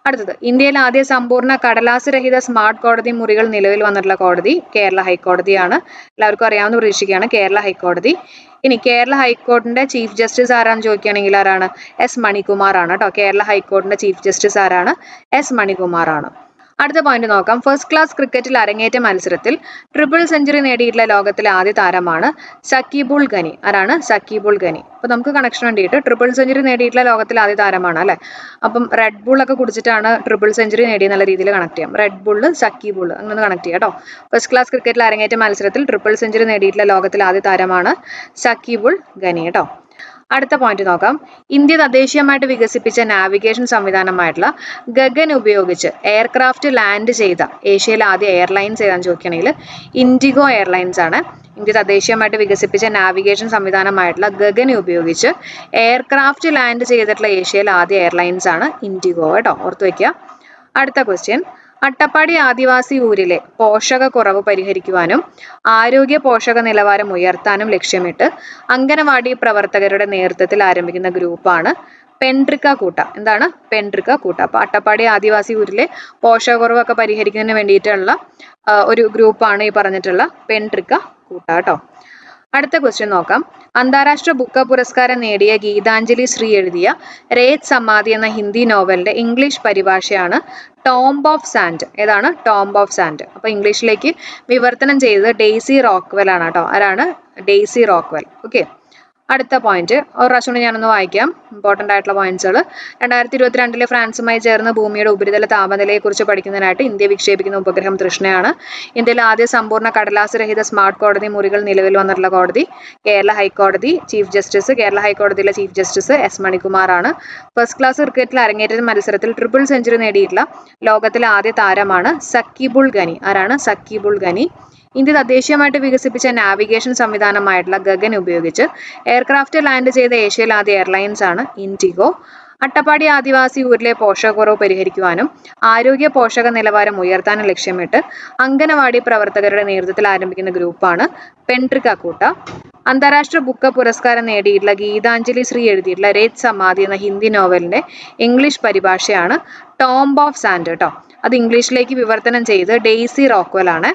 അടുത്തത്, ഇന്ത്യയിൽ ആദ്യ സമ്പൂർണ്ണ കടലാസ് രഹിത സ്മാർട്ട് കോടതി മുറികൾ നിലവിൽ വന്നിട്ടുള്ള കോടതി കേരള ഹൈക്കോടതിയാണ്. എല്ലാവർക്കും അറിയാവുന്ന പ്രതീക്ഷിക്കുകയാണ് കേരള ഹൈക്കോടതി. ഇനി കേരള ഹൈക്കോടതിന്റെ ചീഫ് ജസ്റ്റിസ് ആരാന്ന് ചോദിക്കുകയാണെങ്കിൽ ആരാണ്? എസ് മണികുമാർ ആണ് കേട്ടോ. കേരള ഹൈക്കോടതിന്റെ ചീഫ് ജസ്റ്റിസ് ആരാണ്? എസ് മണികുമാർ ആണ്. അടുത്ത പോയിന്റ് നോക്കാം. ഫസ്റ്റ് ക്ലാസ് ക്രിക്കറ്റിൽ അരങ്ങേറ്റ മത്സരത്തിൽ ട്രിപ്പിൾ സെഞ്ചുറി നേടിയിട്ടുള്ള ലോകത്തിലെ ആദ്യ താരമാണ് സക്കീബുൾ ഗനി. ആരാണ്? സക്കീബുൾ ഗനി. അപ്പൊ നമുക്ക് കണക്ഷൻ വേണ്ടിയിട്ട് ട്രിപ്പിൾ സെഞ്ചുറി നേടിയിട്ടുള്ള ലോകത്തിലെ ആദ്യ താരമാണ് അല്ലെ. അപ്പം റെഡ് ബുൾ ഒക്കെ കുടിച്ചിട്ടാണ് ട്രിപ്പിൾ സെഞ്ചുറി നേടിയെന്നുള്ള രീതിയിൽ കണക്ട് ചെയ്യാം. റെഡ് ബുള്ള്, സക്കീബുൾ അങ്ങനെ കണക്ട് ചെയ്യാം കേട്ടോ. ഫസ്റ്റ് ക്ലാസ് ക്രിക്കറ്റിൽ അരങ്ങേറ്റ മത്സരത്തിൽ ട്രിപ്പിൾ സെഞ്ചുറി നേടിയിട്ടുള്ള ലോകത്തിലെ ആദ്യ താരമാണ് സക്കീബുൾ ഗനി കേട്ടോ. അടുത്ത പോയിന്റ് നോക്കാം. ഇന്ത്യ തദ്ദേശീയമായിട്ട് വികസിപ്പിച്ച നാവിഗേഷൻ സംവിധാനമായിട്ടുള്ള ഗഗൻ ഉപയോഗിച്ച് എയർക്രാഫ്റ്റ് ലാൻഡ് ചെയ്ത ഏഷ്യയിലെ ആദ്യ എയർലൈൻസ് ഏതാണെന്ന് ചോദിക്കുകയാണെങ്കിൽ ഇൻഡിഗോ എയർലൈൻസ് ആണ്. ഇന്ത്യ തദ്ദേശീയമായിട്ട് വികസിപ്പിച്ച നാവിഗേഷൻ സംവിധാനമായിട്ടുള്ള ഗഗൻ ഉപയോഗിച്ച് എയർക്രാഫ്റ്റ് ലാൻഡ് ചെയ്തിട്ടുള്ള ഏഷ്യയിലെ ആദ്യ എയർലൈൻസ് ആണ് ഇൻഡിഗോ കേട്ടോ. ഓർത്ത് വയ്ക്കുക. അടുത്ത ക്വസ്റ്റ്യൻ, അട്ടപ്പാടി ആദിവാസി ഊരിലെ പോഷകക്കുറവ് പരിഹരിക്കുവാനും ആരോഗ്യ പോഷക നിലവാരം ഉയർത്താനും ലക്ഷ്യമിട്ട് അംഗനവാടി പ്രവർത്തകരുടെ നേതൃത്വത്തിൽ ആരംഭിക്കുന്ന ഗ്രൂപ്പാണ് പെൻട്രിക്ക കൂട്ട. എന്താണ്? പെൻട്രിക്ക കൂട്ട. അപ്പൊ അട്ടപ്പാടി ആദിവാസി ഊരിലെ പോഷകക്കുറവൊക്കെ പരിഹരിക്കുന്നതിന് വേണ്ടിയിട്ടുള്ള ഒരു ഗ്രൂപ്പാണ് ഈ പറഞ്ഞിട്ടുള്ള പെൻട്രിക്ക കൂട്ട കേട്ടോ. അടുത്ത ക്വസ്റ്റ്യൻ നോക്കാം. അന്താരാഷ്ട്ര ബുക്ക് പുരസ്കാരം നേടിയ ഗീതാഞ്ജലി ശ്രീ എഴുതിയ രേത് സമാധി എന്ന ഹിന്ദി നോവലിന്റെ ഇംഗ്ലീഷ് പരിഭാഷയാണ് ടോംബ് ഓഫ് സാൻഡ്. ഏതാണ്? Tomb of sand. അപ്പൊ ഇംഗ്ലീഷിലേക്ക് വിവർത്തനം ചെയ്തത് ഡെയ്സി റോക്ക്വെൽ ആണ് കേട്ടോ. ആരാണ്? Daisy Rockwell. ഓക്കെ. അടുത്ത പോയിന്റ് ഒരു പ്രാവശ്യം ഞാനൊന്ന് വായിക്കാം. ഇമ്പോർട്ടൻ്റ് ആയിട്ടുള്ള പോയിന്റ്സുകൾ. 2022 ഫ്രാൻസുമായി ചേർന്ന് ഭൂമിയുടെ ഉപരിതല താപനിലയെക്കുറിച്ച് പഠിക്കുന്നതിനായിട്ട് ഇന്ത്യ വിക്ഷേപിക്കുന്ന ഉപഗ്രഹം തൃഷ്ണയാണ്. ഇന്ത്യയിലെ ആദ്യ സമ്പൂർണ്ണ കടലാസ് രഹിത സ്മാർട്ട് കോടതി മുറികൾ നിലവിൽ വന്നിട്ടുള്ള കോടതി കേരള ഹൈക്കോടതി. ചീഫ് ജസ്റ്റിസ് കേരള ഹൈക്കോടതിയിലെ ചീഫ് ജസ്റ്റിസ് എസ് മണികുമാർ ആണ്. ഫസ്റ്റ് ക്ലാസ് ക്രിക്കറ്റിൽ അരങ്ങേറ്റ മത്സരത്തിൽ ട്രിപ്പിൾ സെഞ്ചുറി നേടിയിട്ടുള്ള ലോകത്തിലെ ആദ്യ താരമാണ് സക്കീബുൾ ഗനി. ആരാണ്? സക്കീബുൾ ഗനി. ഇന്ത്യ തദ്ദേശീയമായിട്ട് വികസിപ്പിച്ച നാവിഗേഷൻ സംവിധാനമായിട്ടുള്ള ഗഗൻ ഉപയോഗിച്ച് എയർക്രാഫ്റ്റ് ലാൻഡ് ചെയ്ത ഏഷ്യയിലെ ആദ്യ എയർലൈൻസ് ആണ് ഇൻഡിഗോ. അട്ടപ്പാടി ആദിവാസി ഊരിലെ പോഷകക്കുറവ് പരിഹരിക്കുവാനും ആരോഗ്യ പോഷക നിലവാരം ഉയർത്താനും ലക്ഷ്യമിട്ട് അംഗനവാടി പ്രവർത്തകരുടെ നേതൃത്വത്തിൽ ആരംഭിക്കുന്ന ഗ്രൂപ്പാണ് പെൻട്രിക്ക കൂട്ട. അന്താരാഷ്ട്ര ബുക്ക് പുരസ്കാരം നേടിയിട്ടുള്ള ഗീതാഞ്ജലി ശ്രീ എഴുതിയിട്ടുള്ള രേത് സമാധി എന്ന ഹിന്ദി നോവലിന്റെ ഇംഗ്ലീഷ് പരിഭാഷയാണ് ടോംബ് ഓഫ് സാൻഡ് കേട്ടോ. അത് ഇംഗ്ലീഷിലേക്ക് വിവർത്തനം ചെയ്ത് ഡെയ്സി റോക്ക്വെൽ ആണ്.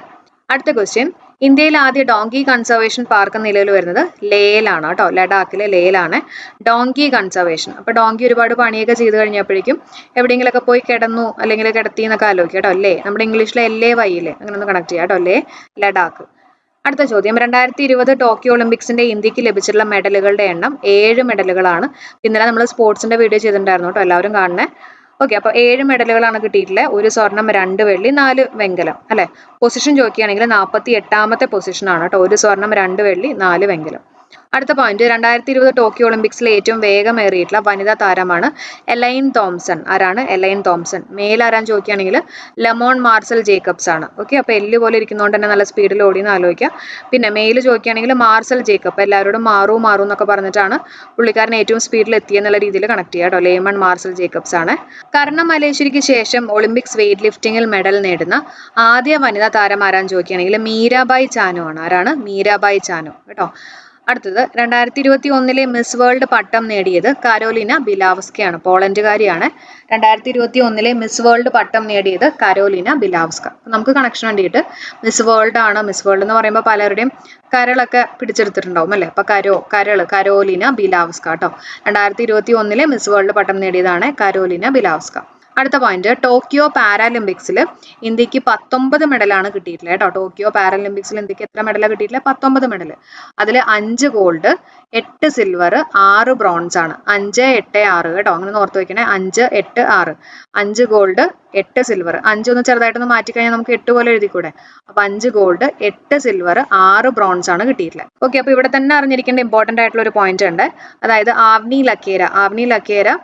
അടുത്ത ക്വസ്റ്റ്യൻ, ഇന്ത്യയിലെ ആദ്യ ഡോങ്കി കൺസർവേഷൻ പാർക്ക് നിലവിൽ വരുന്നത് ലേയിലാണ് കേട്ടോ. ലഡാക്കിലെ ലേയിലാണ് ഡോങ്കി കൺസർവേഷൻ. അപ്പൊ ഡോങ്കി ഒരുപാട് പണിയൊക്കെ ചെയ്ത് കഴിഞ്ഞപ്പോഴേക്കും എവിടെയെങ്കിലൊക്കെ പോയി കിടന്നു അല്ലെങ്കിൽ കിടത്തി എന്നൊക്കെ ആലോചിക്കുക കേട്ടോ. ലേ നമ്മുടെ ഇംഗ്ലീഷിലെ LA അങ്ങനെ ഒന്ന് കണക്ട് ചെയ്യാം കേട്ടോ. ലേ, ലഡാക്ക്. അടുത്ത ചോദ്യം, 2020 ടോക്കിയോ ഒളിമ്പിക്സിന്റെ ഇന്ത്യക്ക് ലഭിച്ചിട്ടുള്ള മെഡലുകളുടെ എണ്ണം 7 മെഡലുകളാണ്. ഇന്നലെ നമ്മൾ സ്പോർട്സിന്റെ വീഡിയോ ചെയ്തിട്ടുണ്ടായിരുന്നു കേട്ടോ, എല്ലാവരും കാണണേ. ഓക്കെ, അപ്പൊ 7 മെഡലുകളാണ് കിട്ടിയിട്ടുള്ളത്. 1 സ്വർണം, 2 വെള്ളി, 4 വെങ്കലം അല്ലെ. പൊസിഷൻ ചോദിക്കുകയാണെങ്കിൽ 48ാമത്തെ പൊസിഷൻ ആണ് കേട്ടോ. 1 സ്വർണം, 2 വെള്ളി, 4 വെങ്കലം. അടുത്ത പോയിന്റ്, 2020 ടോക്കിയോ ഒളിമ്പിക്സിലെ ഏറ്റവും വേഗമേറിയിട്ടുള്ള വനിതാ താരമാണ് എലൈൻ തോംസൺ. ആരാണ്? Elaine Thomson. മെയിൽ ആരാന്ന് ചോദിക്കുകയാണെങ്കിൽ ലെമോൺ മാർസൽ ജേക്കബ്സ് ആണ്. ഓക്കെ, അപ്പൊ എല്ല് പോലെ ഇരിക്കുന്നതുകൊണ്ട് തന്നെ നല്ല സ്പീഡിൽ ഓടിയെന്ന് ആലോചിക്കുക. പിന്നെ മെയിൽ ചോദിക്കുകയാണെങ്കിൽ മാർസൽ ജേക്കബ്. എല്ലാവരോടും മാറൂ എന്നൊക്കെ പറഞ്ഞിട്ടാണ് പുള്ളിക്കാരൻ ഏറ്റവും സ്പീഡിൽ എത്തിയെന്നുള്ള രീതിയിൽ കണക്ട് ചെയ്യുക കേട്ടോ. ലേമൺ മാർസൽ ജേക്കബ്സ് ആണ്. കർണ മലേശ്വരിക്ക് ശേഷം ഒളിമ്പിക്സ് വെയ്റ്റ് ലിഫ്റ്റിംഗിൽ മെഡൽ നേടുന്ന ആദ്യ വനിതാ താരം ആരാന്ന് ചോദിക്കുകയാണെങ്കിൽ മീരാബായി ചാനു ആണ്. ആരാണ്? മീരാബായി ചാനു കേട്ടോ. അടുത്തത് 2021 മിസ് വേൾഡ് പട്ടം നേടിയത് കാരോലിന ബിലാവ്സ്കയാണ്, പോളണ്ടുകാരിയാണ്. 2021 മിസ് വേൾഡ് പട്ടം നേടിയത് കാരോലിന ബിലാവ്സ്ക. നമുക്ക് കണക്ഷൻ വേണ്ടിയിട്ട് മിസ് വേൾഡ് ആണ്. മിസ് വേൾഡ് എന്ന് പറയുമ്പോൾ പലരുടെയും കരളൊക്കെ പിടിച്ചെടുത്തിട്ടുണ്ടാവും അല്ലേ. അപ്പൊ കരോലിന ബിലാവ്സ്ക കേട്ടോ. 2021 മിസ് വേൾഡ് പട്ടം നേടിയതാണ് കാരോലിന ബിലാവ്സ്ക. അടുത്ത പോയിന്റ്, ടോക്കിയോ പാരാലിമ്പിക്സിൽ ഇന്ത്യക്ക് 19 മെഡലാണ് കിട്ടിയിട്ടുള്ളത് കേട്ടോ. ടോക്കിയോ പാരാലിമ്പിക്സിൽ ഇന്ത്യക്ക് എത്ര മെഡലാണ് കിട്ടിയിട്ടുള്ളത്? 19 മെഡൽ. അതിൽ 5 ഗോൾഡ്, 8 സിൽവർ, 6 ബ്രോൺസ് ആണ്. 5, 8, 6 കേട്ടോ. അങ്ങനെ ഓർത്ത് വെക്കണേ. 5, 8, 6. 5 ഗോൾഡ്, 8 സിൽവർ. 5 ഒന്ന് ചെറുതായിട്ടൊന്ന് മാറ്റിക്കഴിഞ്ഞാൽ നമുക്ക് 8 പോലെ എഴുതിക്കൂടെ. അപ്പൊ 5 ഗോൾഡ്, 8 സിൽവർ, 6 ബ്രോൺസ് ആണ് കിട്ടിയിട്ടുള്ളത്. ഓക്കെ, അപ്പൊ ഇവിടെ തന്നെ അറിഞ്ഞിരിക്കേണ്ട ഇമ്പോർട്ടന്റ് ആയിട്ടുള്ള ഒരു പോയിന്റ് ഉണ്ട്. അതായത് ആവ്നി ലക്കേര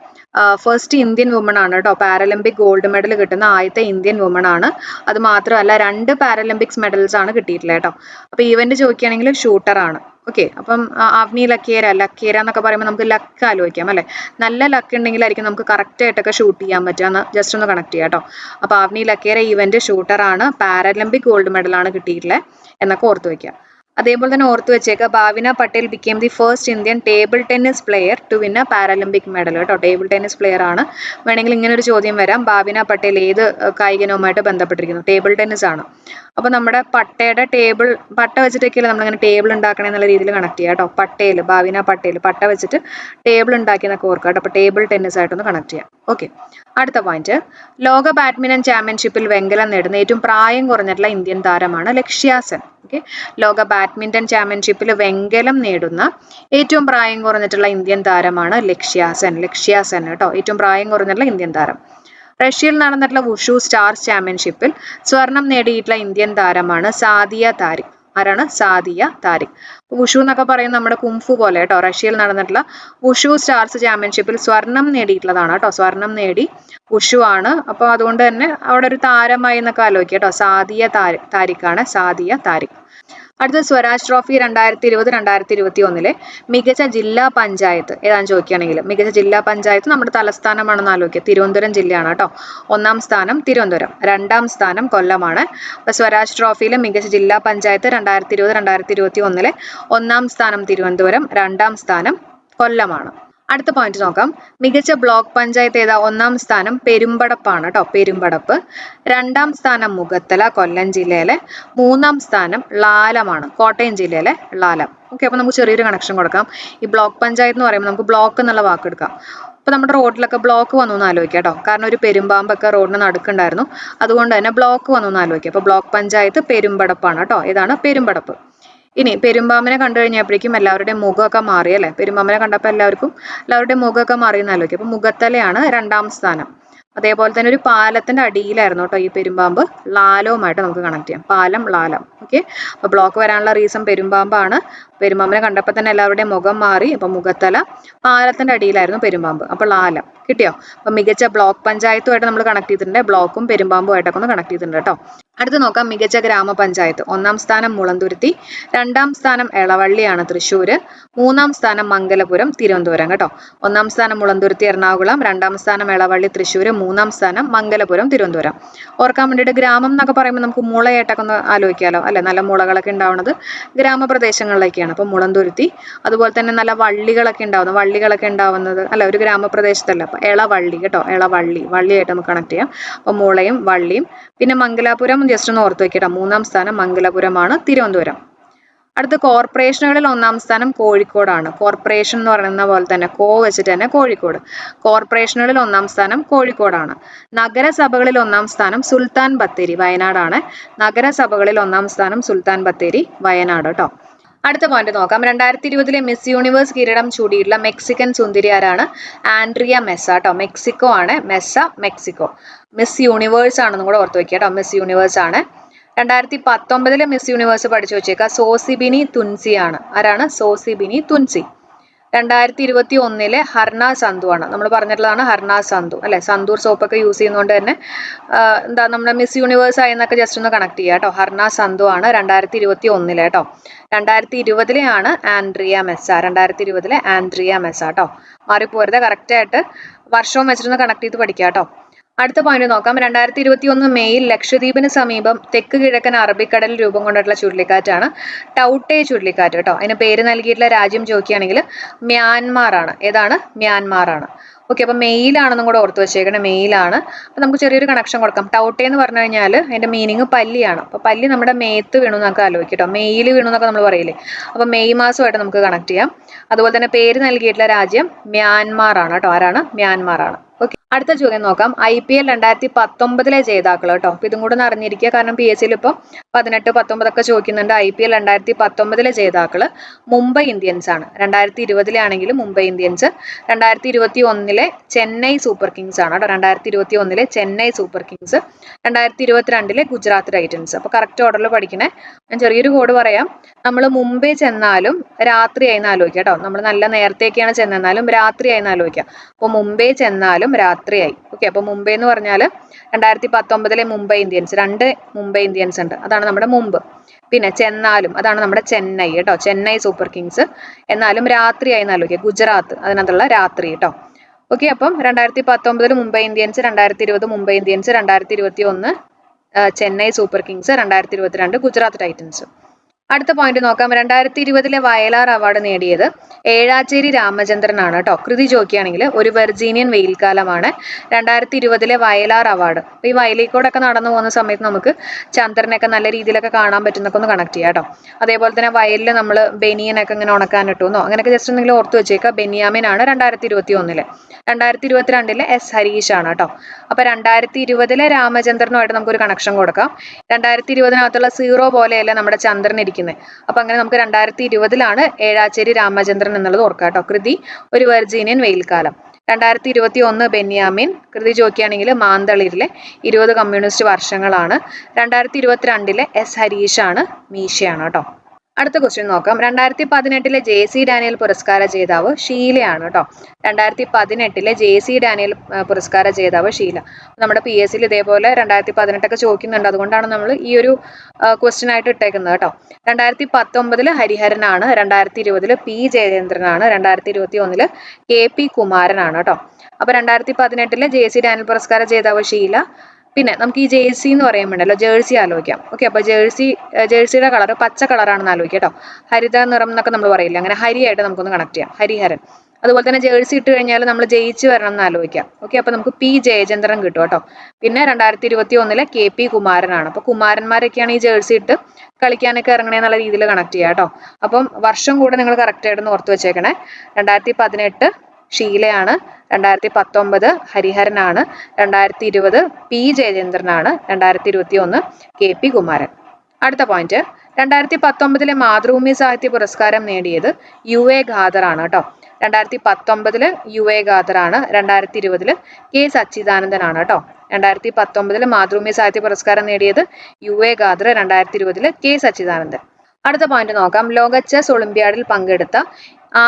ഫസ്റ്റ് ഇന്ത്യൻ വുമൺ ആണ് കേട്ടോ. പാരലിമ്പിക് ഗോൾഡ് മെഡൽ കിട്ടുന്ന ആദ്യത്തെ ഇന്ത്യൻ വുമൺ ആണ്. അത് മാത്രമല്ല 2 പാരലിമ്പിക്സ് മെഡൽസ് ആണ് കിട്ടിയിട്ടുള്ളത് കേട്ടോ. അപ്പൊ ഈവന്റ് ചോദിക്കുകയാണെങ്കിൽ ഷൂട്ടർ ആണ്. ഓക്കെ, അപ്പം ആവ്നി ലക്കേര എന്നൊക്കെ പറയുമ്പോൾ നമുക്ക് ലക്ക് ആലോചിക്കാം അല്ലെ. നല്ല ലക്ക് ഉണ്ടെങ്കിലായിരിക്കും നമുക്ക് കറക്റ്റ് ആയിട്ടൊക്കെ ഷൂട്ട് ചെയ്യാൻ പറ്റുക. ജസ്റ്റ് ഒന്ന് കണക്ട് ചെയ്യാം കേട്ടോ. അപ്പൊ ആവ്നി ലക്കേര ഈവന്റ് ഷൂട്ടർ ആണ്, പാരലിമ്പിക് ഗോൾഡ് മെഡൽ ആണ് കിട്ടിയിട്ടുള്ളത് എന്നൊക്കെ ഓർത്ത് വെക്കുക. അതേപോലെ തന്നെ ഓർത്ത് വെച്ചേക്കുക, Bhavina Patel became the first Indian table tennis player to win a Paralympic medal കേട്ടോ. ടേബിൾ ടെന്നീസ് പ്ലെയർ ആണ്. വേണമെങ്കിൽ ഇങ്ങനെ ഒരു ചോദ്യം വരാം, ഭാവിന പട്ടേൽ ഏത് കായിക ഇനവുമായിട്ട് ബന്ധപ്പെട്ടിരിക്കുന്നു? ടേബിൾ ടെന്നീസ് ആണ്. അപ്പൊ നമ്മുടെ പട്ട വെച്ചിട്ടൊക്കെയല്ലേ നമ്മളിങ്ങനെ ടേബിൾ ഉണ്ടാക്കണേ എന്നുള്ള രീതിയിൽ കണക്ട് ചെയ്യാം കേട്ടോ. ഭാവിന പട്ടേൽ പട്ട വെച്ചിട്ട് ടേബിൾ ഉണ്ടാക്കിയെന്നൊക്കെ ഓർക്കുക കേട്ടോ. അപ്പൊ ടേബിൾ ടെന്നീസ് ആയിട്ടൊന്ന് കണക്ട് ചെയ്യാം. ഓക്കെ, അടുത്ത പോയിന്റ്, ലോക ബാഡ്മിന്റൺ ചാമ്പ്യൻഷിപ്പിൽ വെങ്കലം നേടുന്ന ഏറ്റവും പ്രായം കുറഞ്ഞിട്ടുള്ള ഇന്ത്യൻ താരമാണ് ലക്ഷ്യ സെൻ. ഓക്കെ, ലോക ബാഡ്മിന്റൺ ചാമ്പ്യൻഷിപ്പിൽ വെങ്കലം നേടുന്ന ഏറ്റവും പ്രായം കുറഞ്ഞിട്ടുള്ള ഇന്ത്യൻ താരമാണ് ലക്ഷ്യ സെൻ കേട്ടോ. ഏറ്റവും പ്രായം കുറഞ്ഞിട്ടുള്ള ഇന്ത്യൻ താരം. റഷ്യയിൽ നടന്നിട്ടുള്ള വുഷു സ്റ്റാർസ് ചാമ്പ്യൻഷിപ്പിൽ സ്വർണം നേടിയിട്ടുള്ള ഇന്ത്യൻ താരമാണ് സാദിയ താരിഖ്. ആരാണ്? സാദിയ താരിഖ്. വുഷു എന്നൊക്കെ പറയുന്നത് നമ്മുടെ കുംഫു പോലെ കേട്ടോ. റഷ്യയിൽ നടന്നിട്ടുള്ള വുഷു സ്റ്റാർസ് ചാമ്പ്യൻഷിപ്പിൽ സ്വർണം നേടിയിട്ടുള്ളതാണ് കേട്ടോ. സ്വർണം നേടി വുഷു ആണ്. അപ്പൊ അതുകൊണ്ട് തന്നെ അവിടെ ഒരു താരമായി എന്നൊക്കെ ആലോചിക്കുക കേട്ടോ. സാദിയ താരിഖാണ്, സാദിയ താരിഖ്. അടുത്ത സ്വരാജ് ട്രോഫി 2020-2021 മികച്ച ജില്ലാ പഞ്ചായത്ത് ഏതാണെന്ന് ചോദിക്കുകയാണെങ്കിൽ മികച്ച ജില്ലാ പഞ്ചായത്ത് നമ്മുടെ തലസ്ഥാനമാണെന്ന് ആലോചിക്കുക. തിരുവനന്തപുരം ജില്ലയാണ് കേട്ടോ. 1ാം സ്ഥാനം തിരുവനന്തപുരം, 2ാം സ്ഥാനം കൊല്ലമാണ്. അപ്പൊ സ്വരാജ് ട്രോഫിയിലെ മികച്ച ജില്ലാ പഞ്ചായത്ത് 2020-2021 1ാം സ്ഥാനം തിരുവനന്തപുരം, 2ാം സ്ഥാനം കൊല്ലമാണ്. അടുത്ത പോയിന്റ് നോക്കാം, മികച്ച ബ്ലോക്ക് പഞ്ചായത്ത് ഏതാ? 1ാം സ്ഥാനം പെരുമ്പടപ്പാണ് കേട്ടോ. പെരുമ്പടപ്പ്. 2ാം സ്ഥാനം മുഖത്തല, കൊല്ലം ജില്ലയിലെ. 3ാം സ്ഥാനം ലാലമാണ്, കോട്ടയം ജില്ലയിലെ ലാലം. ഓക്കെ, അപ്പൊ നമുക്ക് ചെറിയൊരു കണക്ഷൻ കൊടുക്കാം. ഈ ബ്ലോക്ക് പഞ്ചായത്ത് എന്ന് പറയുമ്പോൾ നമുക്ക് ബ്ലോക്ക് എന്നുള്ള വാക്ക് എടുക്കാം. അപ്പൊ നമ്മുടെ റോഡിലൊക്കെ ബ്ലോക്ക് വന്നു എന്ന് ആലോചിക്കാം കേട്ടോ. കാരണം ഒരു പെരുമ്പാമ്പൊക്കെ റോഡിന് നടുക്കുണ്ടായിരുന്നു, അതുകൊണ്ട് തന്നെ ബ്ലോക്ക് വന്നു എന്ന് ആലോചിക്കാം. അപ്പൊ ബ്ലോക്ക് പഞ്ചായത്ത് പെരുമ്പടപ്പാണ് കേട്ടോ. ഇതാണ് പെരുമ്പടപ്പ്. ഇനി പെരുമ്പാമ്പിനെ കണ്ടു കഴിഞ്ഞപ്പോഴേക്കും എല്ലാവരുടെയും മുഖമൊക്കെ മാറി അല്ലെ. പെരുമ്പാമ്പിനെ കണ്ടപ്പോൾ എല്ലാവരുടെയും മുഖമൊക്കെ മാറിയെന്ന് ആലോചിക്കും. അപ്പൊ മുഖത്തലയാണ് 2ാം സ്ഥാനം. അതേപോലെ തന്നെ ഒരു പാലത്തിന്റെ അടിയിലായിരുന്നു കേട്ടോ ഈ പെരുമ്പാമ്പ്. ലാലവുമായിട്ട് നമുക്ക് കണക്ട് ചെയ്യാം. പാലം, ലാലം. ഓക്കെ, അപ്പൊ ബ്ലോക്ക് വരാനുള്ള റീസൺ പെരുമ്പാമ്പാണ്. പെരുമ്പാമ്പിനെ കണ്ടപ്പോൾ തന്നെ എല്ലാവരുടെയും മുഖം മാറി. അപ്പൊ മുഖത്തല, പാലത്തിന്റെ അടിയിലായിരുന്നു പെരുമ്പാമ്പ്. അപ്പൊ ലാലം കിട്ടിയോ? അപ്പൊ മികച്ച ബ്ലോക്ക് പഞ്ചായത്തുമായിട്ട് നമ്മൾ കണക്ട് ചെയ്തിട്ടുണ്ട്. ബ്ലോക്കും പെരുമ്പാമ്പുമായിട്ടൊക്കെ ഒന്ന് കണക്ട് ചെയ്തിട്ടുണ്ട് കേട്ടോ. അടുത്ത് നോക്കാം, മികച്ച ഗ്രാമപഞ്ചായത്ത്. 1ാം സ്ഥാനം മുളന്തുരുത്തി, 2ാം സ്ഥാനം എളവള്ളിയാണ് തൃശ്ശൂര്, 3ാം സ്ഥാനം മംഗലപുരം തിരുവനന്തപുരം കേട്ടോ. 1ാം സ്ഥാനം മുളന്തുരുത്തി എറണാകുളം, 2ാം സ്ഥാനം എളവള്ളി തൃശ്ശൂര്, 3ാം സ്ഥാനം മംഗലപുരം തിരുവനന്തപുരം. ഓർക്കാൻ വേണ്ടിയിട്ട് ഗ്രാമം എന്നൊക്കെ പറയുമ്പോൾ നമുക്ക് മുളയായിട്ടൊക്കെ ഒന്ന് ആലോചിക്കാമല്ലോ അല്ലെ. നല്ല മുളകളൊക്കെ ഉണ്ടാവുന്നത് ഗ്രാമപ്രദേശങ്ങളിലേക്കാണ്. അപ്പൊ മുളന്തുരുത്തി. അതുപോലെ തന്നെ നല്ല വള്ളികളൊക്കെ ഉണ്ടാവുന്നത് അല്ല ഒരു ഗ്രാമപ്രദേശത്തല്ല. അപ്പൊ എളവള്ളി കേട്ടോ. വള്ളിയായിട്ട് നമുക്ക് കണക്ട് ചെയ്യാം. അപ്പൊ മുളയും വള്ളിയും. പിന്നെ മംഗലാപുരം ജസ്റ്റ് ഒന്ന് ഓർത്ത് വെക്കട്ടോ. 3ാം സ്ഥാനം മംഗലപുരമാണ് തിരുവനന്തപുരം. അടുത്ത കോർപ്പറേഷനുകളിൽ 1ാം സ്ഥാനം കോഴിക്കോടാണ്. കോർപ്പറേഷൻ എന്ന് പറയുന്ന പോലെ തന്നെ വെച്ചിട്ട് തന്നെ കോഴിക്കോട്. കോർപ്പറേഷനുകളിൽ 1ാം സ്ഥാനം കോഴിക്കോടാണ്. നഗരസഭകളിൽ 1ാം സ്ഥാനം സുൽത്താൻ ബത്തേരി, വയനാടാണ്. നഗരസഭകളിൽ 1ാം സ്ഥാനം സുൽത്താൻ ബത്തേരി, വയനാട് കേട്ടോ. അടുത്ത പോയിന്റ് നോക്കാം, 2020 മിസ് യൂണിവേഴ്സ് കിരീടം ചൂടിയിട്ടുള്ള മെക്സിക്കൻ സുന്ദരി ആരാണ്? ആൻഡ്രിയ മെസ്സ കേട്ടോ. മെക്സിക്കോ ആണ്. മെക്സിക്കോ. മിസ് യൂണിവേഴ്സ് ആണെന്നും കൂടെ ഓർത്ത് വെക്കുക കേട്ടോ. മിസ് യൂണിവേഴ്സ് ആണ്. 2019 മിസ് യൂണിവേഴ്സ് പഠിച്ചു വെച്ചേക്കുക. സോസിബിനി തുൻസി ആണ്. ആരാണ്? Zozibini Tunzi. 2021 ഹർണ സന്ധു ആണ്. നമ്മൾ പറഞ്ഞിട്ടുള്ളതാണ് ഹർണ സന്ധു അല്ലെ. സന്തൂർ സോപ്പൊക്കെ യൂസ് ചെയ്യുന്നതുകൊണ്ട് തന്നെ നമ്മുടെ മിസ് യൂണിവേഴ്സ് ആയെന്നൊക്കെ ജസ്റ്റ് ഒന്ന് കണക്ട് ചെയ്യുക കേട്ടോ. ഹർണ സന്ധു ആണ് 2021 കേട്ടോ. 2020 ആണ് ആൻഡ്രിയ മെസ്സ. 2020 ആൻഡ്രിയ മെസ്സ കേട്ടോ. മാറിപ്പോരുത്. കറക്റ്റ് ആയിട്ട് വർഷവും വെച്ചിട്ടൊന്ന് കണക്ട് ചെയ്ത് പഠിക്കുക കേട്ടോ. അടുത്ത പോയിന്റ് നോക്കാം. 2021 മെയ്യിൽ ലക്ഷദ്വീപിന് സമീപം തെക്ക് കിഴക്കൻ അറബിക്കടലിൽ രൂപം കൊണ്ടിട്ടുള്ള ചുഴലിക്കാറ്റാണ് ടൗട്ടെ ചുഴലിക്കാറ്റ് കേട്ടോ. അതിന് പേര് നൽകിയിട്ടുള്ള രാജ്യം ചോദിക്കുകയാണെങ്കിൽ മ്യാൻമാർ ആണ്. ഏതാണ്? മ്യാൻമാർ ആണ്. ഓക്കെ, അപ്പൊ മെയിലാണെന്നും കൂടെ ഓർത്ത് വെച്ചേക്കണം. മെയിലാണ്. അപ്പൊ നമുക്ക് ചെറിയൊരു കണക്ഷൻ കൊടുക്കാം. ടൗട്ടെ എന്ന് പറഞ്ഞു കഴിഞ്ഞാൽ അതിന്റെ മീനിങ് പല്ലിയാണ്. അപ്പൊ പല്ലി നമ്മുടെ മേത്ത് വീണു എന്നൊക്കെ ആലോചിക്കും കേട്ടോ. മെയിൽ വീണു എന്നൊക്കെ നമ്മൾ പറയില്ലേ. അപ്പൊ മെയ് മാസമായിട്ട് നമുക്ക് കണക്ട് ചെയ്യാം. അതുപോലെ തന്നെ പേര് നൽകിയിട്ടുള്ള രാജ്യം മ്യാൻമാർ ആണ് കേട്ടോ. ആരാണ്? മ്യാൻമാർ ആണ്. ഓക്കെ, അടുത്ത ചോദ്യം നോക്കാം. IPL 2019 ജേതാക്കൾ കേട്ടോ. അപ്പൊ ഇതും കൂടെ ഒന്ന് അറിഞ്ഞിരിക്കുക. കാരണം PSCയിൽ ഇപ്പം 18, 19 ഒക്കെ ചോദിക്കുന്നുണ്ട്. IPL 2019 ജേതാക്കള് മുംബൈ ഇന്ത്യൻസ് ആണ്. 2020 ആണെങ്കിലും Mumbai Indians, 2021 Chennai super Kings ആണ് കേട്ടോ. 2021 Chennai super Kings, 2022 Gujarat Titans. അപ്പൊ കറക്റ്റ് ഓർഡറിൽ പഠിക്കണേ. ഞാൻ ചെറിയൊരു കോഡ് പറയാം. നമ്മൾ മുംബൈ ചെന്നാലും രാത്രിയായി ആലോചിക്കാം കേട്ടോ. നമ്മൾ നല്ല നേരത്തേക്കാണ് ചെന്നാലും രാത്രിയായി ആലോചിക്കാം. അപ്പൊ മുംബൈ ചെന്നാലും രാത്രിയായി. ഓക്കെ, അപ്പൊ മുംബൈ എന്ന് പറഞ്ഞാൽ 2019 മുംബൈ ഇന്ത്യൻസ്, 2 മുംബൈ ഇന്ത്യൻസ് ഉണ്ട്. അതാണ് നമ്മുടെ മുമ്പ്. പിന്നെ ചെന്നാലും അതാണ് നമ്മുടെ ചെന്നൈ കേട്ടോ. Chennai super Kings. എന്നാലും രാത്രിയായി ആലോചിക്കുക. ഗുജറാത്ത്, അതിനകത്തുള്ള രാത്രി കേട്ടോ. ഓക്കെ, അപ്പം 2019 Mumbai Indians, 2020 Mumbai Indians, 2021 Chennai super Kings, 2022 Gujarat Titans. അടുത്ത പോയിന്റ് നോക്കാം. 2020 വയലാർ അവാർഡ് നേടിയത് ഏഴാച്ചേരി രാമചന്ദ്രനാണ് കേട്ടോ. കൃതി ചോദിക്കുകയാണെങ്കിൽ ഒരു വെർജീനിയൻ വെയിൽക്കാലമാണ് 2020 വയലാർ അവാർഡ്. അപ്പൊ ഈ വയലിക്കോടൊക്കെ നടന്നു പോകുന്ന സമയത്ത് നമുക്ക് ചന്ദ്രനൊക്കെ നല്ല രീതിയിലൊക്കെ കാണാൻ പറ്റുന്നൊക്കെ ഒന്ന് കണക്ട് ചെയ്യാം കേട്ടോ. അതേപോലെ തന്നെ വയലിൽ നമ്മൾ ബെനിയനൊക്കെ ഇങ്ങനെ ഉണക്കാൻ ഇട്ടുന്നോ അങ്ങനെയൊക്കെ ജസ്റ്റ് എന്തെങ്കിലും ഓർത്ത് വെച്ചേക്കുക. ബെന്യാമിൻ ആണ് 2021. 2022 S ഹരീഷ് ആണ് കേട്ടോ. അപ്പൊ 2020 രാമചന്ദ്രനുമായിട്ട് നമുക്കൊരു കണക്ഷൻ കൊടുക്കാം. 2020 സീറോ പോലെയല്ല നമ്മുടെ ചന്ദ്രൻ ഇരിക്കുന്നത്. അപ്പൊ അങ്ങനെ നമുക്ക് 2020 ഏഴാച്ചേരി രാമചന്ദ്രൻ എന്നുള്ളത് ഓർക്കാം കേട്ടോ. കൃതി ഒരു വെർജീനിയൻ വെയിൽക്കാലം. 2021 ബെന്യാമിൻ. കൃതി ചോദിക്കുകയാണെങ്കിൽ മാന്തളിരിലെ 20 കമ്മ്യൂണിസ്റ്റ് വർഷങ്ങളാണ്. 2022 S ഹരീഷ് ആണ്, മീശയാണ് കേട്ടോ. അടുത്ത ക്വസ്റ്റ്യൻ നോക്കാം. 2018 JC ഡാനിയൽ പുരസ്കാര ജേതാവ് ഷീലയാണ് കേട്ടോ. 2018 JC ഡാനിയൽ പുരസ്കാര ജേതാവ് ഷീല. നമ്മുടെ PSCയിൽ ഇതേപോലെ 2018 ഒക്കെ ചോദിക്കുന്നുണ്ട്. അതുകൊണ്ടാണ് നമ്മൾ ഈ ഒരു ക്വസ്റ്റ്യൻ ആയിട്ട് ഇട്ടേക്കുന്നത് കേട്ടോ. 2019 ഹരിഹരനാണ്, 2020 P ജയചന്ദ്രനാണ്, 2021 KP കുമാരനാണ് കേട്ടോ. അപ്പൊ 2018 JC ഡാനിയൽ പുരസ്കാര ജേതാവ് ഷീല. പിന്നെ നമുക്ക് ഈ ജേഴ്സി എന്ന് പറയുമ്പോണ്ടല്ലോ, ജേഴ്സി ആലോചിക്കാം. ഓക്കെ, അപ്പൊ ജേഴ്സിയുടെ കളർ പച്ച കളറാണെന്ന് ആലോചിക്കാം കേട്ടോ. ഹരിത നിറം എന്നൊക്കെ നമ്മൾ പറയില്ല, അങ്ങനെ ഹരിയായിട്ട് നമുക്കൊന്ന് കണക്ട് ചെയ്യാം. ഹരിഹരൻ. അതുപോലെ തന്നെ ജേഴ്സി ഇട്ട് കഴിഞ്ഞാൽ നമ്മൾ ജയിച്ച് വരണം എന്ന് ആലോചിക്കാം. ഓക്കെ, അപ്പൊ നമുക്ക് P ജയചന്ദ്രൻ കിട്ടും കേട്ടോ. പിന്നെ 2021 KP കുമാരനാണ്. അപ്പൊ കുമാരന്മാരൊക്കെയാണ് ഈ ജേഴ്സി ഇട്ട് കളിക്കാനൊക്കെ ഇറങ്ങണേ എന്നുള്ള രീതിയിൽ കണക്ട് ചെയ്യാം കേട്ടോ. അപ്പം വർഷം കൂടെ നിങ്ങൾ കറക്റ്റ് ആയിട്ടൊന്ന് ഓർത്ത് വെച്ചേക്കണേ. 2018 ഷീലയാണ്, 2019 ഹരിഹരനാണ്, 2020 P ജയചന്ദ്രനാണ്, 2021 KP കുമാരൻ. അടുത്ത പോയിന്റ്, 2019 മാതൃഭൂമി സാഹിത്യ പുരസ്കാരം നേടിയത് UA ഖാദർ ആണ് കേട്ടോ. 2019 UA ഖാദർ ആണ്, 2020 K സച്ചിദാനന്ദൻ ആണ് കേട്ടോ. 2019 മാതൃഭൂമി സാഹിത്യ പുരസ്കാരം നേടിയത് UA ഖാദർ, 2020 K സച്ചിദാനന്ദൻ. അടുത്ത പോയിന്റ് നോക്കാം. ലോക ചെസ് ഒളിമ്പ്യാഡിൽ പങ്കെടുത്ത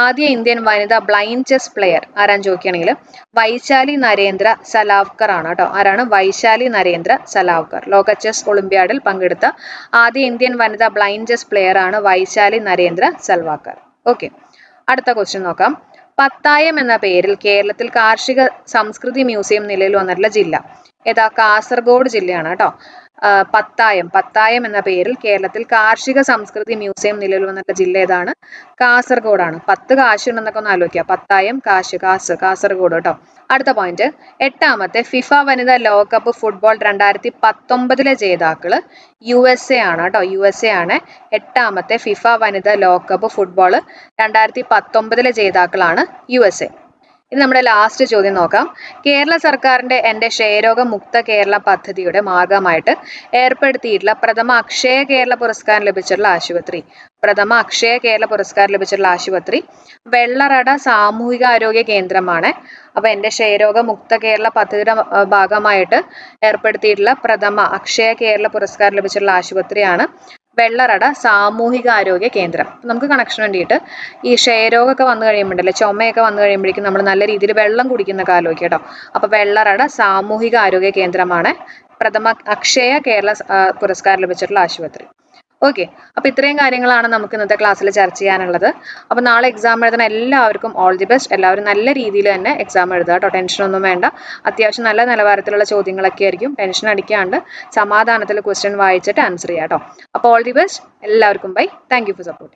ആദ്യ ഇന്ത്യൻ വനിതാ ബ്ലൈൻഡ് ചെസ് പ്ലെയർ ആരാന്ന് ചോദിക്കുകയാണെങ്കിൽ വൈശാലി നരേന്ദ്ര സലാവ്കർ ആണ് കേട്ടോ. ആരാണ്? വൈശാലി നരേന്ദ്ര സലാവ്കർ. ലോക ചെസ് ഒളിമ്പ്യാഡിൽ പങ്കെടുത്ത ആദ്യ ഇന്ത്യൻ വനിതാ ബ്ലൈൻഡ് ചെസ് പ്ലെയർ ആണ് വൈശാലി നരേന്ദ്ര സൽവാക്കർ. ഓക്കെ, അടുത്ത ക്വസ്റ്റ്യൻ നോക്കാം. പത്തായം എന്ന പേരിൽ കേരളത്തിൽ കാർഷിക സംസ്കൃതി മ്യൂസിയം നിലവിൽ വന്നിട്ടുള്ള ജില്ല ഏതാ? കാസർഗോഡ് ജില്ലയാണ് കേട്ടോ. പത്തായം എന്ന പേരിൽ കേരളത്തിൽ കാർഷിക സംസ്കൃതി മ്യൂസിയം നിലവിൽ വന്നിട്ടുള്ള ജില്ല ഏതാണ്? കാസർഗോഡാണ്. 10 കാശ് ഉണ്ടെന്നൊക്കെ ഒന്ന് ആലോചിക്കുക. പത്തായം, കാസർഗോഡ് കേട്ടോ. അടുത്ത പോയിന്റ്, 8ാമത്തെ ഫിഫ വനിതാ ലോകകപ്പ് ഫുട്ബോൾ 2019 ജേതാക്കള് USA ആണ് കേട്ടോ. USA ആണ് 8ാമത്തെ ഫിഫ വനിതാ ലോകകപ്പ് ഫുട്ബോൾ 2019 ജേതാക്കളാണ് USA. ഇനി നമ്മുടെ ലാസ്റ്റ് ചോദ്യം നോക്കാം. കേരള സർക്കാരിന്റെ എന്റെ ക്ഷയരോഗ മുക്ത കേരള പദ്ധതിയുടെ ഭാഗമായിട്ട് ഏർപ്പെടുത്തിയിട്ടുള്ള പ്രഥമ അക്ഷയ കേരള പുരസ്കാരം ലഭിച്ചിട്ടുള്ള ആശുപത്രി വെള്ളറട സാമൂഹിക ആരോഗ്യ കേന്ദ്രമാണ്. അപ്പൊ എന്റെ ക്ഷയരോഗ മുക്ത കേരള പദ്ധതിയുടെ ഭാഗമായിട്ട് ഏർപ്പെടുത്തിയിട്ടുള്ള പ്രഥമ അക്ഷയ കേരള പുരസ്കാരം ലഭിച്ചിട്ടുള്ള ആശുപത്രിയാണ് വെള്ളറട സാമൂഹിക ആരോഗ്യ കേന്ദ്രം. നമുക്ക് കണക്ഷൻ വേണ്ടിയിട്ട് ഈ ക്ഷയരോഗമൊക്കെ വന്നു കഴിയുമ്പോഴല്ലേ, ചുമയൊക്കെ വന്നു കഴിയുമ്പോഴേക്കും നമ്മൾ നല്ല രീതിയിൽ വെള്ളം കുടിക്കുന്ന കാലമൊക്കെ കേട്ടോ. അപ്പൊ വെള്ളറട സാമൂഹിക ആരോഗ്യ കേന്ദ്രമാണ് പ്രഥമ അക്ഷയ കേരള പുരസ്കാരം ലഭിച്ചിട്ടുള്ള ആശുപത്രി. ഓക്കെ, അപ്പൊ ഇത്രയും കാര്യങ്ങളാണ് നമുക്ക് ഇന്നത്തെ ക്ലാസ്സിൽ ചർച്ച ചെയ്യാനുള്ളത്. അപ്പൊ നാളെ എക്സാം എഴുതുന്ന എല്ലാവർക്കും ഓൾ ദി ബെസ്റ്റ്. എല്ലാവരും നല്ല രീതിയിൽ തന്നെ എക്സാം എഴുതുക കേട്ടോ, ടെൻഷനൊന്നും വേണ്ട. അത്യാവശ്യം നല്ല നിലവാരത്തിലുള്ള ചോദ്യങ്ങളൊക്കെ ആയിരിക്കും, ടെൻഷൻ അടിക്കാണ്ട് സമാധാനത്തിൽ ക്വസ്റ്റ്യൻ വായിച്ചിട്ട് ആൻസർ ചെയ്യാം കേട്ടോ. അപ്പോൾ ഓൾ ദി ബെസ്റ്റ് എല്ലാവർക്കും. Bye. Thank you for supporting.